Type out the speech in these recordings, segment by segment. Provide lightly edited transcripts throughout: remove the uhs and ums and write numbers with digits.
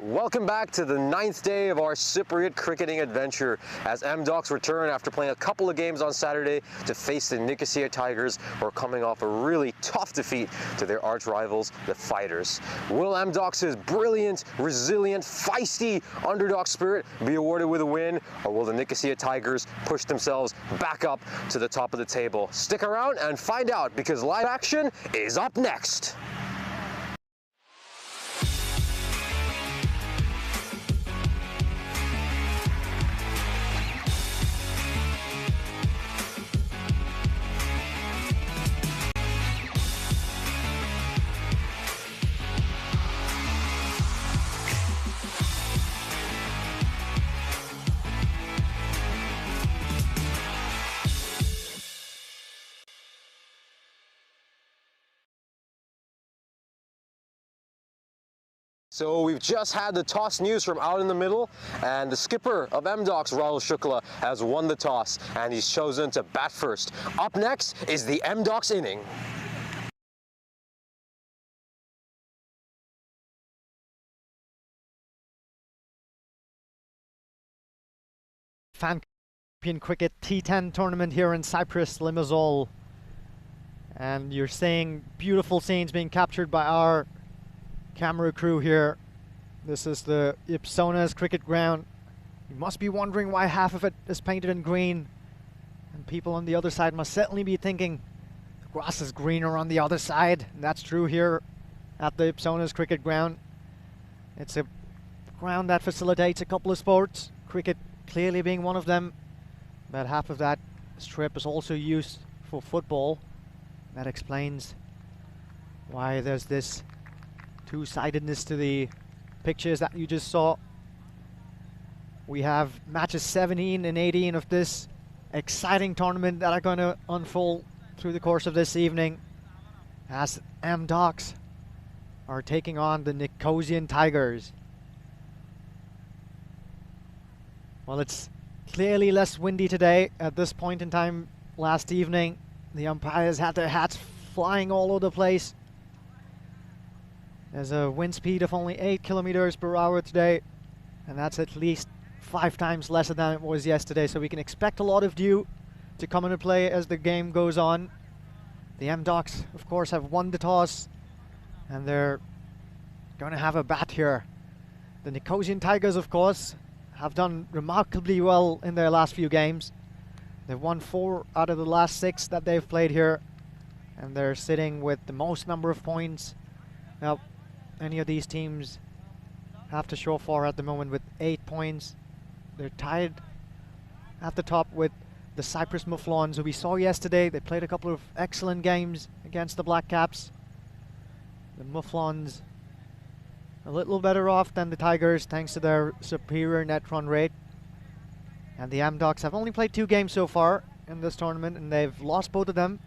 Welcome back to the 9th day of our Cypriot cricketing adventure as MDOX return after playing a couple of games on Saturday to face the Nicosia Tigers, who are coming off a really tough defeat to their arch rivals, the Fighters. Will MDOX's brilliant, resilient, feisty underdog spirit be awarded with a win, or will the Nicosia Tigers push themselves back up to the top of the table? Stick around and find out, because live action is up next. So we've just had the toss news from out in the middle, and the skipper of MDOX, Rahul Shukla, has won the toss, and he's chosen to bat first. Up next is the MDOX inning. Fan European Cricket T10 tournament here in Cyprus, Limassol. And you're seeing beautiful scenes being captured by our camera crew here. This is the Ipsonas cricket ground. You must be wondering why half of it is painted in green, and people on the other side must certainly be thinking the grass is greener on the other side. And that's true here at the Ipsonas cricket ground. It's a ground that facilitates a couple of sports, cricket clearly being one of them. About half of that strip is also used for football. That explains why there's this two-sidedness to the pictures that you just saw. We have matches 17 and 18 of this exciting tournament that are going to unfold through the course of this evening, as MDOX are taking on the Nicosian Tigers. Well, it's clearly less windy today. At this point in time last evening, the umpires had their hats flying all over the place. There's a wind speed of only 8 kilometers per hour today, and that's at least 5 times less than it was yesterday, so we can expect a lot of dew to come into play as the game goes on. The MDOX, of course, have won the toss, and they're going to have a bat here. The Nicosian Tigers, of course, have done remarkably well in their last few games. They've won 4 out of the last 6 that they've played here, and they're sitting with the most number of points. Now, any of these teams have to show for at the moment with 8 points. They're tied at the top with the Cyprus Mouflons, who we saw yesterday. They played a couple of excellent games against the Black Caps. The Mouflons a little better off than the Tigers thanks to their superior net run rate. And the MDOX have only played 2 games so far in this tournament, and they've lost both of them.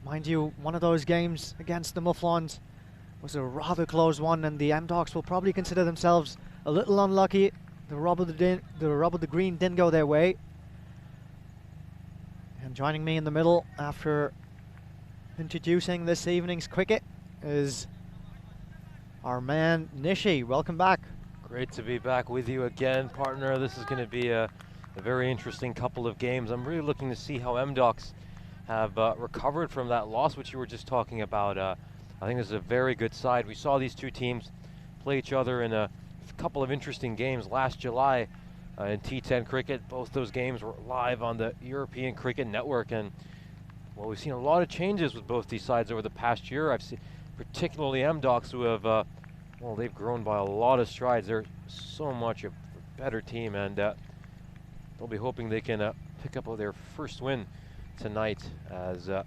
Mind you, one of those games against the Mouflons was a rather close one, and the MDOX will probably consider themselves a little unlucky. The rub of the green didn't go their way. And joining me in the middle after introducing this evening's cricket is our man Nishi. Welcome back. Great to be back with you again, partner. This is going to be a very interesting couple of games. I'm really looking to see how MDOX have recovered from that loss, which you were just talking about. I think this is a very good side. We saw these two teams play each other in a couple of interesting games last July in T10 cricket. Both those games were live on the European Cricket Network, and well, we've seen a lot of changes with both these sides over the past year. I've seen particularly MDOX, who have well, they've grown by a lot of strides. They're so much a better team, and they'll be hoping they can pick up their first win tonight, as I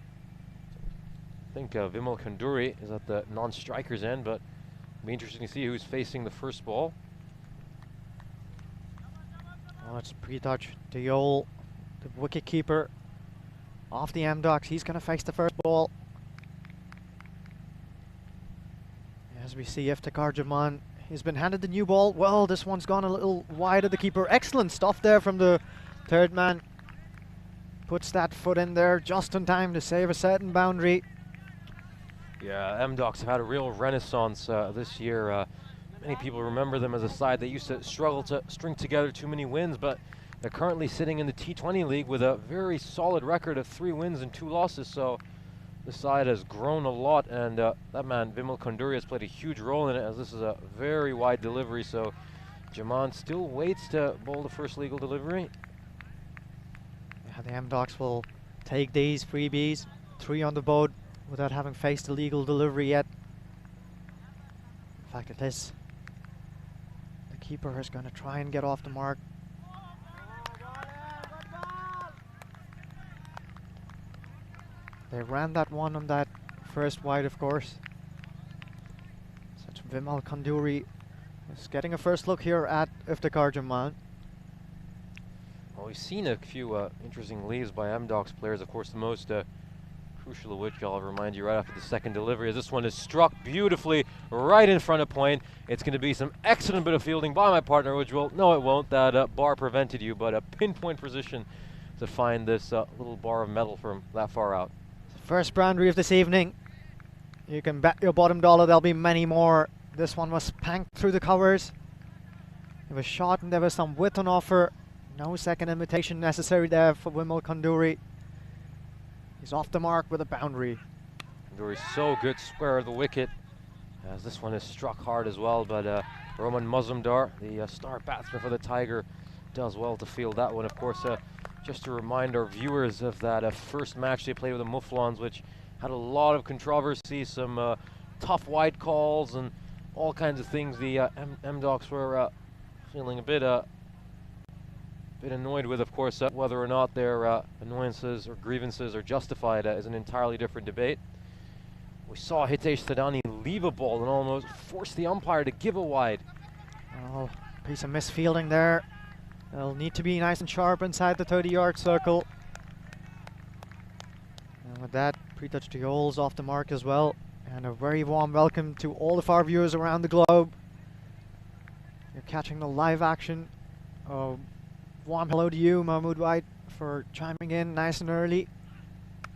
think Vimal Kanduri is at the non-strikers end, but it'll be interesting to see who's facing the first ball. Oh, it's Prithaj Dayol, the wicket keeper off the MDOX. He's going to face the first ball. As we see Iftikhar Jaman, he's been handed the new ball. Well, this one's gone a little wide of the keeper. Excellent stuff there from the third man. Puts that foot in there just in time to save a certain boundary. Yeah, MDOX have had a real renaissance this year. Many people remember them as a side that used to struggle to string together too many wins, but they're currently sitting in the T20 League with a very solid record of 3 wins and 2 losses. So the side has grown a lot, and that man, Vimal Kunduri, has played a huge role in it, as this is a very wide delivery. So Jaman still waits to bowl the first legal delivery. Yeah, the M-Docs will take these freebies, 3 on the board, without having faced a legal delivery yet. In fact, it is. The keeper is going to try and get off the mark. They ran that one on that first wide, of course. Such Vimal Kunduri is getting a first look here at Iftikhar Jaman. Well, we've seen a few interesting leaves by M-Docs players. Of course, the most crucial of which I'll remind you right after the second delivery, as this one is struck beautifully right in front of point. It's going to be some excellent bit of fielding by my partner, which will, no it won't, that bar prevented you, but a pinpoint position to find this little bar of metal from that far out. First boundary of this evening. You can bet your bottom dollar there'll be many more. This one was panked through the covers. It was shot and there was some width on offer. No second invitation necessary there for Vimal Kunduri. He's off the mark with a boundary. Kunduri's so good square of the wicket, as this one is struck hard as well, but Roman Mazumdar, the star batsman for the Tiger, does well to field that one. Of course, just to remind our viewers of that first match they played with the Muflons, which had a lot of controversy, some tough wide calls and all kinds of things. The M-Docs were feeling a bit annoyed with, of course. Whether or not their annoyances or grievances are justified is an entirely different debate. We saw Hitesh Thadani leave a ball and almost force the umpire to give a wide. Oh, piece of misfielding there. They'll need to be nice and sharp inside the 30-yard circle. And with that, Prithaj Deol's off the mark as well. And a very warm welcome to all of our viewers around the globe. You're catching the live action. Warm hello to you, Mahmood White, for chiming in nice and early.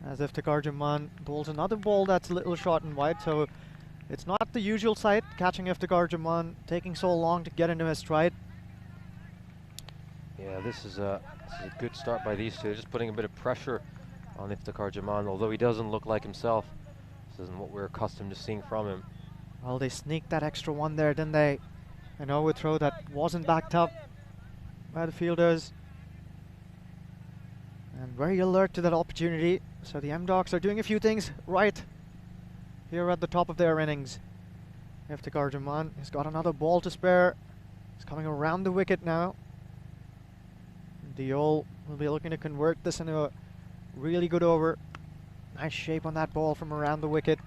As Iftikhar Jaman bowls another ball that's a little short and wide, so it's not the usual sight, catching Iftikhar Jaman taking so long to get into his stride. Yeah, this is a good start by these two. Just putting a bit of pressure on Iftikhar Jaman, although he doesn't look like himself. This isn't what we're accustomed to seeing from him. Well, they sneaked that extra one there, didn't they? An overthrow that wasn't backed up by the fielders. And very alert to that opportunity. So the M-Docs are doing a few things right here at the top of their innings. Iftikhar Jaman has got another ball to spare. He's coming around the wicket now. Deol will be looking to convert this into a really good over. Nice shape on that ball from around the wicket.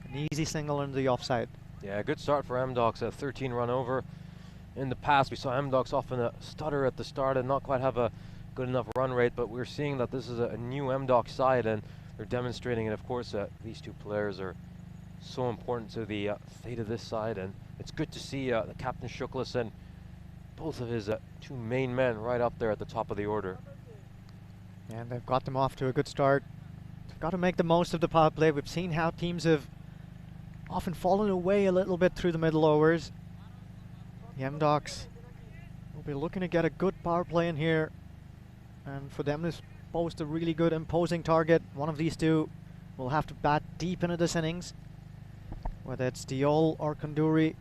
An easy single into the offside. Yeah, good start for M-Docs, a 13-run over. In the past, we saw M-Docs often stutter at the start and not quite have a good enough run rate, but we're seeing that this is a new M-Docs side, and they're demonstrating it. Of course, these two players are so important to the fate of this side, and it's good to see the captain Shuklas and both of his 2 main men right up there at the top of the order. And they've got them off to a good start. They've got to make the most of the power play. We've seen how teams have often fallen away a little bit through the middle overs. The M-Docs will be looking to get a good power play in here, and for them to post a really good imposing target. One of these two will have to bat deep into this innings, whether it's Deol or Kunduri.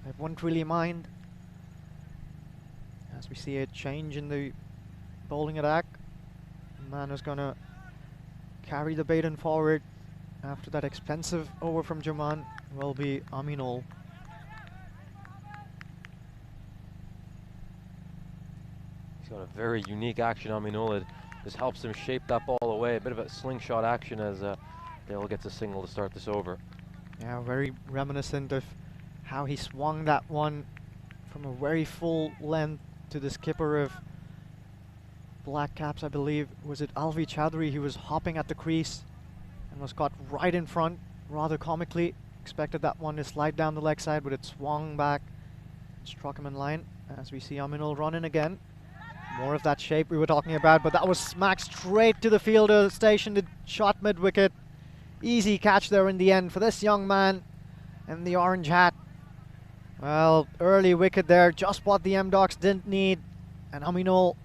They won't really mind. As we see a change in the bowling attack, the man who's going to carry the baton forward after that expensive over from Jaman will be Aminul. He's got a very unique action, Aminul. It just helps him shape that ball away. A bit of a slingshot action as Dale gets a single to start this over. Yeah, very reminiscent of how he swung that one from a very full length to the skipper of Black Caps, I believe. Was it Alvi Chowdhury? He was hopping at the crease and was caught right in front, rather comically. Expected that one to slide down the leg side, but it swung back and struck him in line. As we see Aminul run in again. More of that shape we were talking about, but that was smacked straight to the fielder, stationed, shot mid-wicket. Easy catch there in the end for this young man in the orange hat. Well, early wicket there, just what the M-Docs didn't need. And Aminul,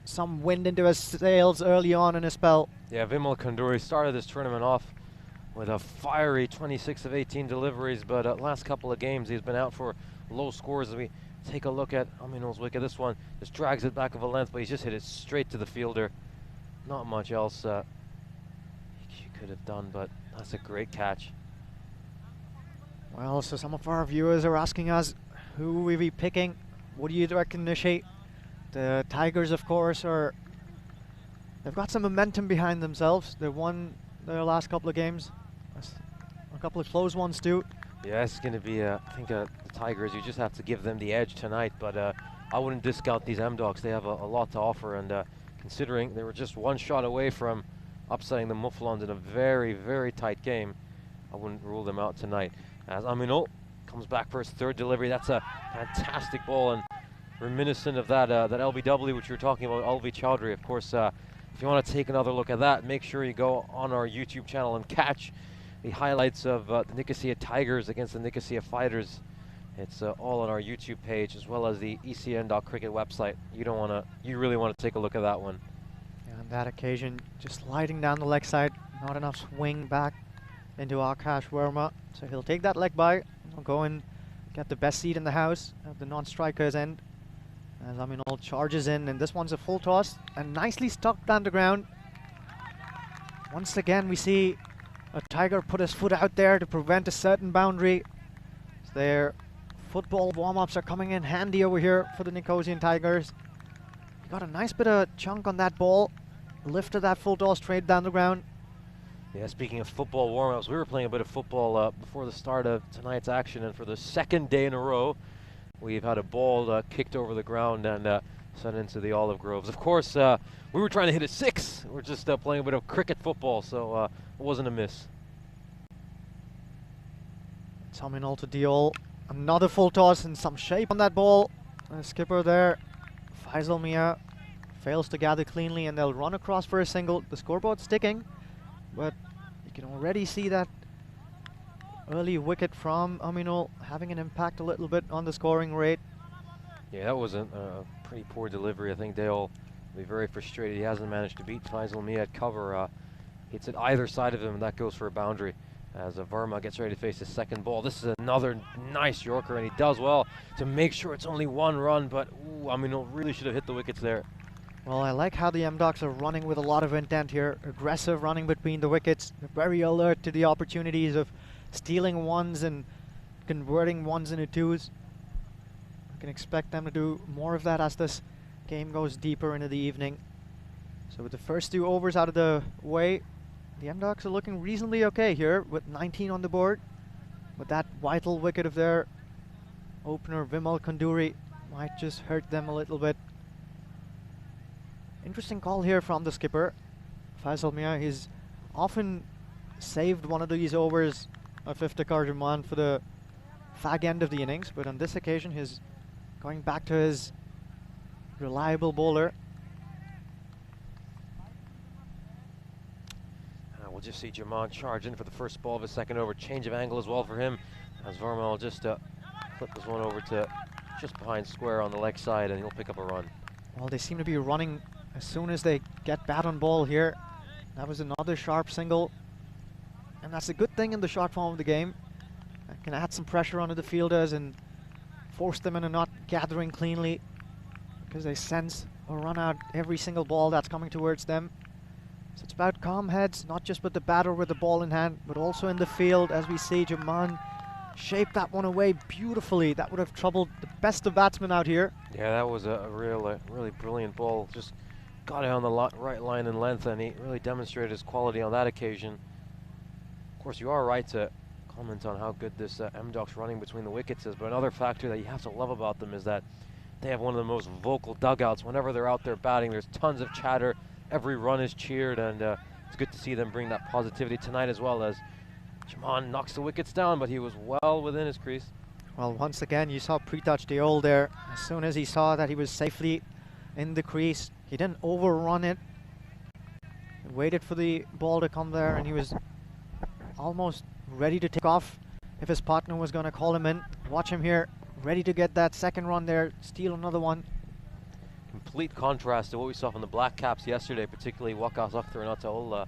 some wind into his sails early on in his spell. Yeah, Vimal Kanduri started this tournament off with a fiery 26 of 18 deliveries, but last couple of games he's been out for low scores. As we take a look at Aminul's wicket, this one just drags it back of a length, but he's just hit it straight to the fielder. Not much else he could have done, but that's a great catch. Well, so some of our viewers are asking us, who will we be picking? What do you reckon, Nishi? The Tigers, of course, they've got some momentum behind themselves. They won their last couple of games. A couple of close ones too. Yeah, it's going to be, I think, the Tigers, you just have to give them the edge tonight, but I wouldn't discount these M-Docs. They have a lot to offer, and considering they were just one shot away from upsetting the Mufflons in a very, very tight game, I wouldn't rule them out tonight. As Aminul comes back for his third delivery, that's a fantastic ball, and reminiscent of that that LBW which you were talking about, Alvi Chowdhury. Of course, if you want to take another look at that, make sure you go on our YouTube channel and catch the highlights of the Nicosia Tigers against the Nicosia Fighters. It's all on our YouTube page as well as the ECN.cricket website. You really want to take a look at that one. And on that occasion, just sliding down the leg side, not enough swing back into Akash Verma. So he'll take that leg by, he'll go and get the best seat in the house at the non-striker's end. As Aminul charges in, and this one's a full toss and nicely stuck down the ground. Once again, we see a Tiger put his foot out there to prevent a certain boundary. Their football warm-ups are coming in handy over here for the Nicosian Tigers. He got a nice bit of chunk on that ball, lifted that full toss straight down the ground. Yeah, speaking of football warm-ups, we were playing a bit of football before the start of tonight's action, and for the second day in a row, we've had a ball kicked over the ground and sent into the Olive Groves. Of course, we were trying to hit a 6. We're just playing a bit of cricket football, so it wasn't a miss. Aminul to deal another full toss and some shape on that ball. The skipper there, Faisal Mia, fails to gather cleanly, and they'll run across for a single. The scoreboard's sticking, but you can already see that early wicket from Aminul having an impact a little bit on the scoring rate. Yeah, that was a pretty poor delivery. I think Dale will be very frustrated. He hasn't managed to beat Faisal Mia at cover. Hits it either side of him, and that goes for a boundary as Verma gets ready to face his second ball. This is another nice Yorker, and he does well to make sure it's only one run, but Aminul really should have hit the wickets there. Well, I like how the M-Docs are running with a lot of intent here. Aggressive running between the wickets. They're very alert to the opportunities of stealing ones and converting ones into twos. I can expect them to do more of that as this game goes deeper into the evening. So with the first 2 overs out of the way, the M-Docs are looking reasonably okay here with 19 on the board. But that vital wicket of their opener, Vimal Kanduri, might just hurt them a little bit. Interesting call here from the skipper, Faisal Mia. He's often saved one of these overs of Iftikhar Zaman for the fag end of the innings, but on this occasion he's going back to his reliable bowler. We'll just see Jaman charge in for the first ball of his second over. Change of angle as well for him, as Verma will just flip this one over to just behind square on the leg side, and he'll pick up a run. Well, they seem to be running as soon as they get bat on ball here. That was another sharp single, and that's a good thing in the short form of the game. It can add some pressure onto the fielders and force them into not gathering cleanly, because they sense a run out every single ball that's coming towards them. So it's about calm heads, not just with the batter with the ball in hand, but also in the field, as we see Jaman shape that one away beautifully. That would have troubled the best of batsmen out here. Yeah, that was a really brilliant ball. Just got it on the right line and length, and he really demonstrated his quality on that occasion. Of course, you are right to comment on how good this M-Docs running between the wickets is, but another factor that you have to love about them is that they have one of the most vocal dugouts. Whenever they're out there batting, there's tons of chatter. Every run is cheered, and it's good to see them bring that positivity tonight as well, as Jaman knocks the wickets down, but he was well within his crease. Well, once again, you saw Pretouch Deol there. As soon as he saw that he was safely in the crease, he didn't overrun it. He waited for the ball to come there, and he was almost ready to take off if his partner was going to call him in. Watch him here. ready to get that second run there, steal another one. Complete contrast to what we saw from the Black Caps yesterday, particularly Waqas Akhtar and Ataullah.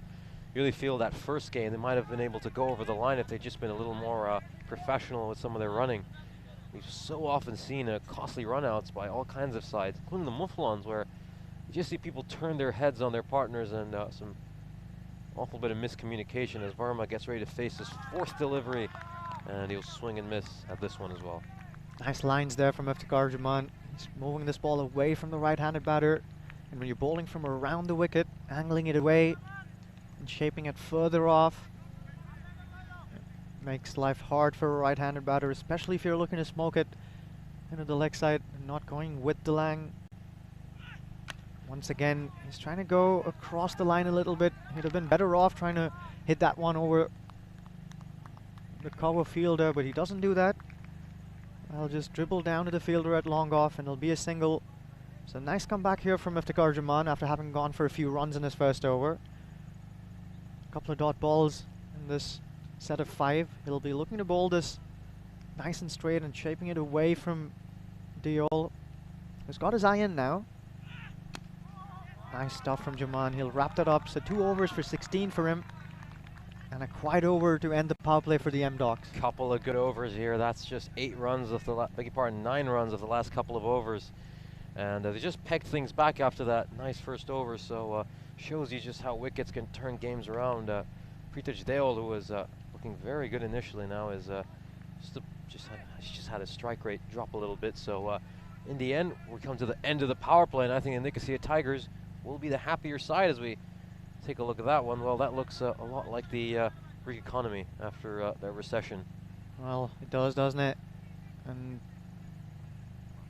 Really feel that first game they might have been able to go over the line if they'd just been a little more professional with some of their running. We've so often seen costly runouts by all kinds of sides, including the Mouflons, where you just see people turn their heads on their partners, and some awful bit of miscommunication as Verma gets ready to face his fourth delivery, and he'll swing and miss at this one as well. Nice lines there from Iftikhar Jaman. He's moving this ball away from the right-handed batter, and when you're bowling from around the wicket, angling it away and shaping it further off, it makes life hard for a right-handed batter, especially if you're looking to smoke it into the leg side and not going with the lang. Once again, he's trying to go across the line a little bit. He'd have been better off trying to hit that one over the cover fielder, but he doesn't do that. I'll just dribble down to the fielder at long off, and it'll be a single. So nice comeback here from Iftikhar Jaman after having gone for a few runs in his first over. A couple of dot balls in this set of 5. He'll be looking to bowl this nice and straight and shaping it away from Diol, who's got his eye in now. Nice stuff from Jaman. He'll wrap that up. So 2 overs for 16 for him, and a quiet over to end the power play for the M-Docs. Couple of good overs here. That's just 8 runs of the beg your pardon, 9 runs of the last couple of overs, and they just pegged things back after that nice first over. So shows you just how wickets can turn games around. Prithij Deol, who was looking very good initially, now is just had his strike rate drop a little bit. So in the end, we come to the end of the power play, and I think the Nicosia Tigers will be the happier side as we take a look at that one. Well, that looks a lot like the Greek economy after their recession. Well, it does, doesn't it? And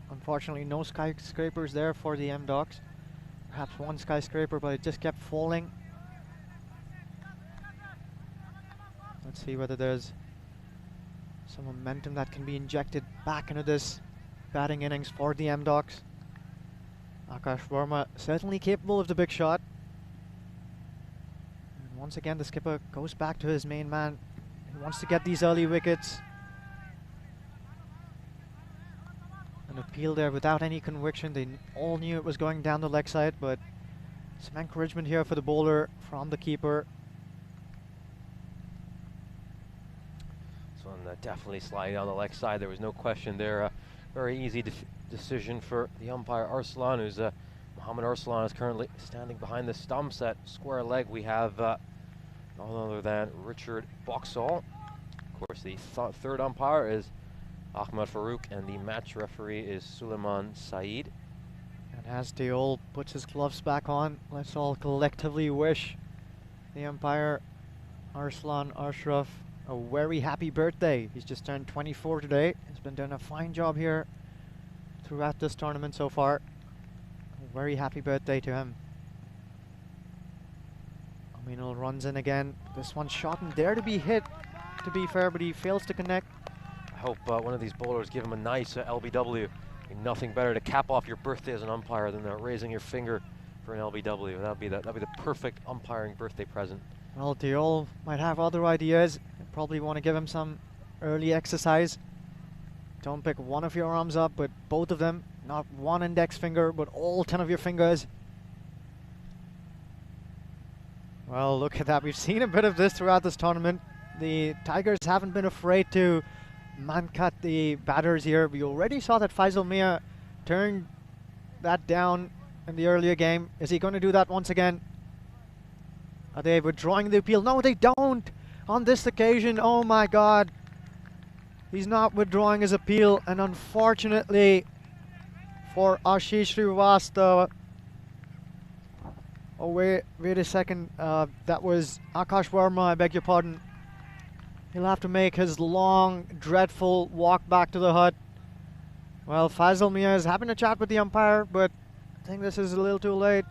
unfortunately, no skyscrapers there for the M-Docs. Perhaps one skyscraper, but it just kept falling. Let's see whether there's some momentum that can be injected back into this batting innings for the M-Docs. Akash Verma certainly capable of the big shot. And once again, the skipper goes back to his main man. He wants to get these early wickets. An appeal there without any conviction. They all knew it was going down the leg side, but some encouragement here for the bowler from the keeper. This one definitely sliding down the leg side. There was no question there. Very easy decision for the umpire Arslan, who's Mohammad Arslan is currently standing behind the stumps at square leg. We have none other than Richard Boxall. Of course, the third umpire is Ahmad Farouk, and the match referee is Suleiman Saeed. And as Diol puts his gloves back on, let's all collectively wish the umpire Arslan Ashraf a very happy birthday. He's just turned 24 today. He's been doing a fine job here throughout this tournament so far. A very happy birthday to him. Aminul runs in again. This one's shot and there to be hit, to be fair, but he fails to connect. I hope one of these bowlers give him a nice LBW. Nothing better to cap off your birthday as an umpire than raising your finger for an LBW. That'd be the perfect umpiring birthday present. Well, Diol might have other ideas. Probably want to give him some early exercise. Don't pick one of your arms up, but both of them. Not one index finger, but all 10 of your fingers. Well, look at that. We've seen a bit of this throughout this tournament. The Tigers haven't been afraid to man-cut the batters here. We already saw that Faisal Mia turned that down in the earlier game. Is he going to do that once again? Are they withdrawing the appeal? No, they don't. On this occasion, oh my God. He's not withdrawing his appeal, and unfortunately for Ashish Srivastava. Oh, wait a second. That was Akash Verma, I beg your pardon. He'll have to make his long, dreadful walk back to the hut. Well, Faisal Mia is having a chat with the umpire, but I think this is a little too late.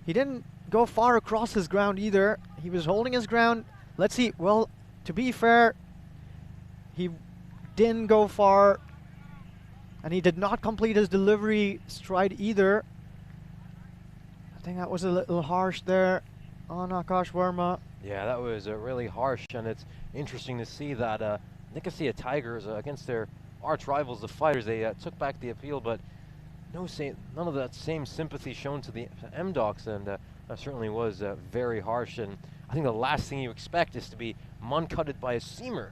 He didn't go far across his ground either. He was holding his ground. Let's see. Well, to be fair, he didn't go far, and he did not complete his delivery stride either. I think that was a little harsh there on Akash Verma. Yeah, that was really harsh, and it's interesting to see that Nicosia Tigers against their arch rivals, the fighters. They took back the appeal, but none of that same sympathy shown to the MDocs, and that certainly was very harsh. And I think the last thing you expect is to be mun-cutted by a seamer.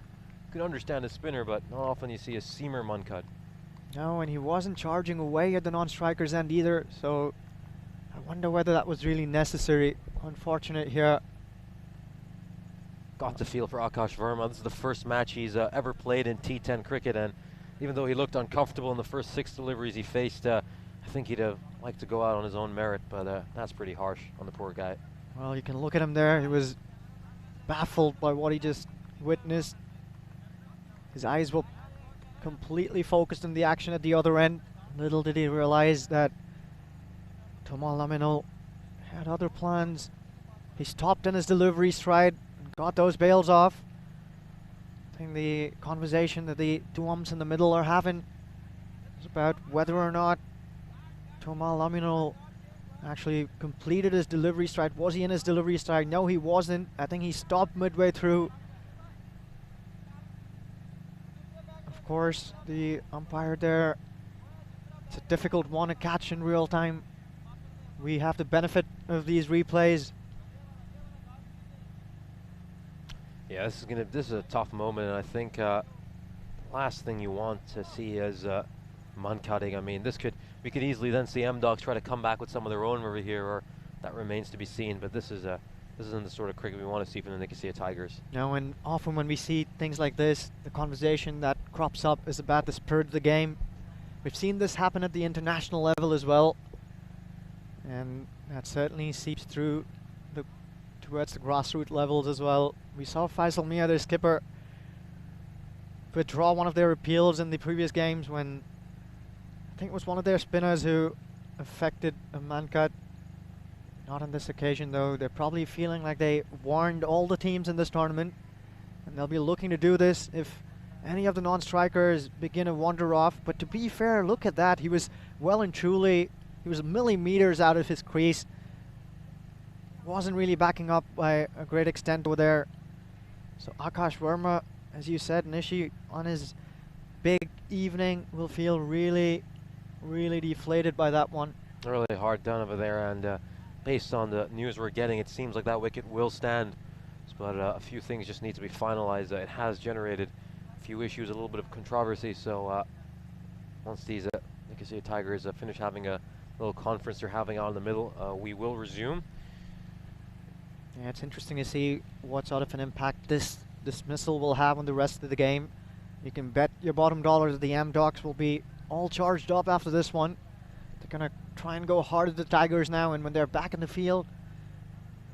You could understand a spinner, but not often you see a seamer mun-cut. No, and he wasn't charging away at the non-striker's end either, so I wonder whether that was really necessary. Unfortunate here. Got to feel for Akash Verma. This is the first match he's ever played in T10 cricket, and even though he looked uncomfortable in the first 6 deliveries he faced, I think he'd have liked to go out on his own merit, but that's pretty harsh on the poor guy. Well, you can look at him there. He was baffled by what he just witnessed. His eyes were completely focused on the action at the other end. Little did he realize that Tomal Laminul had other plans. He stopped in his delivery stride and got those bails off. I think the conversation that the two umps in the middle are having is about whether or not Tomal Laminul actually completed his delivery stride. Was he in his delivery stride? No, he wasn't. I think he stopped midway through. Of course, the umpire there, it's a difficult one to catch in real time. We have the benefit of these replays. Yeah, this is a tough moment, and I think last thing you want to see is mun cutting. I mean, we could easily then see MDocs try to come back with some of their own over here, or that remains to be seen. But this isn't the sort of cricket we want to see from the Nicosia Tigers. No, and often when we see things like this, the conversation that crops up is about the spirit of the game. We've seen this happen at the international level as well, and that certainly seeps through towards the grassroots levels as well. We saw Faisal Mia, their skipper, withdraw one of their appeals in the previous games when I think it was one of their spinners who affected a man cut. Not on this occasion though. They're probably feeling like they warned all the teams in this tournament, and they'll be looking to do this if any of the non-strikers begin to wander off. But to be fair, look at that. He was well and truly, he was millimeters out of his crease. Wasn't really backing up by a great extent over there. So Akash Verma, as you said, Nishi, on his big evening, will feel really, really deflated by that one. Really hard done over there, and based on the news we're getting, it seems like that wicket will stand. But a few things just need to be finalized. It has generated a few issues, a little bit of controversy. So once these Nicosia Tigers finish having a little conference they're having out in the middle, we will resume. Yeah, it's interesting to see what sort of an impact this dismissal will have on the rest of the game. You can bet your bottom dollar that the MDocs will be all charged up after this one. They're going to try and go hard at the Tigers now, and when they're back in the field,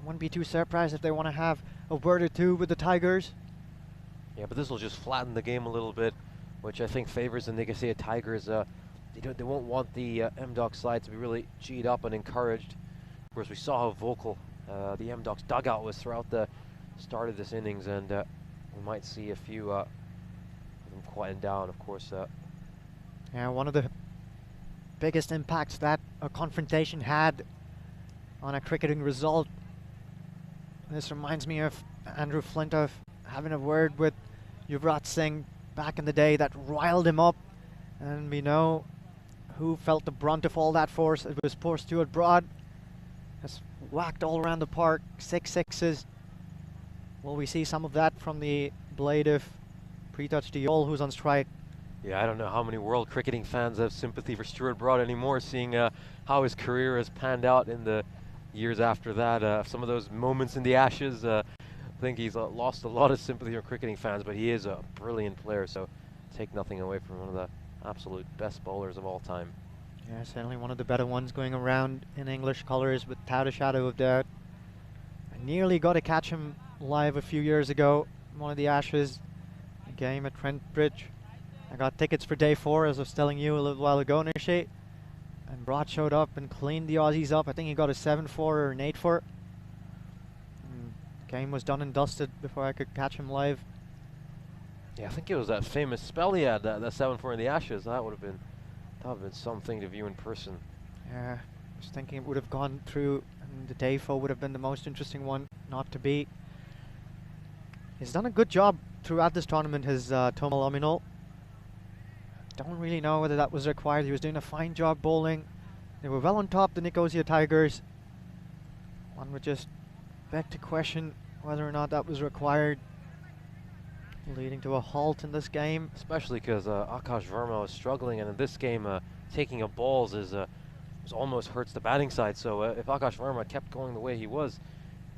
I wouldn't be too surprised if they want to have a word or two with the Tigers. Yeah, but this will just flatten the game a little bit, which I think favors the Nicosia Tigers. They won't want the MDoc side to be really G'd up and encouraged. Of course, we saw how vocal the MDocs dugout was throughout the start of this innings, and we might see a few of them quieten down, of course. Yeah, one of the biggest impacts that a confrontation had on a cricketing result. This reminds me of Andrew Flintoff having a word with Yuvraj Singh back in the day that riled him up, and we know who felt the brunt of all that force. It was poor Stuart Broad. Has whacked all around the park, 6 sixes. Will we see some of that from the blade of Prithaj Diyol, who's on strike? Yeah, I don't know how many world cricketing fans have sympathy for Stuart Broad anymore, seeing how his career has panned out in the years after that. Some of those moments in the Ashes, I think he's lost a lot of sympathy from cricketing fans, but he is a brilliant player, so take nothing away from one of the absolute best bowlers of all time. Yeah, certainly one of the better ones going around in English colours, without a shadow of doubt. I nearly got to catch him live a few years ago in one of the Ashes, a game at Trent Bridge. I got tickets for day 4, as I was telling you a little while ago, Nishi. And Broad showed up and cleaned the Aussies up. I think he got a 7-4 or an 8-4. Game was done and dusted before I could catch him live. Yeah, I think it was that famous spell he had, that 7-4 in the Ashes. That would have been something to view in person. Yeah, I was thinking it would have gone through, and the Dayfo would have been the most interesting one not to beat. He's done a good job throughout this tournament, his Tomal Laminul. Don't really know whether that was required. He was doing a fine job bowling. They were well on top, the Nicosia Tigers. One would just beg to question whether or not that was required, leading to a halt in this game. Especially because Akash Verma was struggling, and in this game, taking up balls almost hurts the batting side. So if Akash Verma kept going the way he was,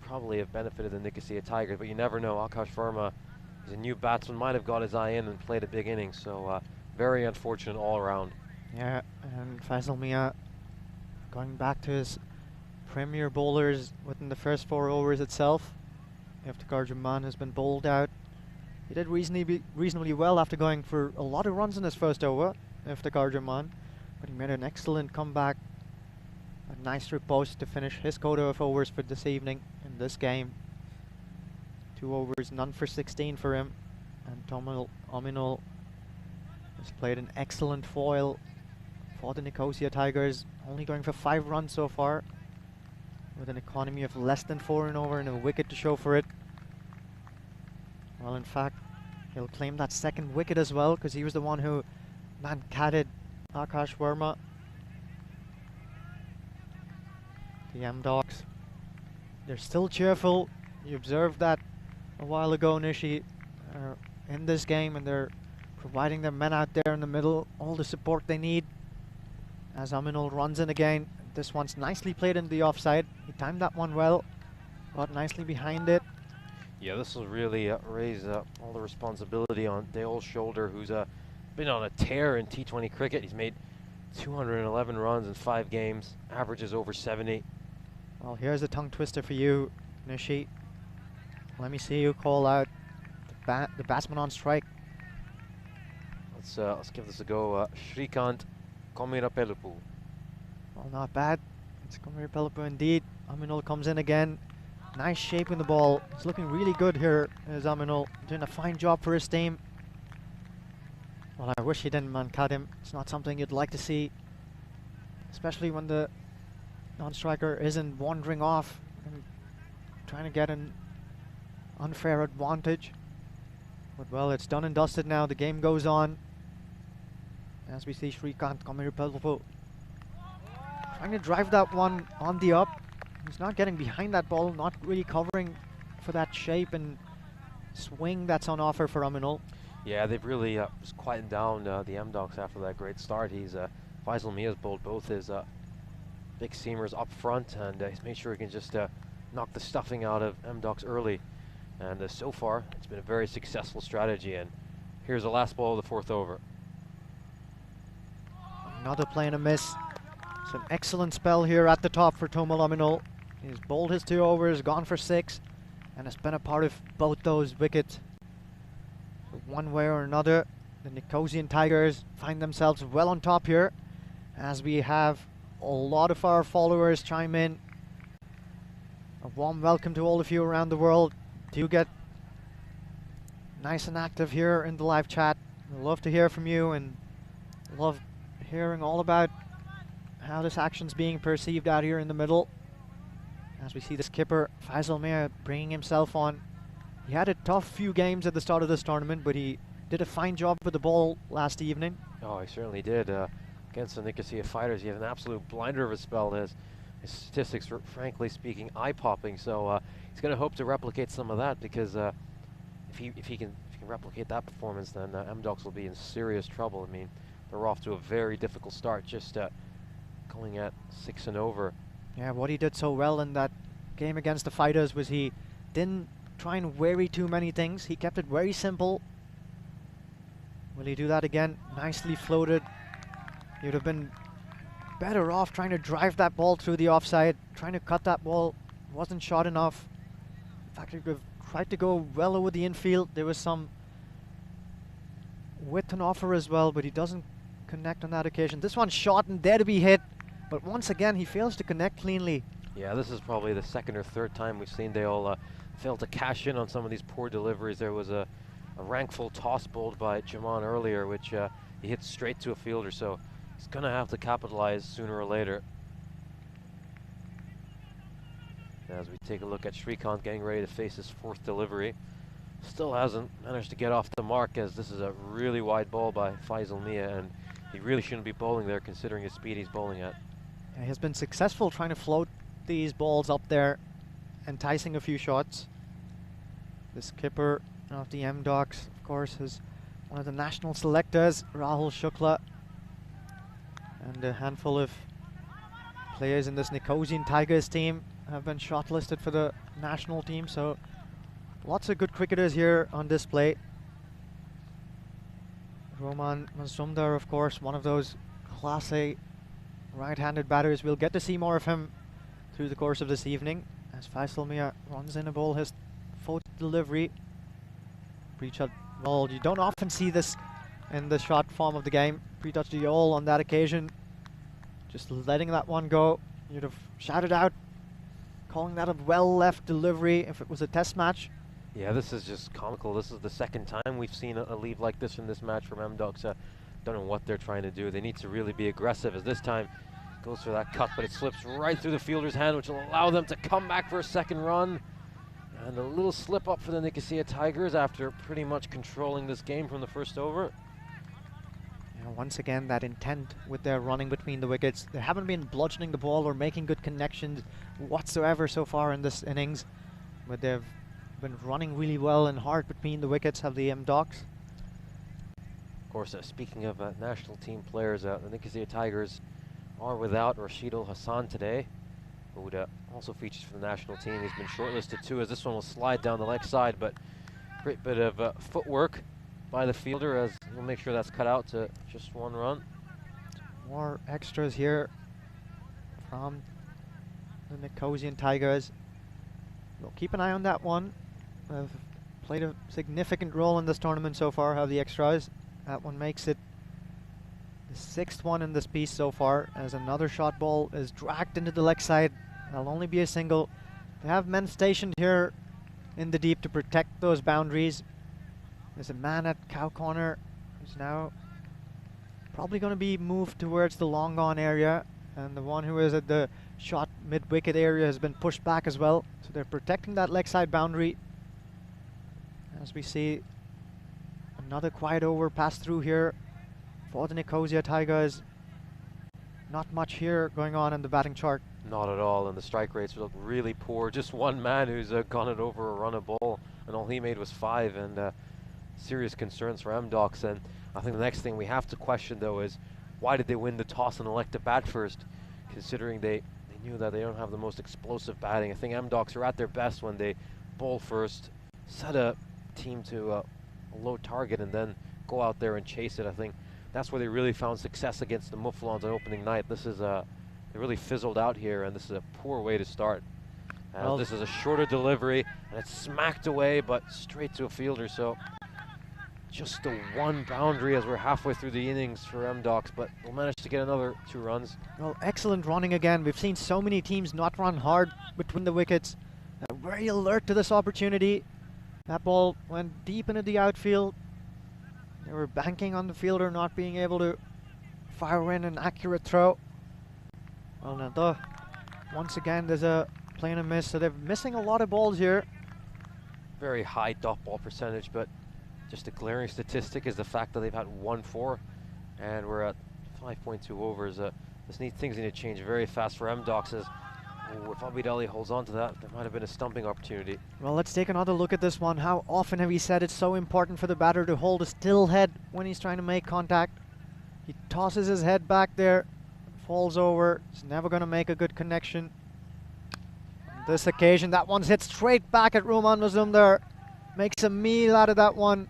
probably have benefited the Nicosia Tigers. But you never know. Akash Verma is a new batsman, might have got his eye in and played a big inning. So very unfortunate all around. Yeah, and Faisal Mia going back to his premier bowlers within the first 4 overs itself. Iftikhar Juman has been bowled out. He did reasonably well after going for a lot of runs in his first over, Iftikhar Juman, but he made an excellent comeback. A nice riposte to finish his quota of overs for this evening in this game. 2 overs, none for 16 for him. And Tomil Ominol has played an excellent foil for the Nicosia Tigers, only going for 5 runs so far, with an economy of less than 4 and over and a wicket to show for it. Well, in fact, he'll claim that second wicket as well, because he was the one who man-catted Akash Verma. The M-Dogs, they're still cheerful. You observed that a while ago, Nishi, in this game, and they're providing their men out there in the middle all the support they need. As Aminul runs in again, this one's nicely played in the offside. He timed that one well, got nicely behind it. Yeah, this will really raise all the responsibility on Deol's shoulder, who's been on a tear in T20 cricket. He's made 211 runs in 5 games, averages over 70. Well, here's a tongue twister for you, Nishi. Let me see you call out the batsman on strike. Let's give this a go. Shrikant Komirapelupu. Well, not bad. It's Komirapelupu indeed. Aminul comes in again. Nice shape in the ball. He's looking really good here, is Aminul. Doing a fine job for his team. Well, I wish he didn't man-cut him. It's not something you'd like to see, especially when the non-striker isn't wandering off and trying to get an unfair advantage. But well, it's done and dusted now. The game goes on. As we see Shrikant Komirapelupu trying to drive that one on the up. He's not getting behind that ball, not really covering for that shape and swing that's on offer for Aminul. Yeah, they've really just quietened down the M-Dogs after that great start. Faisal Mia's bowled both his big seamers up front, and he's made sure he can just knock the stuffing out of M-Dogs early. And so far, it's been a very successful strategy. And here's the last ball of the 4th over. Another play and a miss. It's an excellent spell here at the top for Tomil Ominol. He's bowled his 2 overs, gone for 6, and has been a part of both those wickets. So one way or another, the Nicosian Tigers find themselves well on top here, as we have a lot of our followers chime in. A warm welcome to all of you around the world. Do get nice and active here in the live chat. We'd love to hear from you and love hearing all about how this action's being perceived out here in the middle. As we see the skipper, Faisal Mia, bringing himself on. He had a tough few games at the start of this tournament, but he did a fine job with the ball last evening. Oh, he certainly did. Against the Nicosia Fighters, he had an absolute blinder of a spell. His statistics were, frankly speaking, eye-popping. So he's going to hope to replicate some of that, because if he can replicate that performance, then M-Dogs will be in serious trouble. I mean, they're off to a very difficult start, just going at 6 and over. Yeah, what he did so well in that game against the Fighters was he didn't try and vary too many things. He kept it very simple. Will he do that again? Nicely floated. He would have been better off trying to drive that ball through the offside, trying to cut that ball. Wasn't shot enough. In fact, he could have tried to go well over the infield. There was some width on offer as well, but he doesn't connect on that occasion. This one's shot and there to be hit, but once again he fails to connect cleanly. Yeah, this is probably the 2nd or 3rd time we've seen Deol fail to cash in on some of these poor deliveries. There was a rankful toss bowled by Jaman earlier, which he hit straight to a fielder, so he's going to have to capitalize sooner or later. As we take a look at Shrikant getting ready to face his 4th delivery. still hasn't managed to get off the mark, as this is a really wide ball by Faisal Mia, and he really shouldn't be bowling there considering his speed he's bowling at. Yeah, he has been successful trying to float these balls up there, enticing a few shots. The skipper of the M-Docs, of course, is one of the national selectors, Rahul Shukla, and a handful of players in this Nicosian Tigers team have been shortlisted for the national team, so lots of good cricketers here on display. Roman Mazumdar, of course, one of those Class A right-handed batters. We'll get to see more of him through the course of this evening as Faisal Mia runs in a ball, his fourth delivery. Pre-shot, well, you don't often see this in the shot form of the game. Pre-touch the Yole on that occasion, just letting that one go. You'd have shouted out, calling that a well-left delivery if it was a test match. Yeah, this is just comical. This is the second time we've seen a leave like this in this match from M-Docs. Don't know what they're trying to do. They need to really be aggressive, as this time goes for that cut, but it slips right through the fielder's hand, which will allow them to come back for a second run. And a little slip up for the Nicosia Tigers after pretty much controlling this game from the first over. Yeah, once again, that intent with their running between the wickets. They haven't been bludgeoning the ball or making good connections whatsoever so far in this innings, but they've been running really well and hard between the wickets of the M-Docs. Of course, speaking of national team players, the Nicosia Tigers are without Rashidul Hassan today, who would also features for the national team. He's been shortlisted too, as this one will slide down the leg side, but great bit of footwork by the fielder, as he'll make sure that's cut out to just one run. More extras here from the Nicosian Tigers. We'll keep an eye on that one. They've played a significant role in this tournament so far, have the extras. That one makes it the sixth one in this piece so far, as another shot ball is dragged into the leg side. That'll only be a single. They have men stationed here in the deep to protect those boundaries. There's a man at cow corner who's now probably going to be moved towards the long on area, and the one who is at the shot mid-wicket area has been pushed back as well. So they're protecting that leg side boundary. As we see another quiet over pass through here for the Nicosia Tigers. Not much here going on in the batting chart. Not at all, and the strike rates look really poor. Just one man who's gone it over a run a ball, and all he made was 5, and serious concerns for M-Docs. And I think the next thing we have to question, though, is why did they win the toss and elect to bat first, considering they knew that they don't have the most explosive batting. I think M-Docs are at their best when they bowl first, set a team to a low target, and then go out there and chase it. I think that's where they really found success against the Mufflons on opening night. This is they really fizzled out here, and this is a poor way to start. Well, this is a shorter delivery, and it's smacked away, but straight to a fielder. So just the one boundary as we're halfway through the innings for M-Docs, but we'll manage to get another 2 runs. well, excellent running again. We've seen so many teams not run hard between the wickets. Very alert to this opportunity. That ball went deep into the outfield. They were banking on the fielder not being able to fire in an accurate throw. Well, now once again, there's a play and a miss, so they're missing a lot of balls here. Very high dot ball percentage, but just a glaring statistic is the fact that they've had 1-4, and we're at 5.2 overs. Things need to change very fast for M-Docs, as if Abid Ali holds on to that, there might have been a stumping opportunity. Well, let's take another look at this one. How often have we said it's so important for the batter to hold a still head when he's trying to make contact? He tosses his head back there, falls over. He's never going to make a good connection. On this occasion, that one's hit straight back at Roman Mazumdar. Makes a meal out of that one.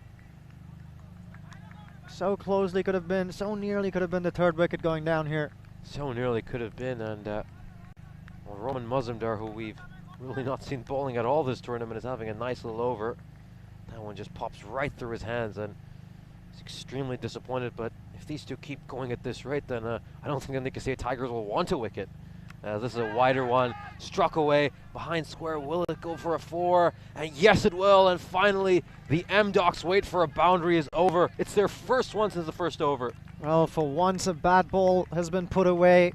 So closely could have been, so nearly could have been the 3rd wicket going down here. So nearly could have been, and well, Roman Mazumdar, who we've really not seen bowling at all this tournament, is having a nice little over. That one just pops right through his hands, and he's extremely disappointed. But if these two keep going at this rate, then I don't think the Nicosia Tigers will want a wicket. This is a wider one, struck away behind square. Will it go for a 4? And yes, it will. And finally, the M-Docs wait for a boundary is over. It's their first one since the first over. Well, for once, a bad ball has been put away.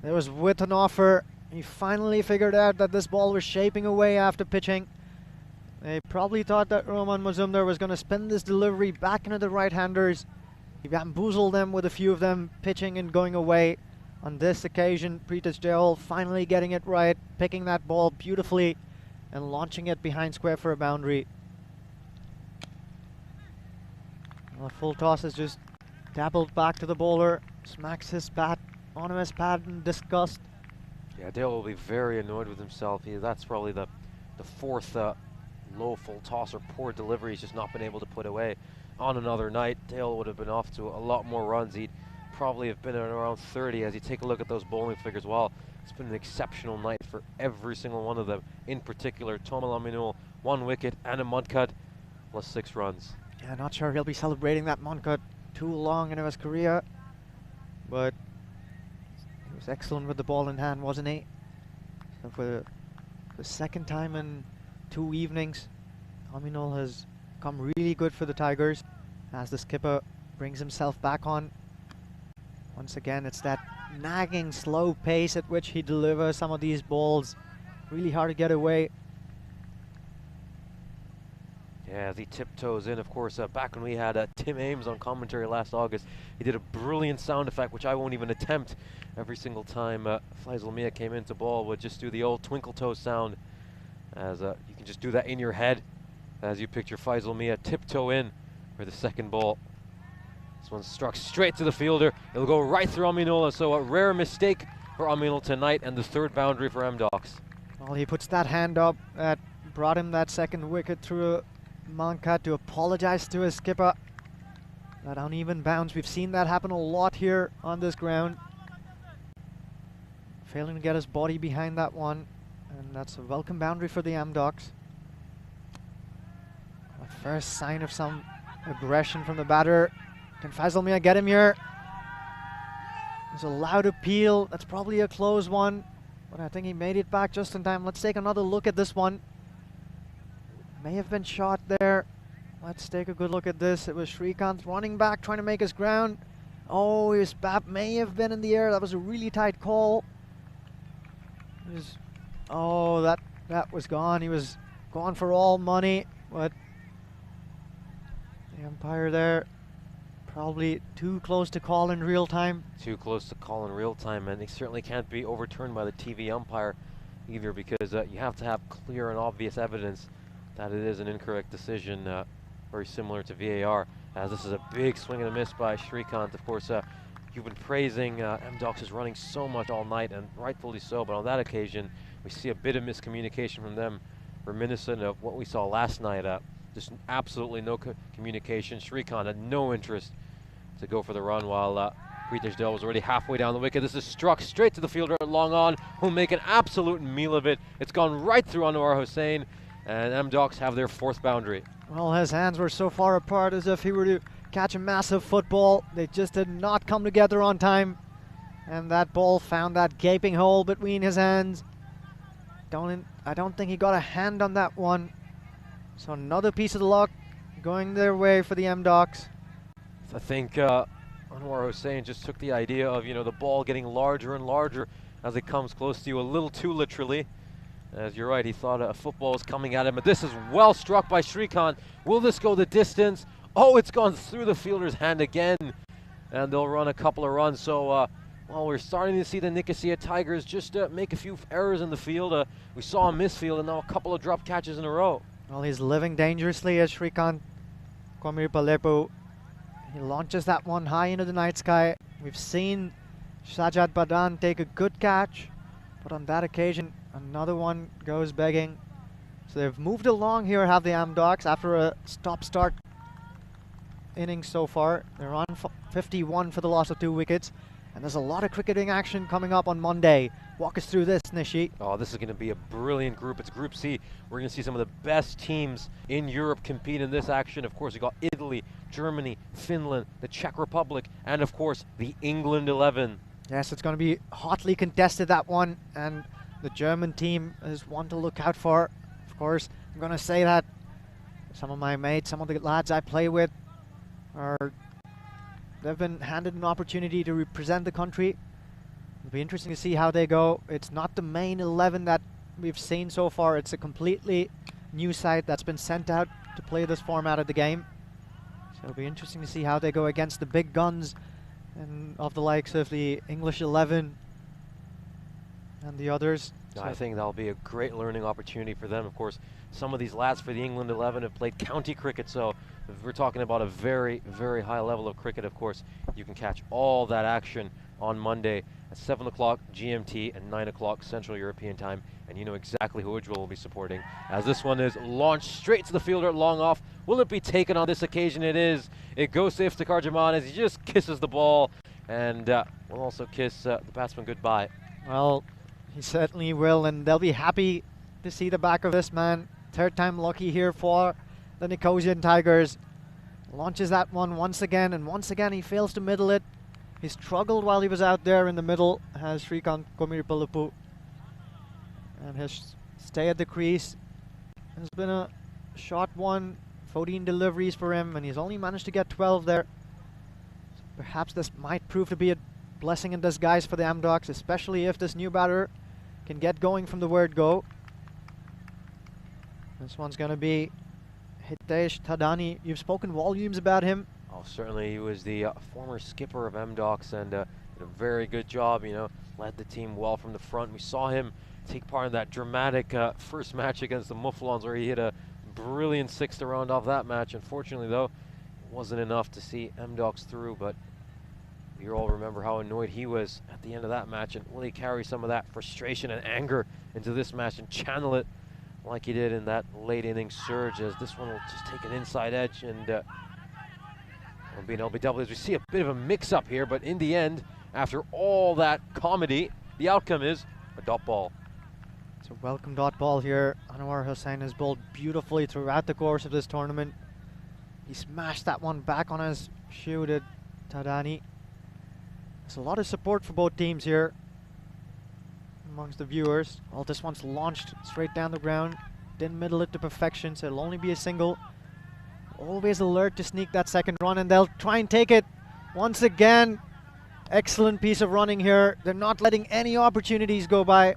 It was with an offer. He finally figured out that this ball was shaping away after pitching. They probably thought that Roman Mazumdar was going to spin this delivery back into the right-handers. He bamboozled them with a few of them pitching and going away. On this occasion, Pritesh Deol finally getting it right, picking that ball beautifully and launching it behind square for a boundary. Well, the full toss is just dabbled back to the bowler, smacks his bat onto his pad in disgust. Yeah, Dale will be very annoyed with himself. That's probably the fourth low full toss or poor delivery he's just not been able to put away. On another night, Dale would have been off to a lot more runs. He'd probably have been at around 30 as you take a look at those bowling figures. Well, it's been an exceptional night for every single one of them. In particular, Tomal Aminul, 1 wicket and a mud cut, plus 6 runs. Yeah, not sure he'll be celebrating that mud cut too long into his career, but he was excellent with the ball in hand, wasn't he? So for the second time in 2 evenings, Aminul has come really good for the Tigers as the skipper brings himself back on. Once again, it's that nagging slow pace at which he delivers some of these balls. Really hard to get away. Yeah, as he tiptoes in, of course, back when we had Tim Ames on commentary last August, he did a brilliant sound effect, which I won't even attempt. Every single time Faisal Mia came into ball, would just do the old twinkle toe sound. As you can just do that in your head as you picture Faisal Mia tiptoe in for the second ball. This one struck straight to the fielder. It'll go right through Aminul, so a rare mistake for Aminul tonight, and the 3rd boundary for MDocs. Well, he puts that hand up that brought him that 2nd wicket through a Mankat to apologize to his skipper. That uneven bounce, we've seen that happen a lot here on this ground. Failing to get his body behind that one, and that's a welcome boundary for the MDocs. A first sign of some aggression from the batter. Can Faisal Mia get him here? There's a loud appeal. That's probably a close one, but I think he made it back just in time. Let's take another look at this one. May have been shot there. Let's take a good look at this. It was Srikanth running back, trying to make his ground. Oh, his bat may have been in the air. That was a really tight call. Oh, that was gone. He was gone for all money, but the umpire there probably too close to call in real time. Too close to call in real time, and they certainly can't be overturned by the TV umpire either, because you have to have clear and obvious evidence that it is an incorrect decision, very similar to VAR, as this is a big swing and a miss by Srikanth. Of course, you've been praising MDocs is running so much all night, and rightfully so, but on that occasion, we see a bit of miscommunication from them, reminiscent of what we saw last night. Just absolutely no communication. Srikanth had no interest to go for the run, while Pritesh Deol was already halfway down the wicket. This is struck straight to the fielder, long on, who'll make an absolute meal of it. It's gone right through Anwar Hussain, and MDocs have their 4th boundary. Well, his hands were so far apart as if he were to catch a massive football. They just did not come together on time, and that ball found that gaping hole between his hands. I don't think he got a hand on that one. So another piece of luck going their way for the MDocs. I think Anwar Hussain just took the idea of, the ball getting larger and larger as it comes close to you, a little too literally. As you're right, he thought a football was coming at him, but this is well struck by Srikanth. Will this go the distance? Oh, it's gone through the fielder's hand again, and they'll run a couple of runs. So, well, we're starting to see the Nicosia Tigers just make a few errors in the field. We saw a misfield and now a couple of drop catches in a row. Well, he's living dangerously as Srikanth Komir-Palepu. He launches that one high into the night sky. We've seen Sajad Badan take a good catch, but on that occasion, another one goes begging. So they've moved along here, have the MDocs, after a stop-start innings so far. They're on 51 for the loss of 2 wickets. And there's a lot of cricketing action coming up on Monday. Walk us through this, Nishi. Oh, this is going to be a brilliant group. It's Group C. We're going to see some of the best teams in Europe compete in this action. Of course, you got Italy, Germany, Finland, the Czech Republic, and of course, the England 11. Yes, it's going to be hotly contested, that one. And the German team is one to look out for. Of course, I'm going to say that some of my mates, some of the lads I play with, they've been handed an opportunity to represent the country. It'll be interesting to see how they go. It's not the main 11 that we've seen so far. It's a completely new side that's been sent out to play this format of the game. So it'll be interesting to see how they go against the big guns and of the likes of the English 11 and the others. No, I think that'll be a great learning opportunity for them. Of course, some of these lads for the England 11 have played county cricket, so if we're talking about a very, very high level of cricket, of course, you can catch all that action on Monday at 7 o'clock GMT and 9 o'clock Central European time, and you know exactly who Ujjwal will be supporting, as this one is launched straight to the fielder at long off. Will it be taken on this occasion? It is. It goes to Iftikhar Jaman as he just kisses the ball, and will also kiss the batsman goodbye. Well, he certainly will, and they'll be happy to see the back of this man. Third time lucky here for the Nicosian Tigers. Launches that one once again, and once again he fails to middle it. He struggled while he was out there in the middle, has Srikanth Komiripalappu. And his stay at the crease has been a short one, 14 deliveries for him, and he's only managed to get 12 there. So perhaps this might prove to be a blessing in disguise for the Amdocs, especially if this new batter can get going from the word go. This one's going to be Hitesh Thadani. You've spoken volumes about him. Oh, certainly he was the former skipper of MDOX and did a very good job, you know, led the team well from the front. We saw him take part in that dramatic first match against the Mufflons where he hit a brilliant six to round off that match. Unfortunately, though, it wasn't enough to see MDOX through, but you all remember how annoyed he was at the end of that match, and will he carry some of that frustration and anger into this match and channel it like he did in that late inning surge, as this one will just take an inside edge and will be an LBW, as we see a bit of a mix-up here, but in the end, after all that comedy, the outcome is a dot ball. It's a welcome dot ball here. Anwar Hussain has bowled beautifully throughout the course of this tournament. He smashed that one back on his shoe to Thadani. There's a lot of support for both teams here amongst the viewers. Well, this one's launched straight down the ground. Didn't middle it to perfection, so it'll only be a single. Always alert to sneak that second run, and they'll try and take it once again. Excellent piece of running here. They're not letting any opportunities go by.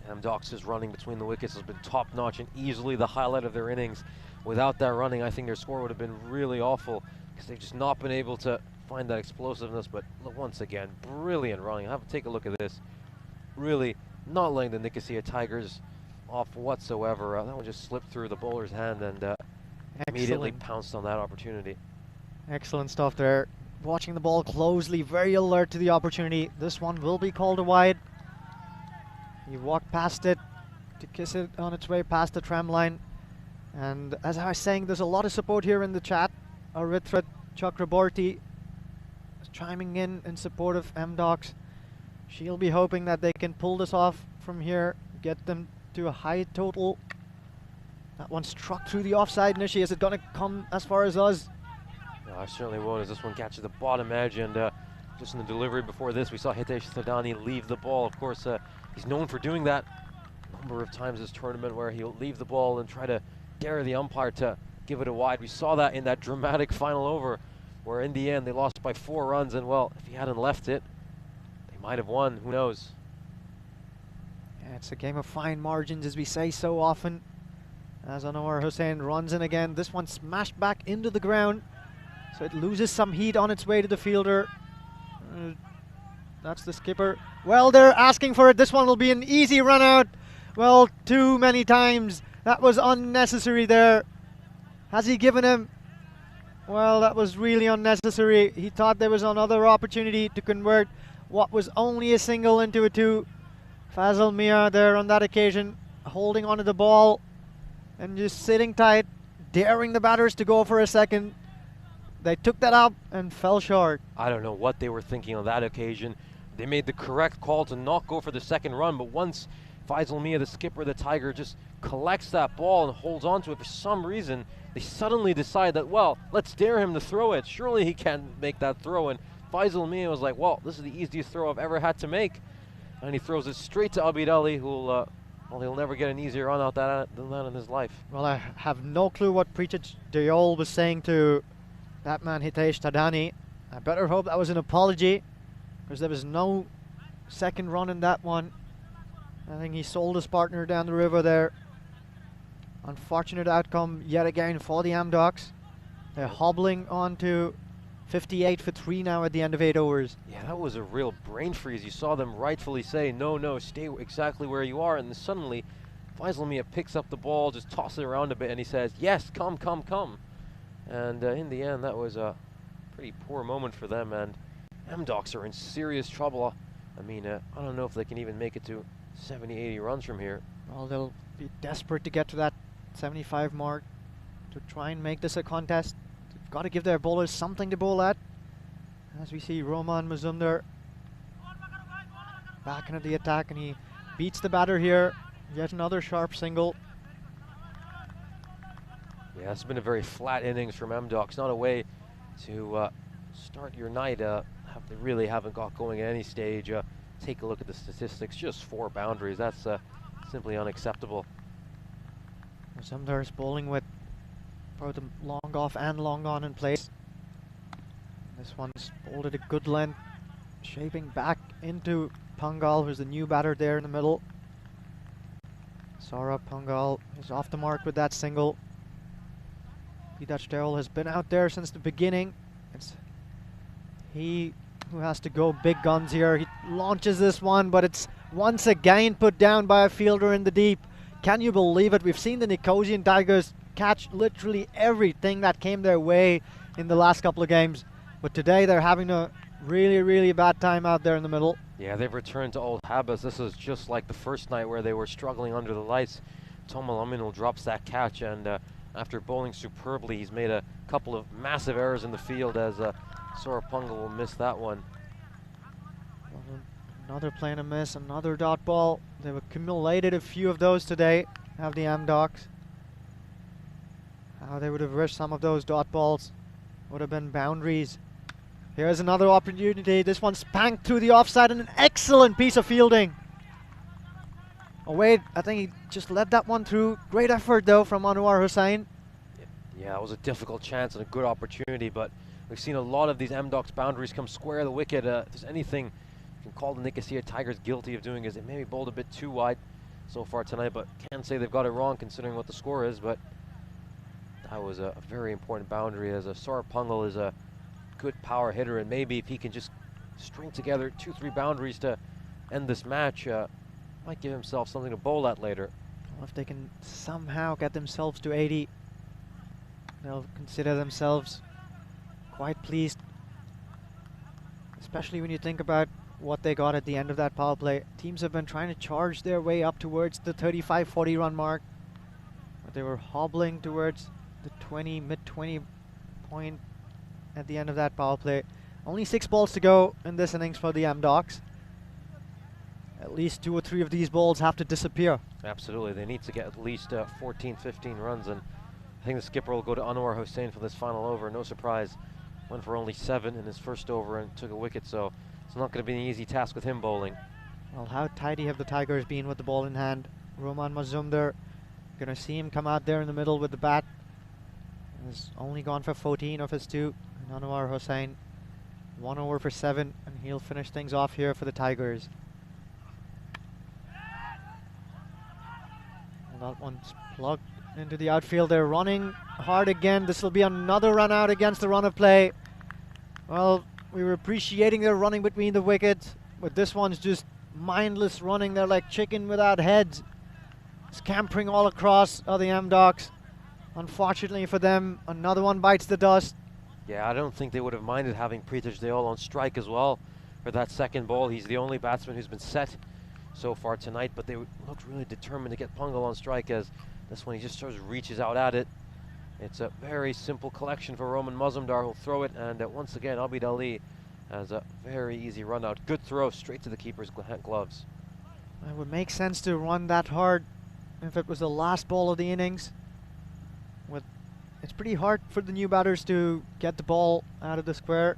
MDOX's running between the wickets has been top-notch and easily the highlight of their innings. Without that running, I think their score would have been really awful because they've just not been able to find that explosiveness. But look, once again, brilliant running. Take a look at this. Really not letting the Nicosia Tigers off whatsoever. That one just slipped through the bowler's hand and immediately pounced on that opportunity. Excellent stuff there. Watching the ball closely, very alert to the opportunity. This one will be called a wide. He walked past it to kiss it on its way past the tram line. And as I was saying, there's a lot of support here in the chat. Arithra Chakraborty is chiming in support of MDOX. She'll be hoping that they can pull this off from here, get them to a high total. That one struck through the offside, Nishi. Is it going to come as far as us? No, I certainly won't, as this one catches the bottom edge, and just in the delivery before this, we saw Hitesh Thadani leave the ball. Of course, he's known for doing that a number of times this tournament, where he'll leave the ball and try to dare the umpire to give it a wide. We saw that in that dramatic final over, where in the end they lost by 4 runs, and well, if he hadn't left it, they might have won. Who knows? Yeah, it's a game of fine margins, as we say so often. As Anwar Hussain runs in again, this one smashed back into the ground, so it loses some heat on its way to the fielder. That's the skipper. Well, they're asking for it. This one will be an easy run out. Well, too many times. That was unnecessary there. Has he given him? Well, that was really unnecessary. He thought there was another opportunity to convert what was only a single into a 2. Fazal Mia there on that occasion, holding onto the ball and just sitting tight, daring the batters to go for a second. They took that up and fell short. I don't know what they were thinking on that occasion. They made the correct call to not go for the second run, but once Faisal Mia, the skipper of the Tiger, just collects that ball and holds on to it, for some reason, they suddenly decide that, well, let's dare him to throw it. Surely he can't make that throw. And Faisal Mia was like, well, this is the easiest throw I've ever had to make. And he throws it straight to Abid Ali, who'll, well, he'll never get an easier run out than that in his life. Well, I have no clue what Preachit Dayol was saying to that man Hitesh Thadani. I better hope that was an apology, because there was no second run in that one. I think he sold his partner down the river there. Unfortunate outcome yet again for the Amdocs. They're hobbling on to 58 for 3 now at the end of 8 overs. Yeah, that was a real brain freeze. You saw them rightfully say, no, stay exactly where you are. And then suddenly, Faisalmia picks up the ball, just tosses it around a bit, and he says, yes, come. And in the end, that was a pretty poor moment for them. And Amdocs are in serious trouble. I mean, I don't know if they can even make it to 70, 80 runs from here. Well, they'll be desperate to get to that 75 mark to try and make this a contest. They've got to give their bowlers something to bowl at. As we see Roman Mazumdar back into the attack, and he beats the batter here. Yet another sharp single. Yeah, it's been a very flat innings from Amdocs. Not a way to start your night. They really haven't got going at any stage. Take a look at the statistics. Just 4 boundaries. That's simply unacceptable. Mazumdar is bowling with both the long off and long on in place. This one's bowled at a good length, shaping back into Pungal, who's the new batter there in the middle. Saurabh Pungal is off the mark with that single. Peter Sterol has been out there since the beginning. It's he who has to go big guns here. He launches this one, but it's once again put down by a fielder in the deep. Can you believe it? We've seen the Nicosian Tigers catch literally everything that came their way in the last couple of games. But today they're having a really bad time out there in the middle. Yeah, they've returned to old habits. This is just like the first night where they were struggling under the lights. Tomal Aminul drops that catch, and after bowling superbly, he's made a couple of massive errors in the field as Saurabh Pungal will miss that one. Another play and a miss, another dot ball. They've accumulated a few of those today, have the Amdocs. How they would have wished some of those dot balls would have been boundaries. Here's another opportunity. This one spanked through the offside, and an excellent piece of fielding. Oh wait, I think he just let that one through. Great effort though from Anwar Hussain. Yeah, it was a difficult chance and a good opportunity, but we've seen a lot of these Amdocs boundaries come square of the wicket. If there's anything you can call the Nicosia Tigers guilty of doing, is they maybe bowled a bit too wide so far tonight, but can't say they've got it wrong considering what the score is. But that was a very important boundary, as Saurabh Pungal is a good power hitter, and maybe if he can just string together 2-3 boundaries to end this match, might give himself something to bowl at later. Well, if they can somehow get themselves to 80, they'll consider themselves quite pleased, especially when you think about what they got at the end of that power play. Teams have been trying to charge their way up towards the 35-40 run mark, but they were hobbling towards the mid-20 point at the end of that power play. Only 6 balls to go in this innings for the Amdocs. At least 2 or 3 of these balls have to disappear. Absolutely, they need to get at least 14, 15 runs, and I think the skipper will go to Anwar Hussain for this final over. No surprise, went for only 7 in his first over and took a wicket, so it's not going to be an easy task with him bowling. Well, how tidy have the Tigers been with the ball in hand? Roman Mazumdar, gonna see him come out there in the middle with the bat. He's only gone for 14 of his 2. And Anwar Hussain, 1 over for 7, and he'll finish things off here for the Tigers. Well, that one's plugged into the outfield. They're running hard again. This will be another run out against the run of play. Well, we were appreciating their running between the wickets, but this one's just mindless running. They're like chicken without heads, scampering all across the Amdocs. Unfortunately for them, another one bites the dust. Yeah, I don't think they would have minded having Pritesh Dayal on strike as well for that second ball. He's the only batsman who's been set so far tonight, but they looked really determined to get Pungal on strike, as this one he just sort of reaches out at it. It's a very simple collection for Roman Mazumdar, who'll throw it, and once again Abid Ali has a very easy run out. Good throw straight to the keeper's gloves. It would make sense to run that hard if it was the last ball of the innings. It's pretty hard for the new batters to get the ball out of the square.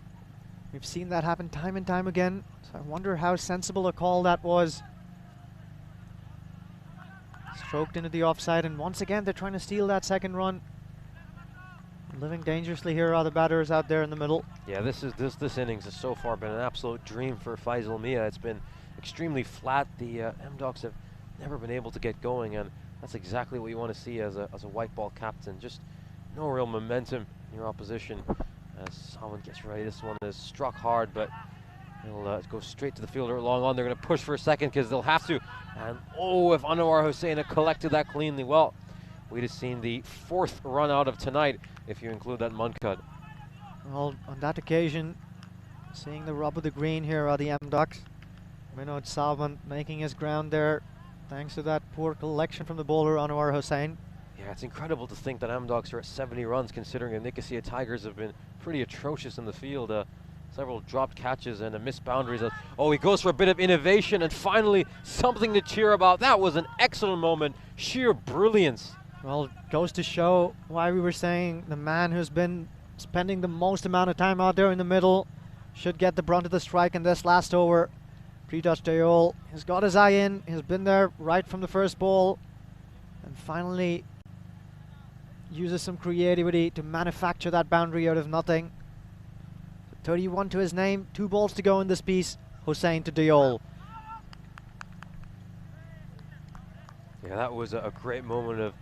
We've seen that happen time and time again, so I wonder how sensible a call that was. Stroked into the offside, and once again they're trying to steal that second run. Living dangerously here are the batters out there in the middle. Yeah, this innings has so far been an absolute dream for Faisalmia. It's been extremely flat. The Amdocs have never been able to get going, and That's exactly what you want to see as a white ball captain. Just no real momentum in your opposition as Salmon gets ready. This one is struck hard, but he'll go straight to the fielder long on. They're going to push for a second because they'll have to. And oh, if Anwar Hossain had collected that cleanly, well, we'd have seen the 4th run out of tonight if you include that Munkad. Well, on that occasion, seeing the rub of the green here are the M-Ducks. Vinod Salman making his ground there thanks to that poor collection from the bowler Anwar Hossain. Yeah, it's incredible to think that M-Docs are at 70 runs considering the Nicosia Tigers have been pretty atrocious in the field. Several dropped catches and missed boundaries. Oh, he goes for a bit of innovation and finally something to cheer about. That was an excellent moment. Sheer brilliance. Well, it goes to show why we were saying the man who's been spending the most amount of time out there in the middle should get the brunt of the strike in this last over. Pritosh Dayal has got his eye in, he's been there right from the first ball, and finally uses some creativity to manufacture that boundary out of nothing. 31 to his name, 2 balls to go in this piece. Hossain to Dayal. Yeah, that was a great moment of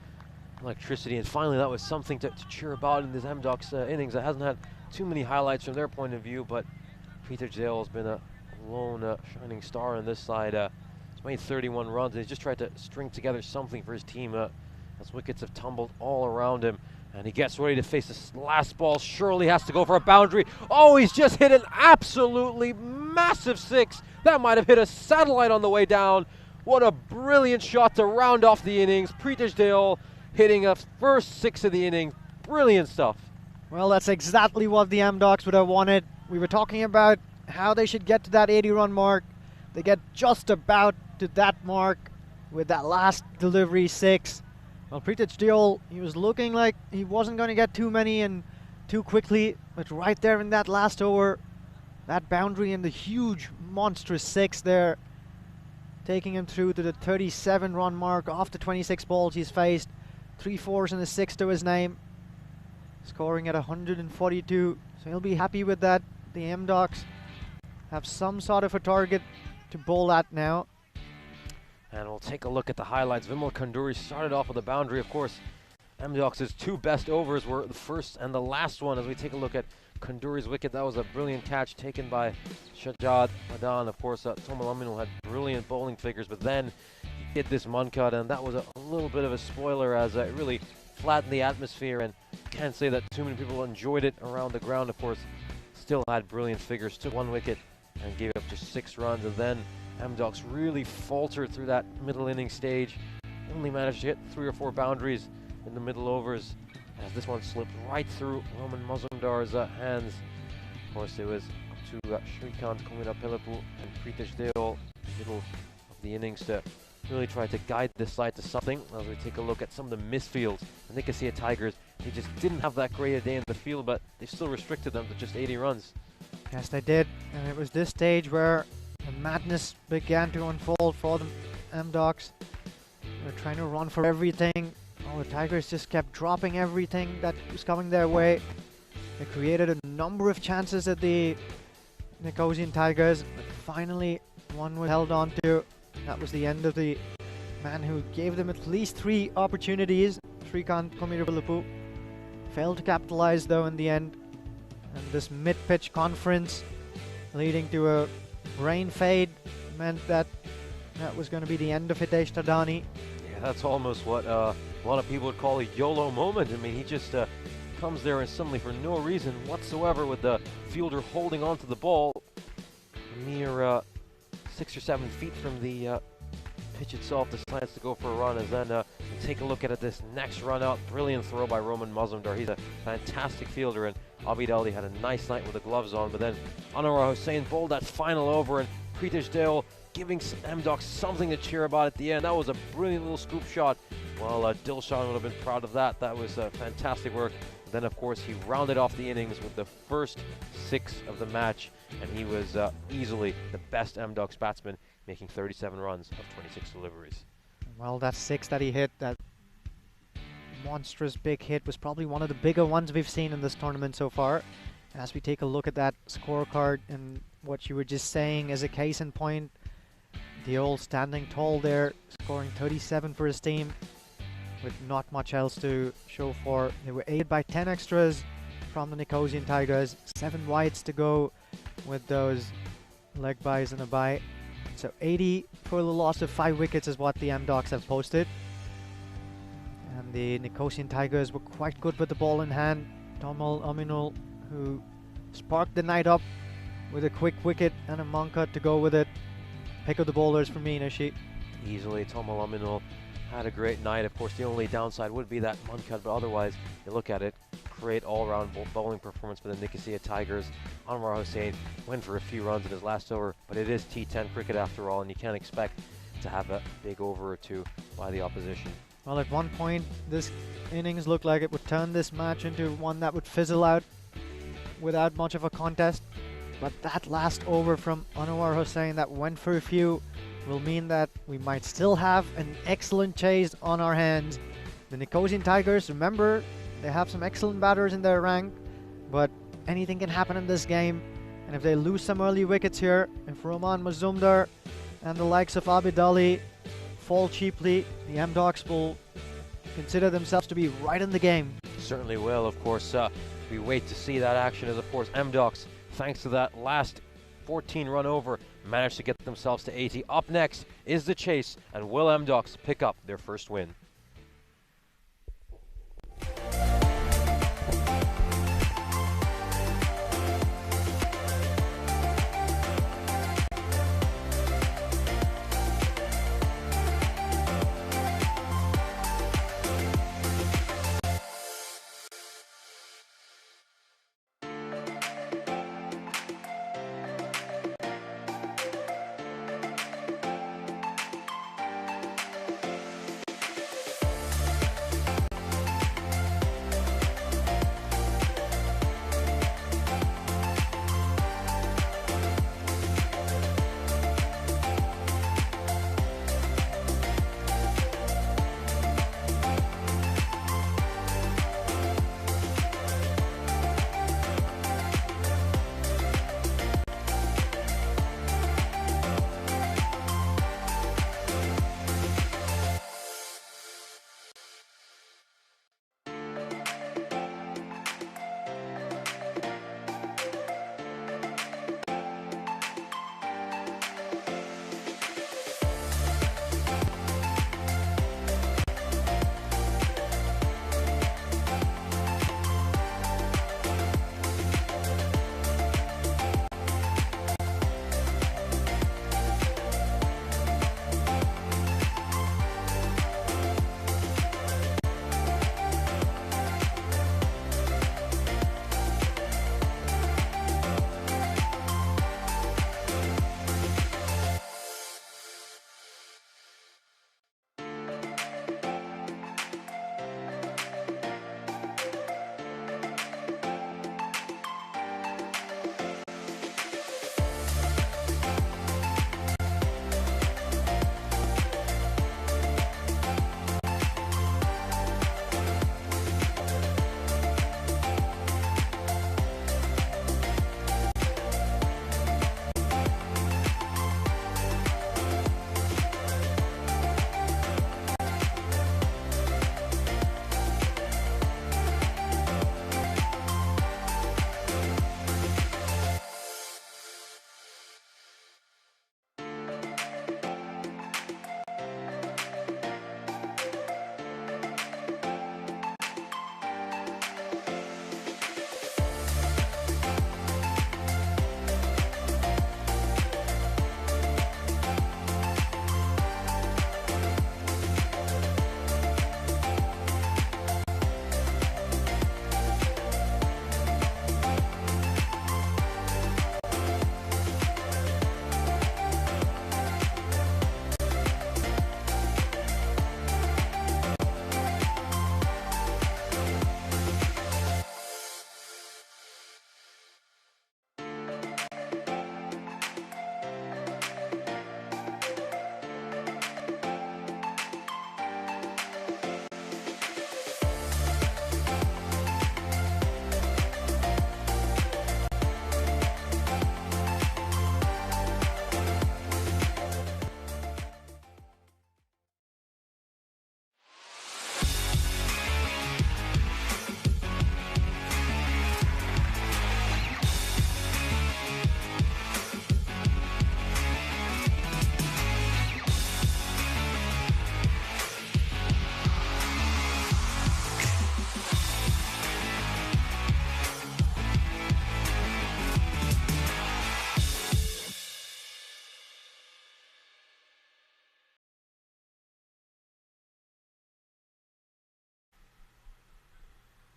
electricity, and finally that was something to cheer about in this M-Docs innings. It hasn't had too many highlights from their point of view, but Pritosh Dayal has been a lone shining star on this side. He's made 31 runs, and he's just tried to string together something for his team as wickets have tumbled all around him. And he gets ready to face this last ball. Surely has to go for a boundary. Oh, he's just hit an absolutely massive 6. That might have hit a satellite on the way down. What a brilliant shot to round off the innings. Pritosh Dayal hitting a first 6 of the inning. Brilliant stuff. Well, that's exactly what the M-Docs would have wanted. We were talking about how they should get to that 80-run mark. They get just about to that mark with that last delivery 6. Well, Pritosh Dayal, he was looking like he wasn't going to get too many and too quickly, but right there in that last over, that boundary and the huge, monstrous 6 there, taking him through to the 37-run mark off the 26 balls he's faced. 3 4s and a 6 to his name, scoring at 142, so he'll be happy with that. The M-Docs have some sort of a target to bowl at now. And we'll take a look at the highlights. Vimal Kanduri started off with a boundary. Of course, M-Docs' 2 best overs were the first and the last one. As we take a look at Kanduri's wicket, that was a brilliant catch taken by Shahjad Madan. Of course, Tomal Aminul had brilliant bowling figures, but then he hit this Munkad, and that was a little bit of a spoiler as it really flattened the atmosphere, and can't say that too many people enjoyed it around the ground. Of course, still had brilliant figures, took 1 wicket and gave up just 6 runs, and then M-Docs really faltered through that middle inning stage. Only managed to hit 3 or 4 boundaries in the middle overs, as this one slipped right through Roman Mazumdar's hands. Of course, it was up to Shrikant Komira-Pillippu and Pritosh Dayal in the middle of the innings to really try to guide this side to something. As we take a look at some of the misfields, the Nicosia Tigers, they just didn't have that great a day in the field, but they still restricted them to just 80 runs. Yes, they did, and it was this stage where the madness began to unfold for the M-Docs. They're trying to run for everything. Oh, the Tigers just kept dropping everything that was coming their way. They created a number of chances at the Nicosian Tigers, but finally one was held on to. That was the end of the man who gave them at least 3 opportunities. Shrikant Komira-Pillippu failed to capitalize though in the end. And this mid-pitch conference leading to a brain fade meant that that was going to be the end of Hitesh Tadani. Yeah, that's almost what a lot of people would call a YOLO moment. I mean, he just comes there and suddenly, for no reason whatsoever, with the fielder holding onto the ball, mere 6 or 7 feet from the pitch itself, decides to go for a run. As then take a look at this next run out. Brilliant throw by Roman Mazumdar. He's a fantastic fielder, and Abid Ali had a nice night with the gloves on, but then Anwar Hossain bowled that final over, and Pritosh Dayal giving M-Docs something to cheer about at the end. That was a brilliant little scoop shot. Well, Dilshan would have been proud of that. That was fantastic work. And then, of course, he rounded off the innings with the first 6 of the match, and he was easily the best M-Docs batsman, making 37 runs of 26 deliveries. Well, that 6 that he hit, that monstrous big hit, was probably one of the bigger ones we've seen in this tournament so far. As we take a look at that scorecard and what you were just saying as a case in point, Dayal standing tall there, scoring 37 for his team. with not much else to show for. They were aided by 10 extras from the Nicosian Tigers, 7 wides to go with those leg buys and a bye. So 80 for the loss of 5 wickets is what the M-Docs have posted. And the Nicosian Tigers were quite good with the ball in hand. Tomal Aminul, who sparked the night up with a quick wicket and a Monka to go with it. Pick of the bowlers for me, Nishi. Easily, Tomal Aminul had a great night. Of course, the only downside would be that Muncut, but otherwise, you look at it, great all-round bowling performance for the Nicosia Tigers. Anwar Hussain went for a few runs in his last over, but it is T10 cricket after all, and you can't expect to have a big over or two by the opposition. Well, at one point, this innings looked like it would turn this match into one that would fizzle out without much of a contest. But that last over from Anwar Hussain that went for a few will mean that we might still have an excellent chase on our hands. The Nicosian Tigers, remember, they have some excellent batters in their rank, but anything can happen in this game. And if they lose some early wickets here, if Roman Mazumdar and the likes of Abid Ali fall cheaply, the M-Docs will consider themselves to be right in the game. Certainly will, of course. We wait to see that action as, of course, M-Docs, thanks to that last 14 run over, managed to get themselves to 80. Up next is the chase, and will M-Docs pick up their first win?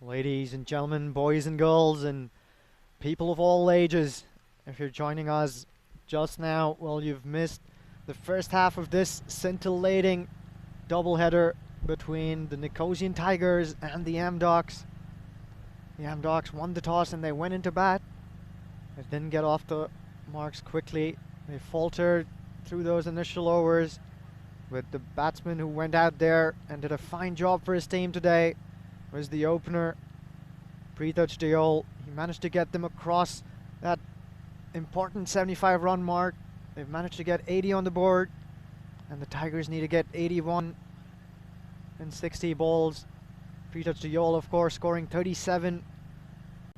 Ladies and gentlemen, boys and girls, and people of all ages, if you're joining us just now, well, you've missed the first half of this scintillating doubleheader between the Nicosian Tigers and the Amdocs. The Amdocs won the toss and they went into bat. They didn't get off the marks quickly. They faltered through those initial overs, with the batsman who went out there and did a fine job for his team today was the opener, Prithaj Dayal. He managed to get them across that important 75-run mark. They've managed to get 80 on the board, and the Tigers need to get 81 in 60 balls. Prithaj Dayal, of course, scoring 37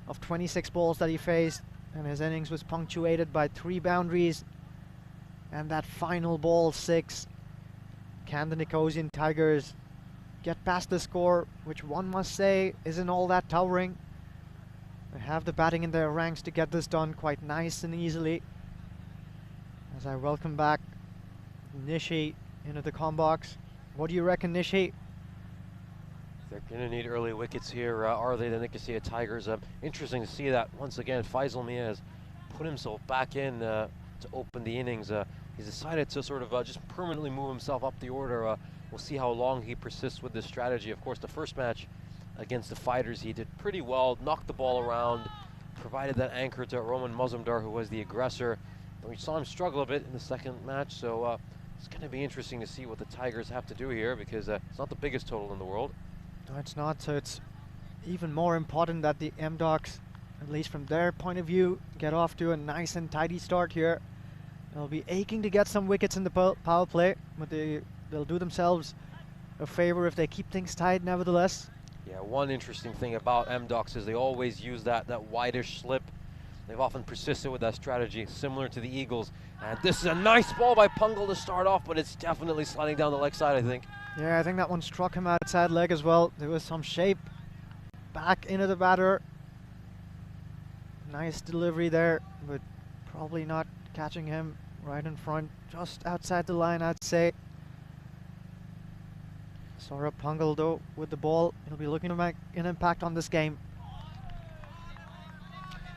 of 26 balls that he faced, and his innings was punctuated by 3 boundaries and that final ball 6. Can the Nicosian Tigers get past the score, which one must say isn't all that towering? They have the batting in their ranks to get this done quite nice and easily. As I welcome back Nishi into the comm box. What do you reckon, Nishi? They're going to need early wickets here. Are they the Nicosia Tigers? Interesting to see that once again Faisal Mia has put himself back in to open the innings. He's decided to sort of just permanently move himself up the order. We'll see how long he persists with this strategy. Of course, the first match against the Fighters, he did pretty well, knocked the ball around, provided that anchor to Roman Mazumdar, who was the aggressor. And we saw him struggle a bit in the second match, so it's going to be interesting to see what the Tigers have to do here, because it's not the biggest total in the world. No, it's not, so it's even more important that the Amdocs, at least from their point of view, get off to a nice and tidy start here. They'll be aching to get some wickets in the power play, but they'll do themselves a favor if they keep things tight nevertheless. Yeah, one interesting thing about Amdocs is they always use that wideish slip. They've often persisted with that strategy, similar to the Eagles. And this is a nice ball by Pungal to start off, but it's definitely sliding down the leg side, I think. Yeah, I think that one struck him outside leg as well. There was some shape back into the batter. Nice delivery there, but probably not catching him right in front, just outside the line, I'd say. Saurabh Pungal, though, with the ball, he'll be looking to make an impact on this game.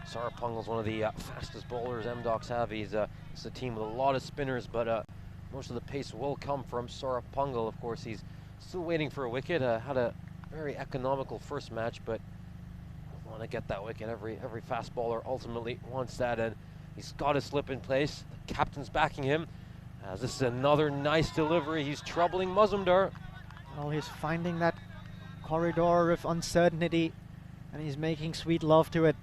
Saurabh Pungal's one of the fastest bowlers Amdocs have. It's a team with a lot of spinners, but most of the pace will come from Saurabh Pungal. Of course, he's still waiting for a wicket. Had a very economical first match, but want to get that wicket. Every fast bowler ultimately wants that, and he's got his slip in place. The captain's backing him. As this is another nice delivery. He's troubling Mazumdar. Well, he's finding that corridor of uncertainty, and he's making sweet love to it.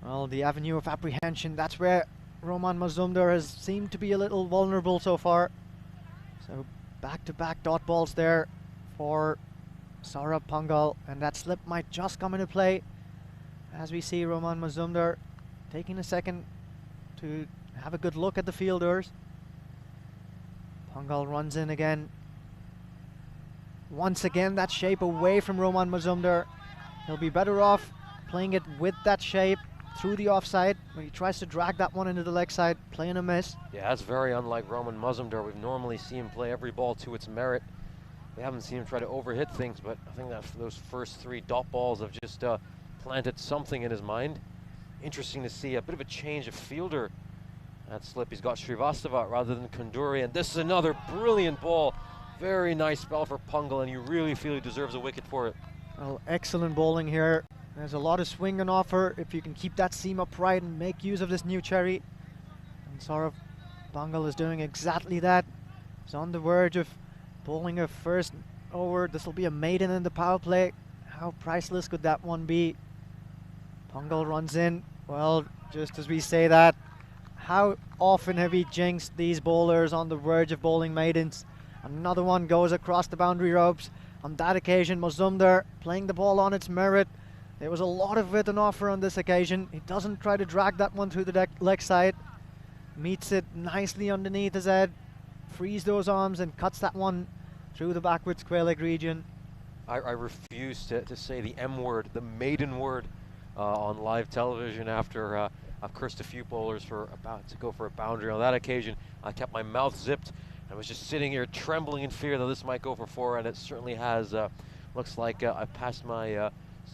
Well, the avenue of apprehension, that's where Roman Mazumdar has seemed to be a little vulnerable so far. So back-to-back dot balls there for Saurabh Pungal, and that slip might just come into play as we see Roman Mazumdar taking a second to have a good look at the fielders. Pungal runs in again. Once again, that shape away from Roman Mazumdar. He'll be better off playing it with that shape through the offside. When he tries to drag that one into the leg side, playing a miss. Yeah, that's very unlike Roman Mazumdar. We've normally seen him play every ball to its merit. We haven't seen him try to overhit things, but I think that those first 3 dot balls have just planted something in his mind. Interesting to see a bit of a change of fielder. That slip, he's got Srivastava rather than Kunduri, and this is another brilliant ball. Very nice spell for Pungal, and you really feel he deserves a wicket for it. Well, excellent bowling here. There's a lot of swing on offer if you can keep that seam upright and make use of this new cherry. And Saurabh Pungal is doing exactly that. He's on the verge of bowling a first over. This will be a maiden in the power play. How priceless could that one be? Pungal runs in. Well, just as we say that, how often have we jinxed these bowlers on the verge of bowling maidens? Another one goes across the boundary ropes. On that occasion, Mazumdar playing the ball on its merit. There was a lot of it on offer on this occasion. He doesn't try to drag that one through the leg side. Meets it nicely underneath his head. Frees those arms and cuts that one through the backwards square leg region. I refuse to say the M word, the maiden word, on live television after I've cursed a few bowlers for about to go for a boundary. On that occasion, I kept my mouth zipped. I was just sitting here trembling in fear that this might go for 4, and it certainly has. Looks like I passed my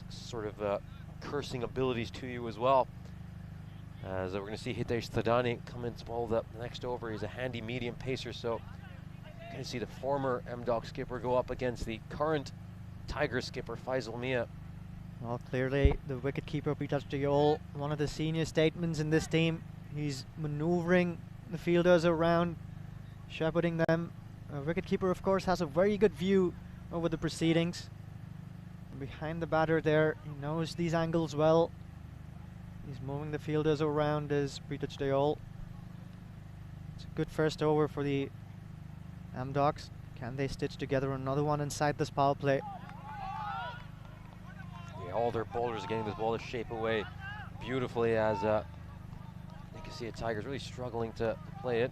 sort of cursing abilities to you as well. As we're going to see Hitesh Thadani come into ball the next over. He's a handy medium pacer, so you're going to see the former MDOC skipper go up against the current Tiger skipper, Faisal Mia. Well, clearly the wicketkeeper Prithaj Dayal, one of the senior statesmen in this team. He's maneuvering the fielders around, shepherding them. Wicketkeeper, of course, has a very good view over the proceedings. Behind the batter there, he knows these angles well. He's moving the fielders around as Prithaj Dayal. It's a good first over for the MDOCs. Can they stitch together another one inside this power play? Yeah, all their bowlers are getting this ball to shape away beautifully as Nicosia Tigers really struggling to play it.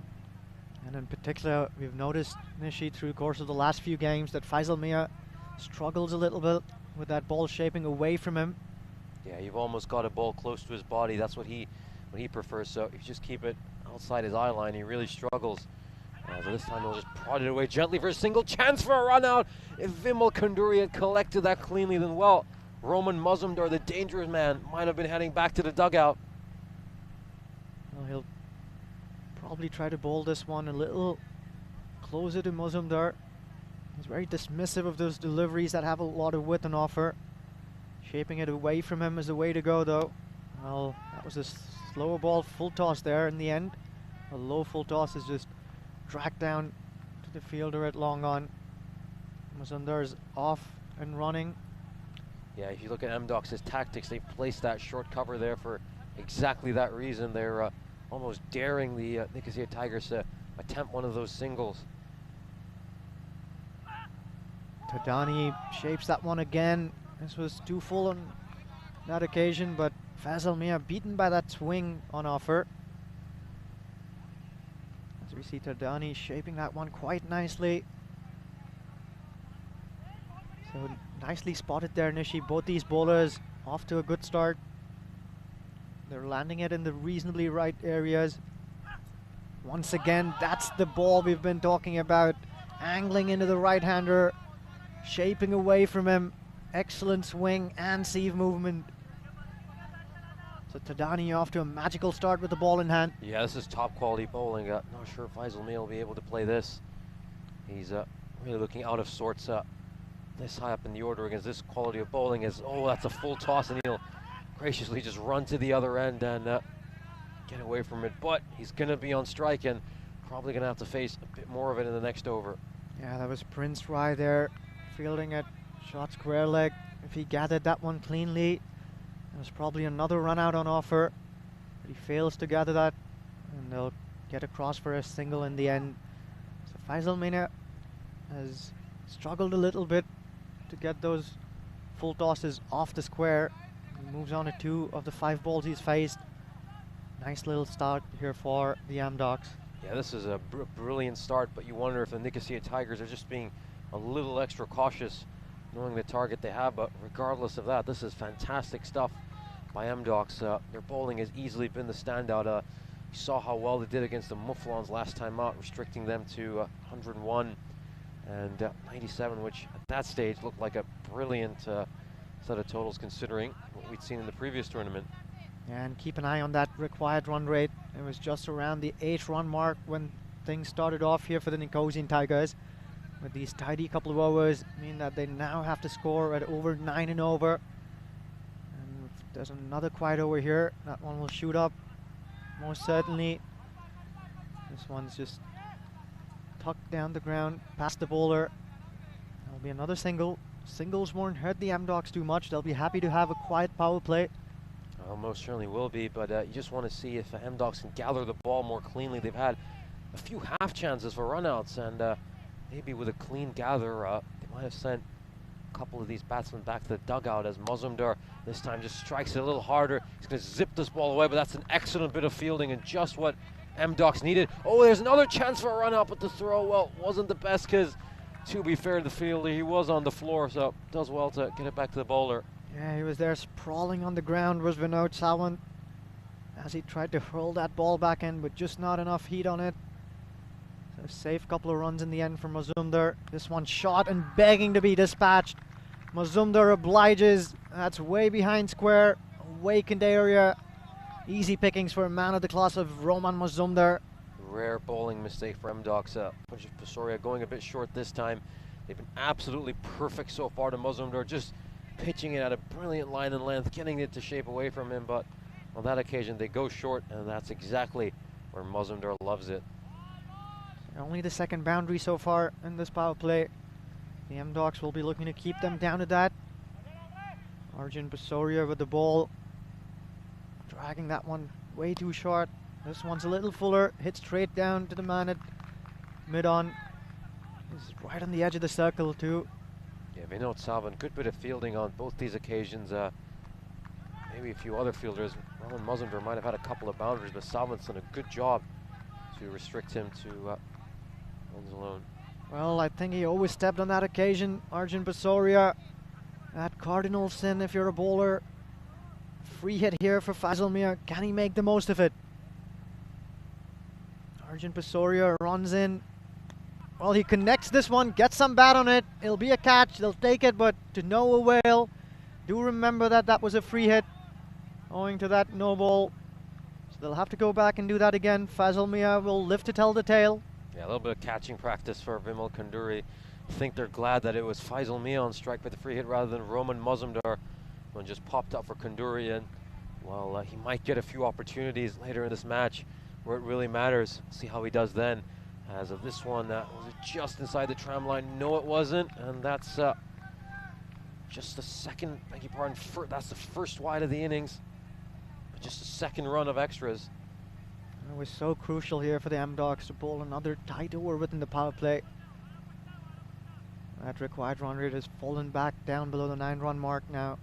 And in particular, we've noticed, Nishi, through the course of the last few games that Faisal Mia struggles a little bit with that ball shaping away from him. Yeah, you've almost got a ball close to his body. That's what he prefers. So if you just keep it outside his eye line, he really struggles. So this time he'll just prod it away gently for a single, chance for a run out. If Vimal Kunduri had collected that cleanly, then well, Roman Mazumdar, the dangerous man, might have been heading back to the dugout. Well, he'll probably try to bowl this one a little closer to Mazumdar. He's very dismissive of those deliveries that have a lot of width on offer. Shaping it away from him is the way to go, though. Well, that was a slower ball, full toss there in the end. A low full toss is just dragged down to the fielder at long on. Mazumdar is off and running. Yeah, if you look at MDOC's tactics, they've placed that short cover there for exactly that reason. They're almost daring the Nicosia Tigers to attempt one of those singles. Thadani shapes that one again. This was too full on that occasion, but Faisal Mia beaten by that swing on offer. As we see Thadani shaping that one quite nicely. So nicely spotted there, Nishi. Both these bowlers off to a good start. They're landing it in the reasonably right areas. Once again, that's the ball we've been talking about. Angling into the right-hander, shaping away from him. Excellent swing and sieve movement. So Thadani off to a magical start with the ball in hand. Yeah, this is top quality bowling. Not sure if Faisal Mia will be able to play this. He's really looking out of sorts this high up in the order against this quality of bowling. Oh, that's a full toss, and he'll graciously just run to the other end and get away from it. But he's going to be on strike and probably going to have to face a bit more of it in the next over. Yeah, that was Prince Rai there, fielding at short square leg. If he gathered that one cleanly, there's probably another run out on offer. But he fails to gather that, and they'll get across for a single in the end. So Faisal Mia has struggled a little bit to get those full tosses off the square. He moves on to 2 of the 5 balls he's faced. Nice little start here for the MDOCs. Yeah, this is a brilliant start, but you wonder if the Nicosia Tigers are just being a little extra cautious, knowing the target they have. But regardless of that, this is fantastic stuff by MDOCs. Their bowling has easily been the standout. You saw how well they did against the Mufflons last time out, restricting them to 101 and 97, which at that stage looked like a brilliant set of totals considering what we'd seen in the previous tournament. And keep an eye on that required run rate. It was just around the 8 run mark when things started off here for the Nicosian Tigers. With these tidy couple of overs mean that they now have to score at over 9 and over. And if there's another quiet over here, that one will shoot up most certainly. This one's just tucked down the ground past the bowler. There'll be another single. Singles won't hurt the MDOCs too much. They'll be happy to have a quiet power play. Most certainly will be, but you just want to see if MDOCs can gather the ball more cleanly. They've had a few half chances for runouts, and maybe with a clean gather, they might have sent a couple of these batsmen back to the dugout as Mazumdar this time just strikes it a little harder. He's going to zip this ball away, but that's an excellent bit of fielding and just what MDOCs needed. Oh, there's another chance for a run out, but the throw, well, wasn't the best because, to be fair to the fielder, he was on the floor, so does well to get it back to the bowler. Yeah, he was there sprawling on the ground, was Vinod Sawant, as he tried to hurl that ball back in, but just not enough heat on it. So safe couple of runs in the end for Mazumdar. This one shot and begging to be dispatched. Mazumdar obliges That's way behind square, awakened area. Easy pickings for a man of the class of Roman Mazumdar. Rare bowling mistake for MDocs. Pasoria going a bit short this time. They've been absolutely perfect so far to Mazumdar, just pitching it at a brilliant line and length, getting it to shape away from him, but on that occasion they go short, and that's exactly where Mazumdar loves it. Only the second boundary so far in this power play. The MDocs will be looking to keep them down to that. Arjun Pasoria with the ball, dragging that one way too short. This one's a little fuller, hit straight down to the man at mid-on. He's right on the edge of the circle too. Yeah, Vinod Savan, good bit of fielding on both these occasions. Maybe a few other fielders. Roman Mazumdar might have had a couple of boundaries, but Savan's done a good job to restrict him to runs alone. Well, I think he always stepped on that occasion. Arjun Pasoria at cardinal sin if you're a bowler. Free hit here for Faisal Mia. Can he make the most of it? Arjun Pasoria runs in. Well, he connects this one, gets some bat on it. It'll be a catch. They'll take it, but to no avail. Do remember that that was a free hit owing to that no ball. So they'll have to go back and do that again. Faisal Mia will live to tell the tale. Yeah, a little bit of catching practice for Vimal Kanduri. I think they're glad that it was Faisal Mia on strike with the free hit rather than Roman Mazumdar, when just popped up for Kanduri. And well, he might get a few opportunities later in this match where it really matters. See how he does then. As of this one, was it just inside the tram line? No, it wasn't, and that's just the second. Beg your pardon. That's the first wide of the innings. But just a second run of extras. It was so crucial here for the MDocs to bowl another tight over within the power play. That required run rate has fallen back down below the 9-run mark now.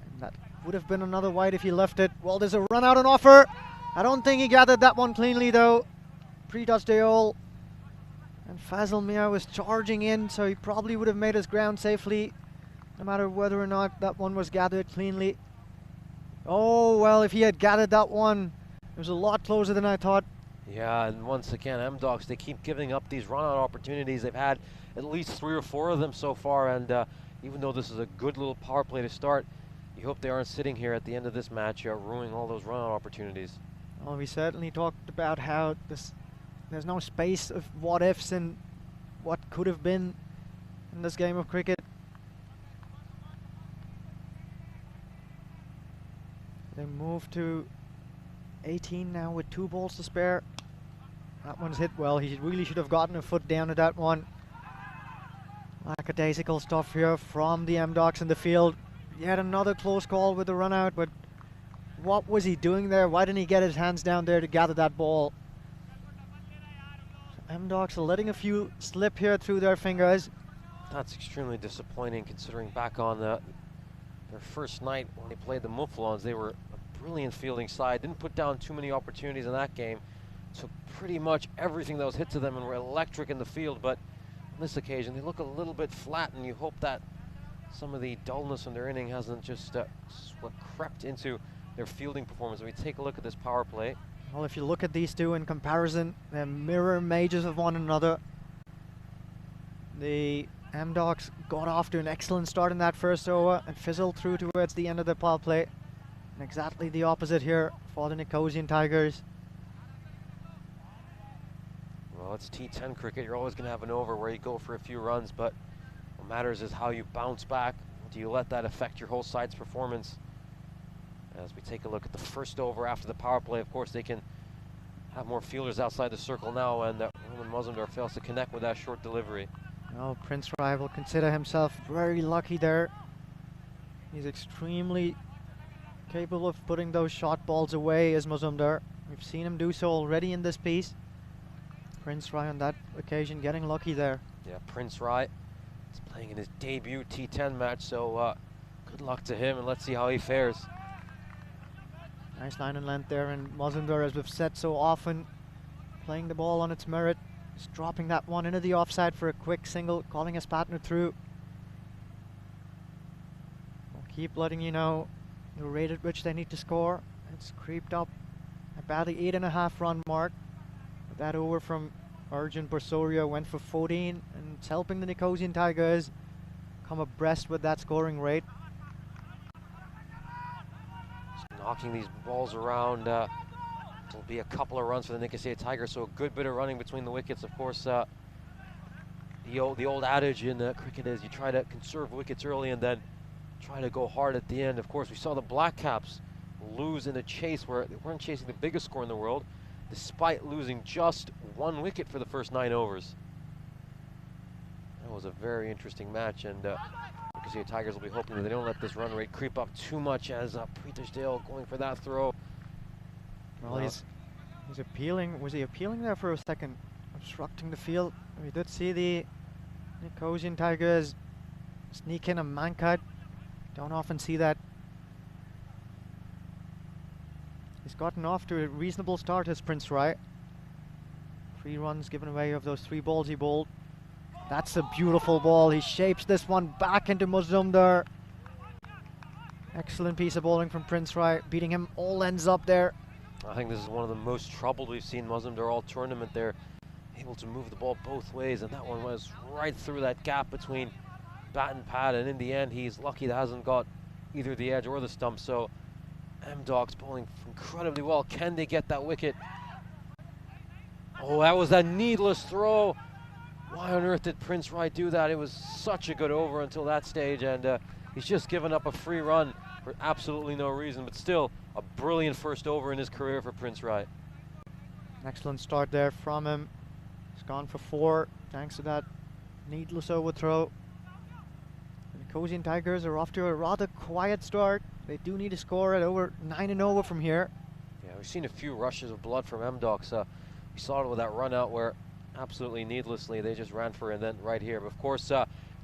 And that would have been another wide if he left it. Well, there's a run out on offer. I don't think he gathered that one cleanly though. Pre-touch Deol. And Faisal Mia was charging in, so he probably would have made his ground safely, no matter whether or not that one was gathered cleanly. Oh, well, if he had gathered that one, it was a lot closer than I thought. Yeah, and once again, MDocs, they keep giving up these run-out opportunities. They've had at least 3 or 4 of them so far, and even though this is a good little power play to start, you hope they aren't sitting here at the end of this match ruining all those run-out opportunities. Well, we certainly talked about how there's no space of what-ifs and what could have been in this game of cricket. They move to 18 now with 2 balls to spare. That one's hit well. He really should have gotten a foot down at that one. Lackadaisical stuff here from the MDocs in the field. Yet another close call with the run out, but what was he doing there? Why didn't he get his hands down there to gather that ball? MDocs are letting a few slip here through their fingers. That's extremely disappointing considering back on their first night when they played the Mouflons, they were a brilliant fielding side. Didn't put down too many opportunities in that game. Took pretty much everything that was hit to them and were electric in the field, but on this occasion they look a little bit flat, and you hope that some of the dullness in their inning hasn't just crept into their fielding performance. When we take a look at this power play. Well, if you look at these two in comparison, they're mirror images of one another. The MDocs got off to an excellent start in that first over and fizzled through towards the end of the power play. And exactly the opposite here for the Nicosia Tigers. Well, it's T10 cricket. You're always going to have an over where you go for a few runs, but what matters is how you bounce back. Do you let that affect your whole side's performance? As we take a look at the first over after the power play, of course, they can have more fielders outside the circle now, and Roman Mazumdar fails to connect with that short delivery. Well, Prince Rai will consider himself very lucky there. He's extremely capable of putting those short balls away as Mazumdar. We've seen him do so already in this piece. Prince Rai on that occasion getting lucky there. Yeah, Prince Rai is playing in his debut T10 match, so good luck to him, and let's see how he fares. Nice line and length there, and Mazumdar, as we've said so often, playing the ball on its merit. Just dropping that one into the offside for a quick single, calling his partner through. We'll keep letting you know the rate at which they need to score. It's creeped up about the 8.5 run mark. But that over from Arjun Pasoria went for 14, and it's helping the Nicosia Tigers come abreast with that scoring rate. knocking these balls around. There'll be a couple of runs for the Nicosia Tigers, so a good bit of running between the wickets. Of course, the old adage in cricket is you try to conserve wickets early and then try to go hard at the end. Of course, we saw the Black Caps lose in a chase where they weren't chasing the biggest score in the world, despite losing just 1 wicket for the first 9 overs. That was a very interesting match, and Nicosia Tigers will be hoping that they don't let this run rate creep up too much as Petersdale going for that throw. Well, he's appealing. Was he appealing there for a second? Obstructing the field. We did see the Nicosian Tigers sneak in a man cut. Don't often see that. He's gotten off to a reasonable start as Prince Wright. 3 runs given away of those 3 balls he bowled. That's a beautiful ball. He shapes this one back into Mazumdar. Excellent piece of bowling from Prince Wright, beating him all ends up there. I think this is one of the most troubled we've seen Mazumdar all tournament. They're able to move the ball both ways, and that one was right through that gap between bat and pad, and in the end he's lucky that hasn't got either the edge or the stump. So M-Dogs bowling incredibly well. Can they get that wicket? Oh, that was a needless throw. Why on earth did Prince Wright do that? It was such a good over until that stage, and he's just given up a free run for absolutely no reason, but still a brilliant first over in his career for Prince Wright. Excellent start there from him. He's gone for 4 thanks to that needless overthrow. The Nicosian Tigers are off to a rather quiet start. They do need to score at over 9 and over from here. Yeah, we've seen a few rushes of blood from M-Dogs. We saw it with that run out where absolutely needlessly they just ran for it, and then right here. But of course,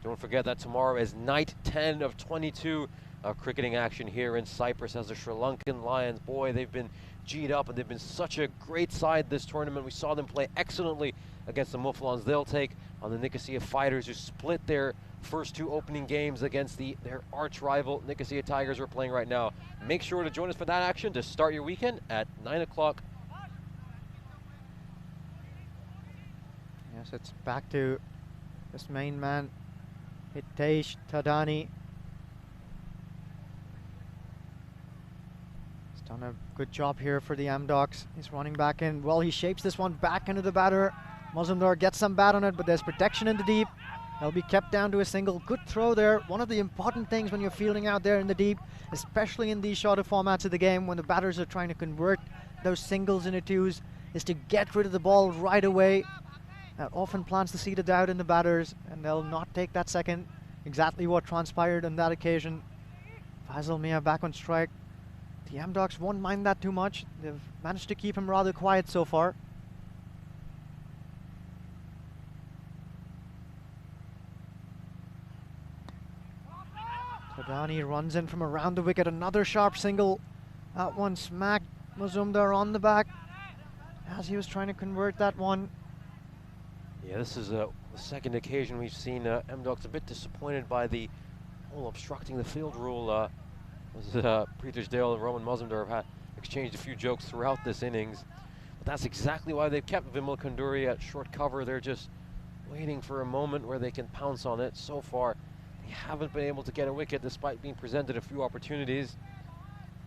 don't forget that tomorrow is night 10 of 22 cricketing action here in Cyprus as the Sri Lankan Lions. Boy, they've been G'd up and they've been such a great side this tournament. We saw them play excellently against the Mouflons. They'll take on the Nicosia Fighters, who split their first 2 opening games against their arch rival Nicosia Tigers, who are playing right now. Make sure to join us for that action to start your weekend at 9 o'clock. Yes, it's back to this main man, Hitesh Thadani. He's done a good job here for the M-Dogs. He's running back in. Well, he shapes this one back into the batter. Mazumdar gets some bat on it, but there's protection in the deep. They'll be kept down to a single. Good throw there. One of the important things when you're fielding out there in the deep, especially in these shorter formats of the game, when the batters are trying to convert those singles into 2s, is to get rid of the ball right away. That often plants the seed of doubt in the batters, and they'll not take that second. Exactly what transpired on that occasion. Faisal Mia back on strike. The M-Dogs won't mind that too much. They've managed to keep him rather quiet so far. Thadani runs in from around the wicket. Another sharp single. That one smacked Mazumdar on the back as he was trying to convert that one. Yeah, this is the second occasion we've seen M-Dogs a bit disappointed by the whole obstructing the field rule. Petersdale and Roman Mazumdar have exchanged a few jokes throughout this innings. But that's exactly why they've kept Vimal Kanduri at short cover. They're just waiting for a moment where they can pounce on it. So far, they haven't been able to get a wicket despite being presented a few opportunities.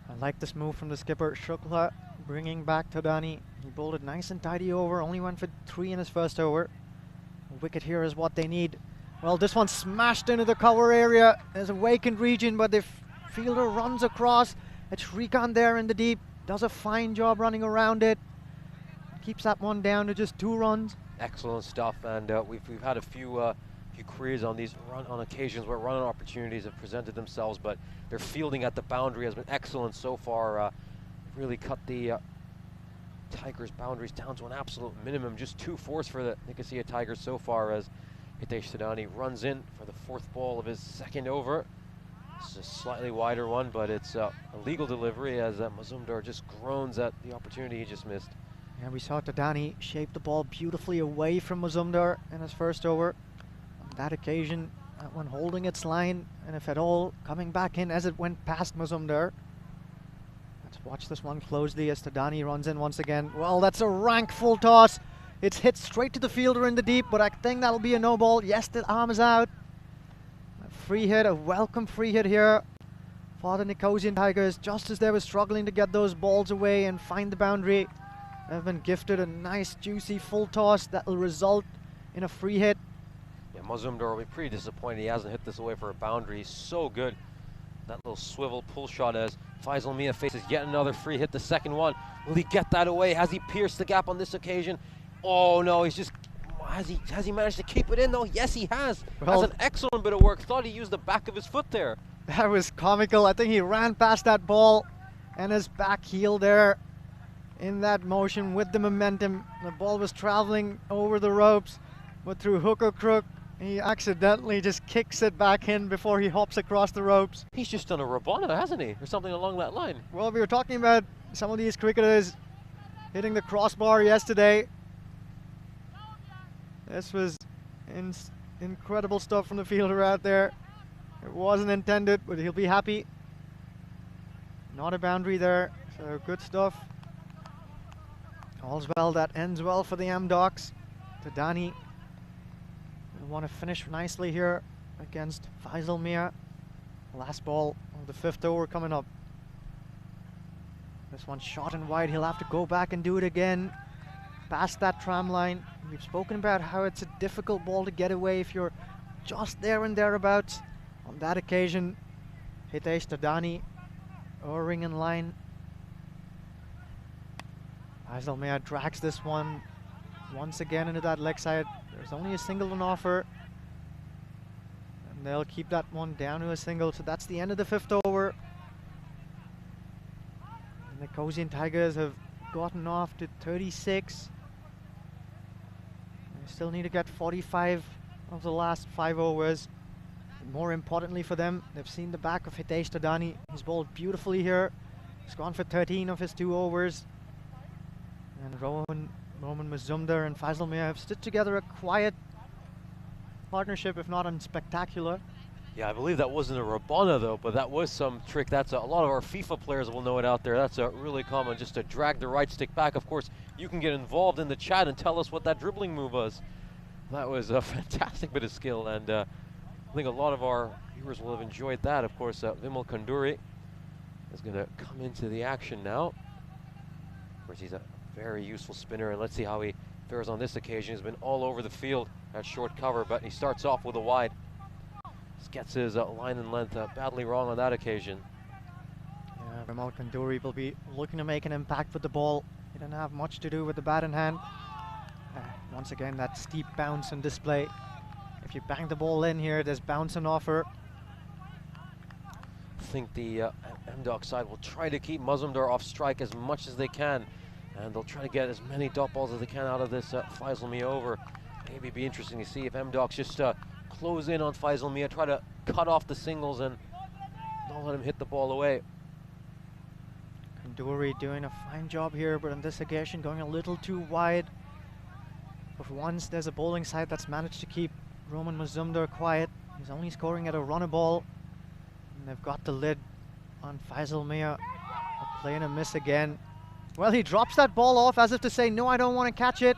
I like this move from the skipper, Shukla, bringing back Thadani. He bowled it nice and tidy over, only went for 3 in his first over. A wicket here is what they need. Well, this one smashed into the cover area. There's a vacant region, but the fielder runs across. It's Shrikant there in the deep. Does a fine job running around it. Keeps that one down to just 2 runs. Excellent stuff, and we've had a few queries on these on occasions where run opportunities have presented themselves, but their fielding at the boundary has been excellent so far. Really cut the Tigers' boundaries down to an absolute minimum. Just 2 fours for the Nicosia Tigers so far as Hitesh Thadani runs in for the 4th ball of his 2nd over. This is a slightly wider one, but it's a legal delivery as Mazumdar just groans at the opportunity he just missed. Yeah, we saw Thadani shape the ball beautifully away from Mazumdar in his first over. On that occasion, that one holding its line, and if at all, coming back in as it went past Mazumdar. Let's watch this one closely as Thadani runs in once again. Well, that's a rank full toss. It's hit straight to the fielder in the deep, but I think that'll be a no ball. Yes, the arm is out. A free hit, a welcome free hit here for the Nicosia Tigers, just as they were struggling to get those balls away and find the boundary. They've been gifted a nice, juicy full toss that will result in a free hit. Yeah, Mazumdar will be pretty disappointed he hasn't hit this away for a boundary. He's so good. That little swivel pull shot as Faisal Mia faces yet another free hit, the second one. Will he get that away? Has he pierced the gap on this occasion? Oh no, he's just, has he managed to keep it in though? Yes, he has. Well, That's an excellent bit of work. Thought he used the back of his foot there. That was comical. I think he ran past that ball and his back heel there in that motion with the momentum. The ball was traveling over the ropes, but through hook or crook, he accidentally just kicks it back in before he hops across the ropes. He's just done a Rabona, hasn't he? Or something along that line. Well, we were talking about some of these cricketers hitting the crossbar yesterday. This was incredible stuff from the fielder out there. It wasn't intended, but he'll be happy. Not a boundary there, so good stuff. All's well that ends well for the M-Docs. Tadani will want to finish nicely here against Faisal Mia. Last ball of the 5th over coming up. This one's short and wide. He'll have to go back and do it again. Past that tram line. We've spoken about how it's a difficult ball to get away if you're just there and thereabouts. On that occasion, Hitesh Tadani, O-ring in line. Faisal Mia drags this one once again into that leg side. There's only a single on offer. And they'll keep that one down to a single. So that's the end of the 5th over. And the Nicosian Tigers have gotten off to 36. They still need to get 45 of the last 5 overs. More importantly for them, they've seen the back of Hitesh Tadani. He's bowled beautifully here. He's gone for 13 of his 2 overs. And Roman Mazumdar and Faisal Mia have stitched together a quiet partnership, if not unspectacular. Yeah, I believe that wasn't a Rabona though, but that was some trick. That's a lot of our FIFA players will know it out there. That's a really common, just to drag the right stick back. Of course, you can get involved in the chat and tell us what that dribbling move was. That was a fantastic bit of skill, and I think a lot of our viewers will have enjoyed that. Of course, Vimal Kanduri is going to come into the action now. Of course, he's a very useful spinner, and let's see how he fares on this occasion. He's been all over the field at short cover, but he starts off with a wide. Just gets his line and length badly wrong on that occasion. Yeah, Vimal Kanduri will be looking to make an impact with the ball. He didn't have much to do with the bat in hand. Once again, that steep bounce on display. If you bang the ball in here, there's bounce on offer. I think the M-Doc side will try to keep Mazumdar off strike as much as they can, and they'll try to get as many dot balls as they can out of this Faisal Mia over. Maybe it'd be interesting to see if M-Docs just close in on Faisal Mia, try to cut off the singles and don't let him hit the ball away. Kanduri doing a fine job here, but on this occasion going a little too wide. But for once, there's a bowling side that's managed to keep Roman Mazumdar quiet. He's only scoring at a run a ball. And they've got the lid on Faisal Mia. A play and a miss again. Well, he drops that ball off as if to say, no, I don't want to catch it.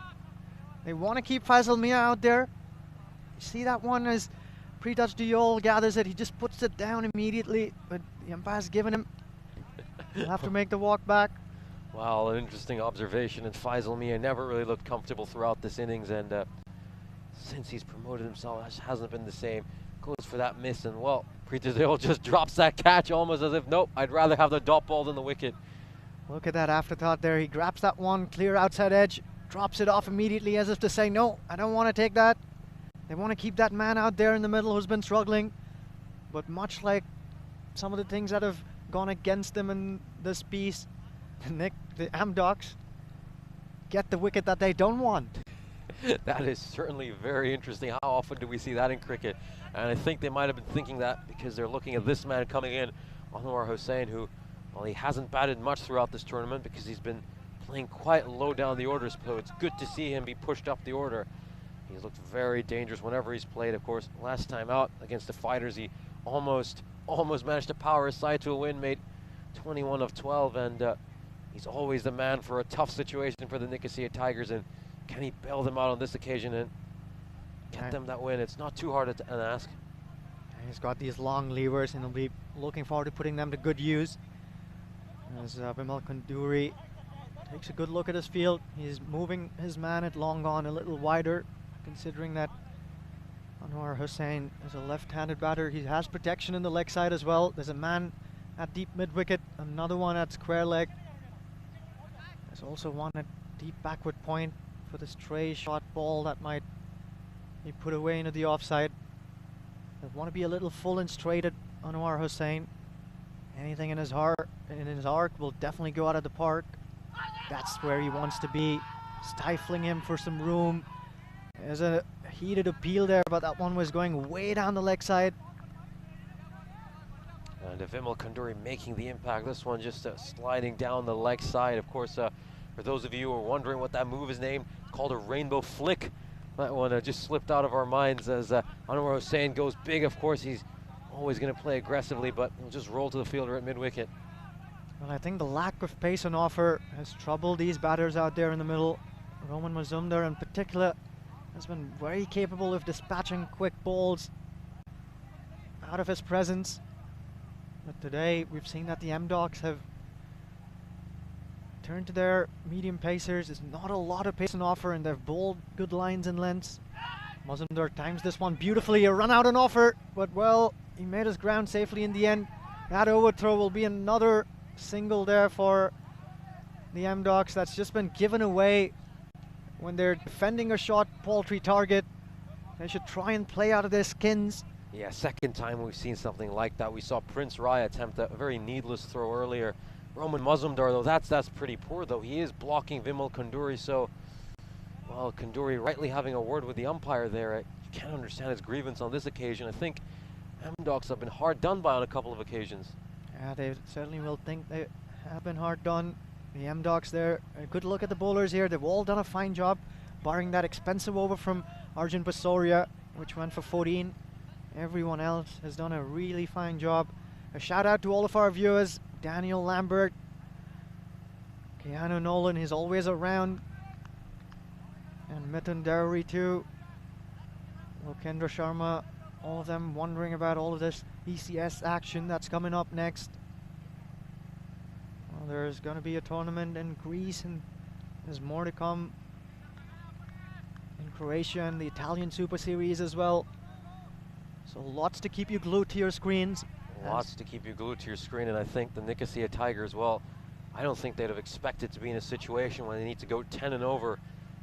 They want to keep Faisal Mia out there. You see that one as Pritaj Diol gathers it. He just puts it down immediately, but the umpire's given him. He'll have to make the walk back. Wow, an interesting observation. And Faisal Mia never really looked comfortable throughout this innings, and since he's promoted himself, it hasn't been the same. Goes for that miss, and well, Pritaj Diol just drops that catch almost as if, nope, I'd rather have the dot ball than the wicket. Look at that afterthought there. He grabs that one, clear outside edge, drops it off immediately as if to say, no, I don't want to take that. They want to keep that man out there in the middle who's been struggling. But much like some of the things that have gone against them in this piece, the M-Docs get the wicket that they don't want. That is certainly very interesting. How often do we see that in cricket? And I think they might have been thinking that because they're looking at this man coming in, Anwar Hussain, who, well, he hasn't batted much throughout this tournament because he's been playing quite low down the orders, so it's good to see him be pushed up the order. He's looked very dangerous whenever he's played. Of course, last time out against the Fighters, he almost managed to power his side to a win, made 21 of 12, and he's always the man for a tough situation for the Nicosia Tigers, and can he bail them out on this occasion and get them that win? It's not too hard an ask. He's got these long levers, and he'll be looking forward to putting them to good use. As Vimal Kanduri takes a good look at his field. He's moving his man at long on a little wider, considering that Anwar Hussain is a left-handed batter. He has protection in the leg side as well. There's a man at deep mid-wicket, another one at square leg. There's also one at deep backward point for the stray shot ball that might be put away into the offside. They want to be a little full and straight at Anwar Hussain. Anything in his heart, in his arc, will definitely go out of the park. That's where he wants to be, stifling him for some room. There's a heated appeal there, but that one was going way down the leg side. And Vimal Kanduri making the impact. This one just sliding down the leg side. Of course, for those of you who are wondering what that move is named, it's called a rainbow flick. That one just slipped out of our minds as Anwar Hussain goes big. Of course, he's always going to play aggressively, but he'll just roll to the fielder at mid-wicket. Well, I think the lack of pace on offer has troubled these batters out there in the middle. Roman Mazumdar in particular has been very capable of dispatching quick balls out of his presence. But today we've seen that the M-Docs have turned to their medium pacers. There's not a lot of pace on offer and they've bowled good lines and lengths. Mazumdar times this one beautifully, a run out on offer, but well, he made his ground safely in the end. That overthrow will be another single there for the M-Docs. That's just been given away. When they're defending a short paltry target, they should try and play out of their skins. Yeah, second time we've seen something like that. We saw Prince Rai attempt a very needless throw earlier. Roman Mazumdar, though, that's pretty poor, though. He is blocking Vimal Kanduri, so, well, Kanduri rightly having a word with the umpire there. You can't understand his grievance on this occasion. I think M-Docs have been hard done by on a couple of occasions. Yeah, they certainly will think they have been hard done. The M-Docs there, a good look at the bowlers here. They've all done a fine job, barring that expensive over from Arjun Basoria, which went for 14. Everyone else has done a really fine job. A shout out to all of our viewers. Daniel Lambert, Keanu Nolan, he's always around. And Mithun Dowry too. Lokendra Sharma, all of them wondering about all of this ECS action that's coming up next. Well, there's going to be a tournament in Greece and there's more to come in Croatia and the Italian Super Series as well. So lots to keep you glued to your screens. Lots to keep you glued to your screen, and I think the Nicosia Tigers, well, I don't think they'd have expected to be in a situation when they need to go 10 and over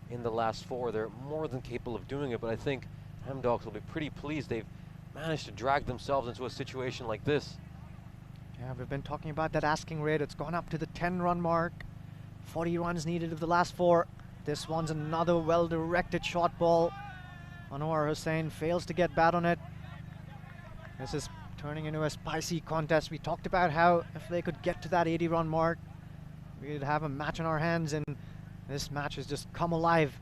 in the last 4. They're more than capable of doing it, but I think M-Docs will be pretty pleased they've managed to drag themselves into a situation like this. Yeah, we've been talking about that asking rate. It's gone up to the 10-run mark. 40 runs needed of the last 4. This one's another well-directed shot ball. Anwar Hussain fails to get bat on it. This is turning into a spicy contest. We talked about how if they could get to that 80-run mark, we'd have a match on our hands, and this match has just come alive.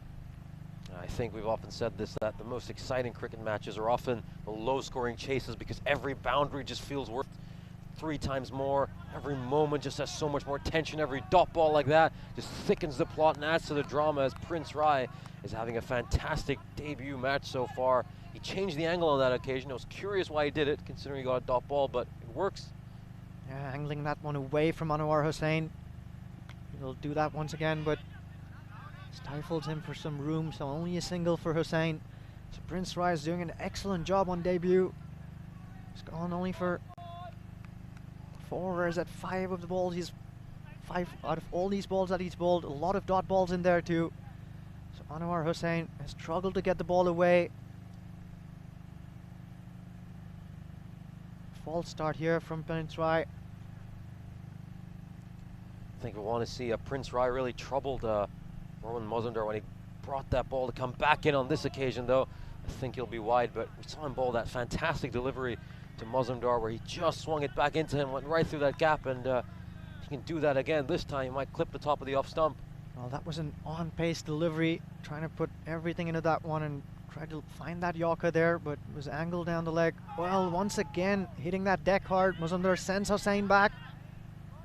I think we've often said this, that the most exciting cricket matches are often the low-scoring chases because every boundary just feels worth 3 times more. Every moment just has so much more tension. Every dot ball like that just thickens the plot and adds to the drama, as Prince Rai is having a fantastic debut match so far. He changed the angle on that occasion. I was curious why he did it, considering he got a dot ball, but it works. Yeah, angling that one away from Anwar Hussain. He'll do that once again, but stifles him for some room, so only a single for Hussain. So Prince Rai is doing an excellent job on debut. He's gone only for 4, whereas at 5 of the balls, he's 5 out of all these balls that he's bowled. A lot of dot balls in there too. So Anwar Hussain has struggled to get the ball away. False start here from Prince Rai. I think we want to see Prince Rai really troubled Roman Mazumdar when he brought that ball to come back in on this occasion, though. I think he'll be wide, but we saw him bowl that fantastic delivery to Mazumdar where he just swung it back into him, went right through that gap, and he can do that again. This time he might clip the top of the off stump. Well, that was an on-pace delivery, trying to put everything into that one and tried to find that Yorker there, but it was angled down the leg. Well, once again, hitting that deck hard. Mazumdar sends Hussain back,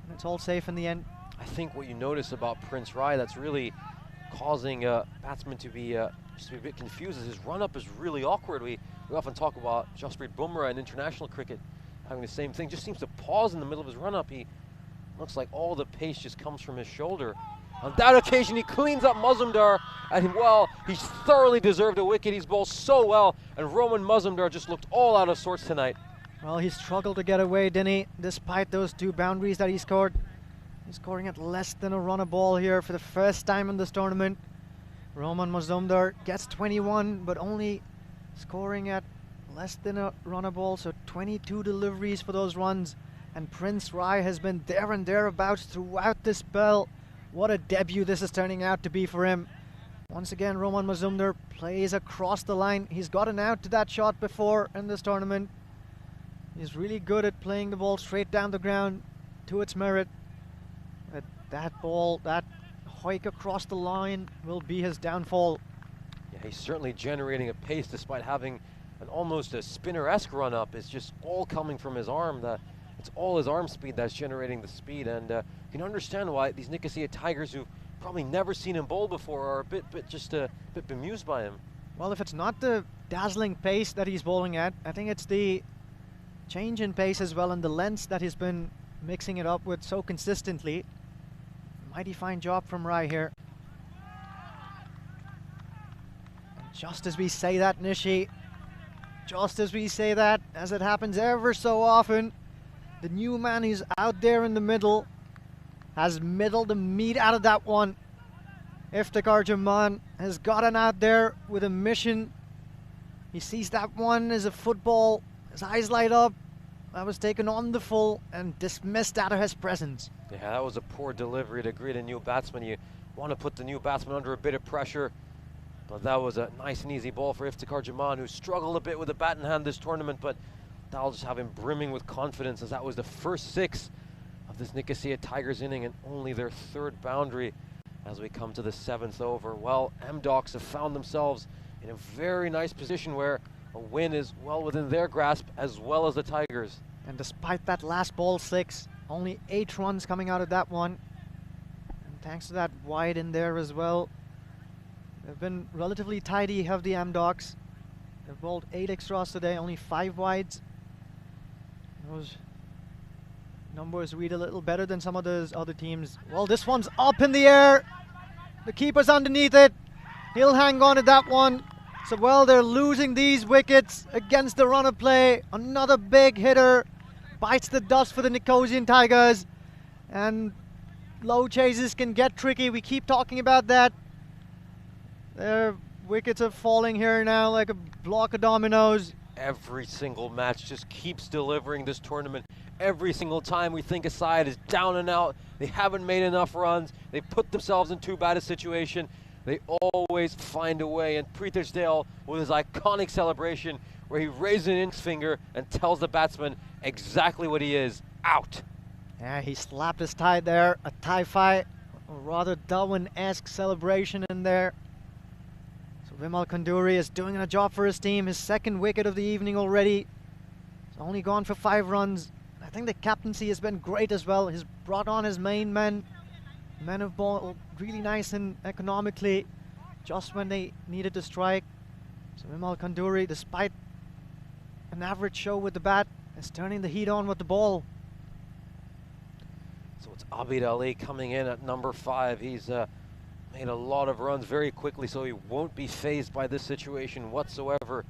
and it's all safe in the end. I think what you notice about Prince Rai that's really causing batsmen to be just a bit confused is his run-up is really awkward. We often talk about Jasprit Bumrah in international cricket. having the same thing. Just seems to pause in the middle of his run-up. He looks like all the pace just comes from his shoulder. On that occasion, he cleans up Mazumdar, and well, he's thoroughly deserved a wicket. He's bowled so well, and Roman Mazumdar just looked all out of sorts tonight. Well, he struggled to get away, didn't he? Despite those 2 boundaries that he scored. He's scoring at less than a run a ball here for the first time in this tournament. Roman Mazumdar gets 21, but only scoring at less than a run a ball, so 22 deliveries for those runs. And Prince Rai has been there and thereabouts throughout this spell. What a debut this is turning out to be for him. Once again, Roman Mazumdar plays across the line. He's gotten out to that shot before in this tournament. He's really good at playing the ball straight down the ground to its merit. But that ball, that hoik across the line will be his downfall. Yeah, he's certainly generating a pace despite having an almost a spinner-esque run-up. It's just all coming from his arm. It's all his arm speed that's generating the speed, and you can understand why these Nicosia Tigers, who've probably never seen him bowl before, are a bit bemused by him. Well, if it's not the dazzling pace that he's bowling at, I think it's the change in pace as well and the lengths that he's been mixing it up with so consistently. Mighty fine job from Rai here. And just as we say that, Nishi, just as we say that, as it happens ever so often, the new man who's out there in the middle has middled the meat out of that one. Iftikhar Zaman has gotten out there with a mission. He sees that one as a football. His eyes light up. That was taken on the full and dismissed out of his presence. Yeah, that was a poor delivery to greet a new batsman. You want to put the new batsman under a bit of pressure, but that was a nice and easy ball for Iftikhar Zaman, who struggled a bit with the bat in hand this tournament, but that'll just have him brimming with confidence, as that was the first 6 of this Nicosia Tigers inning and only their 3rd boundary as we come to the 7th over. Well, M-Docs have found themselves in a very nice position where a win is well within their grasp as well as the Tigers. And despite that last ball 6, only 8 runs coming out of that one. And thanks to that wide in there as well. They've been relatively tidy, have the M-Docs. They've bowled 8 extras today, only 5 wides. Those numbers read a little better than some of those other teams. Well, this one's up in the air. The keeper's underneath it. He'll hang on to that one. So, well, they're losing these wickets against the run of play. Another big hitter bites the dust for the Nicosian Tigers. And low chases can get tricky. We keep talking about that. Their wickets are falling here now like a block of dominoes. Every single match just keeps delivering this tournament. Every single time we think a side is down and out, they haven't made enough runs, they put themselves in too bad a situation, they always find a way. And Pritesh Dale, with his iconic celebration where he raises an index finger and tells the batsman exactly what he is, out. Yeah, he slapped his tie there, a tie fight, a rather Darwin-esque celebration in there. So Vimal Kanduri is doing a job for his team, his 2nd wicket of the evening already. He's only gone for 5 runs. I think the captaincy has been great as well. He's brought on his main men. Men have bowled really nice and economically just when they needed to strike. So Vimal Kanduri, despite an average show with the bat, is turning the heat on with the ball. So it's Abid Ali coming in at number 5. He's made a lot of runs very quickly, so he won't be fazed by this situation whatsoever.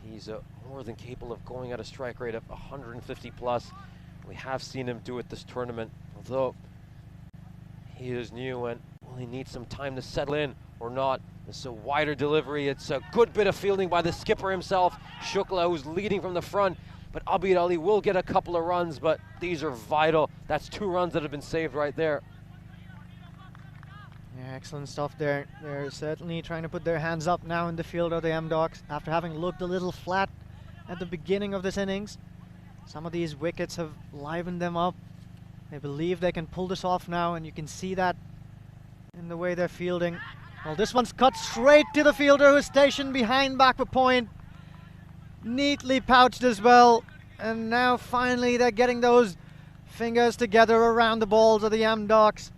He's more than capable of going at a strike rate of 150 plus. We have seen him do it this tournament, although he is new and will he need some time to settle in or not. It's a wider delivery. It's a good bit of fielding by the skipper himself, Shukla, who's leading from the front. But Abid Ali will get a couple of runs, but these are vital. That's 2 runs that have been saved right there. Yeah, excellent stuff there. They're certainly trying to put their hands up now in the field of the M-Docs after having looked a little flat at the beginning of this innings. Some of these wickets have livened them up. They believe they can pull this off now, and you can see that in the way they're fielding. Well, this one's cut straight to the fielder who's stationed behind backward point. Neatly pouched as well. And now finally they're getting those fingers together around the balls of the M-Docs.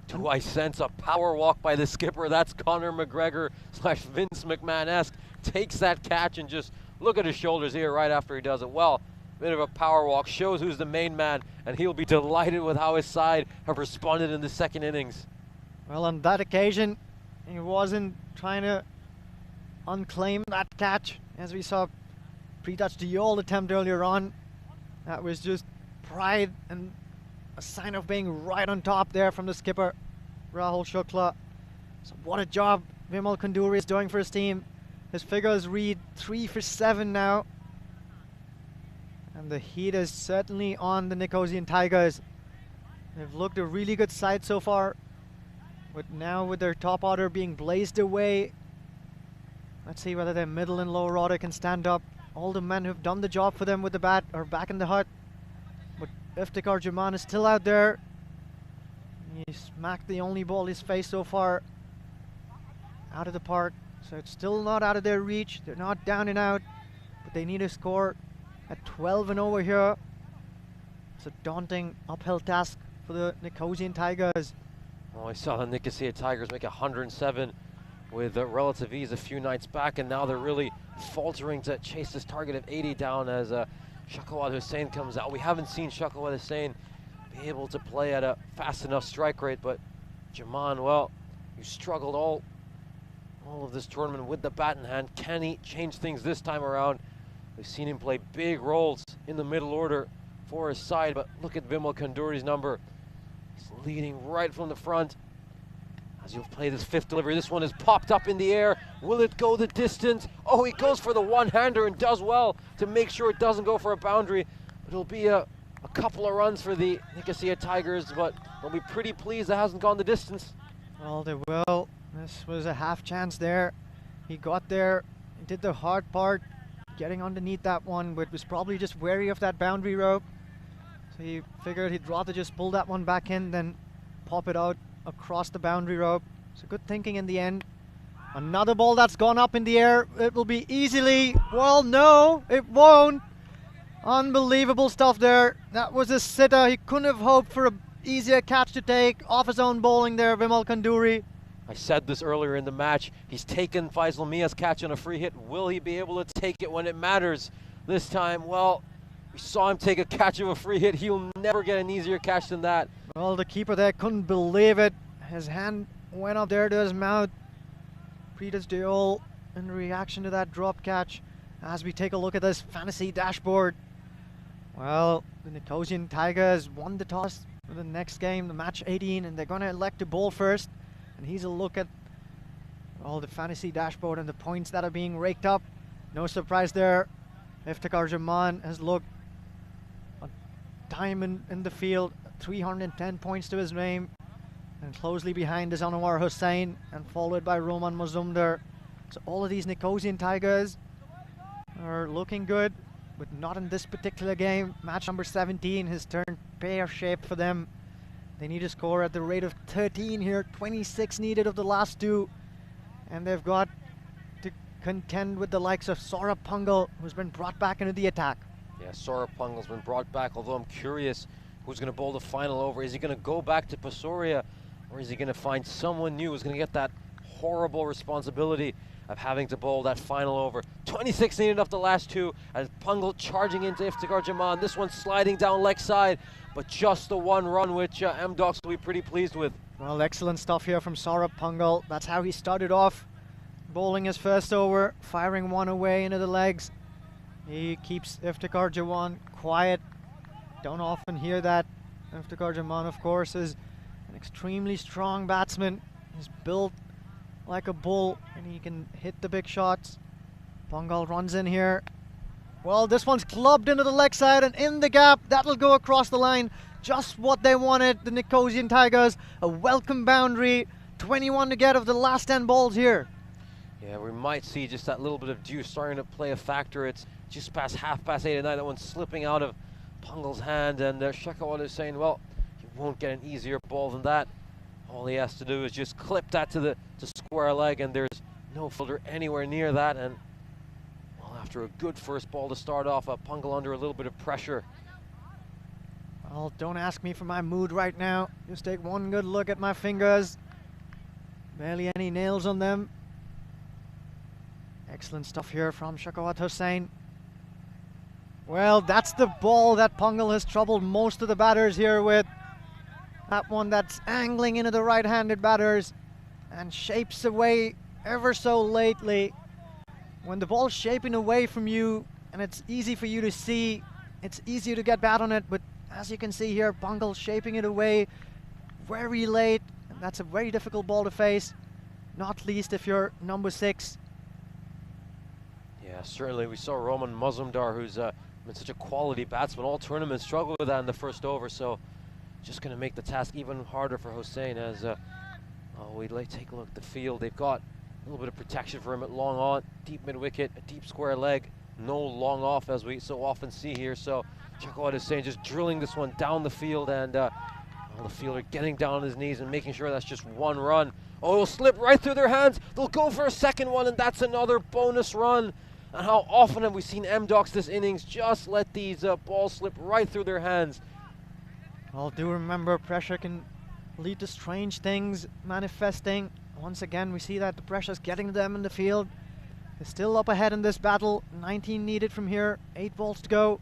Do I sense a power walk by the skipper? That's Conor McGregor / Vince McMahon-esque. Takes that catch and just look at his shoulders here right after he does it. Well, Bit of a power walk, shows who's the main man, and he'll be delighted with how his side have responded in the second innings. Well, on that occasion, he wasn't trying to unclaim that catch, as we saw Prithaj Dayal attempt earlier on. That was just pride and a sign of being right on top there from the skipper, Rahul Shukla. So what a job Vimal Kunduri is doing for his team. His figures read 3 for 7 now. And the heat is certainly on the Nicosian Tigers. They've looked a really good side so far. But now with their top order being blazed away, let's see whether their middle and lower order can stand up. All the men who've done the job for them with the bat are back in the hut. But Iftikhar Jaman is still out there. He smacked the only ball he's faced so far out of the park. So it's still not out of their reach. They're not down and out. But they need a score at 12 and over here. It's a daunting uphill task for the Nicosian Tigers. Oh, I saw the Nicosia Tigers make 107 with relative ease a few nights back, and now they're really faltering to chase this target of 80 down as Shakawat Hussain comes out. We haven't seen Shakawat Hussain be able to play at a fast enough strike rate, but Jaman, well, you struggled all of this tournament with the bat in hand. Can he change things this time around? We've seen him play big roles in the middle order for his side, but look at Vimal Kunduri's number. He's leading right from the front. As you'll play this fifth delivery, this one is popped up in the air. Will it go the distance? Oh, he goes for the one-hander and does well to make sure it doesn't go for a boundary. But it'll be a couple of runs for the Nicosia Tigers, but they'll be pretty pleased it hasn't gone the distance. Well, they will. This was a half chance there. He got there, he did the hard part, getting underneath that one, but was probably just wary of that boundary rope. So he figured he'd rather just pull that one back in than pop it out across the boundary rope. So good thinking in the end. Another ball that's gone up in the air. It will be easily, well, no, it won't. Unbelievable stuff there. That was a sitter. He couldn't have hoped for an easier catch to take off his own bowling there, Vimal Kunduri. I said this earlier in the match. He's taken Faisal Mia's catch on a free hit. Will he be able to take it when it matters this time? Well, we saw him take a catch of a free hit. He'll never get an easier catch than that. Well, the keeper there couldn't believe it. His hand went up there to his mouth. Prithaj Dayal in reaction to that drop catch. As we take a look at this fantasy dashboard. Well, the Nicosian Tigers won the toss for the next game, the match 18, and they're going to elect to bowl first. And here's a look at all the fantasy dashboard and the points that are being raked up. No surprise there. Iftikhar Jaman has looked a diamond in the field. 310 points to his name. And closely behind is Anwar Hussain and followed by Roman Mazumdar. So all of these Nicosian Tigers are looking good, but not in this particular game. Match number 17 has turned pear-shaped for them. They need a score at the rate of 13 here. 26 needed of the last two. And they've got to contend with the likes of Saurabh Pungal, who's been brought back into the attack. Yeah, Saurabh Pungal's been brought back, although I'm curious who's going to bowl the final over. Is he going to go back to Pasoria, or is he going to find someone new who's going to get that horrible responsibility of having to bowl that final over? 26 needed off the last two, as Pungal charging into Iftikhar Jaman. This one sliding down leg side, but just the one run, which M-Docs will be pretty pleased with. Well, excellent stuff here from Saurabh Pungal. That's how he started off, bowling his first over, firing one away into the legs. He keeps Iftikhar Jaman quiet. Don't often hear that. Iftikhar Jaman, of course, is an extremely strong batsman. He's built like a bull, and he can hit the big shots. Pungal runs in here. Well, this one's clubbed into the leg side and in the gap. That'll go across the line. Just what they wanted, the Nicosian Tigers. A welcome boundary. 21 to get of the last 10 balls here. Yeah, we might see just that little bit of juice starting to play a factor. It's just past 8:30 at night. That one's slipping out of Pungal's hand, and Shakawat is saying, well, he won't get an easier ball than that. All he has to do is just clip that to square leg, and there's no fielder anywhere near that. And well, after a good first ball to start off, Pungal under a little bit of pressure. Well, don't ask me for my mood right now. Just take one good look at my fingers. Barely any nails on them. Excellent stuff here from Shakawat Hussain. Well, that's the ball that Pungal has troubled most of the batters here with. That one that's angling into the right-handed batters and shapes away ever so lately. When the ball's shaping away from you and it's easy for you to see, it's easier to get bat on it, but as you can see here, Pungal shaping it away very late, and that's a very difficult ball to face, not least if you're number 6. Yeah, certainly we saw Roman Mazumdar, who's been such a quality batsman all tournaments, struggle with that in the first over, so just going to make the task even harder for Hossain as take a look at the field. They've got a little bit of protection for him at long on, deep mid-wicket, a deep square leg, no long off as we so often see here, so Chakravarti Hossain just drilling this one down the field, and the fielder getting down on his knees and making sure that's just one run. Oh, it'll slip right through their hands. They'll go for a second one, and that's another bonus run. And how often have we seen M-Docs this innings just let these balls slip right through their hands? Well, do remember, pressure can lead to strange things manifesting. Once again, we see that the pressure's getting to them in the field. They're still up ahead in this battle. 19 needed from here, 8 balls to go.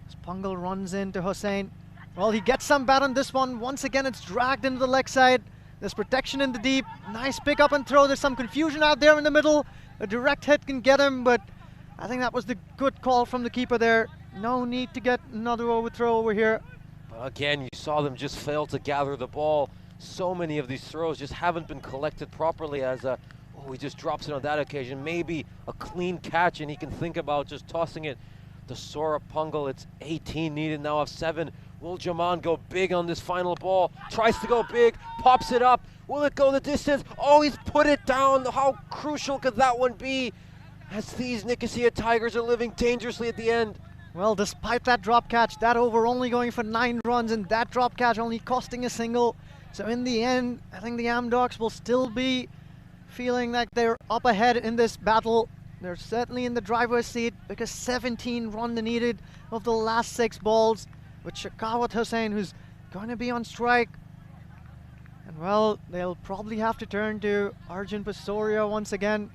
As Pungal runs into Hossain. Well, he gets some bat on this one. Once again, it's dragged into the leg side. There's protection in the deep. Nice pick up and throw. There's some confusion out there in the middle. A direct hit can get him, but I think that was the good call from the keeper there. No need to get another overthrow over here. But again, you saw them just fail to gather the ball. So many of these throws just haven't been collected properly as he just drops it on that occasion. Maybe a clean catch and he can think about just tossing it to Saurabh Pungal. It's 18 needed now of 7. Will Jaman go big on this final ball? Tries to go big, pops it up. Will it go the distance? Oh, he's put it down. How crucial could that one be? As these Nicosia Tigers are living dangerously at the end. Well, despite that drop catch, that over only going for 9 runs and that drop catch only costing a single. So in the end, I think the M-Docs will still be feeling like they're up ahead in this battle. They're certainly in the driver's seat because 17 runs needed of the last 6 balls. With Chakravarti Hossain, who's going to be on strike. And well, they'll probably have to turn to Arjun Pastoria once again.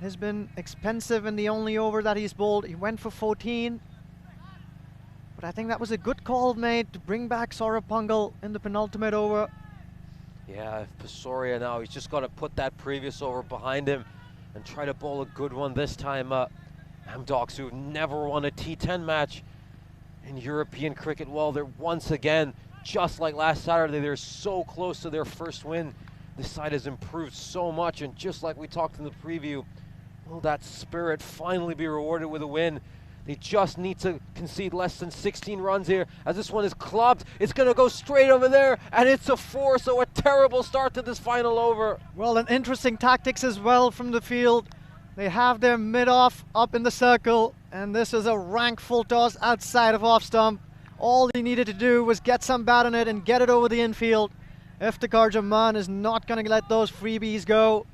Has been expensive in the only over that he's bowled. He went for 14. But I think that was a good call made to bring back Saurabh Pungal in the penultimate over. Yeah, if Pastoria now, he's just got to put that previous over behind him and try to bowl a good one this time. M-Docs, who've never won a T10 match in European cricket, well, they're once again, just like last Saturday, they're so close to their first win. This side has improved so much, and just like we talked in the preview, will that spirit finally be rewarded with a win? They just need to concede less than 16 runs here. As this one is clubbed, it's going to go straight over there, and it's a 4, so a terrible start to this final over. Well, an interesting tactics as well from the field. They have their mid-off up in the circle, and this is a rank full toss outside of off stump. All he needed to do was get some bat on it and get it over the infield. Iftikhar Jaman is not going to let those freebies go.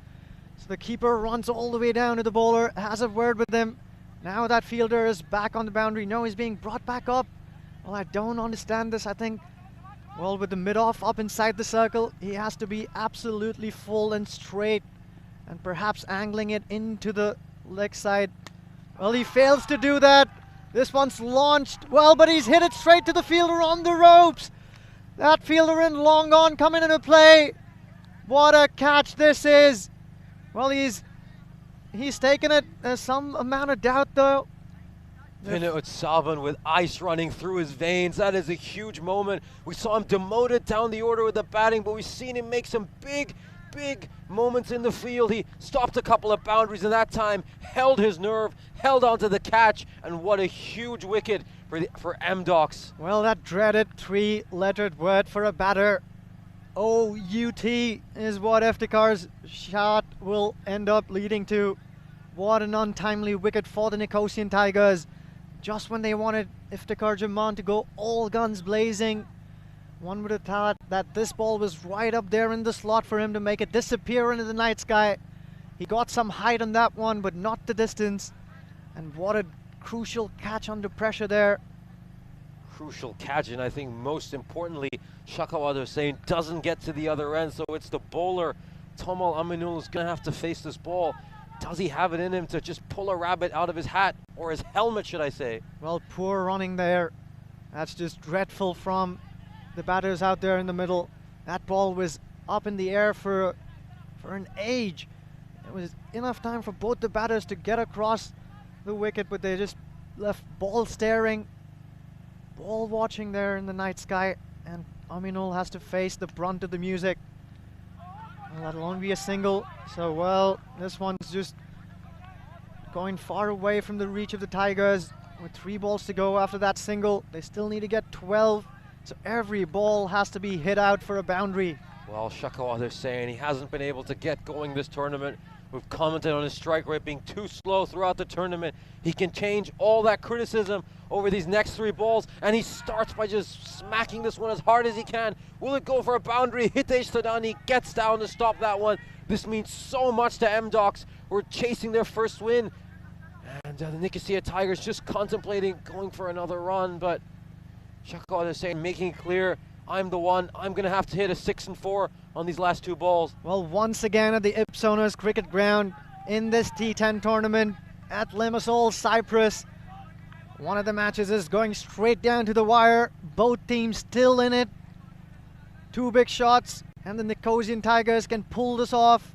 So the keeper runs all the way down to the bowler, has a word with him. Now that fielder is back on the boundary. No, he's being brought back up. Well, I don't understand this. I think, well, with the mid-off up inside the circle, he has to be absolutely full and straight, and perhaps angling it into the leg side. Well, he fails to do that. This one's launched well, but he's hit it straight to the fielder on the ropes. That fielder in long on coming into play. What a catch this is. Well, he's taken it some amount of doubt though. Vinod Savan with ice running through his veins. That is a huge moment. We saw him demoted down the order with the batting, but we've seen him make some big moments in the field. He stopped a couple of boundaries and that time held his nerve, held onto the catch, and what a huge wicket for M-Docs. Well, that dreaded 3-lettered word for a batter, O-U-T, is what Iftikhar's shot will end up leading to. What an untimely wicket for the Nicosian Tigers. Just when they wanted Iftikhar Jaman to go all guns blazing. One would have thought that this ball was right up there in the slot for him to make it disappear into the night sky. He got some height on that one, but not the distance. And what a crucial catch under pressure there. Crucial catch, and I think most importantly, Chakravarti Hossain doesn't get to the other end, so it's the bowler, Tomal Aminul, is going to have to face this ball. does he have it in him to just pull a rabbit out of his hat, or his helmet, should I say? Well, poor running there. That's just dreadful from the batters out there in the middle. That ball was up in the air for an age. It was enough time for both the batters to get across the wicket, but they just left ball staring, ball watching there in the night sky, and Aminul has to face the brunt of the music, let alone be a single. So, well, this one's just going far away from the reach of the Tigers. With 3 balls to go after that single, they still need to get 12, so every ball has to be hit out for a boundary. Well, Shakawat is saying he hasn't been able to get going this tournament. We've commented on his strike rate being too slow throughout the tournament. He can change all that criticism over these next 3 balls, and he starts by just smacking this one as hard as he can. Will it go for a boundary? Hitesh Thadani gets down to stop that one. This means so much to M-Docs, who are chasing their first win. And the Nicosia Tigers just contemplating going for another run, but Shakawat is saying, making it clear, I'm the one. I'm going to have to hit a 6 and 4 on these last 2 balls. Well, once again at the Ipsonas Cricket Ground in this T10 tournament at Limassol, Cyprus. One of the matches is going straight down to the wire. Both teams still in it. 2 big shots, and the Nicosian Tigers can pull this off.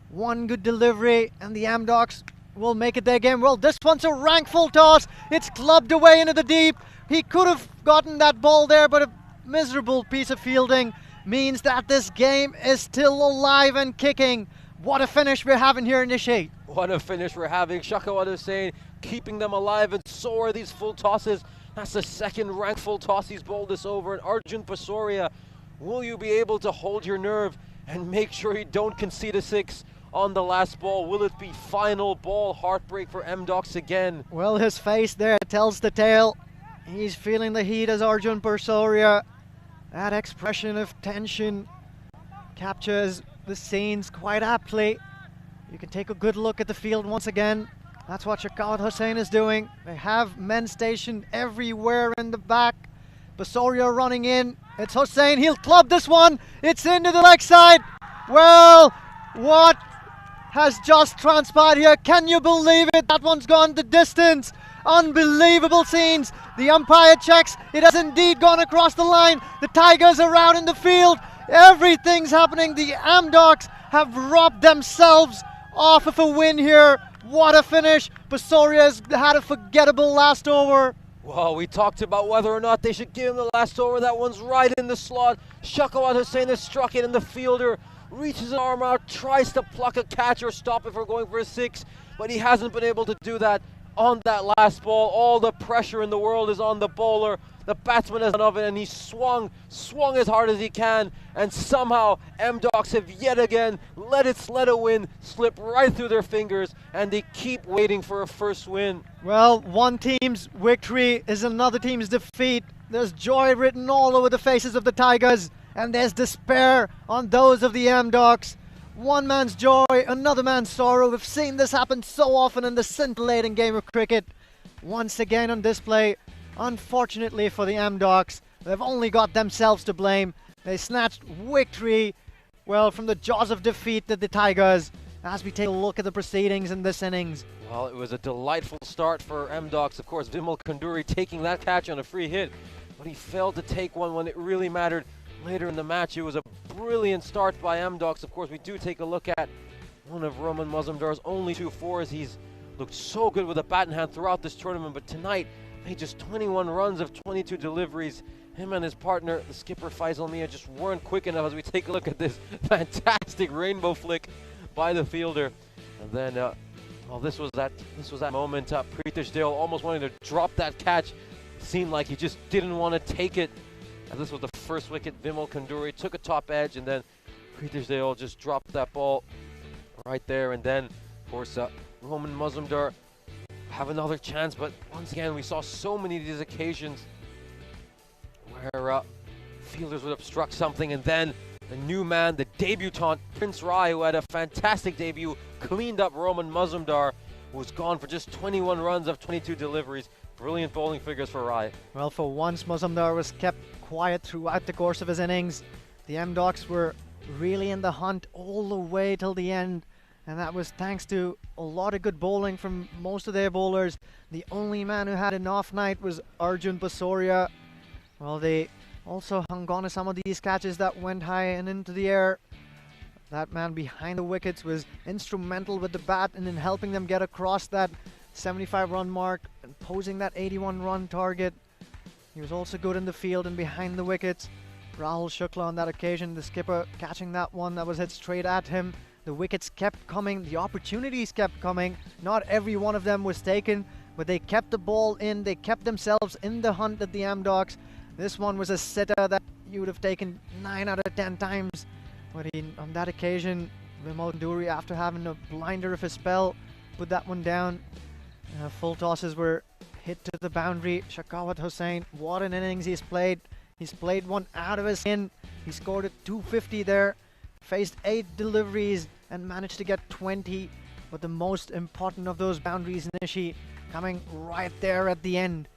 1 good delivery, and the Amdocs will make it their game. Well, this one's a rankful toss. It's clubbed away into the deep. He could have gotten that ball there, but a miserable piece of fielding means that this game is still alive and kicking. What a finish we're having here, Nishi. What a finish we're having. Shakawat is saying, keeping them alive, and so are these full tosses. That's the second rank full toss he's bowled this over. And Arjun Pasoria, will you be able to hold your nerve and make sure you don't concede a 6 on the last ball? Will it be final ball heartbreak for M-Docs again? Well, his face there tells the tale. He's feeling the heat as Arjun Pasoria. That expression of tension captures the scenes quite aptly. You can take a good look at the field once again. That's what Shakawat Hussain is doing. They have men stationed everywhere in the back. Pasoria running in. It's Hussain. He'll club this one. It's into the leg side. Well, what has just transpired here? Can you believe it? That one's gone the distance. Unbelievable scenes. The umpire checks. It has indeed gone across the line. The Tigers are out in the field. Everything's happening. The Amdocs have robbed themselves off of a win here. What a finish. Pasoria's had a forgettable last over. Well, we talked about whether or not they should give him the last over. That one's right in the slot. Shakawat Hussain has struck it, and the fielder reaches an arm out, tries to pluck a catch or stop it from going for a 6, but he hasn't been able to do that on that last ball. All the pressure in the world is on the bowler. The batsman has none of it, and he swung as hard as he can, and somehow M-Docs have yet again let a win slip right through their fingers, and they keep waiting for a first win. Well, one team's victory is another team's defeat. There's joy written all over the faces of the Tigers, and there's despair on those of the Amdocs. One man's joy, another man's sorrow. We've seen this happen so often in the scintillating game of cricket. Once again on display, unfortunately for the Amdocs, they've only got themselves to blame. They snatched victory, well, from the jaws of defeat to the Tigers. As we take a look at the proceedings in this innings. Well, it was a delightful start for M-Docs. Of course, Vimal Kanduri taking that catch on a free hit, but he failed to take one when it really mattered later in the match. It was a brilliant start by M-Docs. Of course, we do take a look at one of Roman Mazumdar's only 2 fours. He's looked so good with a bat in hand throughout this tournament, but tonight made just 21 runs of 22 deliveries. Him and his partner, the skipper Faisal Mia, just weren't quick enough as we take a look at this fantastic rainbow flick by the fielder. And then, well, this was that moment. Pritish Dale almost wanting to drop that catch. Seemed like he just didn't want to take it. And this was the first wicket. Vimal Kanduri took a top edge, and then Pritish Dale just dropped that ball right there. And then, of course, Roman Mazumdar have another chance. But once again, we saw so many of these occasions where fielders would obstruct something, and then the new man, the debutant, Prince Rai, who had a fantastic debut, cleaned up Roman Mazumdar, who was gone for just 21 runs of 22 deliveries. Brilliant bowling figures for Rai. Well, for once, Mazumdar was kept quiet throughout the course of his innings. The M-Docs were really in the hunt all the way till the end. And that was thanks to a lot of good bowling from most of their bowlers. The only man who had an off night was Arjun Basoria. Well, they also hung on to some of these catches that went high and into the air. That man behind the wickets was instrumental with the bat and in helping them get across that 75-run mark and posing that 81-run target. He was also good in the field and behind the wickets. Rahul Shukla on that occasion, the skipper, catching that one that was hit straight at him. The wickets kept coming, the opportunities kept coming. Not every one of them was taken, but they kept the ball in, they kept themselves in the hunt at the Amdocs. This one was a sitter that you would have taken 9 out of 10 times. But on that occasion, Vimal Kanduri, after having a blinder of his spell, put that one down. Full tosses were hit to the boundary. Shakawat Hossain, what an innings he's played. He's played one out of his skin. He scored a 250 there. Faced 8 deliveries and managed to get 20, but the most important of those boundaries, Nishi, coming right there at the end.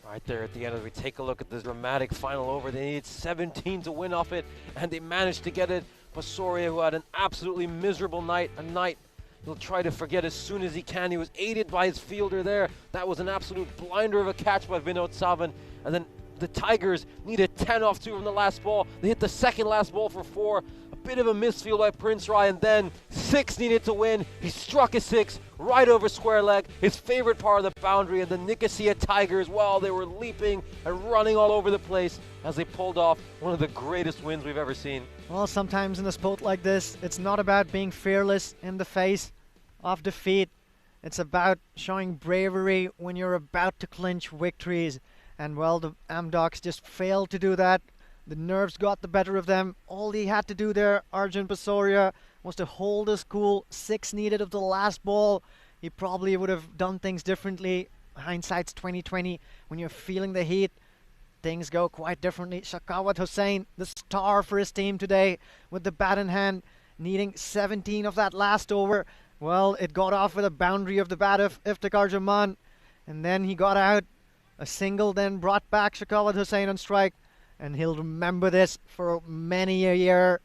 Right there at the end, as we take a look at this dramatic final over, they needed 17 to win off it, and they managed to get it. Basoria, who had an absolutely miserable night, a night he'll try to forget as soon as he can. He was aided by his fielder there. That was an absolute blinder of a catch by Vinod Savan, and then the Tigers needed 10 off 2 from the last ball. They hit the second last ball for 4. A bit of a misfield by Prince Rai, and then 6 needed to win. He struck a 6 right over square leg, his favorite part of the boundary, and the Nicosia Tigers, well, they were leaping and running all over the place as they pulled off one of the greatest wins we've ever seen. Well, sometimes in a sport like this, it's not about being fearless in the face of defeat. It's about showing bravery when you're about to clinch victories. And well, the Amdocs just failed to do that. The nerves got the better of them. All he had to do there, Arjun Basoria, was to hold his cool. 6 needed of the last ball. He probably would have done things differently. Hindsight's 2020. When you're feeling the heat, things go quite differently. Shakawat Hossain, the star for his team today, with the bat in hand, needing 17 of that last over. Well, it got off with a boundary of the bat of Iftikhar Zaman, and then he got out. A single then brought back Shakawat Hossain on strike, and he'll remember this for many a year.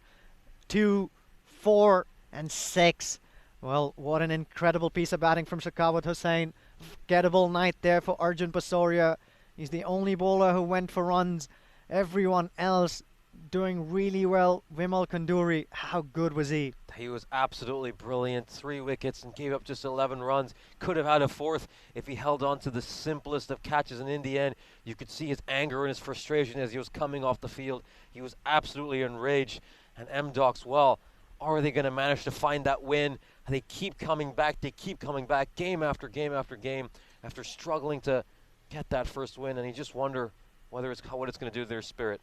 2, 4, and 6. Well, what an incredible piece of batting from Shakawat Hossain. Forgettable night there for Arjun Basoria. He's the only bowler who went for runs. Everyone else doing really well. Vimal Kanduri, how good was he? He was absolutely brilliant. 3 wickets and gave up just 11 runs. Could have had a 4th if he held on to the simplest of catches, and in the end, you could see his anger and his frustration as he was coming off the field. He was absolutely enraged. And Amdocs, well, are they going to manage to find that win? They keep coming back. They keep coming back game after game after game after struggling to get that first win, and you just wonder what it's going to do to their spirit.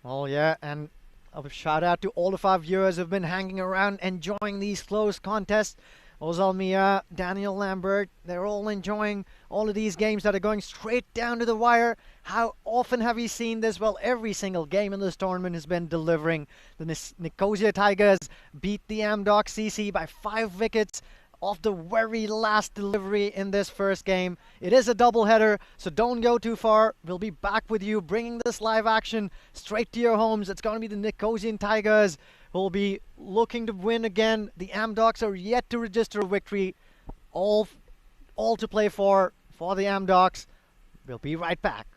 Oh yeah, and a shout out to all of our viewers who've been hanging around enjoying these close contests. Ozal Mia, Daniel Lambert, they're all enjoying all of these games that are going straight down to the wire. How often have you seen this? Well, every single game in this tournament has been delivering. The Nicosia Tigers beat the Amdocs CC by 5 wickets off the very last delivery in this first game. It is a doubleheader, so don't go too far. We'll be back with you, bringing this live action straight to your homes. It's going to be the Nicosian Tigers who will be looking to win again. The Amdocs are yet to register a victory. All to play for the Amdocs. We'll be right back.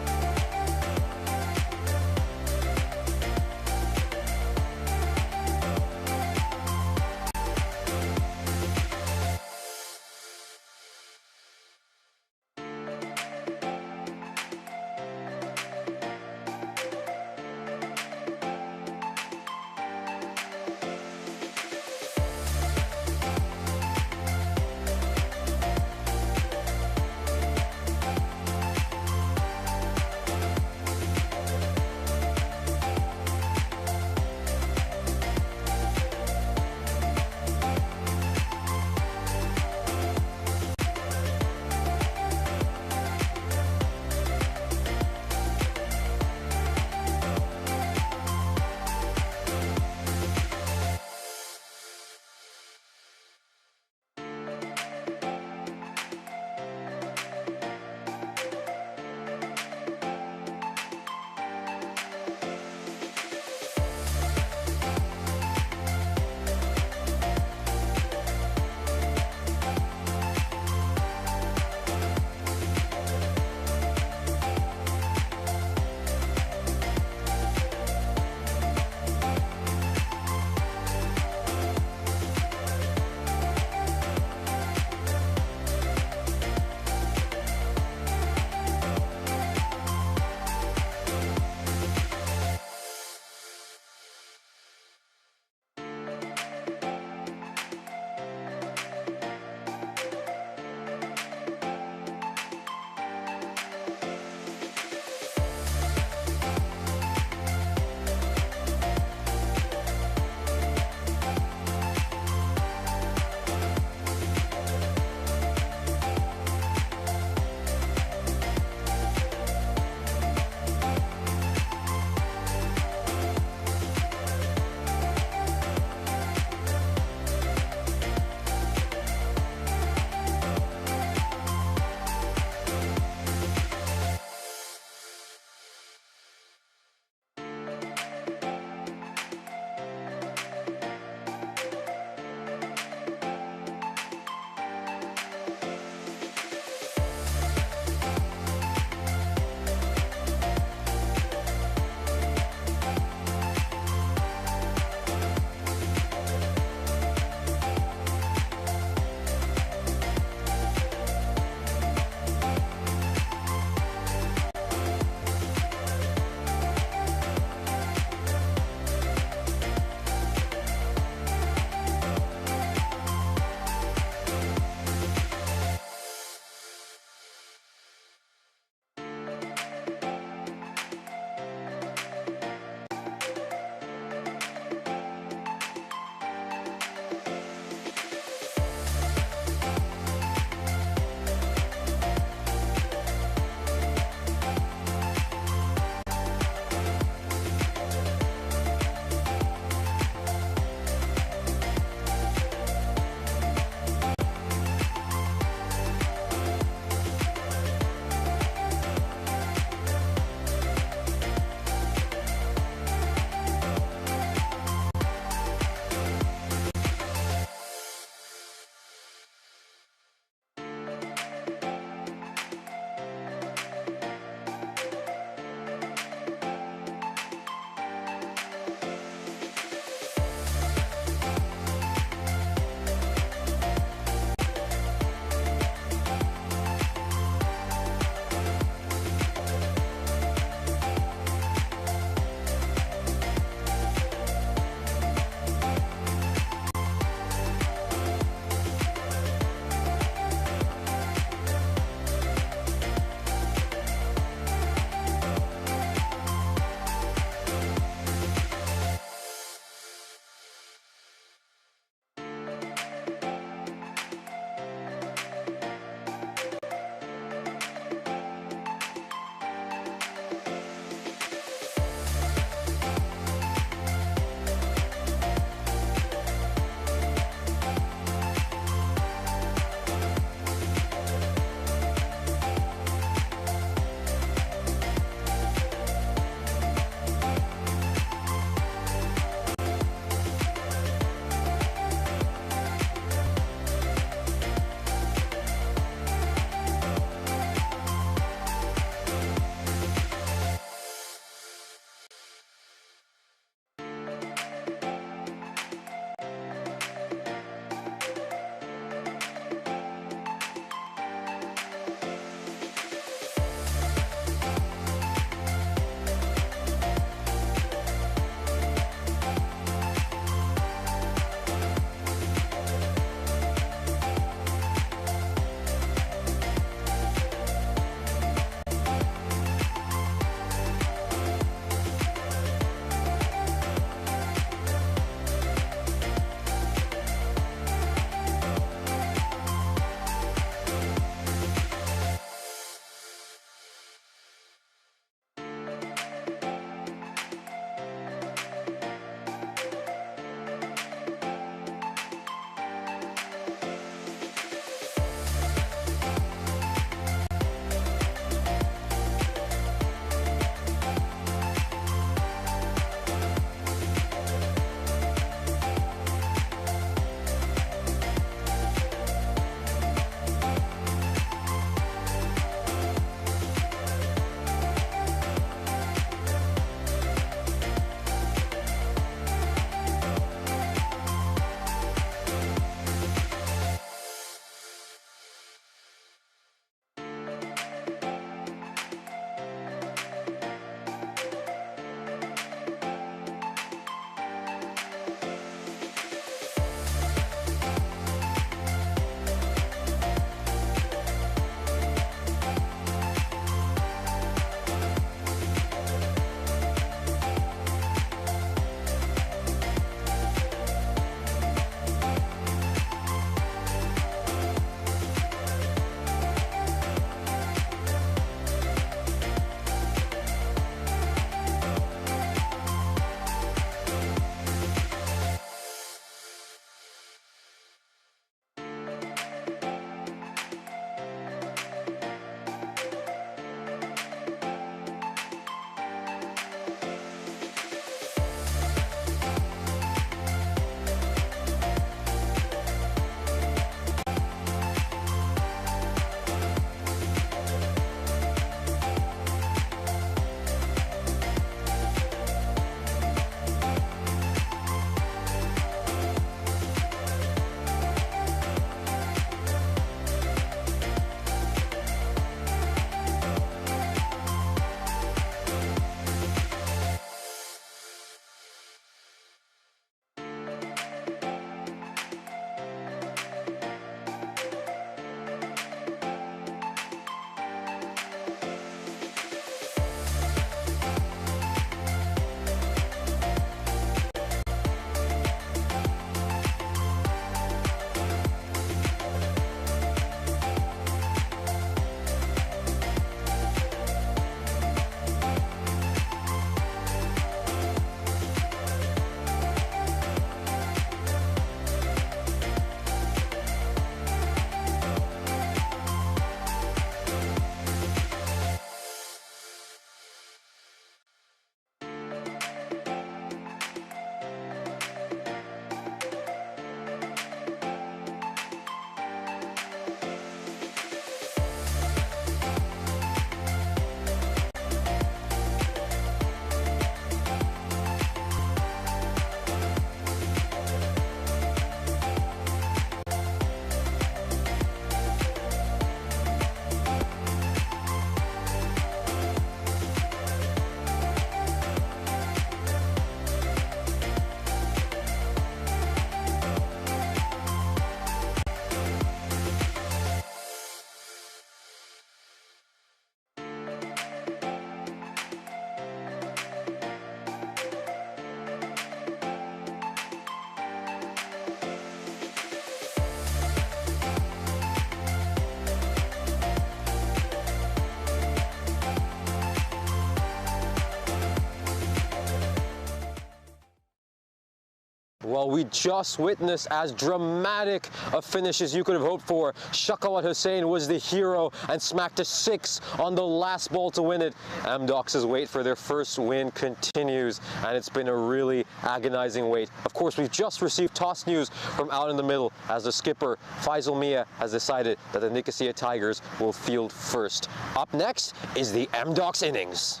Well, we just witnessed as dramatic a finish as you could have hoped for. Shakawat Hussain was the hero and smacked a 6 on the last ball to win it. Amdocs' wait for their first win continues, and it's been a really agonizing wait. Of course, we've just received toss news from out in the middle as the skipper, Faisal Mia, has decided that the Nicosia Tigers will field first. Up next is the Amdocs innings.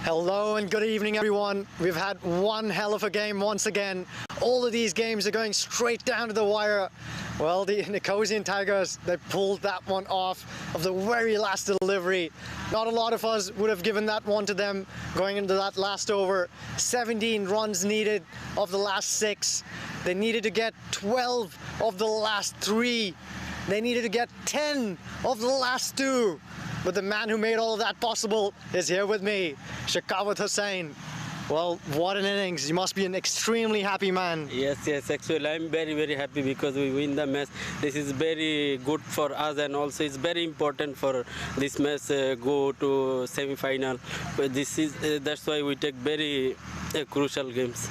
Hello and good evening, everyone. We've had one hell of a game once again. All of these games are going straight down to the wire. Well, the Nicosian Tigers, they pulled that one off of the very last delivery. Not a lot of us would have given that one to them going into that last over. 17 runs needed of the last 6. They needed to get 12 of the last 3. They needed to get 10 of the last 2. But the man who made all of that possible is here with me, Shakawat Hussain. Well, what an innings. You must be an extremely happy man. Yes, actually I'm very happy because we win the match. This is very good for us, and also it's very important for this match go to semi-final. But this is that's why we take very crucial games.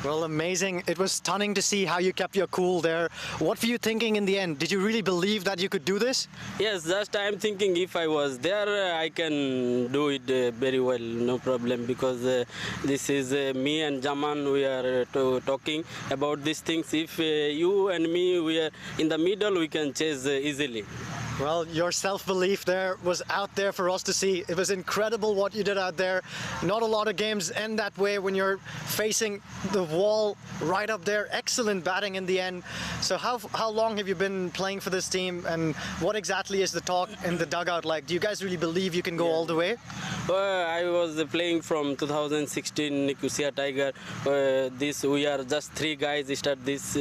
Well, amazing. It was stunning to see how you kept your cool there. What were you thinking in the end? Did you really believe that you could do this? Yes, just I'm thinking if I was there, I can do it very well, no problem, because this is me and Jaman, we are talking about these things. If you and me, we are in the middle, we can chase easily. Well, your self-belief there was out there for us to see. It was incredible what you did out there. Not a lot of games end that way when you're facing the wall right up there. Excellent batting in the end. So how long have you been playing for this team, and what exactly is the talk in the dugout like? Do you guys really believe you can go all the way? I was playing from 2016 Nicosia Tiger. We are just 3 guys start this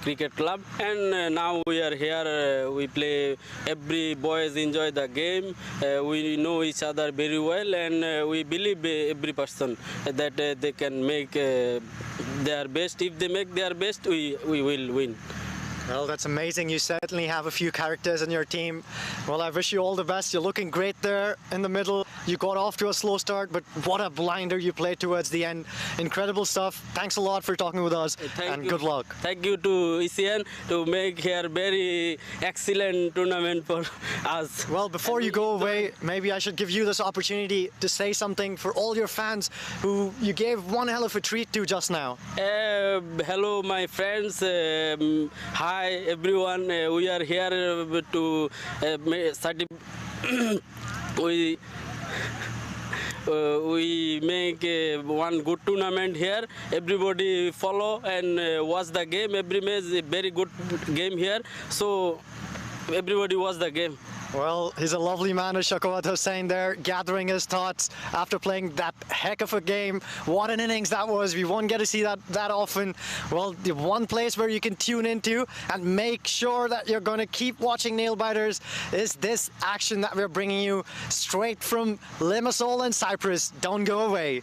cricket club, and now we are here. We play. Every boys enjoy the game. We know each other very well, and we believe every person that they can make their best. If they make their best, we will win. Well, that's amazing. You certainly have a few characters in your team. Well, I wish you all the best. You're looking great there in the middle. You got off to a slow start, but what a blinder you played towards the end. Incredible stuff. Thanks a lot for talking with us, and good luck. Thank you to ECN to make here very excellent tournament for us. Well, before you go away, maybe I should give you this opportunity to say something for all your fans who you gave one hell of a treat to just now. Hello, my friends. Hi, everyone. We are here to we make one good tournament here. Everybody follow and watch the game. Every match is a very good game here. So everybody watch the game. Well, he's a lovely man, Shakawat Hussain there, gathering his thoughts after playing that heck of a game. What an innings that was. We won't get to see that often. Well, the one place where you can tune into and make sure that you're going to keep watching Nail Biters is this action that we're bringing you straight from Limassol and Cyprus. Don't go away.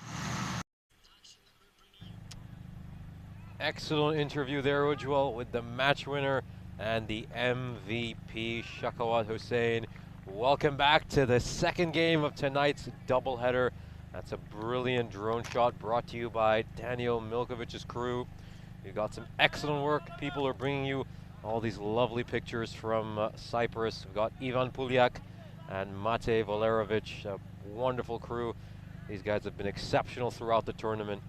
Excellent interview there, Ujjwal, with the match winner and the MVP, Shakawat Hussain. Welcome back to the second game of tonight's doubleheader. That's a brilliant drone shot brought to you by Daniel Milkovic's crew. You got some excellent work. People are bringing you all these lovely pictures from Cyprus. We've got Ivan Puljak and Mate Volerovic, a wonderful crew. These guys have been exceptional throughout the tournament.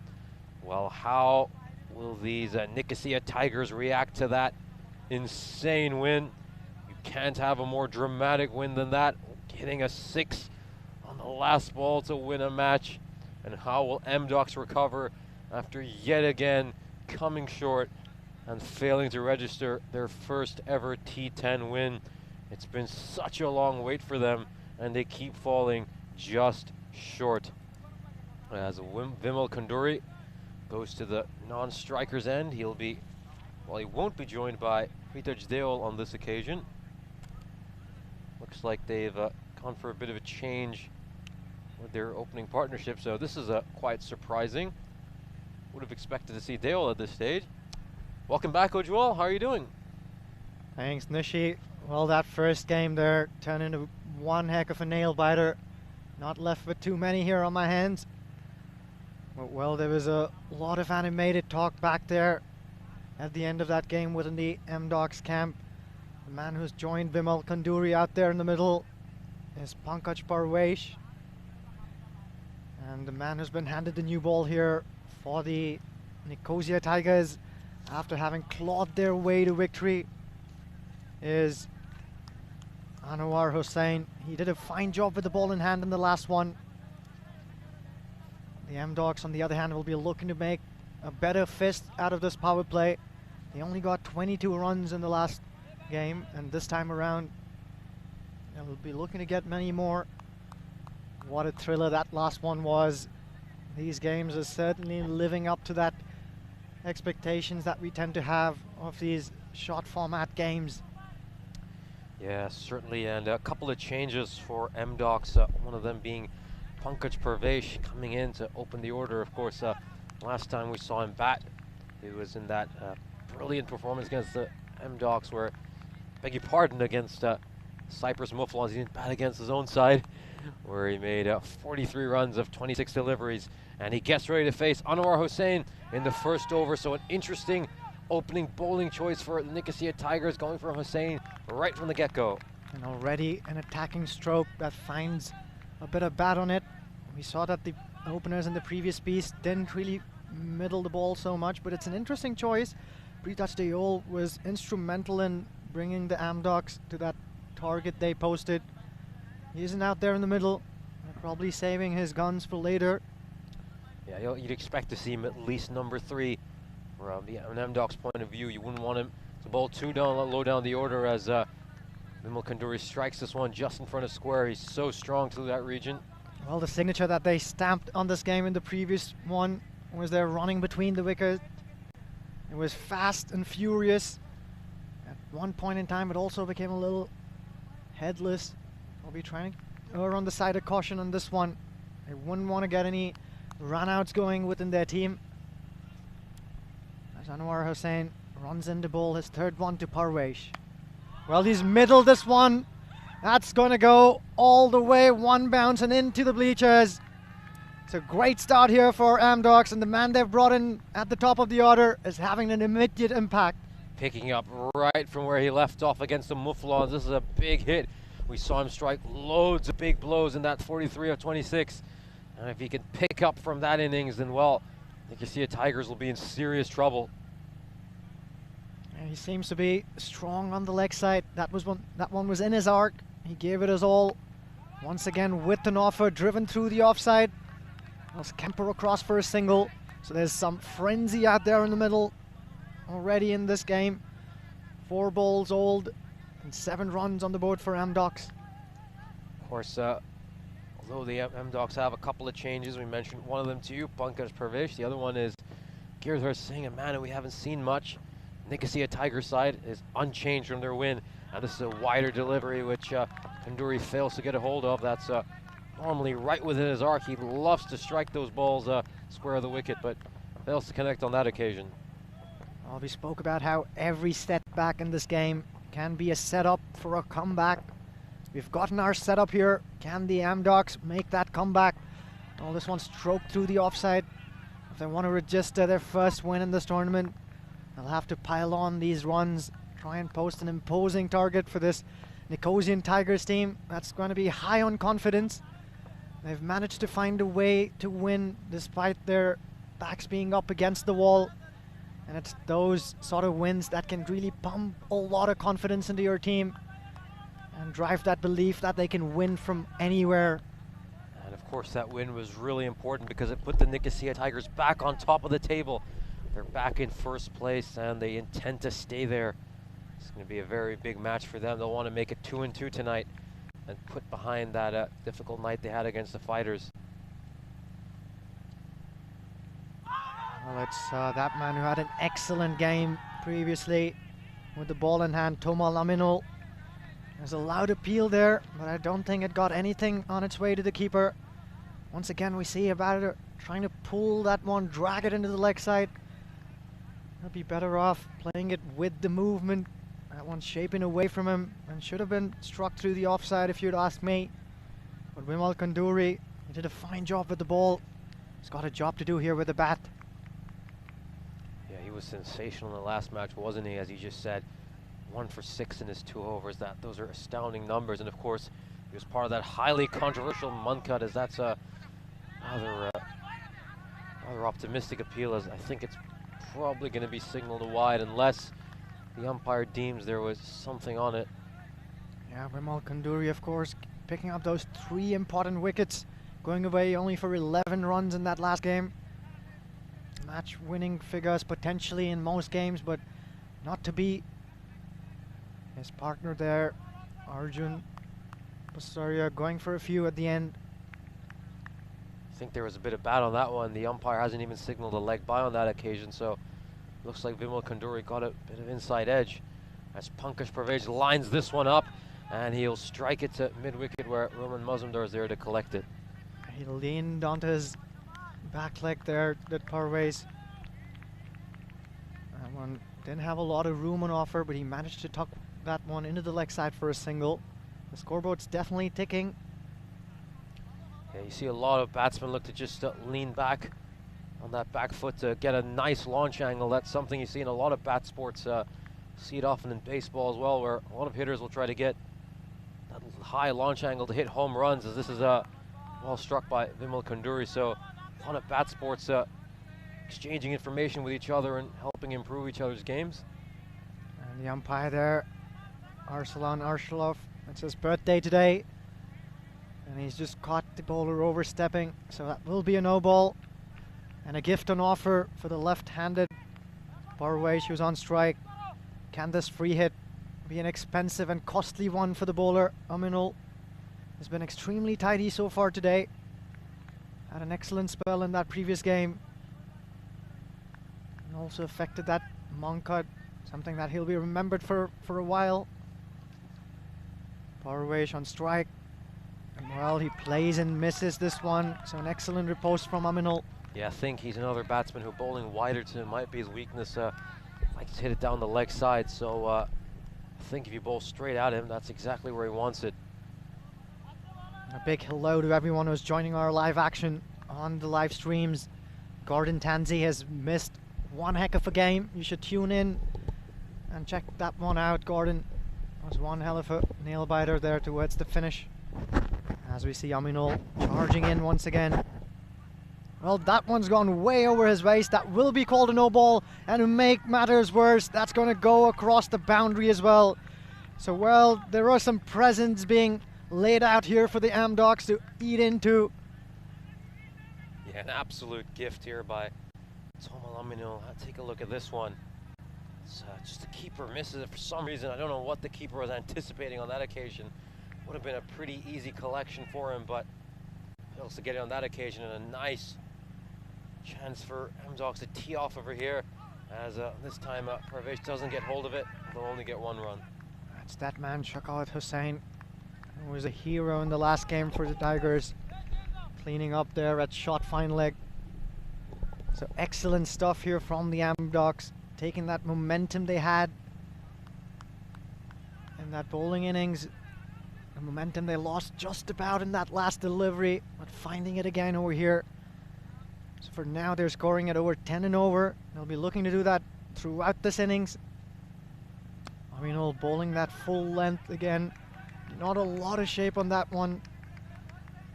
Well, how will these Nicosia Tigers react to that insane win? You can't have a more dramatic win than that. Hitting a 6 on the last ball to win a match. And how will Amdocs recover after yet again coming short and failing to register their first ever T10 win? It's been such a long wait for them, and they keep falling just short. as Vimal Kunduri goes to the non-striker's end. He won't be joined by Hritaj Deol on this occasion. Looks like they've gone for a bit of a change with their opening partnership, so this is quite surprising. Would have expected to see Deol at this stage. Welcome back, Ujwal. How are you doing? Thanks, Nishi. Well, that first game there turned into one heck of a nail biter. Not left with too many here on my hands. But, well, there was a lot of animated talk back there at the end of that game within the M-Docs camp. The man who's joined Vimal Kunduri out there in the middle is Pankaj Parvesh. And the man who's been handed the new ball here for the Nicosia Tigers after having clawed their way to victory is Anwar Hussain. He did a fine job with the ball in hand in the last one. The M-Docs, on the other hand, will be looking to make a better fist out of this power play. They only got 22 runs in the last game, and this time around they'll be looking to get many more. What a thriller that last one was. These games are certainly living up to that expectations that we tend to have of these short format games. Yeah, certainly, and a couple of changes for M-Docs, one of them being Pankaj Parvesh coming in to open the order. Of course, last time we saw him bat, it was in that brilliant performance against the M-Docs where, beg your pardon, against Cyprus Muflons. He didn't bat against his own side, where he made 43 runs of 26 deliveries, and he gets ready to face Anwar Hussain in the first over. So an interesting opening bowling choice for the Nicosia Tigers, going for Hussain right from the get-go. And already an attacking stroke that finds a bit of bat on it. We saw that the openers in the previous piece didn't really middle the ball so much, but it's an interesting choice. Hritaj Deol was instrumental in bringing the M-Docs to that target they posted. He isn't out there in the middle, probably saving his guns for later. Yeah, you'd expect to see him at least number 3 from the M-Docs point of view. You wouldn't want him to bowl too low down the order, as Vimal Kunduri strikes this one just in front of square. He's so strong through that region. Well, the signature that they stamped on this game in the previous one was their running between the wickets. It was fast and furious. At one point in time, it also became a little headless. I'll be trying to err on the side of caution on this one. They wouldn't want to get any run-outs going within their team. As Anwar Hussain runs in the ball, his third one to Parvesh. Well, he's middled this one. That's going to go all the way, one bounce and into the bleachers. It's a great start here for M-Docs, and the man they've brought in at the top of the order is having an immediate impact. Picking up right from where he left off against the Muflons. This is a big hit. We saw him strike loads of big blows in that 43 of 26. And if he can pick up from that innings, then, well, Nicosia Tigers will be in serious trouble. And he seems to be strong on the leg side. That one was in his arc. He gave it his all. Once again, with an offer, driven through the offside. Was Kemper across for a single. So there's some frenzy out there in the middle already in this game. 4 balls old and 7 runs on the board for M-Docs. Of course, although the M-Docs have a couple of changes, we mentioned one of them to you, Pankaj Parvesh. The other one is Girdhar Singh, a man who we haven't seen much. Nicosia Tiger side is unchanged from their win. And this is a wider delivery, which Kunduri fails to get a hold of. That's normally right within his arc. He loves to strike those balls square of the wicket, but fails to connect on that occasion. Well, we spoke about how every setback in this game can be a setup for a comeback. We've gotten our setup here. Can the M-Docs make that comeback? Well, this one stroked through the offside. If they want to register their first win in this tournament, they'll have to pile on these runs, try and post an imposing target for this Nicosian Tigers team that's going to be high on confidence. They've managed to find a way to win despite their backs being up against the wall. And it's those sort of wins that can really pump a lot of confidence into your team and drive that belief that they can win from anywhere. And of course that win was really important because it put the Nicosia Tigers back on top of the table. They're back in first place and they intend to stay there. It's going to be a very big match for them. They'll want to make it 2-2 tonight and put behind that difficult night they had against the Fighters. Well, it's that man who had an excellent game previously with the ball in hand, Toma Laminol. There's a loud appeal there, but I don't think it got anything on its way to the keeper. Once again, we see Abada trying to pull that one, drag it into the leg side. He'll be better off playing it with the movement. That one's shaping away from him and should have been struck through the offside if you'd ask me. But Vimal Kanduri, he did a fine job with the ball. He's got a job to do here with the bat. Yeah, he was sensational in the last match, wasn't he? As you just said, 1 for 6 in his 2 overs. Those are astounding numbers, and of course, he was part of that highly controversial Muncut, as that's a rather optimistic appeal, as I think it's probably going to be signaled wide unless the umpire deems there was something on it. Yeah, Vimal Kanduri, of course, picking up those 3 important wickets, going away only for 11 runs in that last game. Match-winning figures potentially in most games, but not to be. His partner there, Arjun Pasaria, going for a few at the end. I think there was a bit of bat on that one. The umpire hasn't even signaled a leg by on that occasion, so looks like Vimal Kanduri got a bit of inside edge as Pankaj Parvez lines this one up, and he'll strike it to mid-wicket where Roman Mazumdar is there to collect it. He leaned onto his back leg there, that Parvez. That one didn't have a lot of room on offer, but he managed to tuck that one into the leg side for a single. The scoreboard's definitely ticking. Yeah, you see a lot of batsmen look to just lean back on that back foot to get a nice launch angle. That's something you see in a lot of bat sports. See it often in baseball as well, where a lot of hitters will try to get that high launch angle to hit home runs, as this is well struck by Vimal Kanduri. So a lot of bat sports exchanging information with each other and helping improve each other's games. And the umpire there, Arsalan Arshalov, it's his birthday today, and he's just caught the bowler overstepping, so that will be a no ball. And a gift on offer for the left-handed Parvez, who's on strike. Can this free hit be an expensive and costly one for the bowler? Aminul has been extremely tidy so far today. Had an excellent spell in that previous game, and also affected that Muncut, something that he'll be remembered for a while. Parvez on strike, and well, he plays and misses this one, so an excellent riposte from Aminul. Yeah, I think he's another batsman who bowling wider to him might be his weakness. Likes to hit it down the leg side, so I think if you bowl straight at him, that's exactly where he wants it. A big hello to everyone who's joining our live action on the live streams. Gordon Tansey has missed one heck of a game. You should tune in and check that one out, Gordon. It was one hell of a nail biter there towards the finish. As we see Aminul charging in once again. Well, that one's gone way over his waist. That will be called a no ball, and to make matters worse, that's going to go across the boundary as well. So, well, there are some presents being laid out here for the Amdocs to eat into. Yeah, an absolute gift here by Toma Laminol. Take a look at this one. It's just the keeper misses it for some reason. I don't know what the keeper was anticipating on that occasion. Would have been a pretty easy collection for him, but fails to get it on that occasion, and a nice chance for Amdocs to tee off over here, as this time Parvez doesn't get hold of it. They'll only get 1 run. That's that man, Shaqat Hussain, who was a hero in the last game for the Tigers, cleaning up there at shot fine leg. So excellent stuff here from the Amdocs, taking that momentum they had in that bowling innings, the momentum they lost just about in that last delivery, but finding it again over here. So for now, they're scoring at over 10 and over. They'll be looking to do that throughout this innings. Aminul bowling that full length again. Not a lot of shape on that one,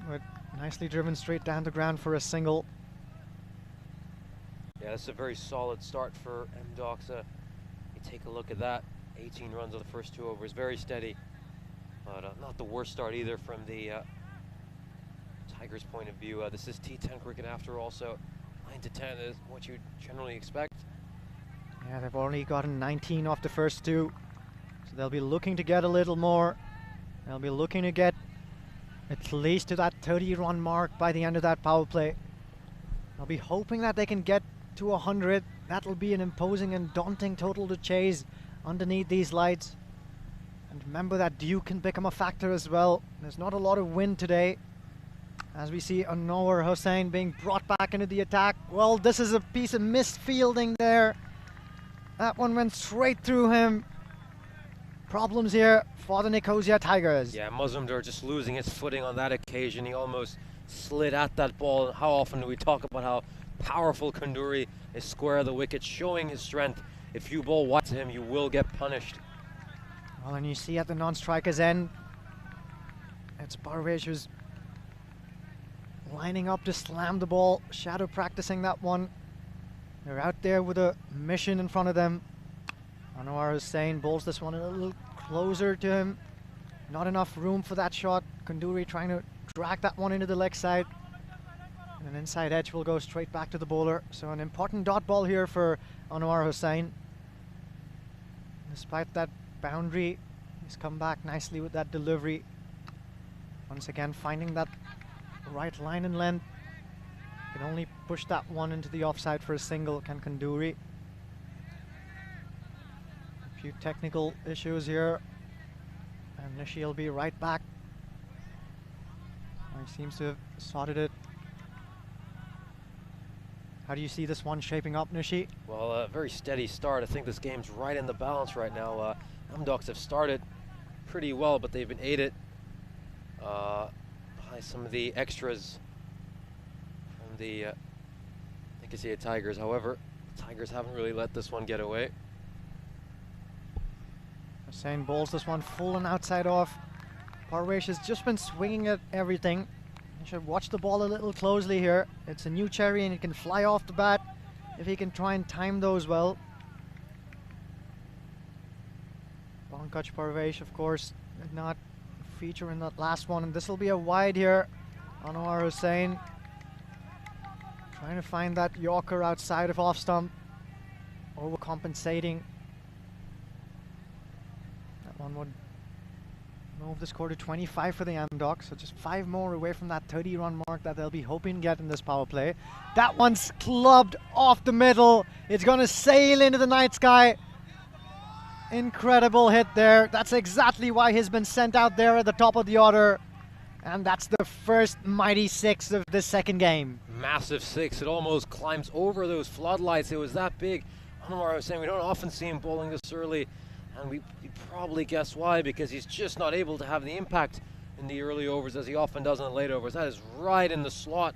but nicely driven straight down the ground for a single. Yeah, that's a very solid start for Amdocs. You take a look at that. 18 runs on the first 2 overs, very steady. But not the worst start either from the Tigers' point of view. This is T10 cricket after all, so 9 to 10 is what you generally expect. Yeah, they've only gotten 19 off the first 2, so they'll be looking to get a little more. They'll be looking to get at least to that 30-run mark by the end of that power play. They'll be hoping that they can get to 100. That'll be an imposing and daunting total to chase underneath these lights. And remember that dew can become a factor as well. There's not a lot of wind today. As we see Anwar Hussain being brought back into the attack. Well, this is a piece of missed fielding there. That one went straight through him. Problems here for the Nicosia Tigers. Yeah, Mazumdar just losing his footing on that occasion. He almost slid at that ball. How often do we talk about how powerful Kunduri is square of the wicket, showing his strength. If you bowl wide to him, you will get punished. Well, and you see at the non-striker's end, it's Parvesh who's lining up to slam the ball, shadow practicing that one. They're out there with a mission in front of them. Anwar Hussain bowls this one a little closer to him. Not enough room for that shot. Kunduri trying to drag that one into the leg side. And an inside edge will go straight back to the bowler. So an important dot ball here for Anwar Hussain. Despite that boundary, he's come back nicely with that delivery. Once again, finding that right line and length. Can only push that one into the offside for a single, can Kunduri. A few technical issues here. And Nishi will be right back. He seems to have sorted it. How do you see this one shaping up, Nishi? Well, a very steady start. I think this game's right in the balance right now. Amdocs have started pretty well, but they've been aided by some of the extras from the Nicosia Tigers. However, the Tigers haven't really let this one get away. Hussain bowls this one full and outside off. Parvesh has just been swinging at everything. You should watch the ball a little closely here. It's a new cherry and it can fly off the bat if he can try and time those well. Pankaj Parvesh, of course, did not feature in that last one, and this will be a wide here. Anwar Hussain trying to find that Yorker outside of off stump, overcompensating. That one would move the score to 25 for the Amdocs, so just 5 more away from that 30-run mark that they'll be hoping to get in this power play. That one's clubbed off the middle. It's going to sail into the night sky. Incredible hit there. That's exactly why he's been sent out there at the top of the order. And that's the first mighty 6 of the second game. Massive 6. It almost climbs over those floodlights. It was that big. Anwar was saying we don't often see him bowling this early. And we probably guess why, because he's just not able to have the impact in the early overs as he often does in the late overs. That is right in the slot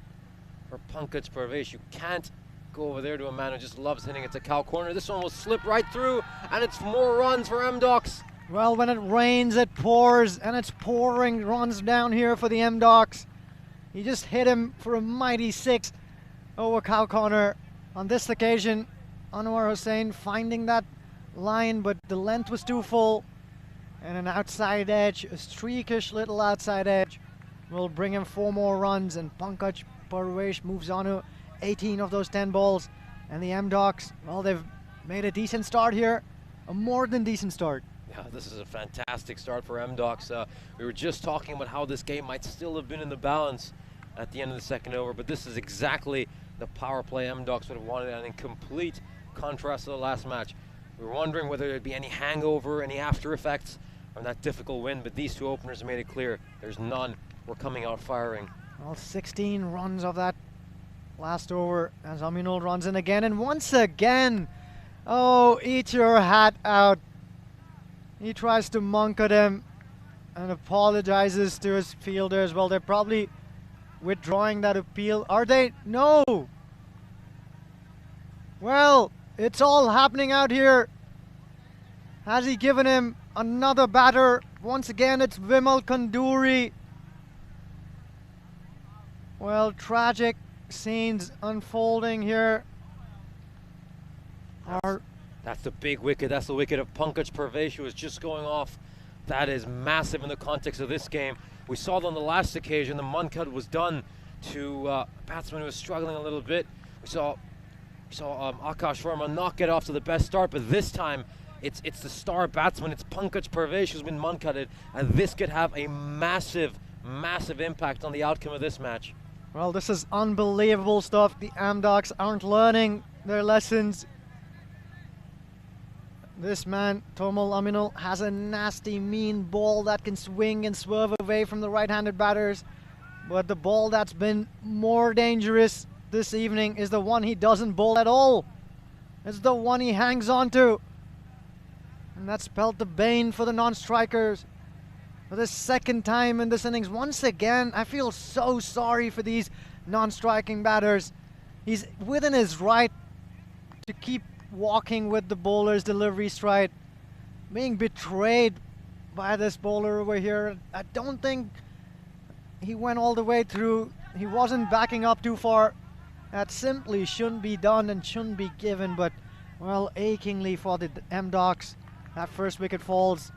for Pankaj Parvesh. You can't go over there to a man who just loves hitting it to cow corner. This one will slip right through, and it's more runs for Amdocs. Well, when it rains, it pours, and it's pouring runs down here for the Amdocs. He just hit him for a mighty 6 over cow corner. On this occasion, Anwar Hussain finding that line, but the length was too full, and an outside edge, a streakish little outside edge, will bring him 4 more runs, and Pankaj Parvesh moves on to 18 of those 10 balls. And the Amdocs, well, they've made a decent start here, a more than decent start. Yeah, this is a fantastic start for Amdocs. We were just talking about how this game might still have been in the balance at the end of the second over, but this is exactly the power play Amdocs would have wanted, and in complete contrast to the last match. We were wondering whether there'd be any hangover, any after effects from that difficult win, but these two openers made it clear there's none. We're coming out firing. Well, 16 runs of that last over as Aminul runs in again, and once again, oh, eat your hat out. He tries to monk at him and apologizes to his fielders. Well, they're probably withdrawing that appeal. Are they? No! Well, it's all happening out here. Has he given him another batter? Once again, it's Vimal Kunduri. Well, tragic scenes unfolding here. That's the big wicket. That's the wicket of Pankaj Parvesh, who was just going off. That is massive in the context of this game. We saw it on the last occasion. The Munkad was done to a batsman who was struggling a little bit. We saw Akash Verma not get off to the best start, but this time it's the star batsman. It's Pankaj Parvesh who's been munkaded, and this could have a massive, massive impact on the outcome of this match. Well, this is unbelievable stuff. The Amdocs aren't learning their lessons. This man, Tormol Aminul, has a nasty, mean ball that can swing and swerve away from the right-handed batters. But the ball that's been more dangerous this evening is the one he doesn't bowl at all. It's the one he hangs on to. And that spelled the bane for the non-strikers. For the second time in this innings, once again, I feel so sorry for these non-striking batters. He's within his right to keep walking with the bowler's delivery stride, being betrayed by this bowler over here. I don't think he went all the way through. He wasn't backing up too far. That simply shouldn't be done and shouldn't be given, but well, achingly for the M-Docs, that first wicket falls.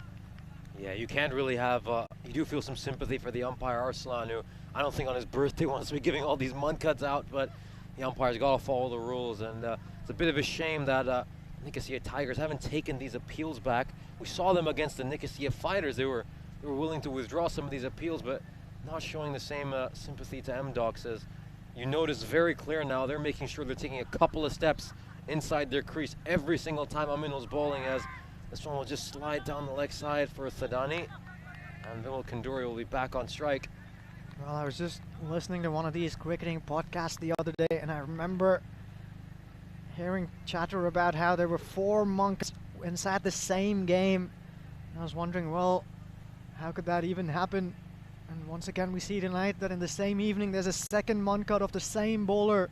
Yeah, you can't really have, you do feel some sympathy for the umpire Arslan, who I don't think on his birthday wants to be giving all these mud cuts out, but the umpire's got to follow the rules, and it's a bit of a shame that Nicosia Tigers haven't taken these appeals back. We saw them against the Nicosia Fighters. They were willing to withdraw some of these appeals, but not showing the same sympathy to M-Docs. As you notice very clear now, they're making sure they're taking a couple of steps inside their crease every single time Aminul's bowling, as this one will just slide down the leg side for Thadani, and Vimal Kanduri will be back on strike. Well, I was just listening to one of these cricketing podcasts the other day, and I remember hearing chatter about how there were 4 monks inside the same game. And I was wondering, well, how could that even happen? And once again, we see tonight that in the same evening, there's a second monk cut of the same bowler.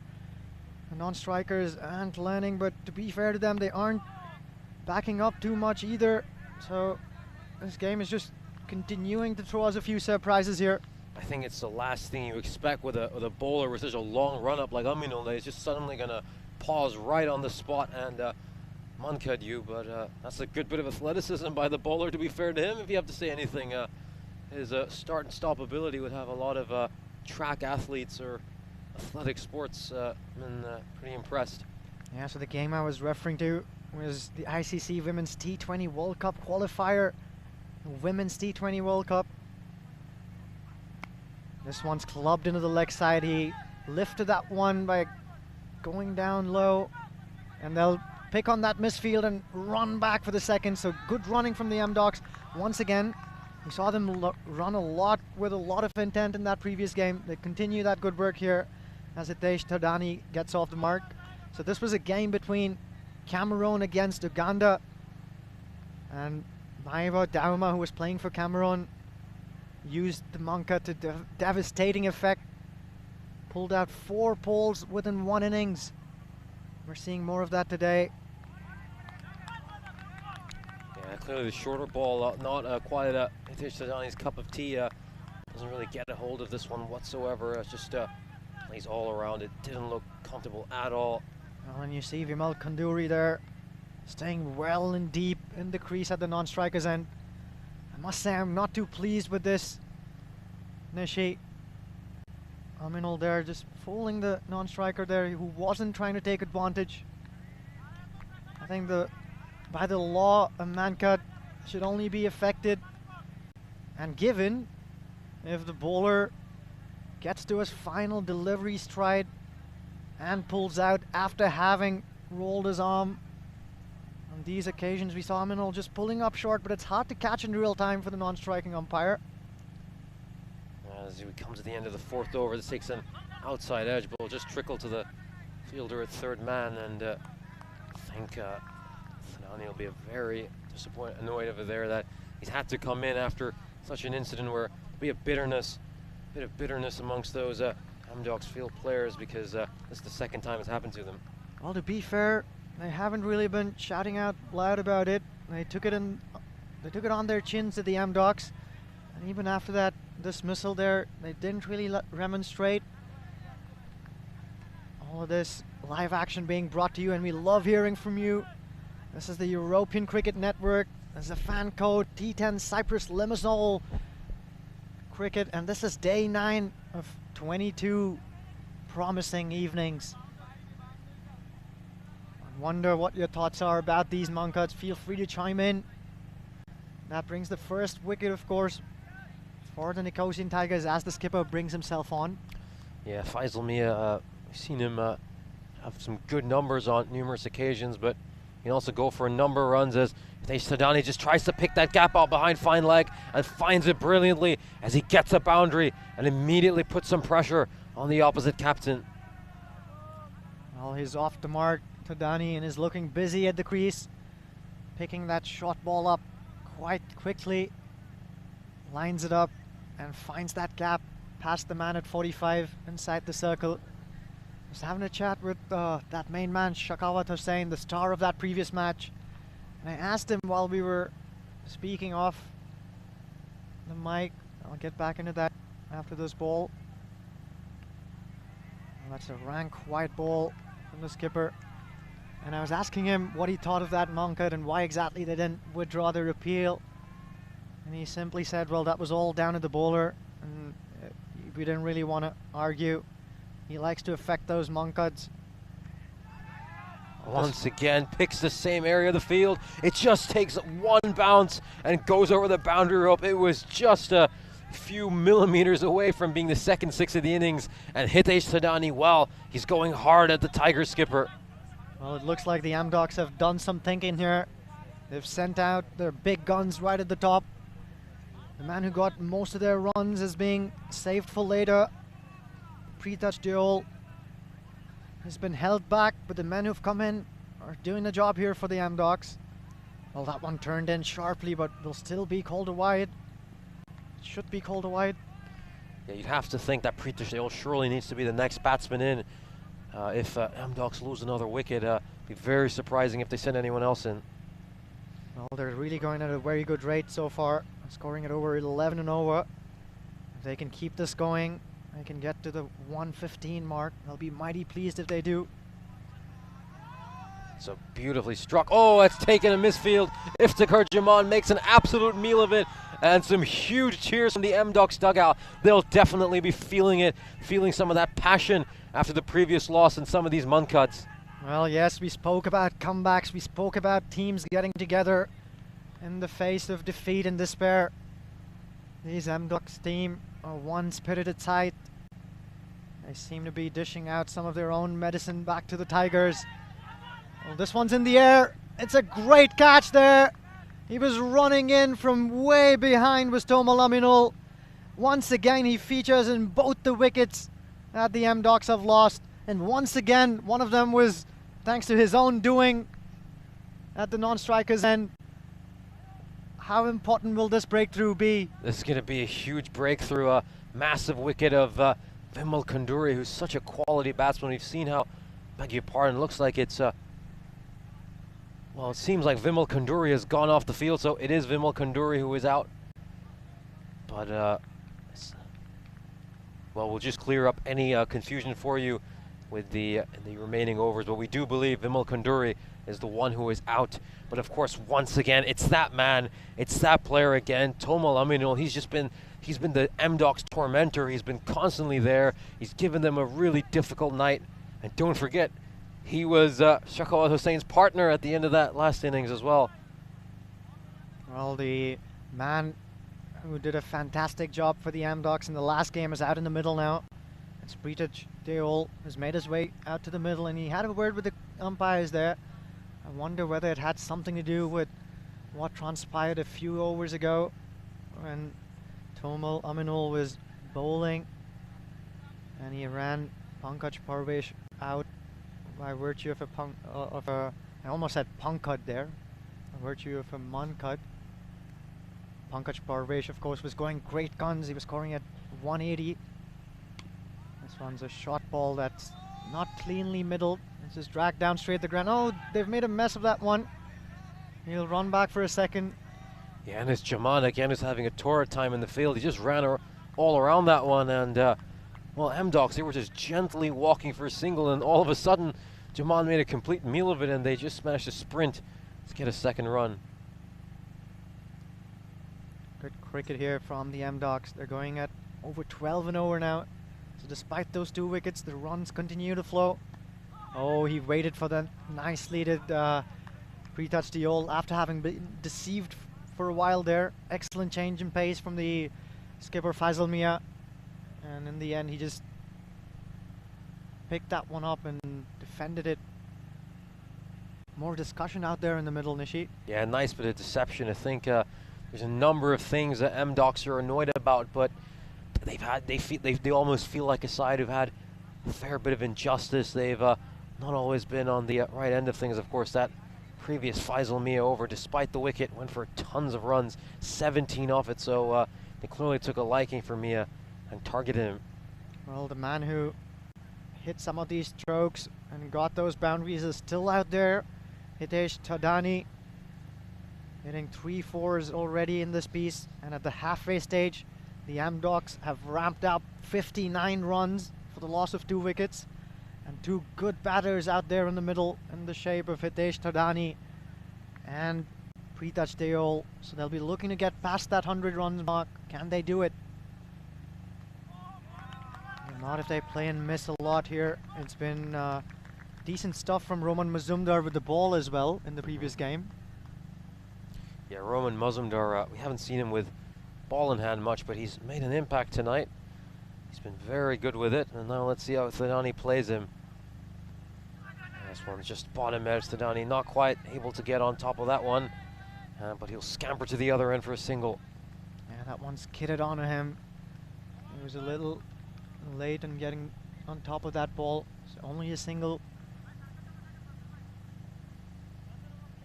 The non-strikers aren't learning, but to be fair to them, they aren't backing up too much either. So this game is just continuing to throw us a few surprises here. I think it's the last thing you expect with a bowler with such a long run-up like Aminul. That he's just suddenly going to pause right on the spot and muncud you. But that's a good bit of athleticism by the bowler, to be fair to him. If you have to say anything, his start and stop ability would have a lot of track athletes or athletic sports been pretty impressed. Yeah, so the game I was referring to was the ICC Women's T20 World Cup qualifier, the Women's T20 World Cup. This one's clubbed into the leg side. He lifted that one by going down low, and they'll pick on that misfield and run back for the second. So good running from the M-Docs. Once again, we saw them run a lot with a lot of intent in that previous game. They continue that good work here as Hitesh Thadani gets off the mark. So this was a game between Cameroon against Uganda, and Maiva Dauma, who was playing for Cameroon, used the Monka to devastating effect. Pulled out 4 poles within 1 innings. We're seeing more of that today. Yeah, clearly the shorter ball, not quite Hitesh Thadani's cup of tea. Doesn't really get a hold of this one whatsoever. It's just plays all around it. Didn't look comfortable at all. Well, and you see Vimal Kanduri there, staying well and deep in the crease at the non-striker's end. I must say I'm not too pleased with this. Nishi Aminul there just fooling the non-striker there, who wasn't trying to take advantage. I think by the law, a man cut should only be affected and given if the bowler gets to his final delivery stride and pulls out after having rolled his arm. On these occasions, we saw Aminul just pulling up short, but it's hard to catch in real time for the non-striking umpire. As we come to the end of the 4th over, this takes an outside edge, but will just trickle to the fielder at third man, and I think Thadani will be very annoyed over there that he's had to come in after such an incident where there'll be a bit of bitterness amongst those M-Docs field players, because this is the second time it's happened to them. Well, to be fair, they haven't really been shouting out loud about it. They took it on their chins at the M-Docs, and even after that dismissal there, they didn't really remonstrate. All of this live action being brought to you, and we love hearing from you. This is the European Cricket Network. There's a fan code T10 Cyprus Limassol Cricket, and this is day 9 of 22 promising evenings. I wonder what your thoughts are about these monk cuts. Feel free to chime in. That brings the first wicket, of course, for the Nicosian Tigers as the skipper brings himself on. Yeah, Faisal Mia, we've seen him have some good numbers on numerous occasions, but he can also go for a number of runs as Hitesh Thadani just tries to pick that gap out behind fine leg and finds it brilliantly as he gets a boundary and immediately puts some pressure on the opposite captain. Well, he's off the mark, Thadani, and is looking busy at the crease, picking that short ball up quite quickly, lines it up and finds that gap past the man at 45 inside the circle. Was having a chat with that main man, Shekhawat Hossain, the star of that previous match, and I asked him while we were speaking off the mic. I'll get back into that after this ball. Well, that's a rank white ball from the skipper, and I was asking him what he thought of that Moncard and why exactly they didn't withdraw their appeal, and he simply said, well, that was all down to the bowler, and we didn't really want to argue. He likes to affect those Moncards. Once again, picks the same area of the field. It just takes one bounce and goes over the boundary rope. It was just a few millimeters away from being the second six of the innings. And Hitesh Thadani, well, he's going hard at the Tiger skipper. Well, it looks like the Amdocs have done some thinking here. They've sent out their big guns right at the top. The man who got most of their runs is being saved for later. Prithaj Deol has been held back, but the men who've come in are doing the job here for the Amdocs. Well, that one turned in sharply, but will still be called a wide. It should be called a wide. Yeah, you'd have to think that Prithaj Deol surely needs to be the next batsman in. If Amdocs lose another wicket, it'd be very surprising if they send anyone else in. Well, they're really going at a very good rate so far, scoring at over 11 and over. If they can keep this going, they can get to the 115 mark. They'll be mighty pleased if they do. So beautifully struck. Oh, it's taken a misfield. Iftikhar Jaman makes an absolute meal of it. And some huge cheers from the Amdocs dugout. They'll definitely be feeling it, feeling some of that passion after the previous loss in some of these Moncards. Well, yes, we spoke about comebacks. We spoke about teams getting together in the face of defeat and despair. These Amdocs team are one spirited side. They seem to be dishing out some of their own medicine back to the Tigers. Well, this one's in the air. It's a great catch there. He was running in from way behind was Tomal Aminul. Once again, he features in both the wickets that the Amdocs have lost. And once again, one of them was thanks to his own doing at the non-strikers end. How important will this breakthrough be? This is going to be a huge breakthrough, a massive wicket of Vimal Kunduri, who's such a quality batsman. We've seen how, beg your pardon, looks like it's, well, it seems like Vimal Kunduri has gone off the field, so it is Vimal Kunduri who is out. But, well, we'll just clear up any confusion for you with the remaining overs, but we do believe Vimal Kunduri is the one who is out. But of course, once again, it's that man, it's that player again, Tomal Aminul. He's been the Amdocs tormentor. He's been constantly there. He's given them a really difficult night. And don't forget, he was Shekhawat Hossain's partner at the end of that last innings as well. Well, the man who did a fantastic job for the Amdocs in the last game is out in the middle now. It's Prithaj Deol has made his way out to the middle, and he had a word with the umpires there. I wonder whether it had something to do with what transpired a few overs ago when Tomal Aminul was bowling and he ran Pankaj Parvesh out by virtue of I almost said Pankaj there, by virtue of a Moncard. Pankaj Parvesh, of course, was going great guns. He was scoring at 180. This one's a short ball that's not cleanly middled. It's just dragged down straight to the ground. Oh, they've made a mess of that one. He'll run back for a second. Yeah, and it's Jaman again who's having a torrid time in the field. He just ran all around that one, and well, Amdocs, they were just gently walking for a single, and all of a sudden, Jaman made a complete meal of it, and they just managed to sprint to get a second run. Good cricket here from the Amdocs. They're going at over 12 and over now. So despite those two wickets, the runs continue to flow. Oh, he waited for the nicely did Prithaj Deol after having been deceived for a while there. Excellent change in pace from the skipper Faisal Mia. And in the end, he just picked that one up and defended defended it. More discussion out there in the middle, Nishi. Yeah, nice bit of deception. I think there's a number of things that MDocs are annoyed about, but they almost feel like a side who've had a fair bit of injustice. They've not always been on the right end of things. Of course, that previous Faisal Mia over, despite the wicket, went for tons of runs, 17 off it. So they clearly took a liking for Mia and targeted him. Well, the man who hit some of these strokes and got those boundaries is still out there. Hitesh Thadani hitting 3-4s already in this piece, and at the halfway stage the MDocs have ramped up 59 runs for the loss of 2 wickets, and 2 good batters out there in the middle in the shape of Hitesh Thadani and Prithaj Deol. So they'll be looking to get past that 100 runs mark. Can they do it? Not if they play and miss a lot here. It's been decent stuff from Roman Mazumdar with the ball as well in the previous game. Yeah, Roman Mazumdar, we haven't seen him with ball in hand much, but he's made an impact tonight. He's been very good with it, and now let's see how Thadani plays him. This one's just bottom edge. Thadani not quite able to get on top of that one, but he'll scamper to the other end for a single. Yeah, that one's kitted onto him. He was a little late in getting on top of that ball. So only a single.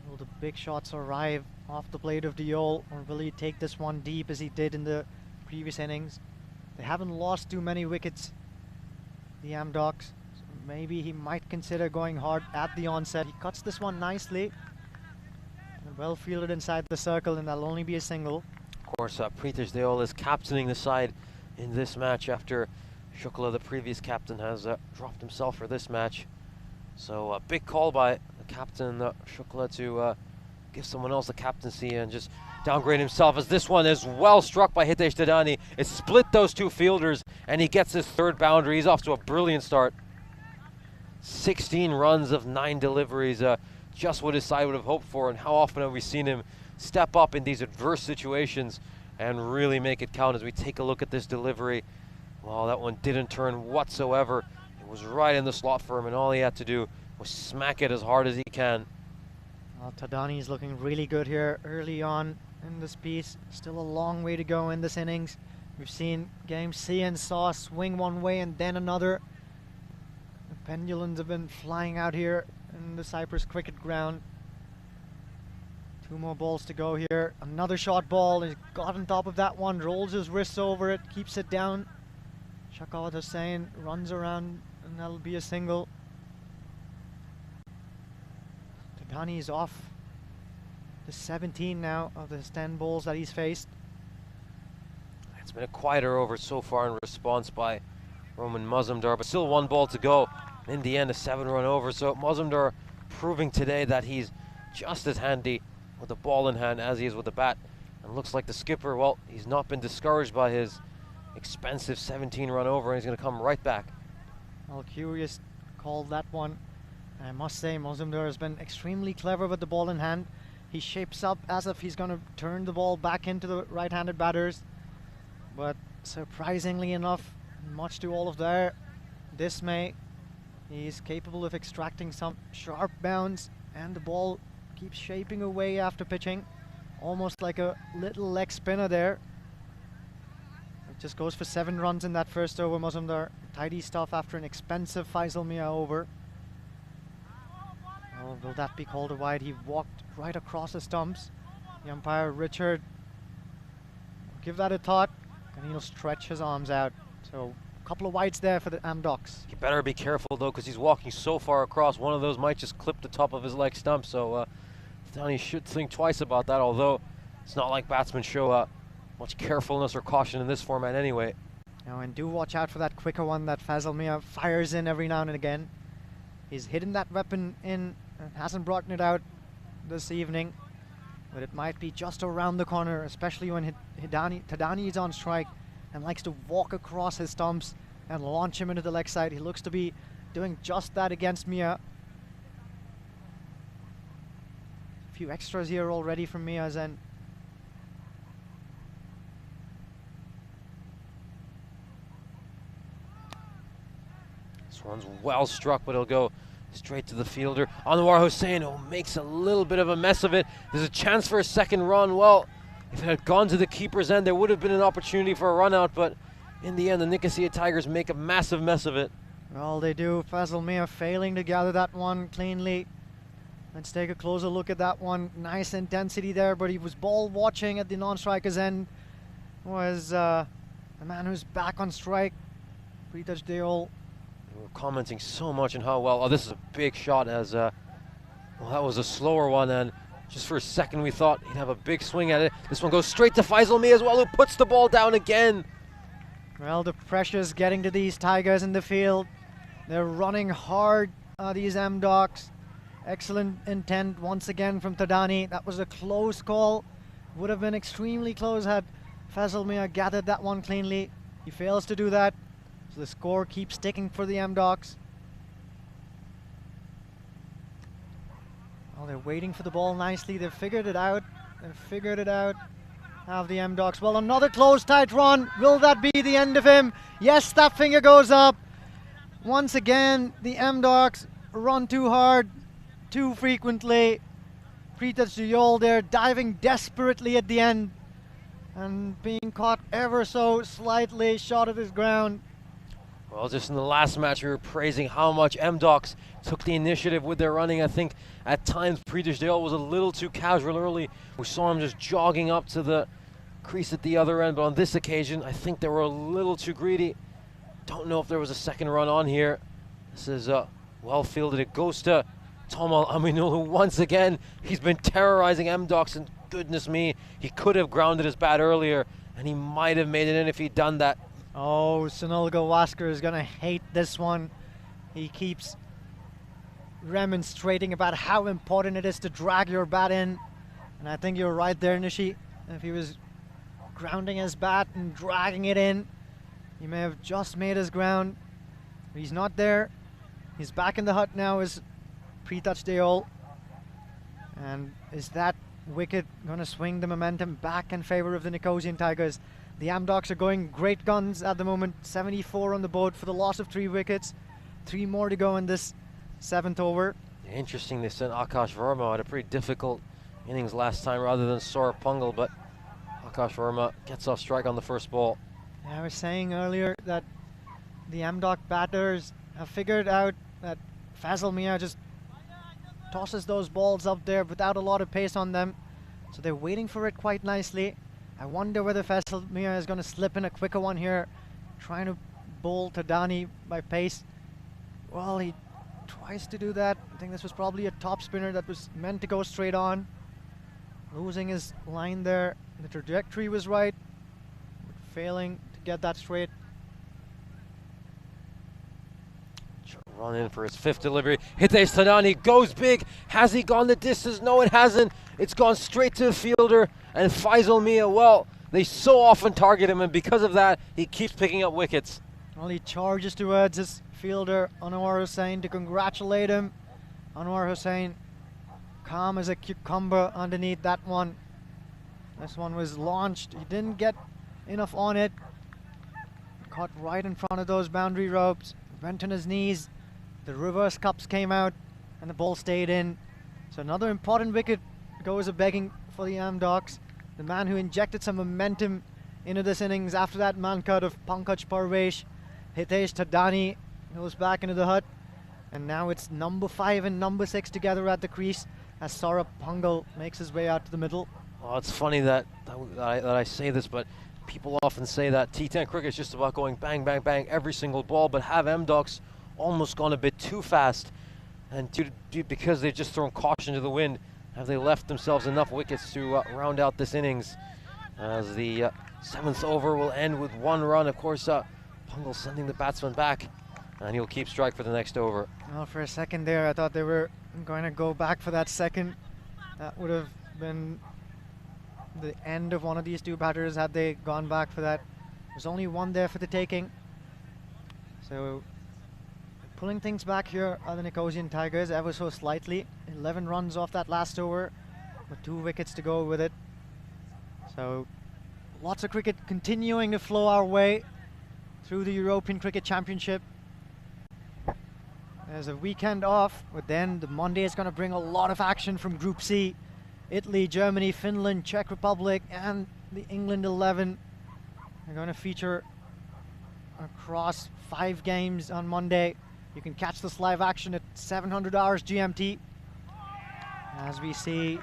Will the big shots arrive off the blade of Deol, or will he take this one deep as he did in the previous innings? They haven't lost too many wickets, the MDocs, so maybe he might consider going hard at the onset. He cuts this one nicely and well fielded inside the circle, and that'll only be a single. Of course, Prithaj Deol is captaining the side in this match after Shukla, the previous captain, has dropped himself for this match. So a big call by the captain, Shukla, to give someone else the captaincy and just downgrade himself, as this one is well struck by Hitesh Thadani. It split those 2 fielders, and he gets his 3rd boundary. He's off to a brilliant start. 16 runs of 9 deliveries, just what his side would have hoped for. And how often have we seen him step up in these adverse situations and really make it count? As we take a look at this delivery, well, that one didn't turn whatsoever. It was right in the slot for him, and all he had to do was smack it as hard as he can. Well, Thadani is looking really good here early on in this piece. Still a long way to go in this innings. We've seen game C and Saw swing one way and then another. The pendulums have been flying out here in the Cyprus cricket ground. 2 more balls to go here. Another short ball. He's got on top of that one, rolls his wrists over it, keeps it down. Shaqawat Hussain runs around, and that'll be a single. Thadani is off to 17 now of the 10 balls that he's faced. It's been a quieter over so far in response by Roman Mazumdar, but still 1 ball to go. In the end, a 7-run over. So Mazumdar proving today that he's just as handy with the ball in hand as he is with the bat. And looks like the skipper, well, he's not been discouraged by his expensive 17-run over, and he's going to come right back. Well, Curious called that one. I must say, Mazumdar has been extremely clever with the ball in hand. He shapes up as if he's going to turn the ball back into the right-handed batters. But surprisingly enough, much to all of their dismay, he's capable of extracting some sharp bounds, and the ball keeps shaping away after pitching. Almost like a little leg spinner there. It just goes for 7 runs in that first over, Mazumdar. Tidy stuff after an expensive Faisal Mia over. Oh, will that be called a wide? He walked right across the stumps. The umpire, Richard, will give that a thought, and he'll stretch his arms out. So a couple of wides there for the MDocs. You better be careful, though, because he's walking so far across. One of those might just clip the top of his leg stump. So Thadani should think twice about that, although it's not like batsmen show much carefulness or caution in this format anyway. Now, and do watch out for that quicker one that Faisal Mia fires in every now and again. He's hidden that weapon in and hasn't brought it out this evening, but it might be just around the corner, especially when Thadani is on strike and likes to walk across his stumps and launch him into the leg side. He looks to be doing just that against Mia. A few extras here already from Mia's end. This one's well struck, but it'll go Straight to the fielder, Anwar Hussain, who makes a little bit of a mess of it. There's a chance for a second run. Well, if it had gone to the keeper's end, there would have been an opportunity for a run out, but in the end, the Nicosia Tigers make a massive mess of it. Well, they do. Faisal Mia failing to gather that one cleanly. Let's take a closer look at that one. Nice intensity there, but he was ball watching at the non-striker's end. Was the man who's back on strike, Prithaj Deol. We were commenting so much on how well, this is a big shot as, well, that was a slower one, and just for a second we thought he'd have a big swing at it. This one goes straight to Faisal Mia as well, who puts the ball down again. Well, the pressure's getting to these Tigers in the field. They're running hard, these M-Docs. Excellent intent once again from Tadani. That was a close call. Would have been extremely close had Faisal Mia gathered that one cleanly. He fails to do that. So the score keeps sticking for the M-Docs. Well, they're waiting for the ball nicely. They've figured it out. Have the M-Docs. Well, another close, tight run. Will that be the end of him? Yes, that finger goes up. Once again, the M-Docs run too hard, too frequently. Prithaj Deol there diving desperately at the end and being caught ever so slightly short of his ground. Well, just in the last match, we were praising how much M-Docs took the initiative with their running. I think at times Prithaj Deol was a little too casual early. We saw him just jogging up to the crease at the other end, but on this occasion, I think they were a little too greedy. Don't know if there was a second run on here. This is well fielded. It goes to Tomal Aminul, who once again, he's been terrorizing M-Docs, and goodness me, he could have grounded his bat earlier, and he might have made it in if he'd done that. Oh, Sunil Gavaskar is gonna hate this one. He keeps remonstrating about how important it is to drag your bat in. And I think you're right there, Nishi. If he was grounding his bat and dragging it in, he may have just made his ground. But he's not there. He's back in the hut now as Prithaj Deol. And is that wicket going to swing the momentum back in favor of the Nicosian Tigers? The M-Docs are going great guns at the moment. 74 on the board for the loss of 3 wickets. 3 more to go in this 7th over. Interesting, they sent Akash Verma at a pretty difficult innings last time rather than Saurabh Pungal, but Akash Verma gets off strike on the first ball. I was saying earlier that the M-Doc batters have figured out that Faisal Mia just tosses those balls up there without a lot of pace on them. So they're waiting for it quite nicely. I wonder whether Faisal Mia is going to slip in a quicker one here, trying to bowl Tadani by pace. Well, he tries to do that. I think this was probably a top spinner that was meant to go straight on. Losing his line there. The trajectory was right, but failing to get that straight. Run in for his 5th delivery. Hitesh Tadani goes big. Has he gone the distance? No, it hasn't. It's gone straight to the fielder. And Faisal Mia, well, they so often target him, and because of that, he keeps picking up wickets. Well, he charges towards his fielder, Anwar Hussain, to congratulate him. Anwar Hussain, calm as a cucumber underneath that one. This one was launched. He didn't get enough on it. Caught right in front of those boundary ropes. Went on his knees. The reverse cups came out and the ball stayed in. So another important wicket goes a-begging for the M-Docs. The man who injected some momentum into this innings after that man cut of Pankaj Parvesh. Hitesh Tadani goes back into the hut. And now it's number 5 and number 6 together at the crease as Saurabh Pungal makes his way out to the middle. Well, it's funny that I say this, but people often say that T10 cricket is just about going bang, bang, bang every single ball, but have M-Docs almost gone a bit too fast? And because they've just thrown caution to the wind, have they left themselves enough wickets to round out this innings? As the 7th over will end with 1 run. Of course, Pungal sending the batsman back, and he'll keep strike for the next over. Well, for a second there, I thought they were going to go back for that second. That would have been the end of one of these 2 batters had they gone back for that. There's only 1 there for the taking. So pulling things back here are the Nicosian Tigers ever so slightly. 11 runs off that last over with 2 wickets to go with it. So lots of cricket continuing to flow our way through the European Cricket Championship. There's a weekend off, but then the Monday is going to bring a lot of action from Group C. Italy, Germany, Finland, Czech Republic, and the England 11 are going to feature across 5 games on Monday. You can catch this live action at 700 hours GMT. As we see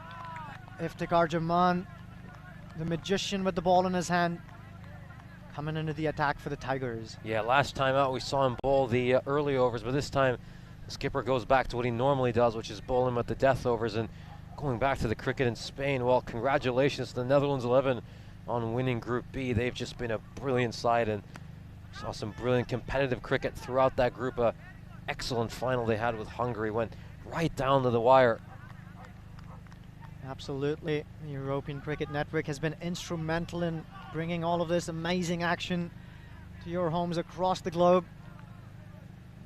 Iftikhar Jaman, the magician with the ball in his hand, coming into the attack for the Tigers. Yeah, last time out we saw him bowl the early overs, but this time the skipper goes back to what he normally does, which is bowl him at the death overs. And going back to the cricket in Spain, well, congratulations to the Netherlands 11 on winning Group B. They've just been a brilliant side and saw some brilliant competitive cricket throughout that group. Excellent final they had with Hungary, went right down to the wire. Absolutely. The European Cricket Network has been instrumental in bringing all of this amazing action to your homes across the globe.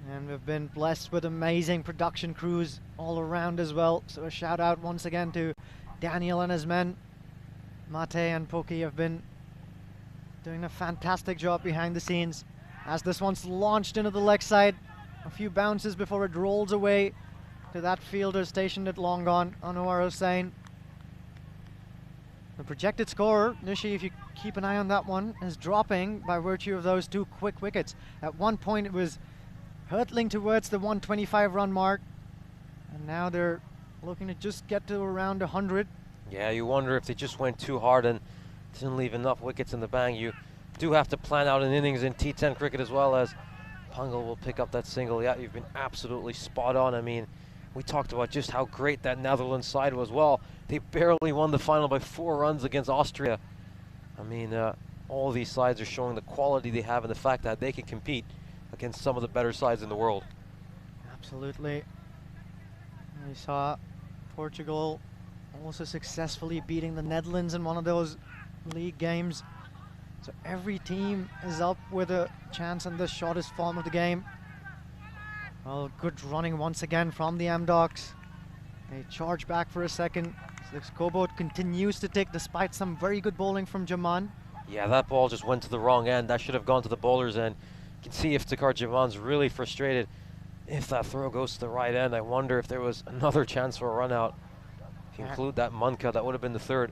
And we've been blessed with amazing production crews all around as well. So a shout out once again to Daniel and his men. Mate and Poki have been doing a fantastic job behind the scenes as this one's launched into the leg side. A few bounces before it rolls away to that fielder stationed at long on, Anwar Hussain. The projected score, Nishi, if you keep an eye on that one, is dropping by virtue of those 2 quick wickets. At one point it was hurtling towards the 125 run mark, and now they're looking to just get to around 100. Yeah, you wonder if they just went too hard and didn't leave enough wickets in the bang. You do have to plan out an innings in T10 cricket as well, as Pungal will pick up that single. Yeah, you've been absolutely spot on. I mean, we talked about just how great that Netherlands side was. Well, they barely won the final by 4 runs against Austria. I mean, all these sides are showing the quality they have and the fact that they can compete against some of the better sides in the world. Absolutely. We saw Portugal also successfully beating the Netherlands in one of those league games. So every team is up with a chance in the shortest form of the game. Well, good running once again from the M-Docs. They charge back for a second. So the scoreboard continues to tick despite some very good bowling from Jaman. Yeah, that ball just went to the wrong end. That should have gone to the bowler's end. You can see Iftikhar Jaman's really frustrated. If that throw goes to the right end, I wonder if there was another chance for a run out. If you include that Munka, that would have been the 3rd.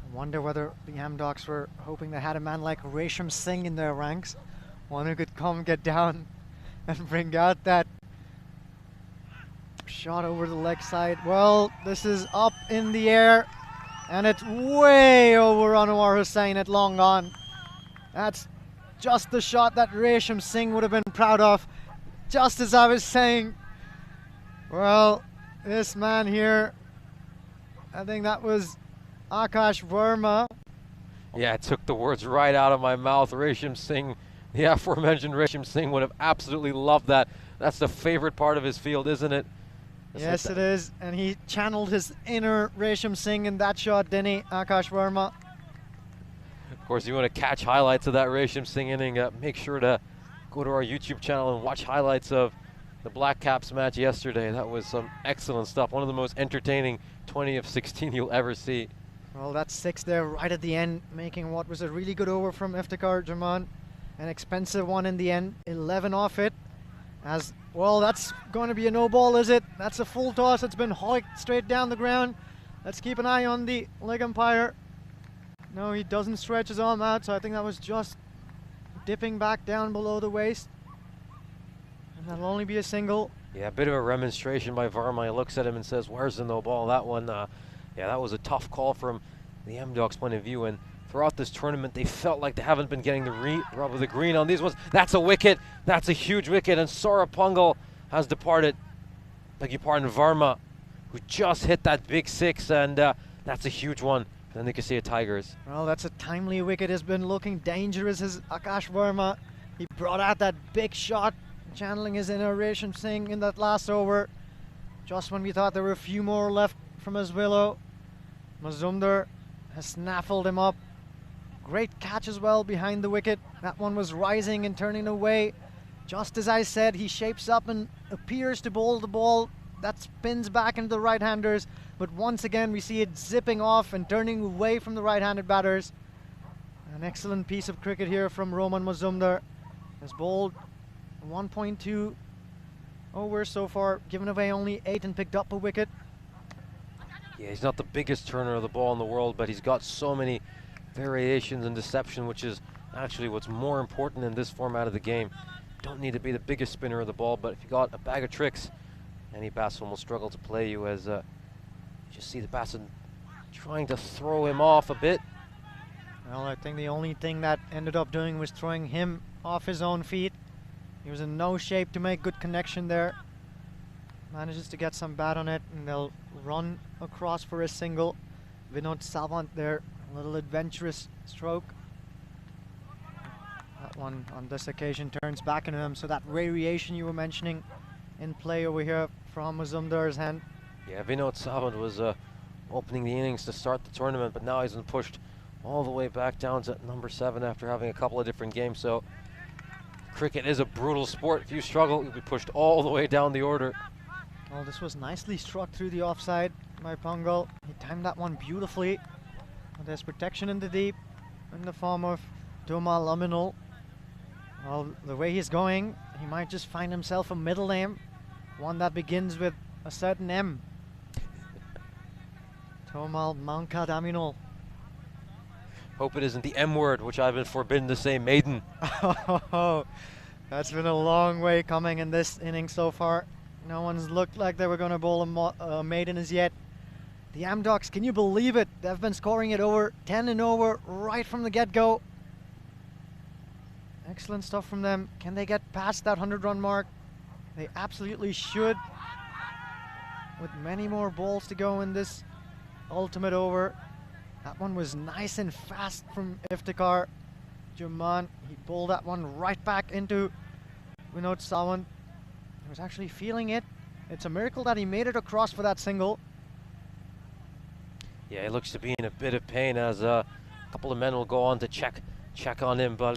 I wonder whether the M-Docs were hoping they had a man like Resham Singh in their ranks. One who could come, get down, and bring out that shot over the leg side. Well, this is up in the air, and it's way over Anwar Hussain at long on. That's just the shot that Resham Singh would have been proud of. Just as I was saying, well, this man here, I think that was Akash Verma. Yeah, it took the words right out of my mouth. Resham Singh, the aforementioned Resham Singh, would have absolutely loved that. That's the favorite part of his field, isn't it? Yes, it is. And he channeled his inner Resham Singh in that shot, didn't he, Akash Verma? Of course, you want to catch highlights of that Resham Singh inning, make sure to go to our YouTube channel and watch highlights of the Black Caps match yesterday. That was some excellent stuff. One of the most entertaining 20 of 16 you'll ever see. Well, that's 6 there right at the end, making what was a really good over from Iftikhar Jaman. An expensive one in the end, 11 off it. As well, that's going to be a no ball, is it? That's a full toss. It's been hiked straight down the ground. Let's keep an eye on the leg umpire. No, he doesn't stretch his arm out, so I think that was just dipping back down below the waist. And that'll only be a single. Yeah, a bit of a remonstration by Varma. He looks at him and says, "Where's the no ball?" That one, yeah, that was a tough call from the M-Docs' point of view. And throughout this tournament, they felt like they haven't been getting the rub of the green on these ones. That's a wicket. That's a huge wicket. And Saurabh Pungal has departed. Beg your pardon, Varma, who just hit that big 6. And that's a huge one for the Nicosia Tigers. Well, that's a timely wicket. Has been looking dangerous as Akash Verma. He brought out that big shot, channeling his inner Resham Singh in that last over. Just when we thought there were a few more left from his willow, Mazumdar has snaffled him up. Great catch as well behind the wicket. That one was rising and turning away. Just as I said, he shapes up and appears to bowl the ball. That spins back into the right-handers. But once again, we see it zipping off and turning away from the right-handed batters. An excellent piece of cricket here from Roman Mazumdar. Has bowled 1.2 overs so far, given away only 8 and picked up a wicket. Yeah, he's not the biggest turner of the ball in the world, but he's got so many variations and deception, which is actually what's more important in this format of the game. Don't need to be the biggest spinner of the ball, but if you got a bag of tricks, any batsman will struggle to play you, as you just see the batsman trying to throw him off a bit. Well, I think the only thing that ended up doing was throwing him off his own feet. He was in no shape to make good connection there. Manages to get some bat on it, and they'll run across for a single. Vinod Savant there, a little adventurous stroke. That one on this occasion turns back into him, so that variation you were mentioning in play over here from Mazumdar's hand. Yeah, Vinod Savant was opening the innings to start the tournament, but now he's been pushed all the way back down to number 7 after having a couple of different games. So cricket is a brutal sport. If you struggle, you'll be pushed all the way down the order. Well, this was nicely struck through the offside by Pongal. He timed that one beautifully. There's protection in the deep in the form of Doma Laminal. Well, the way he's going, he might just find himself a middle name, one that begins with a certain M. Tomal Mankadaminal. Hope it isn't the M word, which I've been forbidden to say, maiden. Oh, that's been a long way coming in this inning so far. No one's looked like they were going to bowl a maiden as yet. The Amdocs, can you believe it? They've been scoring it over 10 and over right from the get-go. Excellent stuff from them. Can they get past that 100-run mark? They absolutely should. With many more balls to go in this ultimate over. That one was nice and fast from Iftikhar Juman. He bowled that one right back into Vinod Savant. He was actually feeling it. It's a miracle that he made it across for that single. Yeah, he looks to be in a bit of pain, as a couple of men will go on to check on him, but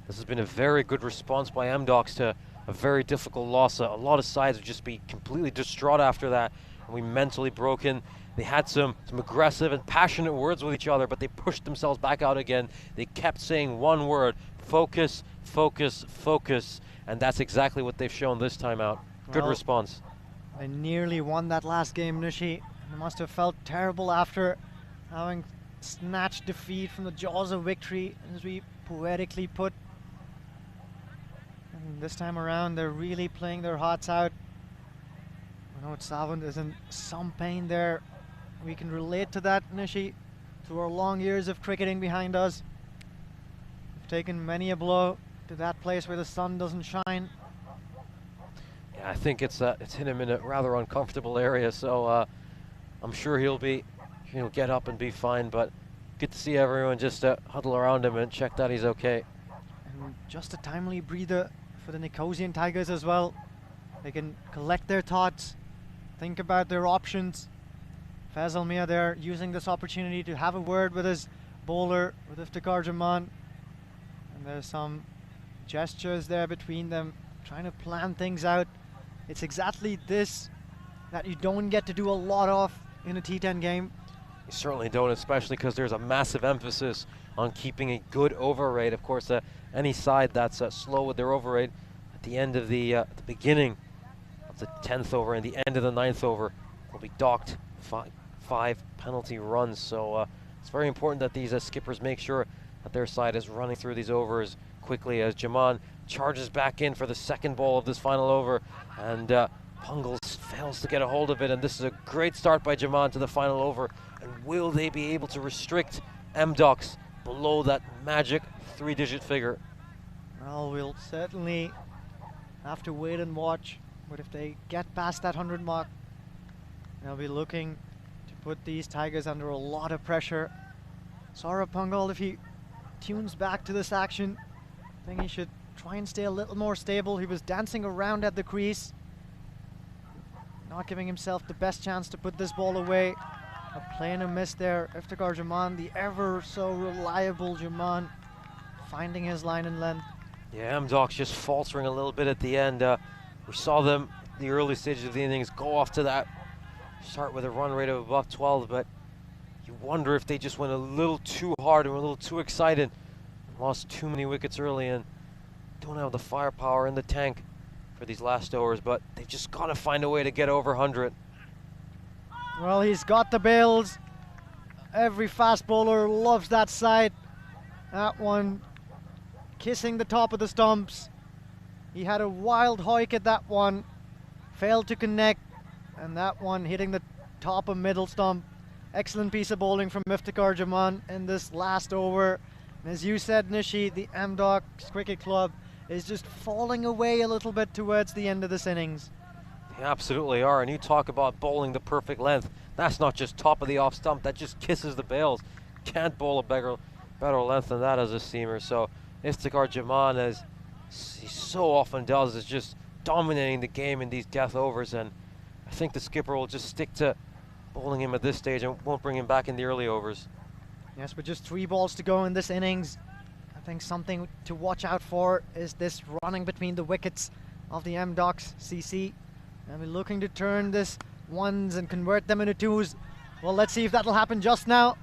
this has been a very good response by Amdocs to a very difficult loss. A lot of sides would just be completely distraught after that, and we mentally broken. They had some aggressive and passionate words with each other, but they pushed themselves back out again. They kept saying one word: focus, focus, focus. And that's exactly what they've shown this time out. Good response. They nearly won that last game, Nishi. They must have felt terrible after having snatched defeat from the jaws of victory, as we poetically put. And this time around, they're really playing their hearts out. Vinod Savant is in some pain there. We can relate to that, Nishi, through our long years of cricketing behind us. We've taken many a blow to that place where the sun doesn't shine. Yeah, I think it's hit him in a rather uncomfortable area, so I'm sure he'll get up and be fine, but good to see everyone just huddle around him and check that he's okay. And just a timely breather for the Nicosian Tigers as well. They can collect their thoughts, think about their options. Faisal Mia there using this opportunity to have a word with his bowler, with Iftikhar Juman. And there's some gestures there between them, trying to plan things out. It's exactly this that you don't get to do a lot of in a T10 game. You certainly don't, especially because there's a massive emphasis on keeping a good over rate. Of course, any side that's slow with their over rate at the end of the beginning of the 10th over and the end of the 9th over will be docked five penalty runs. So it's very important that these skippers make sure that their side is running through these overs quickly, as Jaman charges back in for the second ball of this final over, and Pungles fails to get a hold of it, and this is a great start by Jaman to the final over. And will they be able to restrict Amdocs below that magic 3-digit figure? Well, we'll certainly have to wait and watch, but if they get past that 100 mark, they'll be looking to put these Tigers under a lot of pressure. Saurabh Pungal, if he tunes back to this action, I think he should try and stay a little more stable. He was dancing around at the crease, not giving himself the best chance to put this ball away. A play and a miss there. Iftikhar Juman, the ever so reliable Juman, finding his line and length. Yeah, Amdocs just faltering a little bit at the end. We saw them the early stages of the innings go off to that start with a run rate of above 12, but you wonder if they just went a little too hard and were a little too excited, lost too many wickets early, and don't have the firepower in the tank for these last overs, but they've just got to find a way to get over 100. Well, he's got the bails. Every fast bowler loves that side. That one kissing the top of the stumps. He had a wild hoik at that one, failed to connect, and that one hitting the top of middle stump. Excellent piece of bowling from Iftikhar Zaman in this last over. And as you said, Nishi, the Amdocs Cricket Club is just falling away a little bit towards the end of this innings. They absolutely are, and you talk about bowling the perfect length. That's not just top of the off stump, that just kisses the bails. Can't bowl a better length than that as a seamer. So Iftikhar Zaman, as he so often does, is just dominating the game in these death overs, and I think the skipper will just stick to bowling him at this stage and won't bring him back in the early overs. Yes, with just 3 balls to go in this innings, I think something to watch out for is this running between the wickets of the Amdocs CC. And we're looking to turn this ones and convert them into twos. Well, let's see if that'll happen just now.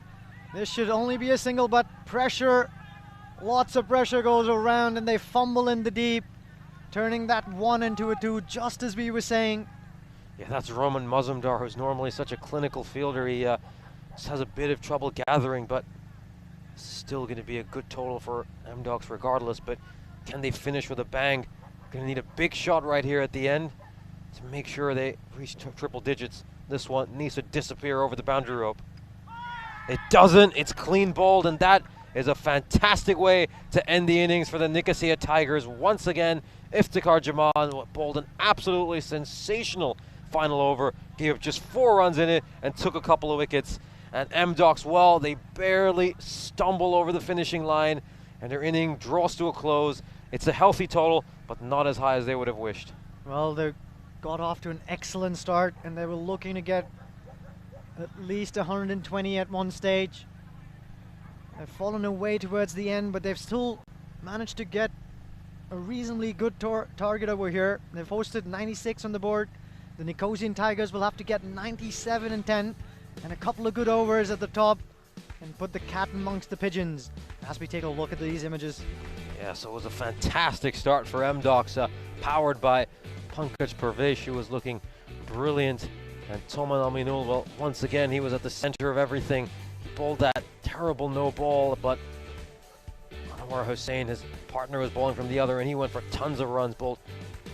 This should only be a single, but pressure, lots of pressure goes around, and they fumble in the deep, turning that 1 into a 2, just as we were saying. Yeah, that's Roman Mazumdar, who's normally such a clinical fielder. He just has a bit of trouble gathering, but still going to be a good total for Amdocs regardless. But can they finish with a bang? Going to need a big shot right here at the end to make sure they reach triple digits. This one needs to disappear over the boundary rope. It doesn't. It's clean bowled, and that is a fantastic way to end the innings for the Nicosia Tigers. Once again, Iftikhar Zaman bowled an absolutely sensational final over, gave up just 4 runs in it and took a couple of wickets. And Amdocs, well, they barely stumble over the finishing line, and their inning draws to a close. It's a healthy total, but not as high as they would have wished. Well, they got off to an excellent start, and they were looking to get at least 120 at one stage. They've fallen away towards the end, but they've still managed to get a reasonably good target over here. They've posted 96 on the board. The Nicosian Tigers will have to get 97 and 10, and a couple of good overs at the top, and put the cat amongst the pigeons as we take a look at these images. Yeah, so it was a fantastic start for Amdocs, powered by Pankaj Parvesh, who was looking brilliant. And Toman Aminul, well, once again, he was at the center of everything. He bowled that terrible no ball, but Anwar Hussain, his partner, was bowling from the other, and he went for tons of runs.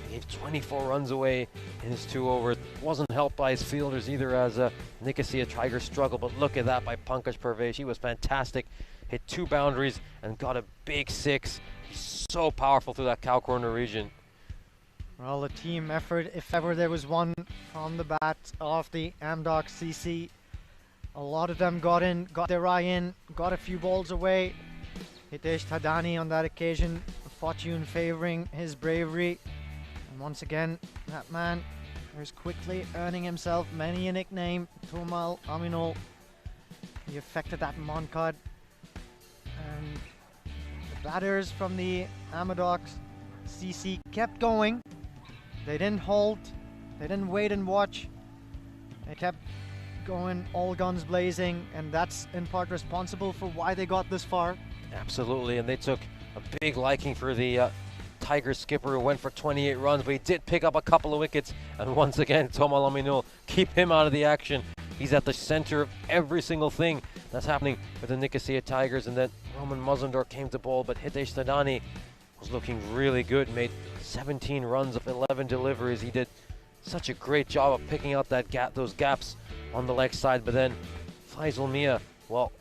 He gave 24 runs away in his 2 overs. Wasn't helped by his fielders either, as Nicosia Tigers struggled. But look at that by Pankaj Parvesh. He was fantastic. Hit 2 boundaries and got a big 6. He's so powerful through that cow corner region. Well, a team effort, if ever there was one, from the bat of the Amdocs CC. A lot of them got in, got their eye in, got a few balls away. Hitesh Thadani on that occasion, fortune favoring his bravery. And once again, that man is quickly earning himself many a nickname. Tomal Aminul. He affected that Moncard. And the batters from the Amdocs CC kept going. They didn't halt, they didn't wait and watch. They kept going all guns blazing, and that's in part responsible for why they got this far. Absolutely, and they took a big liking for the Tigers skipper, who went for 28 runs, but he did pick up a couple of wickets. And once again, Tomal Aminul, keep him out of the action. He's at the center of every single thing that's happening for the Nicosia Tigers. And then Roman Mazumdar came to bowl, but Hitesh Thadani was looking really good, made 17 runs of 11 deliveries. He did such a great job of picking out those gaps on the leg side. But then Faisal Mia, well,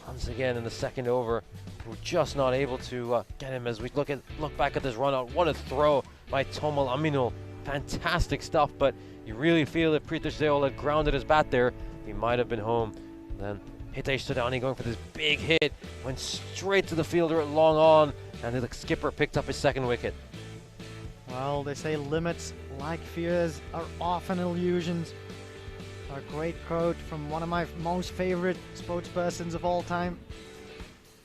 once again in the second over, we're just not able to get him. As we look back at this run out, what a throw by Tomal Aminul. Fantastic stuff, but you really feel if Pritesh Deol had grounded his bat there, he might have been home. Then Hitesh Thadani going for this big hit, went straight to the fielder at long on, and the skipper picked up his second wicket. Well, they say limits, like fears, are often illusions. A great quote from one of my most favorite spokespersons of all time,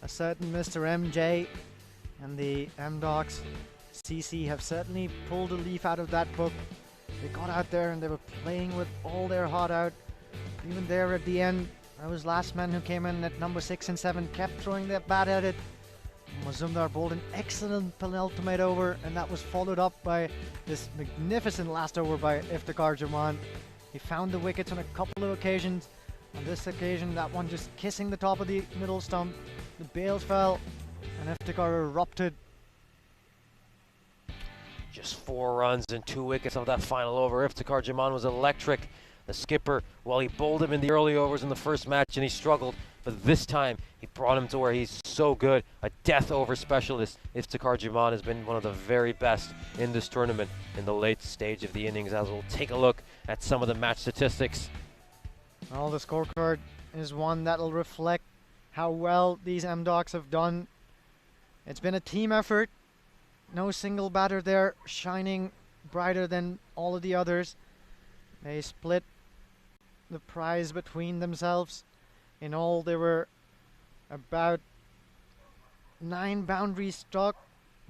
a certain Mr. MJ, and the Amdocs CC have certainly pulled a leaf out of that book. They got out there and they were playing with all their heart out. Even there at the end, those last men who came in at number 6 and 7 kept throwing their bat at it. Mazumdar bowled an excellent penultimate over, and that was followed up by this magnificent last over by Iftikhar Zaman. He found the wickets on a couple of occasions. On this occasion, that one just kissing the top of the middle stump. The bails fell, and Iftikhar erupted. Just 4 runs and 2 wickets off that final over. Iftikhar Zaman was electric. The skipper, while he bowled him in the early overs in the first match and he struggled, but this time he brought him to where he's so good. A death over specialist. Iftikhar Zaman has been one of the very best in this tournament in the late stage of the innings, as we'll take a look at some of the match statistics. Well, the scorecard is one that'll reflect how well these M-Docs have done. It's been a team effort. No single batter there shining brighter than all of the others. They split the prize between themselves. In all, there were about 9 boundaries struck,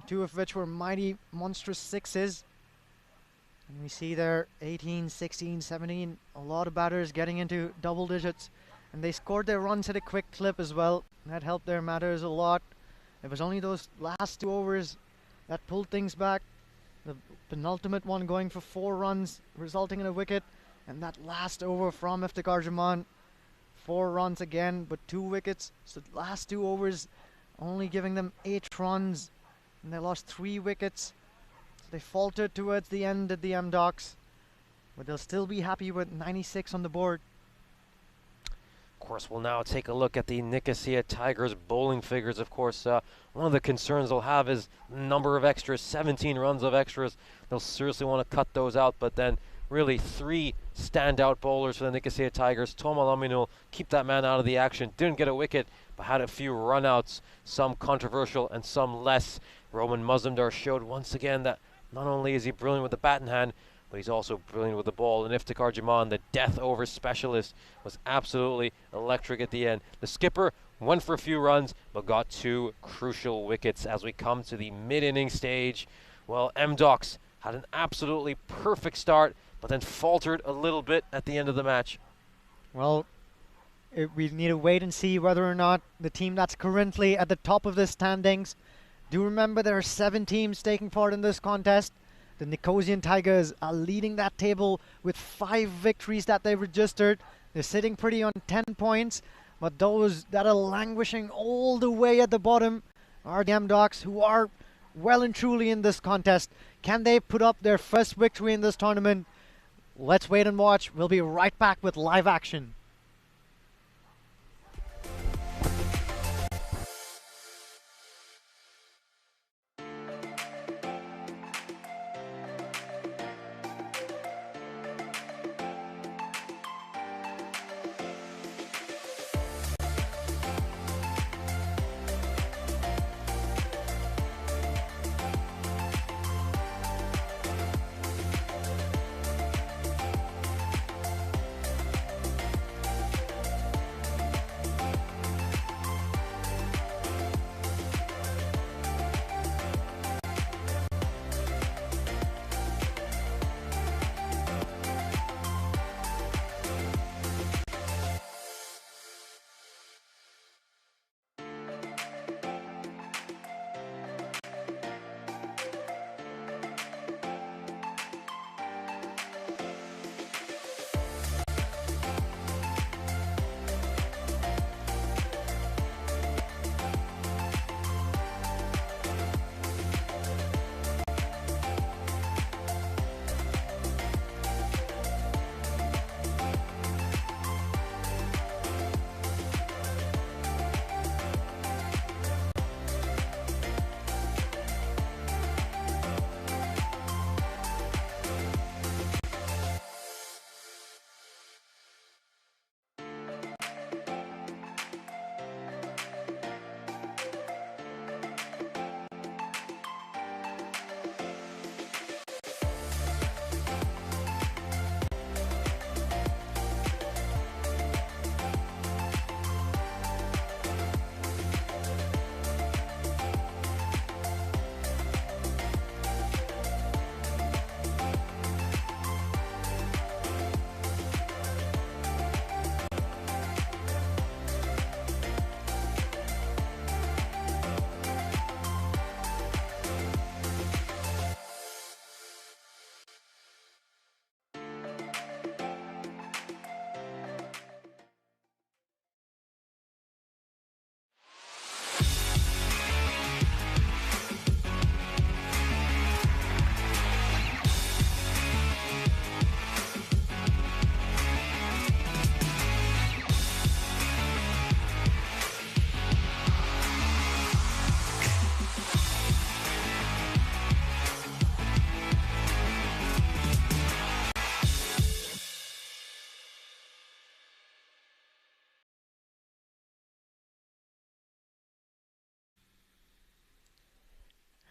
2 of which were mighty monstrous sixes. And we see there 18, 16, 17, a lot of batters getting into double digits. And they scored their runs at a quick clip as well. That helped their matters a lot. It was only those last 2 overs that pulled things back. The penultimate one going for 4 runs, resulting in a wicket. And that last over from Iftikhar Zaman, 4 runs again, but 2 wickets. So the last 2 overs only giving them 8 runs. And they lost 3 wickets. So they faltered towards the end of the M-Docs. But they'll still be happy with 96 on the board. Of course, we'll now take a look at the Nicosia Tigers bowling figures. Of course, one of the concerns they'll have is number of extras, 17 runs of extras. They'll seriously want to cut those out, but then really 3 standout bowlers for the Nicosia Tigers. Toma Laminul, keep that man out of the action. Didn't get a wicket, but had a few runouts, some controversial and some less. Roman Mazumdar showed once again that not only is he brilliant with the bat in hand, but he's also brilliant with the ball. And Iftikhar Zaman, the death over specialist, was absolutely electric at the end. The skipper went for a few runs, but got 2 crucial wickets as we come to the mid-inning stage. Well, M-Docs had an absolutely perfect start, but then faltered a little bit at the end of the match. Well, we need to wait and see whether or not the team that's currently at the top of the standings. Do remember there are 7 teams taking part in this contest. The Nicosian Tigers are leading that table with 5 victories that they've registered. They're sitting pretty on 10 points, but those that are languishing all the way at the bottom are the M-Docs, who are well and truly in this contest. Can they put up their first victory in this tournament? Let's wait and watch. We'll be right back with live action.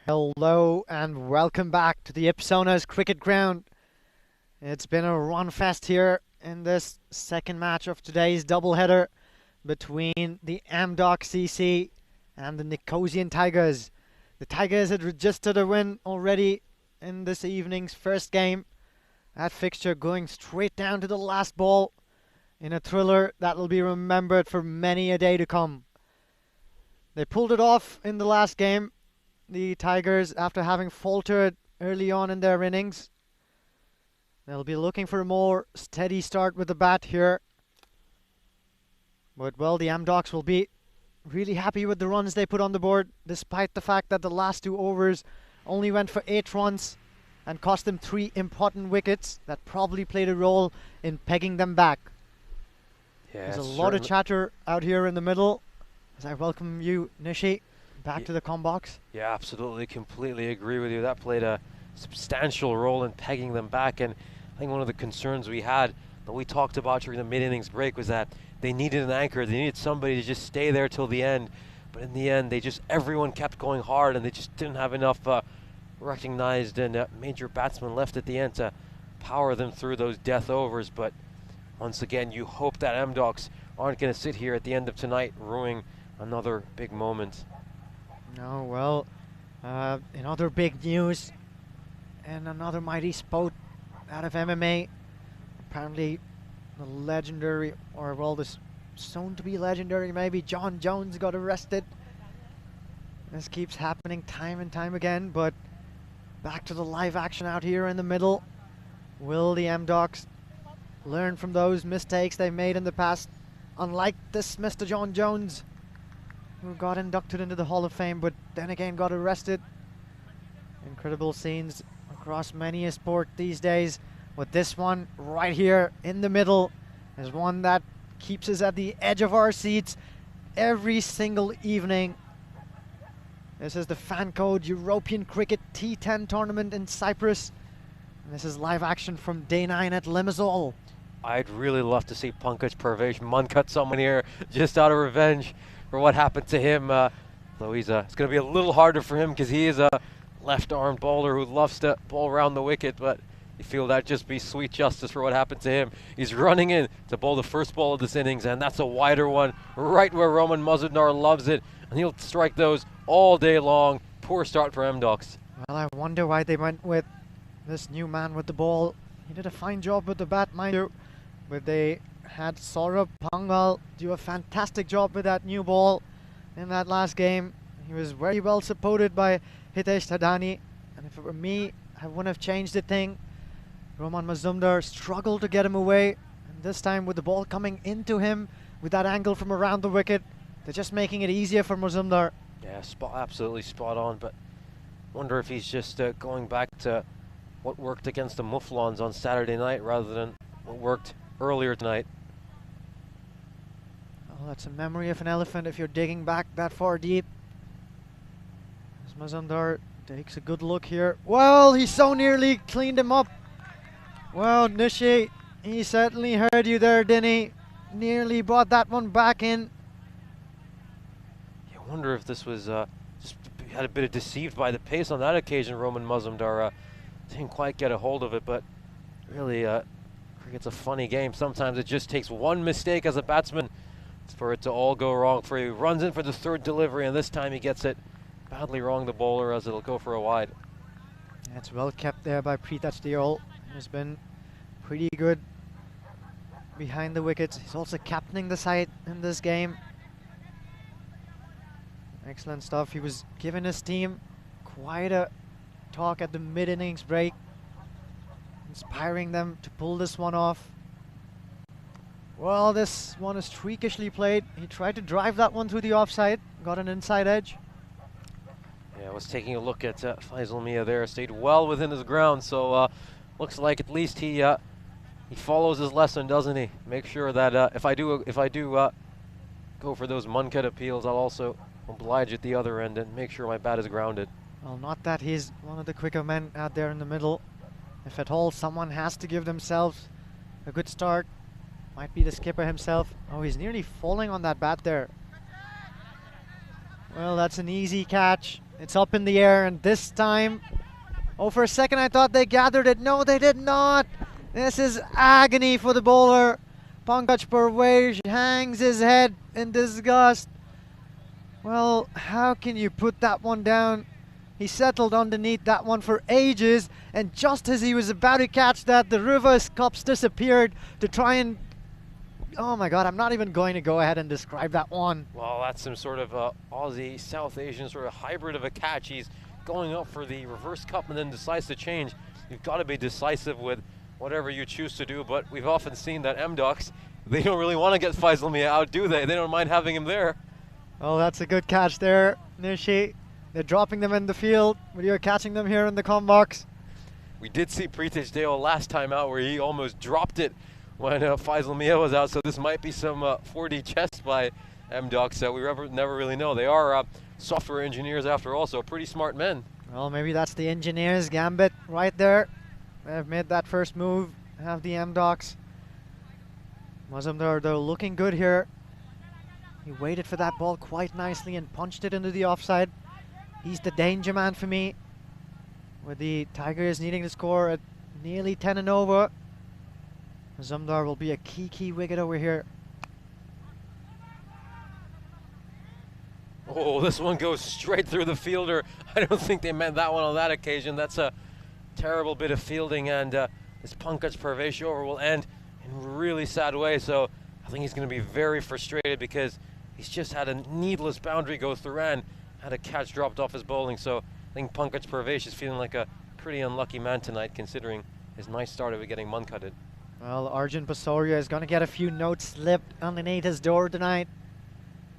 Hello and welcome back to the Ipsonas cricket ground. It's been a run fest here in this second match of today's doubleheader between the Amdocs CC and the Nicosian Tigers. The Tigers had registered a win already in this evening's first game. That fixture going straight down to the last ball in a thriller that will be remembered for many a day to come. They pulled it off in the last game, the Tigers, after having faltered early on in their innings. They'll be looking for a more steady start with the bat here. But, well, the Amdocs will be really happy with the runs they put on the board, despite the fact that the last 2 overs only went for 8 runs and cost them 3 important wickets that probably played a role in pegging them back. Yeah, There's a lot of chatter out here in the middle as I welcome you, Nishi, back to the comm box. Yeah, absolutely, completely agree with you. That played a substantial role in pegging them back, and I think one of the concerns we had that we talked about during the mid-innings break was that they needed an anchor. They needed somebody to just stay there till the end, but in the end, everyone kept going hard, and they just didn't have enough recognized and major batsmen left at the end to power them through those death overs. But once again, you hope that Amdocs aren't going to sit here at the end of tonight ruining another big moment. No, well, in other big news, and another mighty spout out of MMA, apparently the legendary, or well, this soon to be legendary maybe, Jon Jones got arrested. This keeps happening time and time again, but back to the live action out here in the middle. Will the Amdocs learn from those mistakes they made in the past? Unlike this Mr. Jon Jones, who got inducted into the Hall of Fame, but then again got arrested. Incredible scenes across many a sport these days, but this one right here in the middle is one that keeps us at the edge of our seats every single evening. This is the FanCode European Cricket T10 tournament in Cyprus. And this is live action from day 9 at Limassol. I'd really love to see Pankaj Parvesh Muncut someone here just out of revenge for what happened to him. Though it's going to be a little harder for him because he is a left-arm bowler who loves to bowl around the wicket, but you feel that just be sweet justice for what happened to him. He's running in to bowl the first ball of this innings, and that's a wider one right where Roman Mazumdar loves it, and he'll strike those all day long. Poor start for Amdocs. Well, I wonder why they went with this new man with the ball. He did a fine job with the bat, mind you, but they had Saurabh Pangal do a fantastic job with that new ball in that last game. He was very well supported by Hitesh Thadani, and if it were me, I wouldn't have changed a thing. Roman Mazumdar struggled to get him away, and this time with the ball coming into him with that angle from around the wicket, they're just making it easier for Mazumdar. Yeah, absolutely spot on, but wonder if he's just going back to what worked against the Mouflons on Saturday night rather than what worked earlier tonight. Oh, that's a memory of an elephant if you're digging back that far deep. As Mazumdar takes a good look here. Well, he so nearly cleaned him up. Well, Nishi, he certainly heard you there, didn't he? Nearly brought that one back in. You wonder if this was just had a bit of deceived by the pace on that occasion. Roman Mazumdar didn't quite get a hold of it, but really, cricket's a funny game. Sometimes it just takes one mistake as a batsman for it to all go wrong for you. Runs in for the third delivery, and this time he gets it badly wrong, the bowler, as it'll go for a wide. That's well kept there by Prithaj Deol. He's been pretty good behind the wickets. He's also captaining the side in this game. Excellent stuff. He was giving his team quite a talk at the mid-innings break, inspiring them to pull this one off. Well, this one is freakishly played. He tried to drive that one through the offside, got an inside edge. Yeah, I was taking a look at Faisal Mia there. Stayed well within his ground, so looks like at least he follows his lesson, doesn't he? Make sure that if I do go for those Muncut appeals, I'll also oblige at the other end and make sure my bat is grounded. Well, not that he's one of the quicker men out there in the middle. If at all, someone has to give themselves a good start. Might be the skipper himself. Oh, he's nearly falling on that bat there. Well, that's an easy catch. It's up in the air, and this time, oh, for a second I thought they gathered it. No, they did not. This is agony for the bowler. Pankaj Parvesh hangs his head in disgust. Well, how can you put that one down? He settled underneath that one for ages, and just as he was about to catch that, the reverse cups disappeared to try and... Oh my god, I'm not even going to go ahead and describe that one. Well, that's some sort of Aussie, South Asian sort of hybrid of a catch. He's going up for the reverse cup and then decides to change. You've got to be decisive with whatever you choose to do, but we've often seen that MDocs, they don't really want to get Faisal Mia out, do they? They don't mind having him there. Oh, that's a good catch there, Nishi. They're dropping them in the field, but you're catching them here in the com box. We did see Pritesh Deo last time out where he almost dropped it when Faisal Mia was out, so this might be some 4D chess by MDocs. We never really know. They are software engineers after all, so pretty smart men. Well, maybe that's the engineer's gambit right there. They've made that first move, have the MDocs. Mazumdar, though, looking good here. He waited for that ball quite nicely and punched it into the offside. He's the danger man for me, with the Tigers needing to score at nearly 10 and over. Mazumdar will be a key wicket over here. Oh, this one goes straight through the fielder. I don't think they meant that one on that occasion. That's a terrible bit of fielding, and this Pankaj Parvesh over will end in a really sad way. So I think he's going to be very frustrated because he's just had a needless boundary go through and had a catch dropped off his bowling. So I think Pankaj Parvesh is feeling like a pretty unlucky man tonight, considering his nice start of getting muncutted. Well, Arjun Basoria is going to get a few notes slipped underneath his door tonight.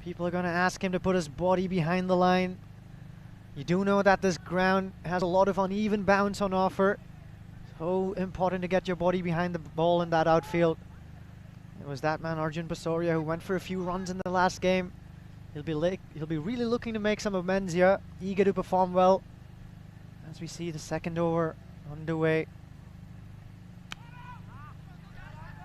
People are going to ask him to put his body behind the line. You do know that this ground has a lot of uneven bounce on offer. So important to get your body behind the ball in that outfield. It was that man, Arjun Basoria, who went for a few runs in the last game. He'll be really looking to make some amends here, eager to perform well. As we see the second over underway.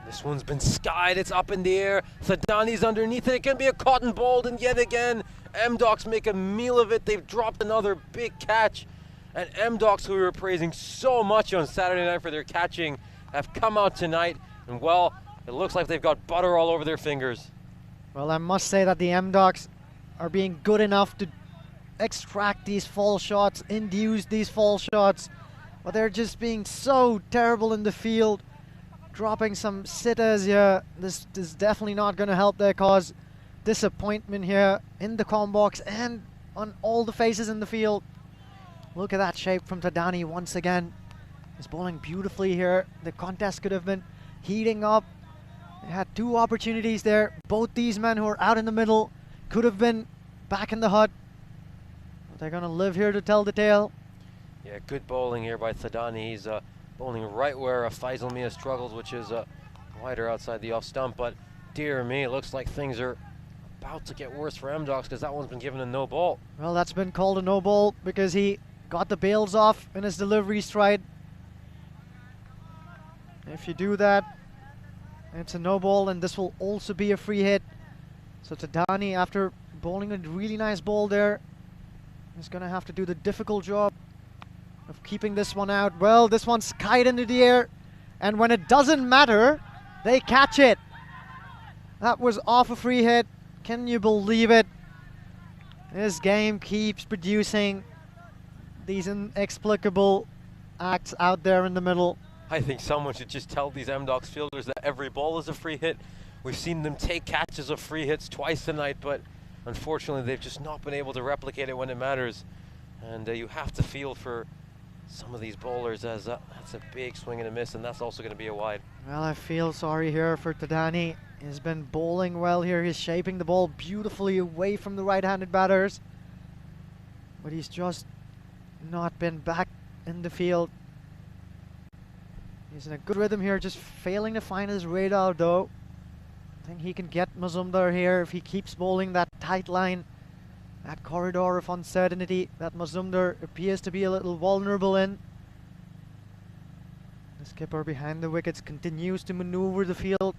This one's been skied, it's up in the air. Thadani's underneath it, it can be a cotton ball, and yet again, MDocs make a meal of it. They've dropped another big catch. And MDocs, who we were praising so much on Saturday night for their catching, have come out tonight, and well, it looks like they've got butter all over their fingers. Well, I must say that the MDocs are being good enough to extract these fall shots, induce these fall shots, but they're just being so terrible in the field. Dropping some sitters here. This is definitely not going to help their cause. Disappointment here in the com box and on all the faces in the field. Look at that shape from Thadani once again. He's bowling beautifully here. The contest could have been heating up. They had two opportunities there. Both these men who are out in the middle could have been back in the hut. But they're going to live here to tell the tale. Yeah, good bowling here by Thadani. He's bowling right where Faisal Mia struggles, which is wider outside the off stump. But dear me, it looks like things are about to get worse for MDocs because that one's been given a no ball. Well, that's been called a no ball because he got the bails off in his delivery stride. If you do that, it's a no ball, and this will also be a free hit. So Thadani, after bowling a really nice ball there, is going to have to do the difficult job of keeping this one out. Well, this one's skied into the air, and when it doesn't matter, they catch it. That was off a free hit. Can you believe it? This game keeps producing these inexplicable acts out there in the middle. I think someone should just tell these MDocs fielders that every ball is a free hit. We've seen them take catches of free hits twice tonight, but unfortunately they've just not been able to replicate it when it matters. And you have to feel for some of these bowlers, as that's a big swing and a miss, and that's also going to be a wide. Well, I feel sorry here for Thadani. He's been bowling well here. He's shaping the ball beautifully away from the right-handed batters. But he's just not been back in the field. He's in a good rhythm here, just failing to find his radar though. I think he can get Mazumdar here if he keeps bowling that tight line. That corridor of uncertainty that Mazumdar appears to be a little vulnerable in. The skipper behind the wickets continues to maneuver the field.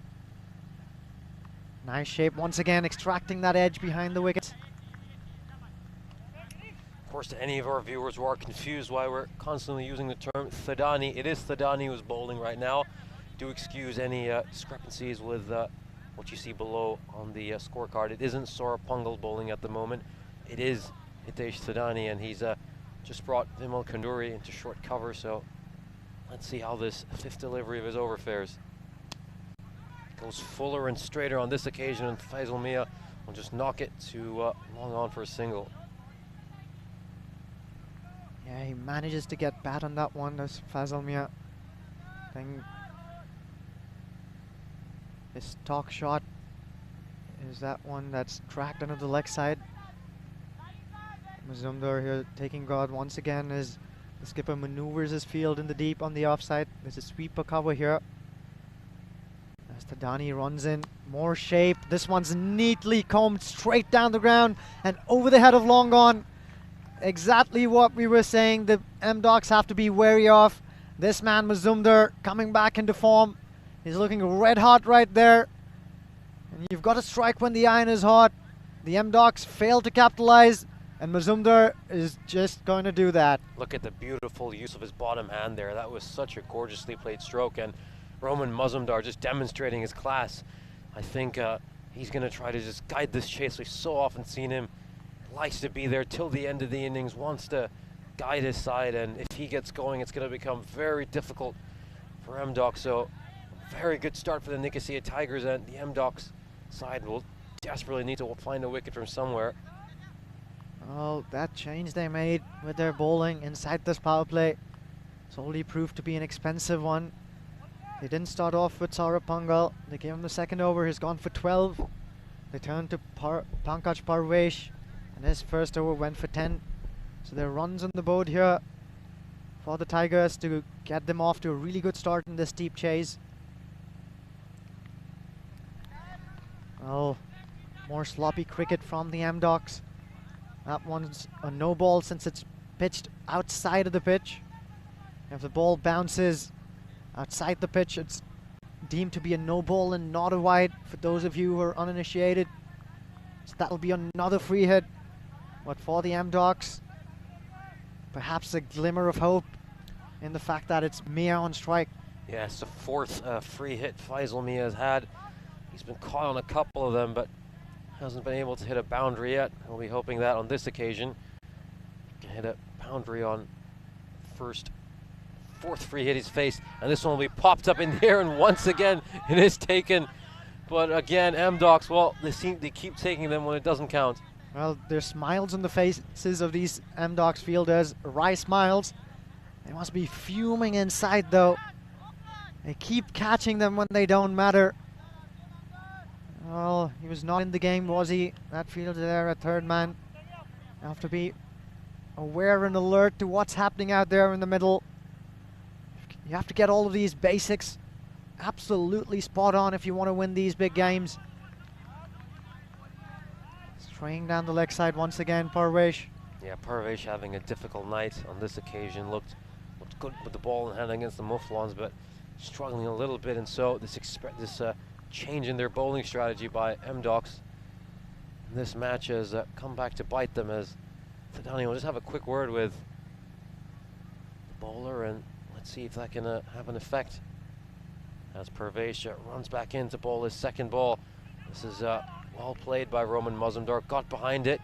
Nice shape once again, extracting that edge behind the wickets. Of course, to any of our viewers who are confused why we're constantly using the term Thadani, it is Thadani who's bowling right now. Do excuse any discrepancies with what you see below on the scorecard. It isn't Sorapungal bowling at the moment. It is Hitesh Thadani, and he's just brought Vimal Kanduri into short cover, so let's see how this fifth delivery of his over fares. Goes fuller and straighter on this occasion, and Faisal Mia will just knock it to long on for a single. Yeah, he manages to get bat on that one, does Faisal Mia. I think his talk shot is that one that's tracked onto the leg side. Mazumdar here taking guard once again as the skipper maneuvers his field in the deep on the offside. There's a sweeper cover here. As Thadani runs in, more shape. This one's neatly combed straight down the ground and over the head of long on. Exactly what we were saying the M-Docs have to be wary of. This man Mazumdar coming back into form. He's looking red hot right there. And you've got to strike when the iron is hot. The M-Docs failed to capitalize, and Mazumdar is just going to do that. Look at the beautiful use of his bottom hand there. That was such a gorgeously played stroke, and Roman Mazumdar just demonstrating his class. I think he's going to try to just guide this chase. We've so often seen him. Likes to be there till the end of the innings, wants to guide his side, and if he gets going, it's going to become very difficult for M-Docs. So, very good start for the Nicosia Tigers, and the M-Docs side will desperately need to find a wicket from somewhere. Oh, that change they made with their bowling inside this power play solely proved to be an expensive one. They didn't start off with Sorapungal. They gave him the second over. He's gone for 12. They turned to Pankaj Parvesh, and his first over went for 10. So there are runs on the board here for the Tigers to get them off to a really good start in this deep chase. Oh, more sloppy cricket from the M-Docs. That one's a no ball since it's pitched outside of the pitch. If the ball bounces outside the pitch, it's deemed to be a no ball and not a wide for those of you who are uninitiated. So that'll be another free hit. But for the M-Docs, perhaps a glimmer of hope in the fact that it's Mia on strike. Yes, the fourth free hit Faisal Mia has had. He's been caught on a couple of them, but hasn't been able to hit a boundary yet. We'll be hoping that on this occasion. Can hit a boundary on fourth free hit he's faced, and this one will be popped up in the air, and once again it is taken. But again, M-Docs, well, they keep taking them when it doesn't count. Well, there's smiles on the faces of these M-Docs fielders, wry smiles. They must be fuming inside though. They keep catching them when they don't matter. Well, he was not in the game, was he? That fielder there at third man. You have to be aware and alert to what's happening out there in the middle. You have to get all of these basics absolutely spot on if you want to win these big games. Straying down the leg side once again, Parvesh. Yeah, Parvesh having a difficult night on this occasion. Looked good with the ball in hand against the Muflons, but struggling a little bit, and so this change in their bowling strategy by M-Docs in this match has come back to bite them, as Thadani will just have a quick word with the bowler, and let's see if that can have an effect. As Parvesh runs back in to bowl his second ball. This is well played by Roman Mazumdar, got behind it,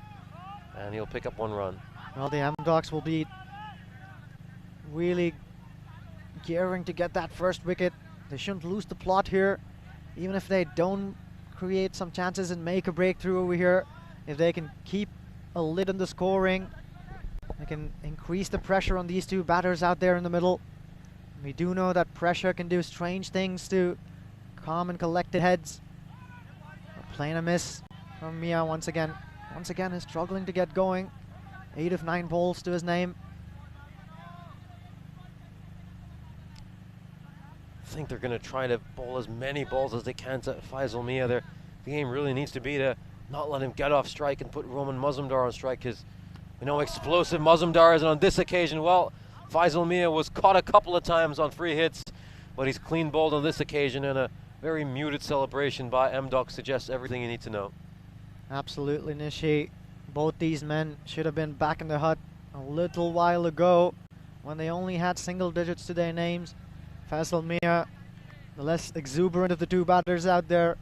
and he'll pick up one run. Well, the M-Docs will be really gearing to get that first wicket. They shouldn't lose the plot here. Even if they don't create some chances and make a breakthrough over here, if they can keep a lid on the scoring, they can increase the pressure on these two batters out there in the middle. We do know that pressure can do strange things to calm and collected heads. Playing a miss from Mia once again. Once again is struggling to get going. 8 of 9 balls to his name. I think they're going to try to bowl as many balls as they can to Faisal Mia. The game really needs to be to not let him get off strike and put Roman Mazumdar on strike, because we know explosive Mazumdar is, and on this occasion, well, Faisal Mia was caught a couple of times on free hits, but he's clean bowled on this occasion, and a very muted celebration by M-Docs suggests everything you need to know. Absolutely, Nishi. Both these men should have been back in the hut a little while ago when they only had single digits to their names. Faisal Mia, the less exuberant of the two batters out there,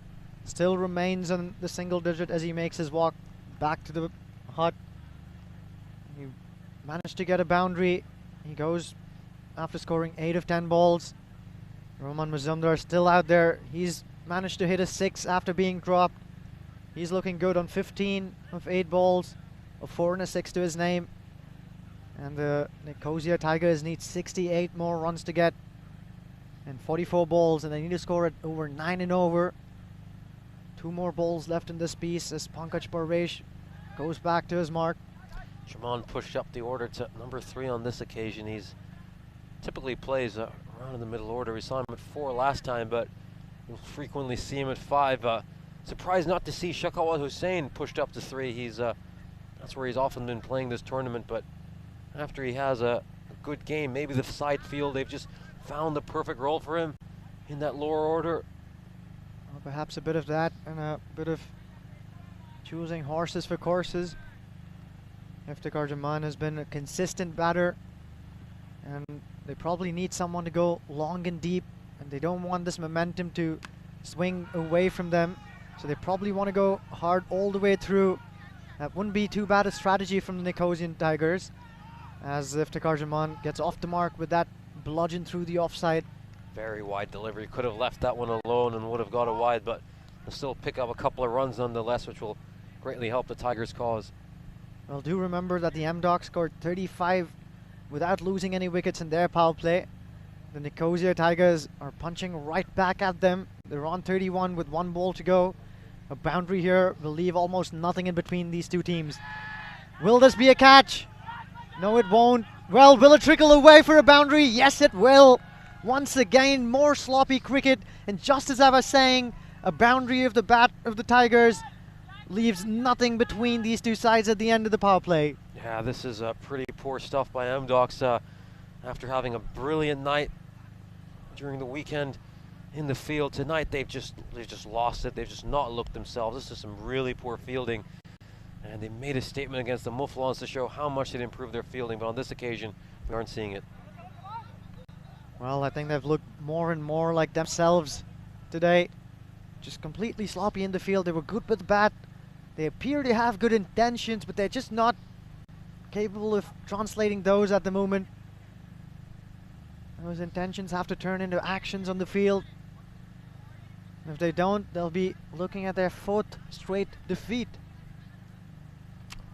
still remains on the single digit as he makes his walk back to the hut. He managed to get a boundary. He goes after scoring 8 of 10 balls. Roman Mazumdar still out there. He's managed to hit a 6 after being dropped. He's looking good on 15 of 8 balls, a 4 and a 6 to his name. And the Nicosia Tigers need 68 more runs to get and 44 balls, and they need to score at over 9 and over. 2 more balls left in this piece as Pankaj Parvesh goes back to his mark. Shimon pushed up the order to number 3 on this occasion. He's typically plays around in the middle order. We saw him at 4 last time, but you'll frequently see him at 5. Surprised not to see Shakawat Hussain pushed up to 3. He's that's where he's often been playing this tournament, but after he has a good game, maybe the side field, they've just found the perfect role for him in that lower order. Well, perhaps a bit of that and a bit of choosing horses for courses. Iftikhar Zaman has been a consistent batter, and they probably need someone to go long and deep, and they don't want this momentum to swing away from them, so they probably want to go hard all the way through. That wouldn't be too bad a strategy from the Nicosian Tigers, as Iftikhar Zaman gets off the mark with that bludgeon through the offside. Very wide delivery. Could have left that one alone and would have got it wide, but they'll still pick up a couple of runs nonetheless, which will greatly help the Tigers' cause. Well, do remember that the M-Docs scored 35 without losing any wickets in their power play. The Nicosia Tigers are punching right back at them. They're on 31 with 1 ball to go. A boundary here will leave almost nothing in between these two teams. Will this be a catch? No, it won't. Well, will it trickle away for a boundary? Yes, it will. Once again, more sloppy cricket. And just as I was saying, a boundary of the bat of the Tigers leaves nothing between these two sides at the end of the power play. Yeah, this is pretty poor stuff by M-Docs after having a brilliant night during the weekend in the field. Tonight they've just lost it. They've just not looked themselves. This is some really poor fielding, and they made a statement against the Mouflons to show how much they'd improved their fielding, but on this occasion we aren't seeing it. Well, I think they've looked more and more like themselves today. Just completely sloppy in the field. They were good with the bat. They appear to have good intentions, but they're just not capable of translating those at the moment. Those intentions have to turn into actions on the field. If they don't, they'll be looking at their 4th straight defeat.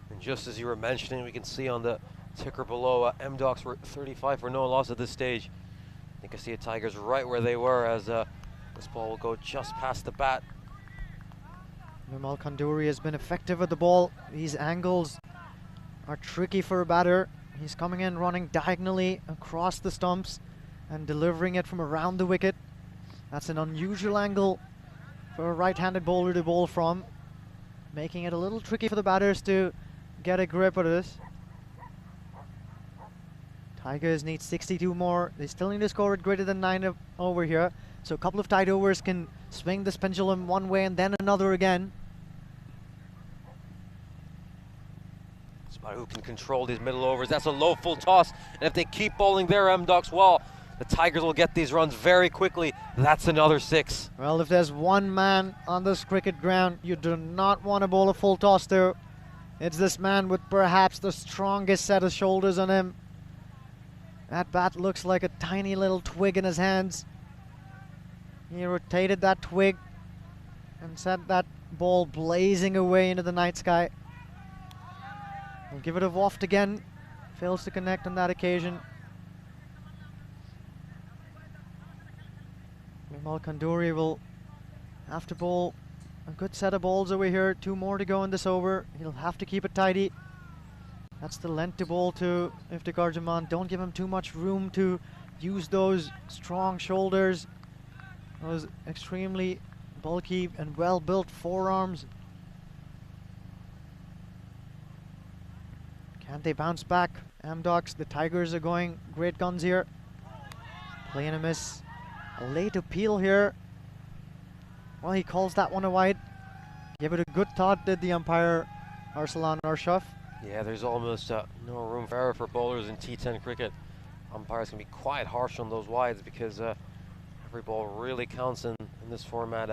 And just as you were mentioning, we can see on the ticker below, M-Docs were 35 for no loss at this stage. Nicosia Tigers right where they were, as this ball will go just past the bat. Vimal Khanduri has been effective at the ball. These angles are tricky for a batter. He's coming in running diagonally across the stumps and delivering it from around the wicket. That's an unusual angle for a right-handed bowler to bowl from, making it a little tricky for the batters to get a grip of this. Tigers need 62 more. They still need to score at greater than 9 over here, so a couple of tight overs can swing this pendulum one way and then another again. It's about who can control these middle overs. That's a low full toss, and if they keep bowling their M-Docs well, the Tigers will get these runs very quickly. That's another 6. Well, if there's one man on this cricket ground you do not want to bowl a full toss to, it's this man with perhaps the strongest set of shoulders on him. That bat looks like a tiny little twig in his hands. He rotated that twig and sent that ball blazing away into the night sky. We'll give it a waft again. Fails to connect on that occasion. Vimal Khanduri will have to bowl a good set of balls over here. 2 more to go in this over. He'll have to keep it tidy. That's the length to bowl to Iftikhar Zaman. Don't give him too much room to use those strong shoulders, those extremely bulky and well-built forearms. Can they bounce back? M-Docs, the Tigers are going great guns here. Play and a miss. A late appeal here. Well, he calls that one a wide. Give it a good thought, did the umpire Arsalan Arshaf. Yeah, there's almost no room for error for bowlers in T10 cricket. Umpires can be quite harsh on those wides because every ball really counts in this format.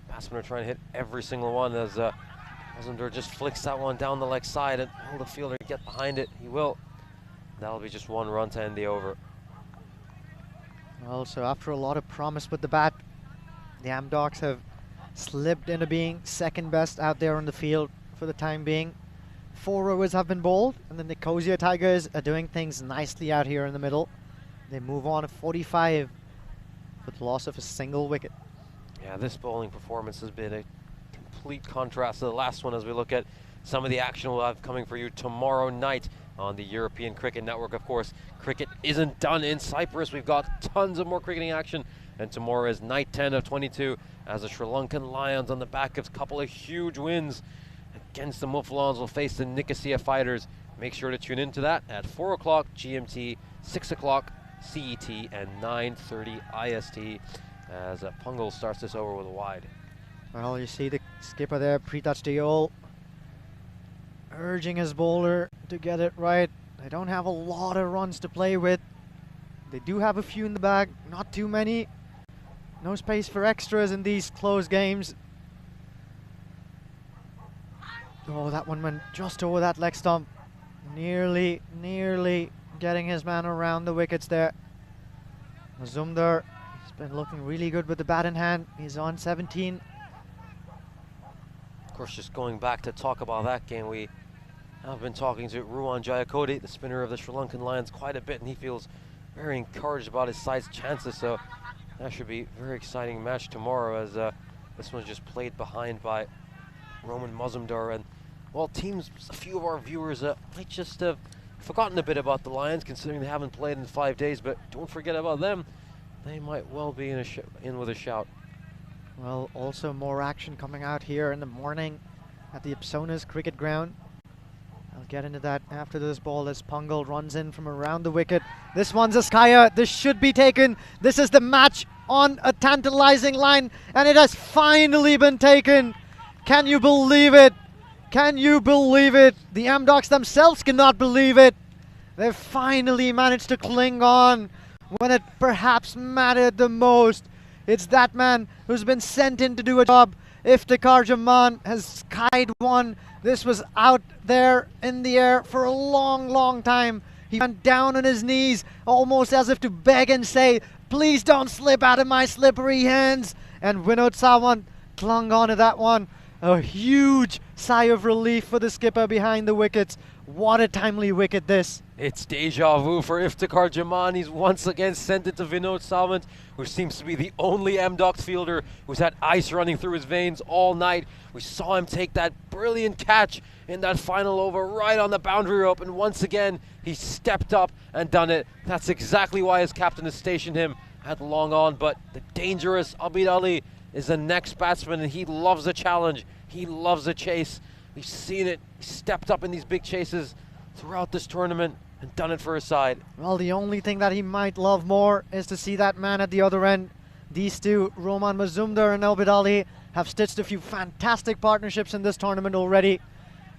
Batsmen are trying to hit every single one as Mazumdar just flicks that one down the leg side and will the fielder get behind it? He will. That'll be just 1 run to end the over. Well, so after a lot of promise with the bat, the Amdocs have slipped into being second best out there on the field for the time being. 4 overs have been bowled, and the Nicosia Tigers are doing things nicely out here in the middle. They move on to 45 with the loss of a single wicket. Yeah, this bowling performance has been a complete contrast to the last one as we look at some of the action we'll have coming for you tomorrow night on the European Cricket Network. Of course, cricket isn't done in Cyprus. We've got tons of more cricketing action, and tomorrow is night 10 of 22 as the Sri Lankan Lions on the back of a couple of huge wins against the Muflons will face the Nicosia Fighters. Make sure to tune into that at 4 o'clock GMT, 6 o'clock CET, and 9:30 IST as Pungal starts this over with a wide. Well, you see the skipper there, Prithaj Deol, urging his bowler to get it right. They don't have a lot of runs to play with. They do have a few in the bag, not too many. No space for extras in these close games. Oh, that one went just over that leg stump. Nearly getting his man around the wickets there. Mazumdar has been looking really good with the bat in hand. He's on 17. Of course, just going back to talk about that game, we have been talking to Ruwan Jayakody, the spinner of the Sri Lankan Lions, quite a bit, and he feels very encouraged about his side's chances. So that should be a very exciting match tomorrow as this one's just played behind by Roman Mazumdar. And well, teams, a few of our viewers might just have forgotten a bit about the Lions, considering they haven't played in 5 days, but don't forget about them. They might well be in with a shout. Well, also more action coming out here in the morning at the Ipsonas cricket ground. I'll get into that after this ball as Pungal runs in from around the wicket. This one's a skyer. This should be taken. This is the match on a tantalizing line, and it has finally been taken. Can you believe it? Can you believe it? The Amdocs themselves cannot believe it. They've finally managed to cling on when it perhaps mattered the most. It's that man who's been sent in to do a job. Iftikhar Zaman has skied one. This was out there in the air for a long time. He went down on his knees, almost as if to beg and say, please don't slip out of my slippery hands. And Vinod Sawant clung on to that one. A huge sigh of relief for the skipper behind the wickets. What a timely wicket this. It's deja vu for Iftikhar Zaman. He's once again sent it to Vinod Sawant, who seems to be the only Amdocs fielder who's had ice running through his veins all night. We saw him take that brilliant catch in that final over right on the boundary rope, and once again he stepped up and done it. That's exactly why his captain has stationed him at long on, but the dangerous Abid Ali is the next batsman, and he loves a challenge. He loves a chase. We've seen it. He stepped up in these big chases throughout this tournament and done it for his side. Well, the only thing that he might love more is to see that man at the other end. These two, Roman Mazumdar and Abid Ali, have stitched a few fantastic partnerships in this tournament already,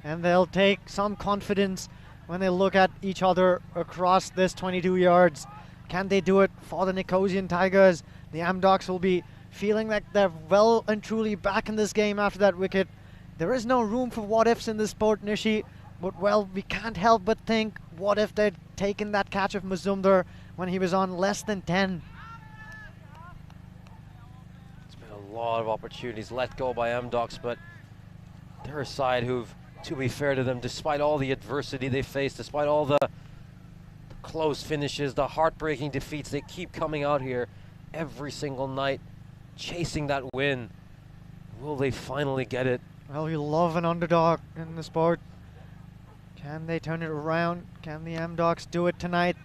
and they'll take some confidence when they look at each other across this 22 yards. Can they do it for the Nicosian Tigers? The Amdocs will be feeling like they're well and truly back in this game after that wicket. There is no room for what-ifs in this sport, Nishi, but well, we can't help but think, what if they'd taken that catch of Mazumdar when he was on less than 10? It's been a lot of opportunities let go by Amdocs, but they're a side who've, to be fair to them, despite all the adversity they face, despite all the close finishes, the heartbreaking defeats, they keep coming out here every single night, chasing that win. Will they finally get it? Well, you love an underdog in the sport. Can they turn it around? Can the Amdocs do it tonight?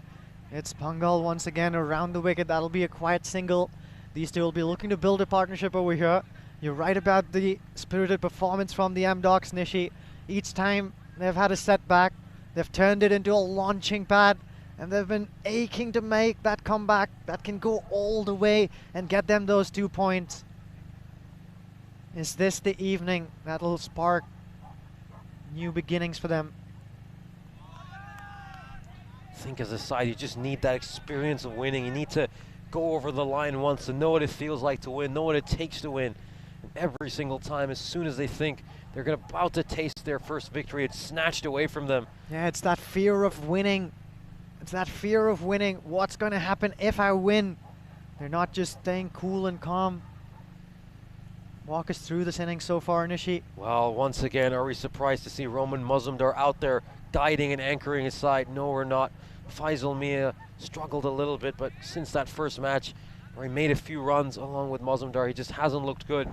It's Pungal once again around the wicket. That'll be a quiet single. These two will be looking to build a partnership over here. You're right about the spirited performance from the Amdocs, Nishi. Each time they've had a setback, they've turned it into a launching pad, and they've been aching to make that comeback that can go all the way and get them those 2 points. Is this the evening that'll spark new beginnings for them? think as a side, you just need that experience of winning. You need to go over the line once to know what it feels like to win, know what it takes to win. And every single time, as soon as they think they're about to taste their first victory, it's snatched away from them. Yeah, it's that fear of winning. It's that fear of winning. What's going to happen if I win? They're not just staying cool and calm. Walk us through this inning so far, Nishi. Well, once again, are we surprised to see Roman Mazumdar out there guiding and anchoring his side? No, we're not. Faisal Mia struggled a little bit, but since that first match where he made a few runs along with Mazumdar, he just hasn't looked good.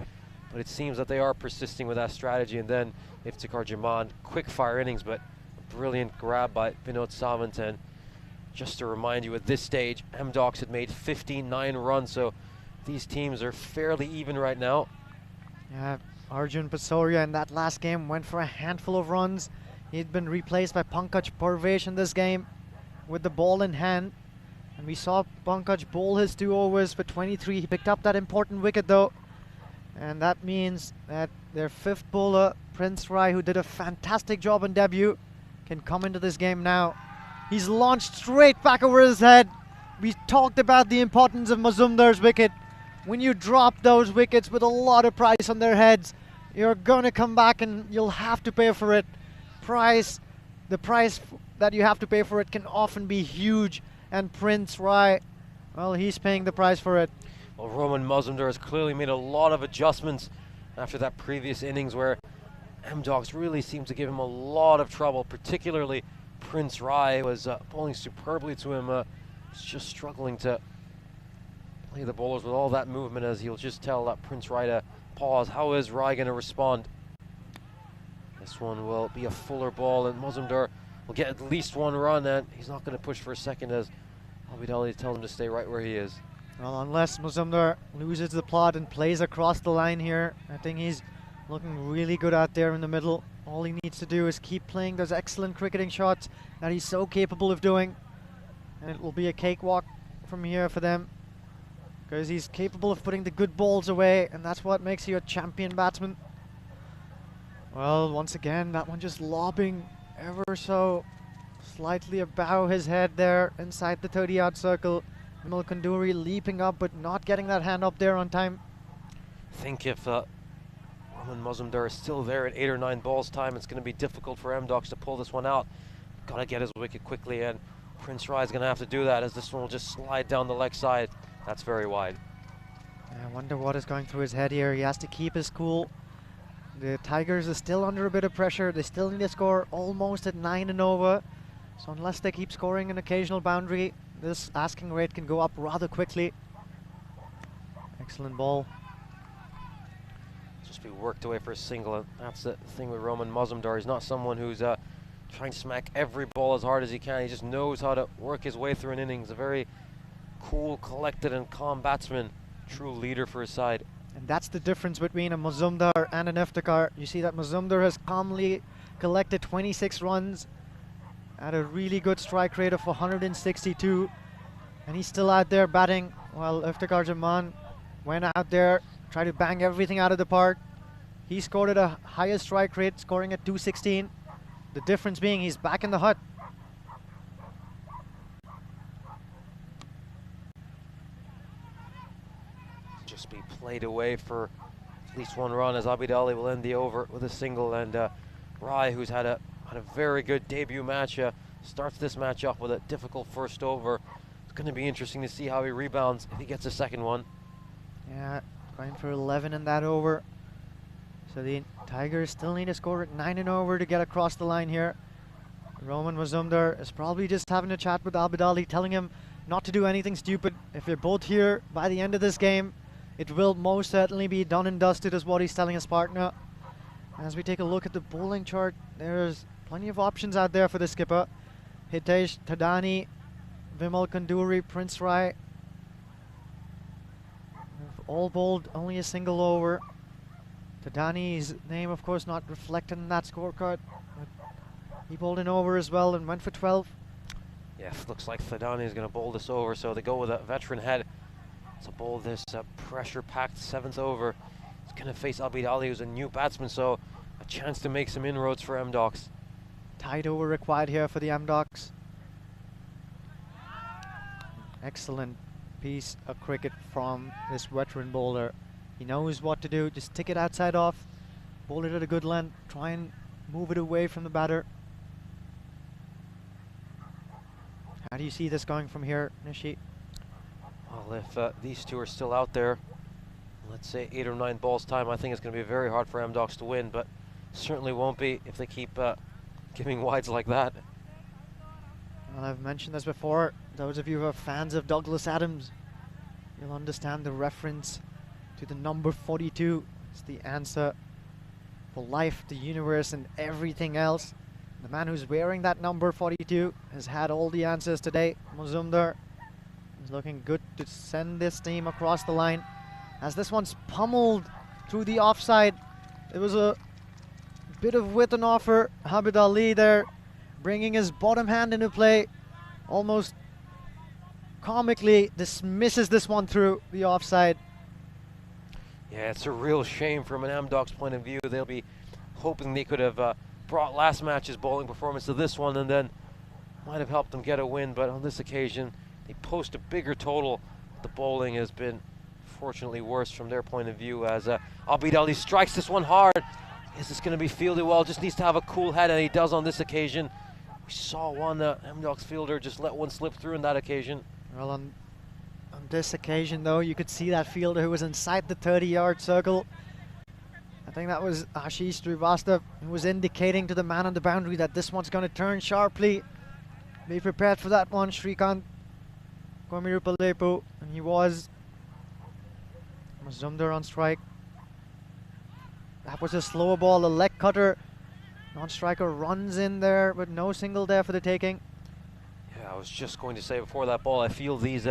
But it seems that they are persisting with that strategy. And then Iftikhar Zaman, quick fire innings, but a brilliant grab by Vinod Savant. And just to remind you, at this stage, M-Docs had made 59 runs, so these teams are fairly even right now. Yeah, Arjun Pasoria in that last game went for a handful of runs. He'd been replaced by Pankaj Parvesh in this game with the ball in hand. And we saw Pankaj bowl his 2 overs for 23. He picked up that important wicket though. And that means that their 5th bowler, Prince Rai, who did a fantastic job on debut, can come into this game now. He's launched straight back over his head. We talked about the importance of Mazumdar's wicket. When you drop those wickets with a lot of price on their heads, you're going to come back and you'll have to pay for it. The price that you have to pay for it can often be huge. And Prince Rai, well, he's paying the price for it. Well, Roman Mazumdar has clearly made a lot of adjustments after that previous innings where M-Docs really seemed to give him a lot of trouble, particularly Prince Rai was bowling superbly to him. He's just struggling to play the bowlers with all that movement, as he'll just tell that Prince Rai to pause. How is Rai going to respond? This one will be a fuller ball, and Mazumdar will get at least 1 run, and he's not going to push for a second as Abidali tells him to stay right where he is. Well, unless Mazumdar loses the plot and plays across the line here, I think he's looking really good out there in the middle. All he needs to do is keep playing those excellent cricketing shots that he's so capable of doing. And it will be a cakewalk from here for them, because he's capable of putting the good balls away, and that's what makes you a champion batsman. Well, once again, that one just lobbing ever so slightly above his head there inside the 30-yard circle. Vimal Kanduri leaping up but not getting that hand up there on time. I think if Roman Mazumdar is still there at 8 or 9 balls time, it's going to be difficult for M-Docs to pull this one out. Got to get his wicket quickly, and Prince Rai is going to have to do that as this one will just slide down the leg side. That's very wide. I wonder what is going through his head here. He has to keep his cool. The Tigers are still under a bit of pressure. They still need to score almost at 9 and over. So unless they keep scoring an occasional boundary, this asking rate can go up rather quickly. Excellent ball. Just be worked away for a single, and that's the thing with Roman Mazumdar. He's not someone who's trying to smack every ball as hard as he can. He just knows how to work his way through an innings. A very cool, collected and calm batsman. True leader for his side. And that's the difference between a Mazumdar and an Iftikhar. You see that Mazumdar has calmly collected 26 runs at a really good strike rate of 162. And he's still out there batting, while Iftikhar Zaman went out there, tried to bang everything out of the park. He scored at a higher strike rate, scoring at 216. The difference being he's back in the hut. Just be played away for at least 1 run as Abidali will end the over with a single, and Rai, who's had a very good debut match, starts this match off with a difficult first over. It's going to be interesting to see how he rebounds if he gets a second one. Yeah, going for 11 in that over. So the Tigers still need to score at 9 and over to get across the line here. Roman Mazumdar is probably just having a chat with Abidali, telling him not to do anything stupid. If you're both here by the end of this game, it will most certainly be done and dusted, is what he's telling his partner. As we take a look at the bowling chart, there's plenty of options out there for the skipper. Hitesh Thadani, Vimal Kanduri, Prince Rai have all bowled only a single over. Thadani's name, of course, not reflected in that scorecard. But he bowled an over as well and went for 12. Yeah, looks like Thadani is going to bowl this over, so they go with a veteran head to bowl this pressure-packed 7th over. He's going to face Abidali, who's a new batsman, so a chance to make some inroads for M-Docs. Tight over required here for the M-Docs. Excellent piece of cricket from this veteran bowler. He knows what to do. Just tick it outside off, bowl it at a good length, try and move it away from the batter. How do you see this going from here, Nishi? Well, if these two are still out there, let's say 8 or 9 balls time, I think it's going to be very hard for M-Docs to win, but certainly won't be if they keep giving wides like that. Well, I've mentioned this before. Those of you who are fans of Douglas Adams, you'll understand the reference to the number 42. It's the answer for life, the universe, and everything else. The man who's wearing that number 42 has had all the answers today. Mazumdar is looking good to send this team across the line. As this one's pummeled through the offside, it was a bit of width on offer. Habib Ali there bringing his bottom hand into play, almost comically dismisses this one through the offside. Yeah, it's a real shame from an M-Docs point of view. They'll be hoping they could have brought last match's bowling performance to this one and then might have helped them get a win, but on this occasion they post a bigger total. The bowling has been fortunately worse from their point of view as Abid Ali strikes this one hard. Is this going to be fielded well? Just needs to have a cool head, and he does on this occasion. We saw one M-Docs fielder just let one slip through on that occasion. Well, on this occasion, though, you could see that fielder who was inside the 30-yard circle. I think that was Ashish Srivastav, who was indicating to the man on the boundary that this one's going to turn sharply. Be prepared for that one, Shrikant Komirupalepu, and he was. Mazumdar on strike. That was a slower ball, a leg cutter. Non-striker runs in there, but no single there for the taking. Yeah, I was just going to say before that ball, I feel these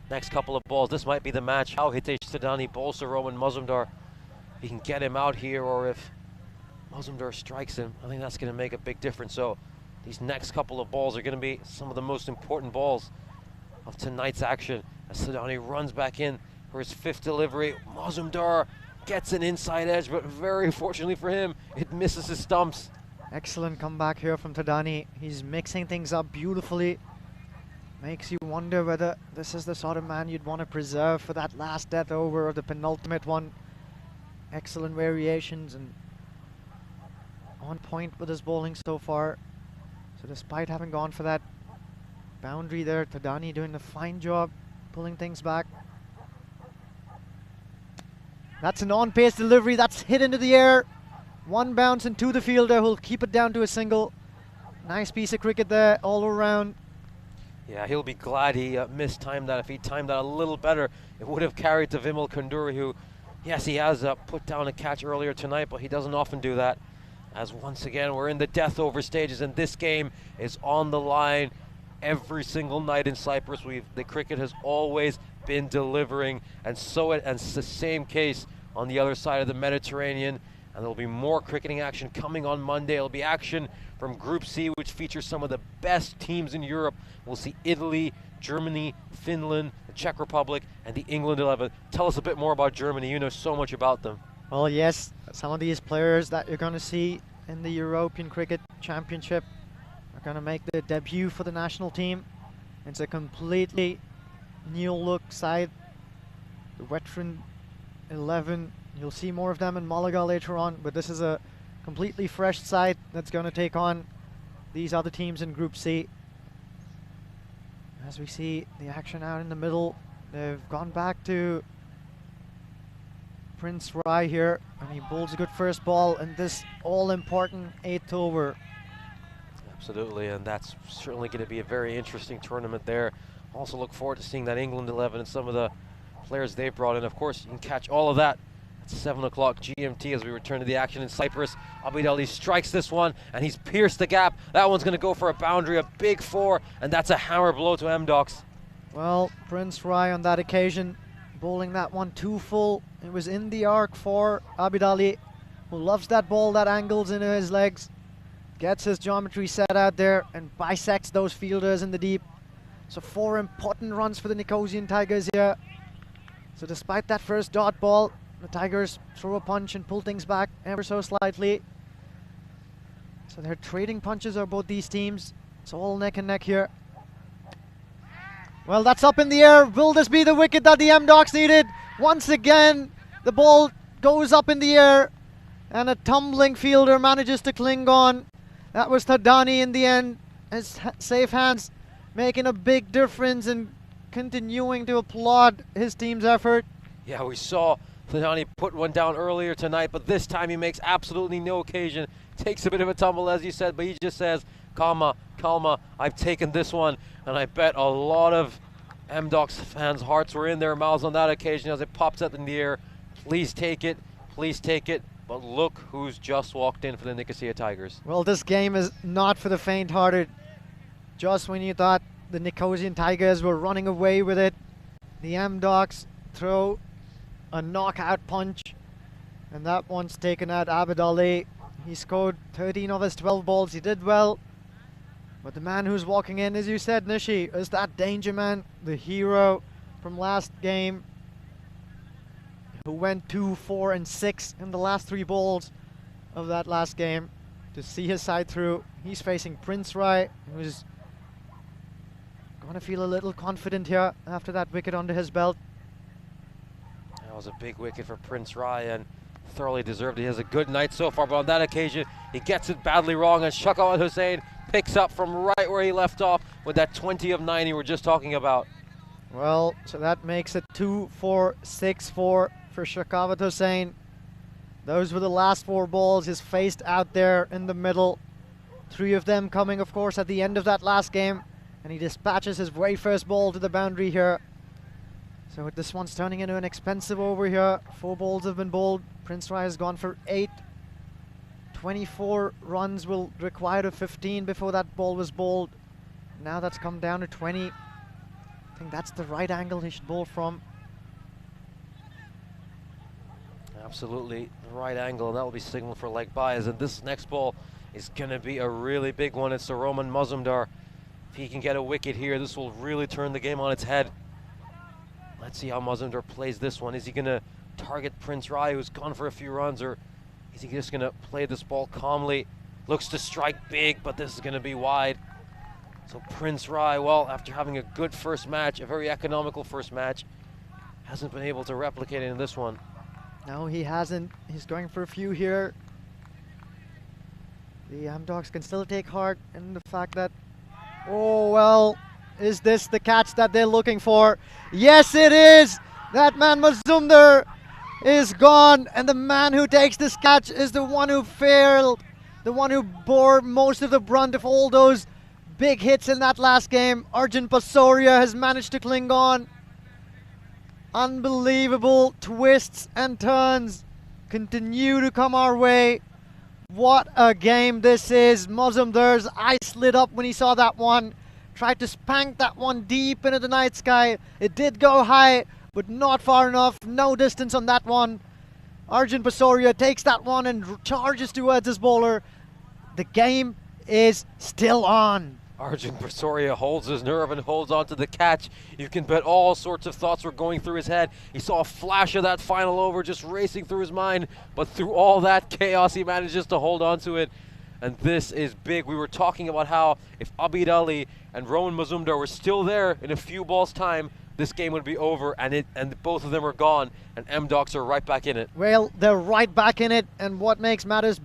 next couple of balls, this might be the match. How Hitesh Thadani bowls to Rohan Mazumdar. He can get him out here, or if Mazumdar strikes him, I think that's going to make a big difference. So these next couple of balls are going to be some of the most important balls of tonight's action. As Thadani runs back in for his 5th delivery, Mazumdar gets an inside edge, but very fortunately for him, it misses his stumps. Excellent comeback here from Thadani. He's mixing things up beautifully. Makes you wonder whether this is the sort of man you'd want to preserve for that last death over or the penultimate one. Excellent variations and on point with his bowling so far. So despite having gone for that boundary there, Thadani doing a fine job pulling things back. That's an on-pace delivery. That's hit into the air. One bounce and to the fielder who'll keep it down to a single. Nice piece of cricket there all around. Yeah, he'll be glad he mistimed that. If he timed that a little better, it would have carried to Vimal Kunduri, who, yes, he has put down a catch earlier tonight, but he doesn't often do that. As once again, we're in the death over stages, and this game is on the line every single night in Cyprus. The cricket has always been delivering, and it's the same case on the other side of the Mediterranean. And there'll be more cricketing action coming on Monday. It'll be action from Group C, which features some of the best teams in Europe. We'll see Italy, Germany, Finland, the Czech Republic, and the England 11. Tell us a bit more about Germany. You know so much about them. Well, yes, some of these players that you're going to see in the European Cricket Championship are going to make their debut for the national team. It's a completely new look side. The veteran 11. You'll see more of them in Malaga later on, but this is a completely fresh side that's going to take on these other teams in Group C. As we see the action out in the middle, they've gone back to Prince Rai here, and he bowls a good first ball in this all-important 8th over. Absolutely, and that's certainly going to be a very interesting tournament there. Also look forward to seeing that England 11 and some of the players they've brought in. Of course, you can catch all of that 7 o'clock GMT as we return to the action in Cyprus. Abid Ali strikes this one, and he's pierced the gap. That one's going to go for a boundary, a big 4, and that's a hammer blow to M-Docs. Well, Prince Rai on that occasion, bowling that one too full. It was in the arc for Abid Ali, who loves that ball that angles into his legs. Gets his geometry set out there and bisects those fielders in the deep. So 4 important runs for the Nicosian Tigers here. So despite that first dot ball, the Tigers throw a punch and pull things back ever so slightly. So they're trading punches are both these teams. It's all neck and neck here. Well, that's up in the air. Will this be the wicket that the M-Docs needed? Once again, the ball goes up in the air and a tumbling fielder manages to cling on. That was Thadani in the end. His safe hands making a big difference and continuing to applaud his team's effort. Yeah, we saw Thadani put one down earlier tonight, but this time he makes absolutely no occasion. Takes a bit of a tumble, as you said, but he just says, calma, calma, I've taken this one. And I bet a lot of M-Docs fans' hearts were in their mouths on that occasion as it pops up in the air. Please take it, please take it. But look who's just walked in for the Nicosia Tigers. Well, this game is not for the faint-hearted. Just when you thought the Nicosian Tigers were running away with it, the M-Docs throw a knockout punch, and that one's taken out Abid Ali. He scored 13 of his 12 balls. He did well. But the man who's walking in, as you said, Nishi, is that danger man, the hero from last game, who went 2, 4, and 6 in the last 3 balls of that last game to see his side through. He's facing Prince Rai, who's going to feel a little confident here after that wicket under his belt. That was a big wicket for Prince Rai and thoroughly deserved it. He has a good night so far, but on that occasion, he gets it badly wrong, and Shakawat Hussain picks up from right where he left off with that 20 of 90 we're just talking about. Well, so that makes it 2, 4, 6, 4 for Shakawat Hussain. Those were the last 4 balls he's faced out there in the middle. 3 of them coming, of course, at the end of that last game. And he dispatches his very first ball to the boundary here. So this one's turning into an expensive over here. 4 balls have been bowled. Prince Rai has gone for 8. 24 runs will require to 15 before that ball was bowled. Now that's come down to 20. I think that's the right angle he should bowl from. Absolutely the right angle, and that will be signaled for leg bias. And this next ball is going to be a really big one. It's to Roman Mazumdar. If he can get a wicket here, this will really turn the game on its head. Let's see how Mazumdar plays this one. Is he going to target Prince Rai, who's gone for a few runs, or is he just going to play this ball calmly? Looks to strike big, but this is going to be wide. So Prince Rai, well, after having a good first match, a very economical first match, hasn't been able to replicate it in this one. No, he hasn't. He's going for a few here. The M-Docs can still take heart in the fact that, oh, well, is this the catch that they're looking for? Yes, it is! That man Mazumdar is gone, and the man who takes this catch is the one who failed, the one who bore most of the brunt of all those big hits in that last game. Arjun Pasoria has managed to cling on. Unbelievable twists and turns continue to come our way. What a game this is. Mazumdar's eyes lit up when he saw that one. Tried to spank that one deep into the night sky. It did go high, but not far enough. No distance on that one. Arjun Pasoria takes that one and charges towards his bowler. The game is still on. Arjun Pasoria holds his nerve and holds on to the catch. You can bet all sorts of thoughts were going through his head. He saw a flash of that final over just racing through his mind, but through all that chaos, he manages to hold on to it. And this is big. We were talking about how if Abid Ali and Roman Mazumdar were still there in a few balls' time, this game would be over, and both of them are gone, and M-Docs are right back in it. Well, they're right back in it, and what makes matters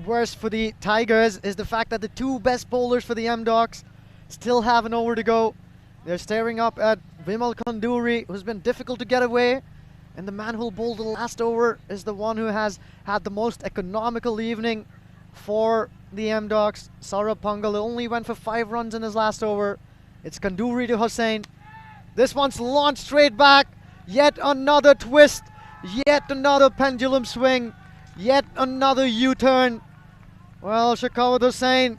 worse for the Tigers is the fact that the 2 best bowlers for the M-Docs still have an over to go. They're staring up at Vimal Kanduri, who's been difficult to get away, and the man who'll bowl the last over is the one who has had the most economical evening for the M-Docs. Saurabh Pangal only went for 5 runs in his last over. It's Kanduri to Hussain. This one's launched straight back. Yet another twist, yet another pendulum swing, yet another U-turn. Well, Shakawat Hussain,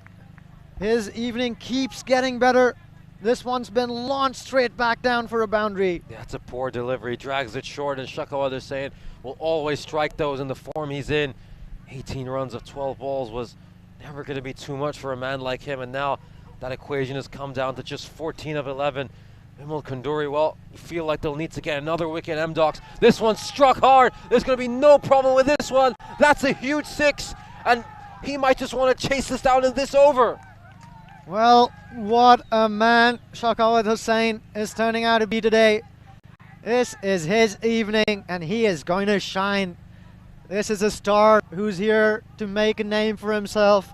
his evening keeps getting better. This one's been launched straight back down for a boundary. That's a poor delivery, drags it short, and Shakawat Hussain will always strike those in the form he's in. 18 runs of 12 balls was never going to be too much for a man like him, and now that equation has come down to just 14 of 11. Vimal Kanduri, well, you feel like they'll need to get another wicket. M-Docs, this one struck hard. There's going to be no problem with this one. That's a huge 6, and he might just want to chase this down in this over. Well, what a man Shakawat Hussain is turning out to be today. This is his evening and he is going to shine. This is a star who's here to make a name for himself,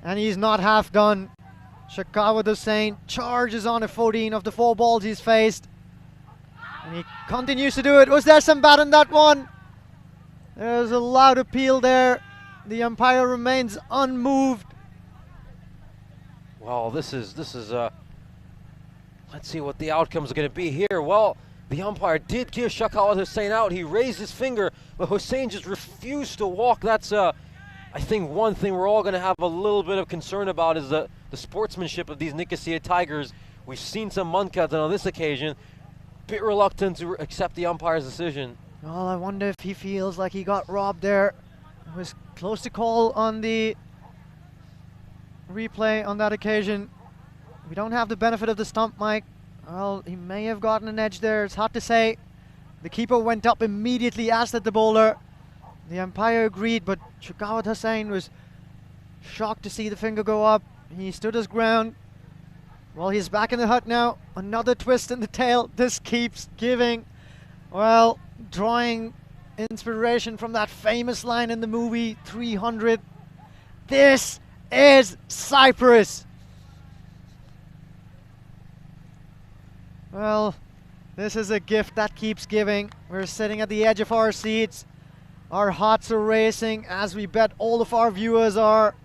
and he's not half done. Shakawat Hussain charges on a 14 of the 4 balls he's faced, and he continues to do it. Was there some bat in that one? There's a loud appeal there. The umpire remains unmoved. Well, this is let's see what the outcome's going to be here. Well, the umpire did give Shakawat Hussain out. He raised his finger, but Hussain just refused to walk. That's I think one thing we're all going to have a little bit of concern about is the sportsmanship of these Nicosia Tigers. We've seen some Munkats, and on this occasion, a bit reluctant to accept the umpire's decision. Well, I wonder if he feels like he got robbed there. It was close to call on the replay on that occasion. We don't have the benefit of the stump mic. Well, he may have gotten an edge there. It's hard to say. The keeper went up immediately, asked at the bowler. The umpire agreed, but Shakawat Hussain was shocked to see the finger go up. He stood his ground. Well, he's back in the hut now. Another twist in the tail. This keeps giving. Well, drawing inspiration from that famous line in the movie 300. This is Cyprus. Well, this is a gift that keeps giving. We're sitting at the edge of our seats. Our hearts are racing, as we bet all of our viewers are.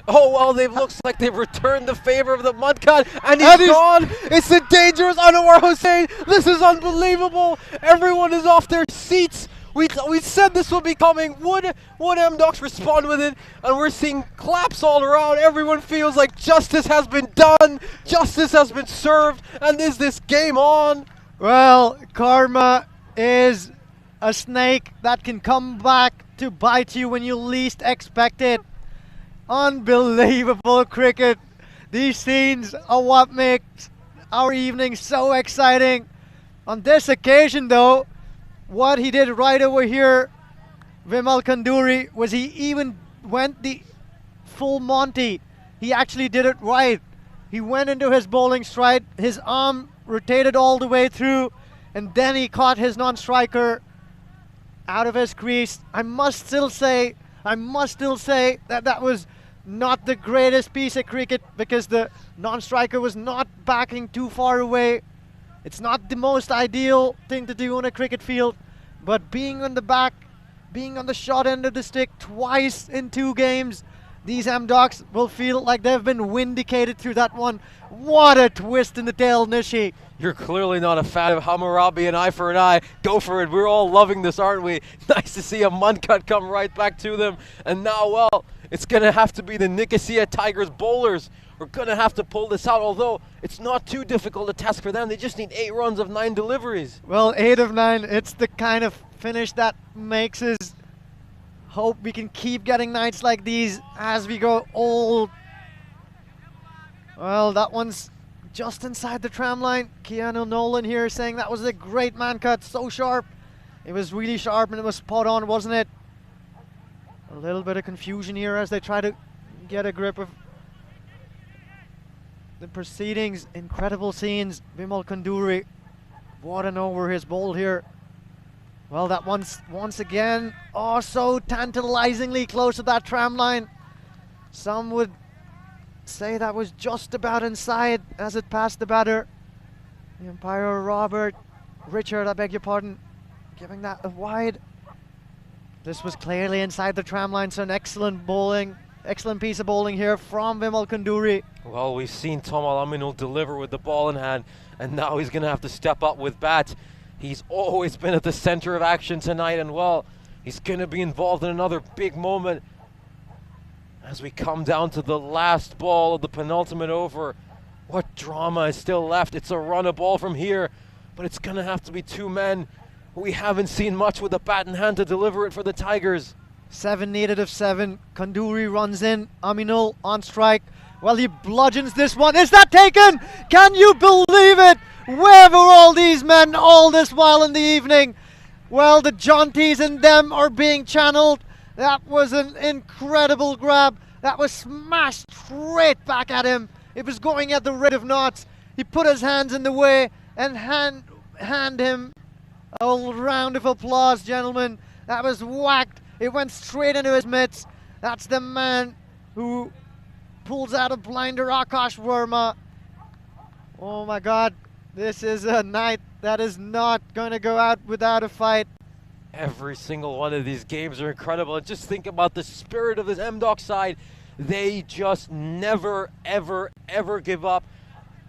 Oh, well, looks like they've returned the favor of the Mudcat, and he's gone. It's a dangerous Anwar Hussain. This is unbelievable. Everyone is off their seats. We said this would be coming. Would M-Docs respond with it? And we're seeing claps all around. Everyone feels like justice has been done. Justice has been served. And is this game on? Well, karma is a snake that can come back to bite you when you least expect it. Unbelievable cricket. These scenes are what makes our evening so exciting. On this occasion, though, what he did right over here, Vimal Kanduri, was he even went the full Monty. He actually did it right. He went into his bowling stride, his arm rotated all the way through, and then he caught his non-striker out of his crease. I must still say that that was not the greatest piece of cricket, because the non-striker was not backing too far away. It's not the most ideal thing to do on a cricket field, but being on the back, being on the short end of the stick twice in 2 games, these M-Docs will feel like they've been vindicated through that one. What a twist in the tail, Nishi. You're clearly not a fan of Hammurabi and Eye for an Eye. Go for it. We're all loving this, aren't we? Nice to see a Muncut come right back to them. And now, well, it's going to have to be the Nicosia Tigers bowlers. We're going to have to pull this out, although it's not too difficult a task for them. They just need 8 runs of 9 deliveries. Well, 8 of 9, it's the kind of finish that makes us hope we can keep getting nights like these as we go old. Well, that one's just inside the tram line. Keanu Nolan here saying that was a great man cut, so sharp. It was really sharp and it was spot on, wasn't it? A little bit of confusion here as they try to get a grip of the proceedings. Incredible scenes. Vimal Kanduri, what an over his bowl here. Well, that one's once again, oh, so tantalizingly close to that tram line. Some would say that was just about inside as it passed the batter. The umpire, Richard, I beg your pardon, giving that a wide. This was clearly inside the tram line, so an excellent piece of bowling here from Vimal Kanduri. Well, we've seen Tom Alaminul deliver with the ball in hand, and now he's going to have to step up with bat. He's always been at the center of action tonight, and well, he's going to be involved in another big moment as we come down to the last ball of the penultimate over. What drama is still left? It's a run a ball from here, but it's going to have to be 2 men. We haven't seen much with the bat in hand to deliver it for the Tigers. 7 needed of 7. Kanduri runs in. Aminul on strike. Well, he bludgeons this one. Is that taken? Can you believe it? Where were all these men all this while in the evening? Well, the jaunties in them are being channeled. That was an incredible grab. That was smashed straight back at him. It was going at the rate of knots. He put his hands in the way and hand him a round of applause, gentlemen. That was whacked. It went straight into his mitts. That's the man who pulls out a blinder, Akash Verma. Oh my God, this is a night that is not going to go out without a fight. Every single one of these games are incredible. And just think about the spirit of this MDOC side. They just never, ever, ever give up.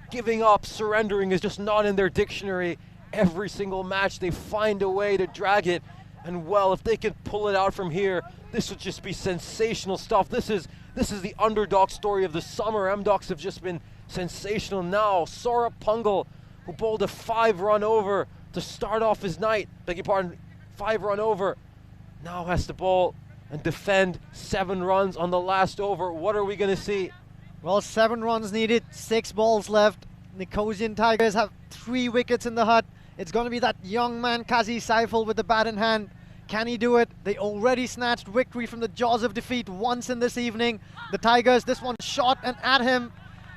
Giving up, surrendering is just not in their dictionary. Every single match, they find a way to drag it. And well, if they can pull it out from here, this would just be sensational stuff. This is the underdog story of the summer. MDOCs have just been sensational now. Saurabh Pungal, who bowled a 5-run over to start off his night. Beg your pardon. 5-run over, now has to bowl and defend 7 runs on the last over. What are we going to see? Well, 7 runs needed, 6 balls left. Nicosian Tigers have 3 wickets in the hut. It's going to be that young man, Kazi Saiful, with the bat in hand. Can he do it? They already snatched victory from the jaws of defeat once in this evening. The Tigers, this one shot and at him.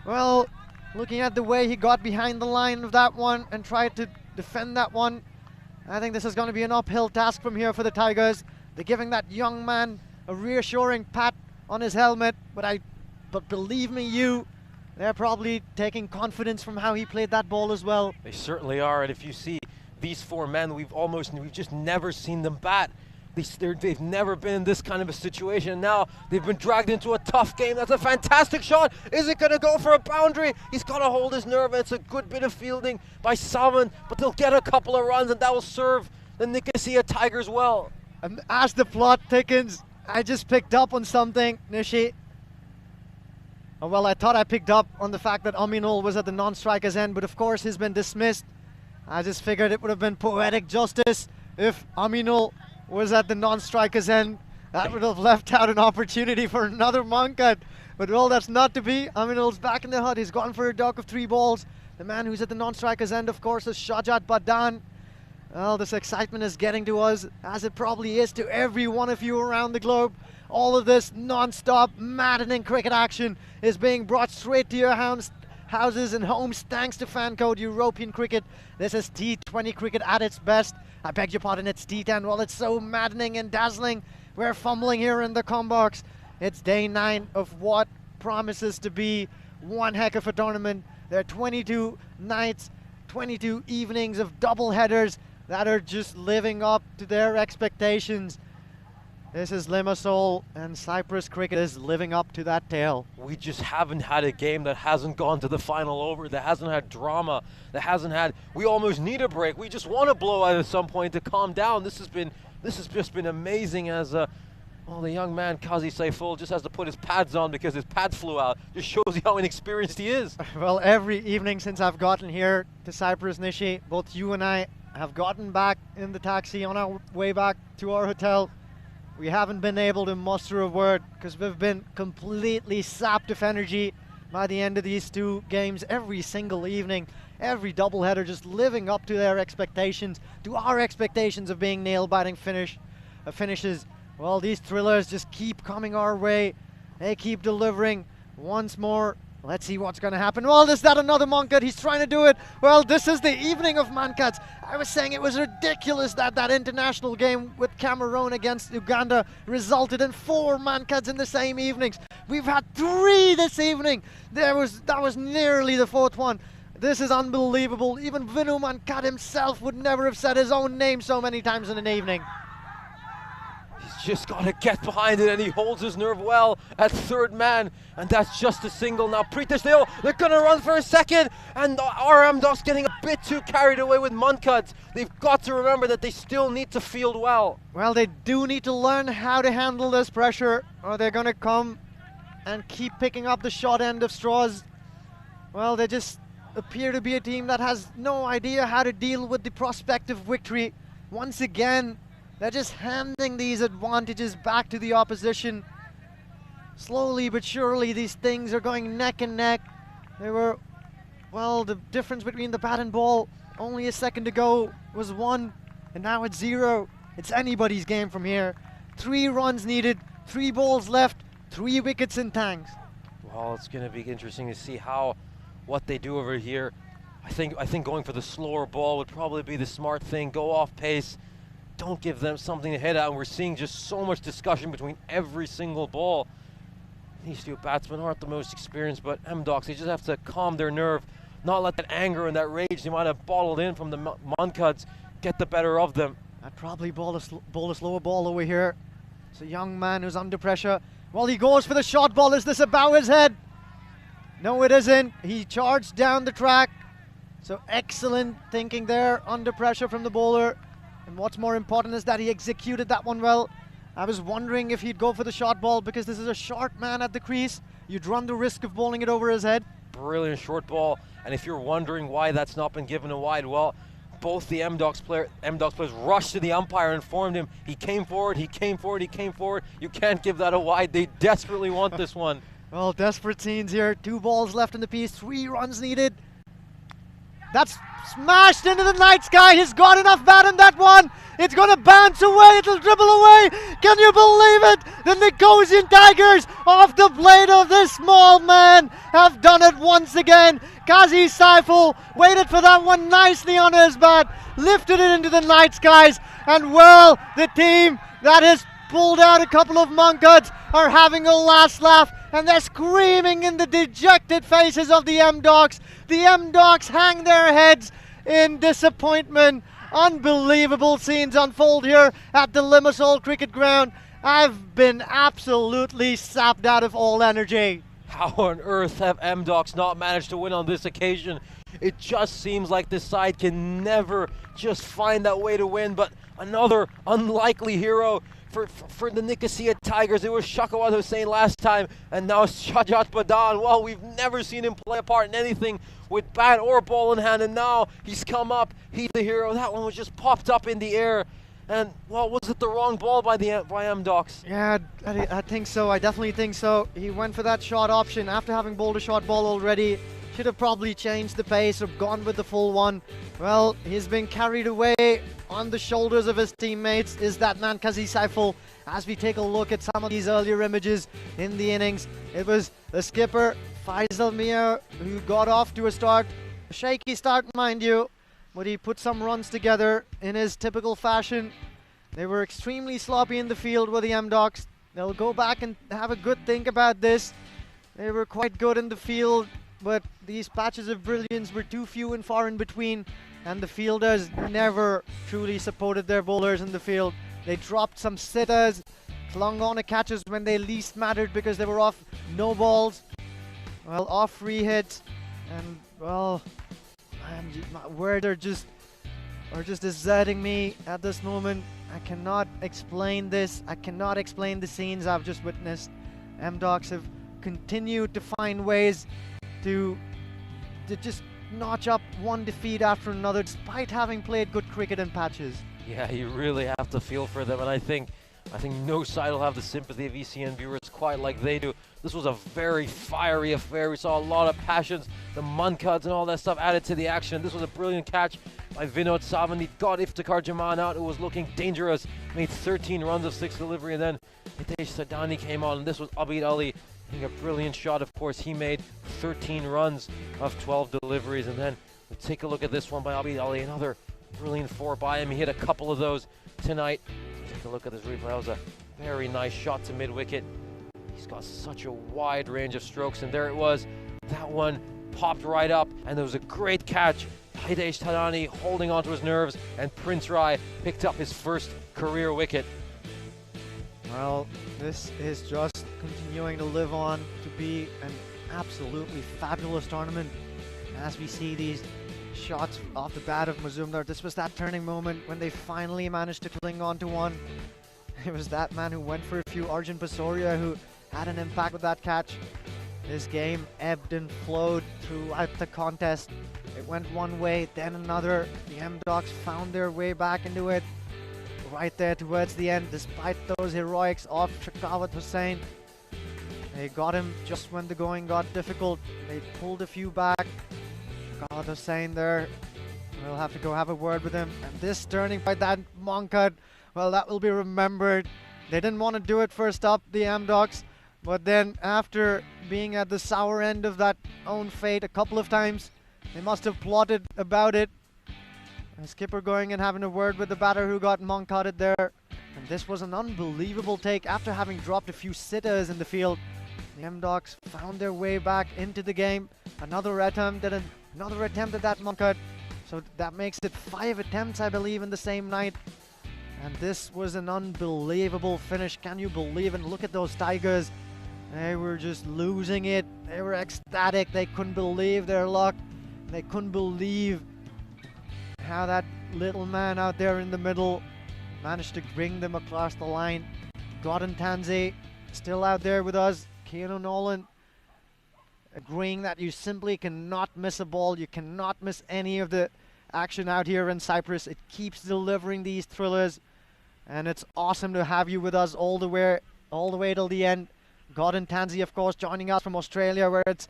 Well, looking at the way he got behind the line of that one and tried to defend that one, I think this is going to be an uphill task from here for the Tigers. They're giving that young man a reassuring pat on his helmet, but believe me, they're probably taking confidence from how he played that ball as well. They certainly are, and if you see these 4 men, we've just never seen them bat. They've never been in this kind of a situation. Now they've been dragged into a tough game. That's a fantastic shot. Is it going to go for a boundary? He's got to hold his nerve. It's a good bit of fielding by Salman, but they'll get a couple of runs, and that will serve the Nicosia Tigers well. And as the plot thickens, I just picked up on something, Nishi. Oh, well, I thought I picked up on the fact that Aminul was at the non-striker's end, but of course he's been dismissed. I just figured it would have been poetic justice if Aminul was at the non-striker's end. That would have left out an opportunity for another Mankad. But well, that's not to be. Aminul's back in the hut. He's gone for a duck of 3 balls. The man who's at the non-striker's end, of course, is Shahjat Badan. Well, this excitement is getting to us, as it probably is to every one of you around the globe. All of this non-stop, maddening cricket action is being brought straight to your houses and homes thanks to Fancode European Cricket. This is T20 cricket at its best. I beg your pardon, it's T10. Well, it's so maddening and dazzling. We're fumbling here in the combox. It's day 9 of what promises to be one heck of a tournament. There are 22 nights, 22 evenings of double headers that are just living up to their expectations. This is Limassol, and Cyprus cricket is living up to that tale. We just haven't had a game that hasn't gone to the final over, that hasn't had drama, we almost need a break. We just want to blow out at some point to calm down. This has just been amazing as the young man, Kazi Saiful, just has to put his pads on because his pads flew out. Just shows you how inexperienced he is. Well, every evening since I've gotten here to Cyprus, Nishi, both you and I have gotten back in the taxi on our way back to our hotel. We haven't been able to muster a word because we've been completely sapped of energy by the end of these 2 games every single evening. Every doubleheader just living up to their expectations, to our expectations of being nail-biting finishes. Well, these thrillers just keep coming our way. They keep delivering once more. Let's see what's going to happen. Well, is that another Mankad? He's trying to do it. Well, this is the evening of Mankads. I was saying it was ridiculous that that international game with Cameroon against Uganda resulted in 4 Mankads in the same evenings. We've had 3 this evening. That was nearly the 4th one. This is unbelievable. Even Vinu Mankad himself would never have said his own name so many times in an evening. Just got to get behind it, and he holds his nerve well at 3rd man, and that's just a single. Now Pritesh Deo, they're going to run for a second, and RMDOC's getting a bit too carried away with Mankads. They've got to remember that they still need to field well. Well, they do need to learn how to handle this pressure, or they're going to come and keep picking up the short end of straws. Well, they just appear to be a team that has no idea how to deal with the prospect of victory. Once again, they're just handing these advantages back to the opposition. Slowly but surely, these things are going neck and neck. The difference between the bat and ball only a second ago was 1, and now it's 0. It's anybody's game from here. 3 runs needed, 3 balls left. 3 wickets in tanks. Well, it's going to be interesting to see what they do over here. I think going for the slower ball would probably be the smart thing. Go off pace. Don't give them something to hit at. And we're seeing just so much discussion between every single ball. These two batsmen aren't the most experienced, but MDocs, they just have to calm their nerve, not let that anger and that rage they might have bottled in from the Muncuds get the better of them. I'd probably bowl a slower ball over here. It's a young man who's under pressure. Well, he goes for the short ball. Is this above his head? No, it isn't. He charged down the track. So excellent thinking there, under pressure from the bowler. And what's more important is that he executed that one well. I was wondering if he'd go for the short ball because this is a short man at the crease. You'd run the risk of bowling it over his head. Brilliant short ball. And if you're wondering why that's not been given a wide, well, both the MDocs players rushed to the umpire and informed him. He came forward, he came forward, he came forward. You can't give that a wide. They desperately want this one. Well, desperate scenes here. 2 balls left in the piece, 3 runs needed. That's smashed into the night sky. He's got enough bat in that one. It's going to bounce away. It'll dribble away. Can you believe it? The Nicosia Tigers, off the blade of this small man, have done it once again. Qazi Saiful waited for that one nicely on his bat, lifted it into the night skies, and well, the team that has pulled out a couple of Muncuds are having a last laugh, and they're screaming in the dejected faces of the MDocs. The MDocs hang their heads in disappointment. Unbelievable scenes unfold here at the Limassol Cricket Ground. I've been absolutely sapped out of all energy. How on earth have MDocs not managed to win on this occasion? It just seems like this side can never just find that way to win, but another unlikely hero for the Nicosia Tigers. It was Shakawat Hussain last time, and now Shajat Badan. Well, we've never seen him play a part in anything with bat or ball in hand, and now he's come up. He's the hero. That one was just popped up in the air. And, well, was it the wrong ball by MDocs? Yeah, I think so. I definitely think so. He went for that short option after having bowled a short ball already. Should have probably changed the pace or gone with the full one. Well, he's been carried away on the shoulders of his teammates. Is that man Qazi Saiful? As we take a look at some of these earlier images in the innings, it was the skipper, Faisal Mir, who got off to a shaky start, mind you, but he put some runs together in his typical fashion. They were extremely sloppy in the field with the MDocs. They'll go back and have a good think about this. They were quite good in the field, but these patches of brilliance were too few and far in between, and the fielders never truly supported their bowlers in the field. They dropped some sitters, clung on to catches when they least mattered because they were off no balls, well, off free hits, and well, my words are just deserting me at this moment. I cannot explain this. I cannot explain the scenes I've just witnessed. MDocs have continued to find ways to just notch up one defeat after another, despite having played good cricket in patches. Yeah, you really have to feel for them, and I think no side will have the sympathy of ECN viewers quite like they do. This was a very fiery affair. We saw a lot of passions, the Muncuds and all that stuff added to the action. This was a brilliant catch by Vinod Savani. Got Iftikhar Jaman out, who was looking dangerous. Made 13 runs of 6 delivery, and then Hitesh Sadani came on, and this was Abid Ali. I think a brilliant shot, of course. He made 13 runs of 12 deliveries, and then we'll take a look at this one by Abid Ali. Another brilliant 4 by him. He hit a couple of those tonight. Take a look at this replay. That was a very nice shot to mid-wicket. He's got such a wide range of strokes, and there it was. That one popped right up, and there was a great catch. Hitesh Sadani holding onto his nerves, and Prince Rai picked up his first career wicket. Well, this is just continuing to live on to be an absolutely fabulous tournament. As we see these shots off the bat of Mazumdar, this was that turning moment when they finally managed to cling on to one. It was that man who went for a few, Arjun Pasoria, who had an impact with that catch. This game ebbed and flowed throughout the contest. It went one way, then another. The MDocs found their way back into it right there towards the end, despite those heroics of Shakawat Hussain. They got him just when the going got difficult. They pulled a few back. Shakawat Hussain there, we'll have to go have a word with him. And this turning by that Muncud, well, that will be remembered. They didn't want to do it first up, the MDocs, But then after being at the sour end of that own fate a couple of times, they must have plotted about it. And Skipper going and having a word with the batter who got monkotted there. And this was an unbelievable take after having dropped a few sitters in the field. The M-Docs found their way back into the game. Another attempt at that monkot. So that makes it 5 attempts, I believe, in the same night. And this was an unbelievable finish. Can you believe it? Look at those Tigers. They were just losing it. They were ecstatic. They couldn't believe their luck. They couldn't believe how that little man out there in the middle managed to bring them across the line. Gordon Tanzi still out there with us. Keanu Nolan agreeing that you simply cannot miss a ball. You cannot miss any of the action out here in Cyprus. It keeps delivering these thrillers, and it's awesome to have you with us all the way till the end. Gordon Tanzi, of course, joining us from Australia, where it's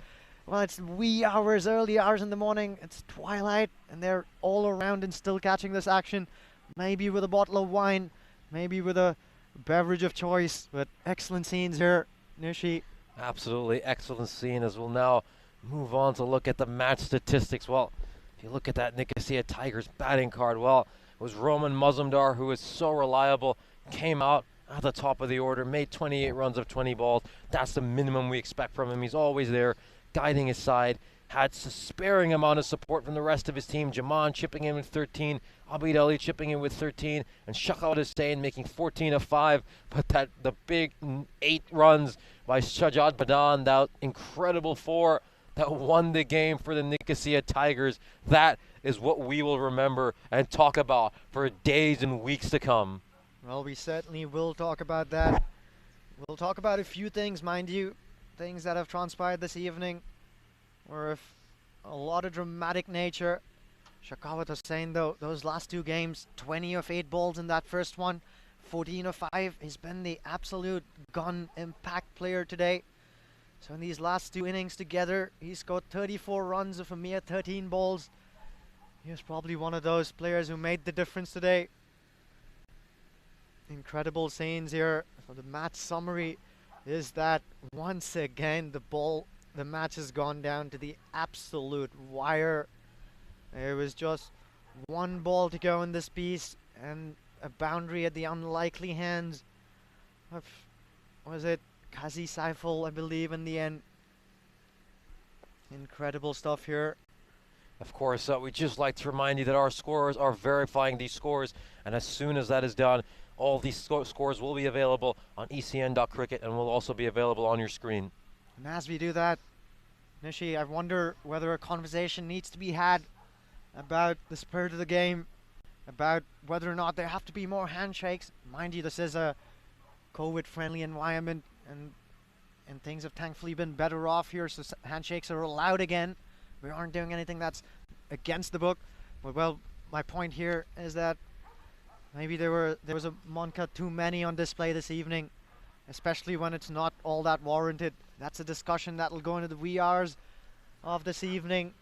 wee hours, early hours in the morning. It's twilight, and they're all around and still catching this action. Maybe with a bottle of wine, maybe with a beverage of choice. But excellent scenes here, Nishi. Absolutely excellent scene, as we'll now move on to look at the match statistics. Well, if you look at that Nicosia Tigers batting card, well, it was Roman Mazumdar, who is so reliable, came out at the top of the order, made 28 runs of 20 balls. That's the minimum we expect from him. He's always there, guiding his side. Had a sparing amount of support from the rest of his team. Jaman chipping in with 13, Abid Ali chipping in with 13, and Shakal Hussain making 14 of 5. But the big 8 runs by Shajad Badan, that incredible 4 that won the game for the Nicosia Tigers, that is what we will remember and talk about for days and weeks to come. Well, we certainly will talk about that. We'll talk about a few things, mind you, things that have transpired this evening were of a lot of dramatic nature. Shakawat Hussain, though, those last 2 games, 20 of 8 balls in that first one, 14 of 5. He's been the absolute gun impact player today. So in these last 2 innings together, he scored 34 runs of a mere 13 balls. He was probably one of those players who made the difference today. Incredible scenes here. So the match summary is that once again the match has gone down to the absolute wire. There was just 1 ball to go in this piece and a boundary at the unlikely hands of, was it Kazi Saiful, I believe, in the end. Incredible stuff here. Of course, we'd just like to remind you that our scorers are verifying these scores, and as soon as that is done, all these scores will be available on ecn.cricket and will also be available on your screen. And as we do that, Nishi, I wonder whether a conversation needs to be had about the spirit of the game, about whether or not there have to be more handshakes. Mind you, this is a COVID-friendly environment, and things have thankfully been better off here, so handshakes are allowed again. We aren't doing anything that's against the book. But, well, my point here is that maybe there was a Monka too many on display this evening, especially when it's not all that warranted. That's a discussion that will go into the wee hours of this evening.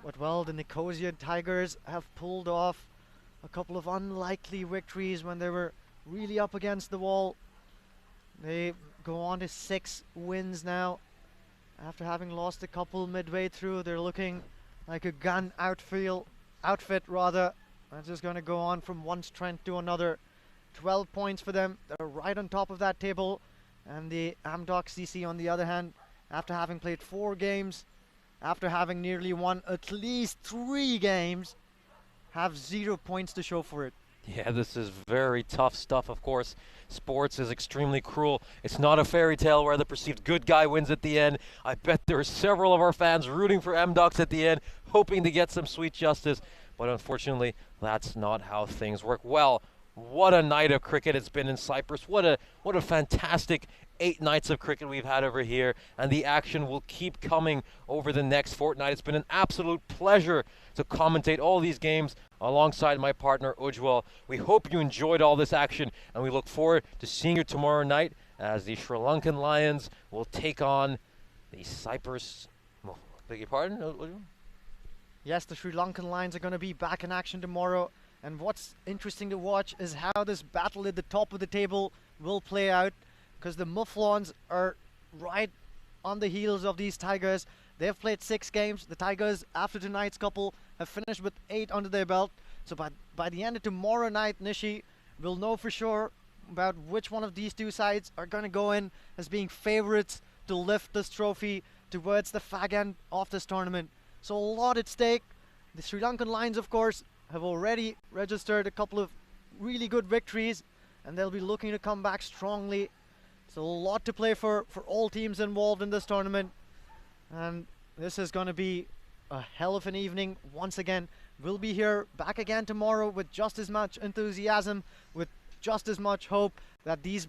But, well, the Nicosia Tigers have pulled off a couple of unlikely victories when they were really up against the wall. They go on to 6 wins now. After having lost a couple midway through, they're looking like a gun outfit rather. That's just going to go on from one strength to another. 12 points for them. They're right on top of that table. And the Amdocs CC, on the other hand, after having played 4 games, after having nearly won at least 3 games, have 0 points to show for it. Yeah, this is very tough stuff, of course. Sports is extremely cruel. It's not a fairy tale where the perceived good guy wins at the end. I bet there are several of our fans rooting for M-Docs at the end, hoping to get some sweet justice. But unfortunately, that's not how things work. Well, what a night of cricket it's been in Cyprus. What a fantastic 8 nights of cricket we've had over here, and the action will keep coming over the next fortnight. It's been an absolute pleasure to commentate all these games alongside my partner Ujwal. We hope you enjoyed all this action, and we look forward to seeing you tomorrow night as the Sri Lankan Lions will take on the Cyprus. Oh, beg your pardon, Ujwal? Yes, the Sri Lankan Lions are going to be back in action tomorrow. And what's interesting to watch is how this battle at the top of the table will play out, because the Mufflons are right on the heels of these Tigers. They've played 6 games. The Tigers, after tonight's couple, have finished with 8 under their belt. So by the end of tomorrow night, Nishi will know for sure about which one of these two sides are going to go in as being favorites to lift this trophy towards the fag end of this tournament. So a lot at stake. The Sri Lankan Lions, of course, have already registered a couple of really good victories, and they'll be looking to come back strongly. So a lot to play for all teams involved in this tournament. And this is going to be a hell of an evening once again. We'll be here back again tomorrow with just as much enthusiasm, with just as much hope that these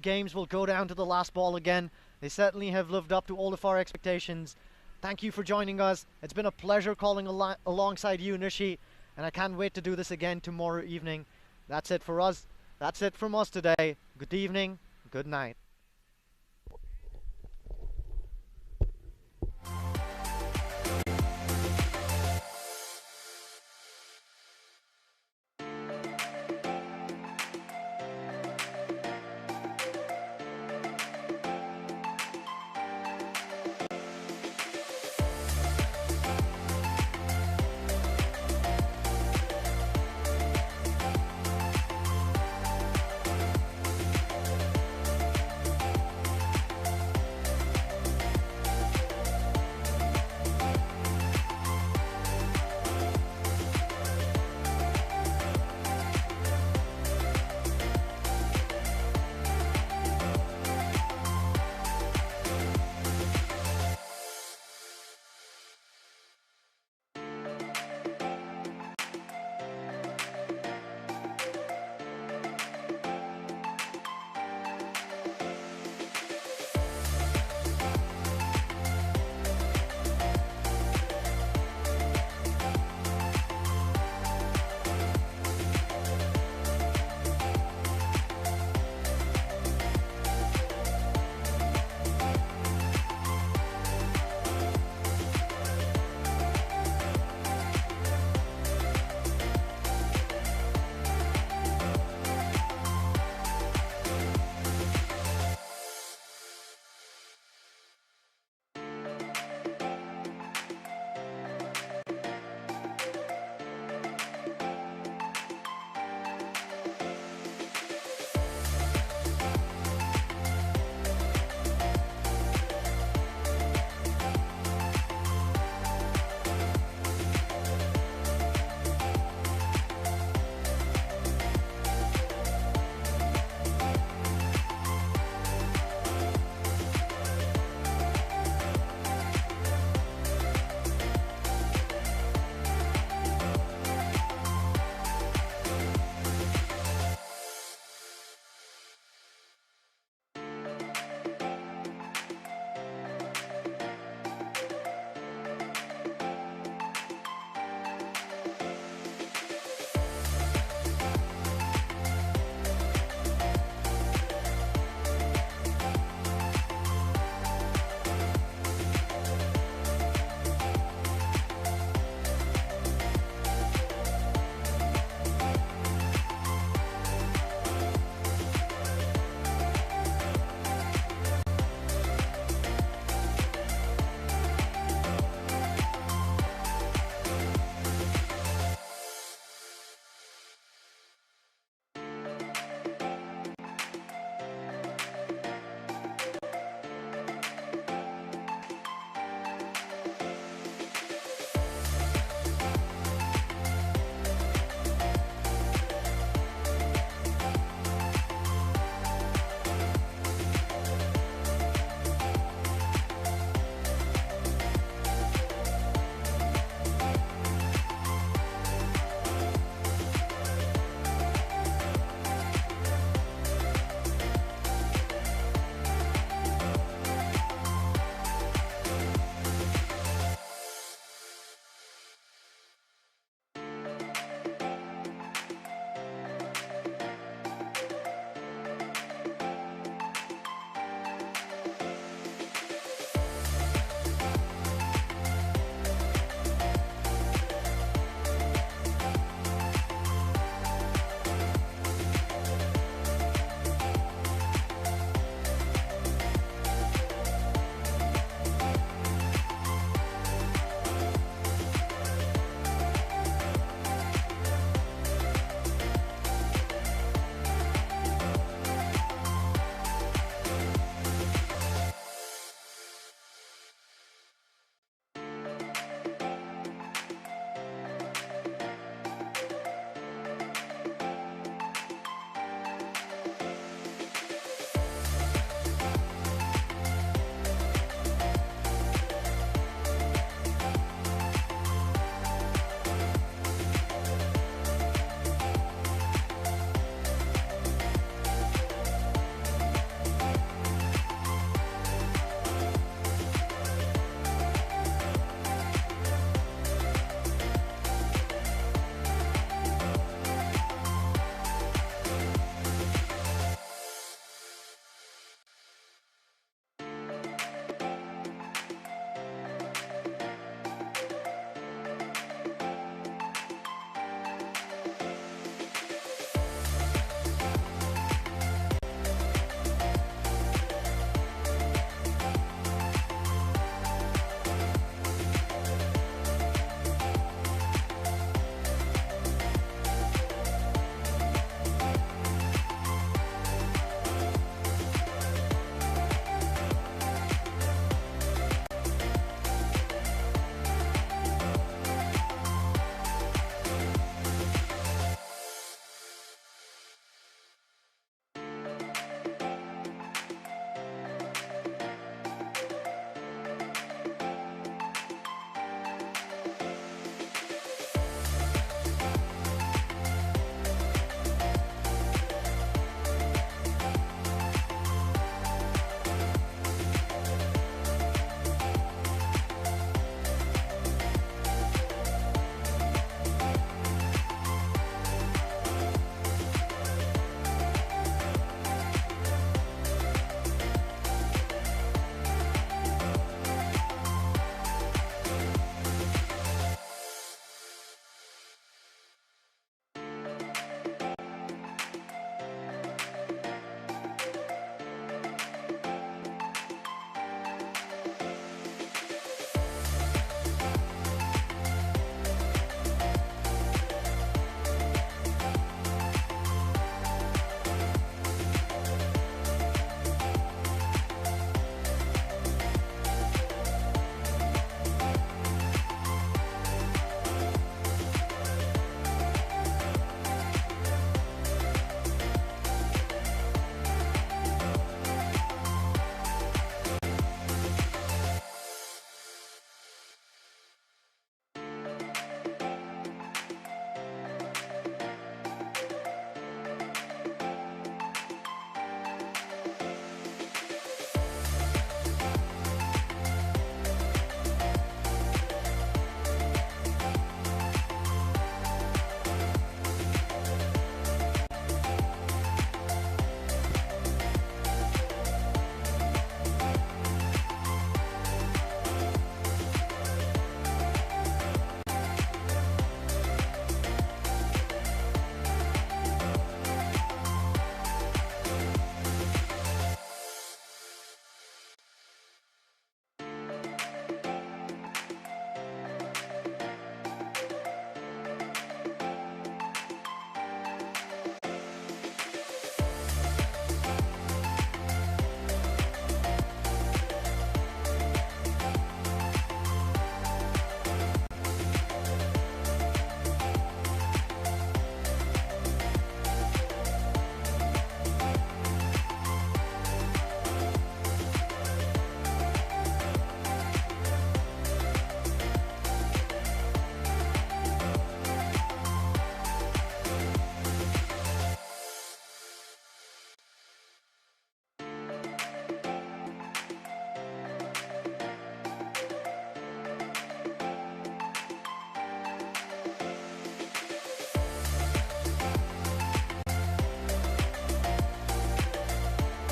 games will go down to the last ball again. They certainly have lived up to all of our expectations. Thank you for joining us. It's been a pleasure calling alongside you, Nishi, and I can't wait to do this again tomorrow evening. That's it for us. That's it from us today. Good evening. Good night.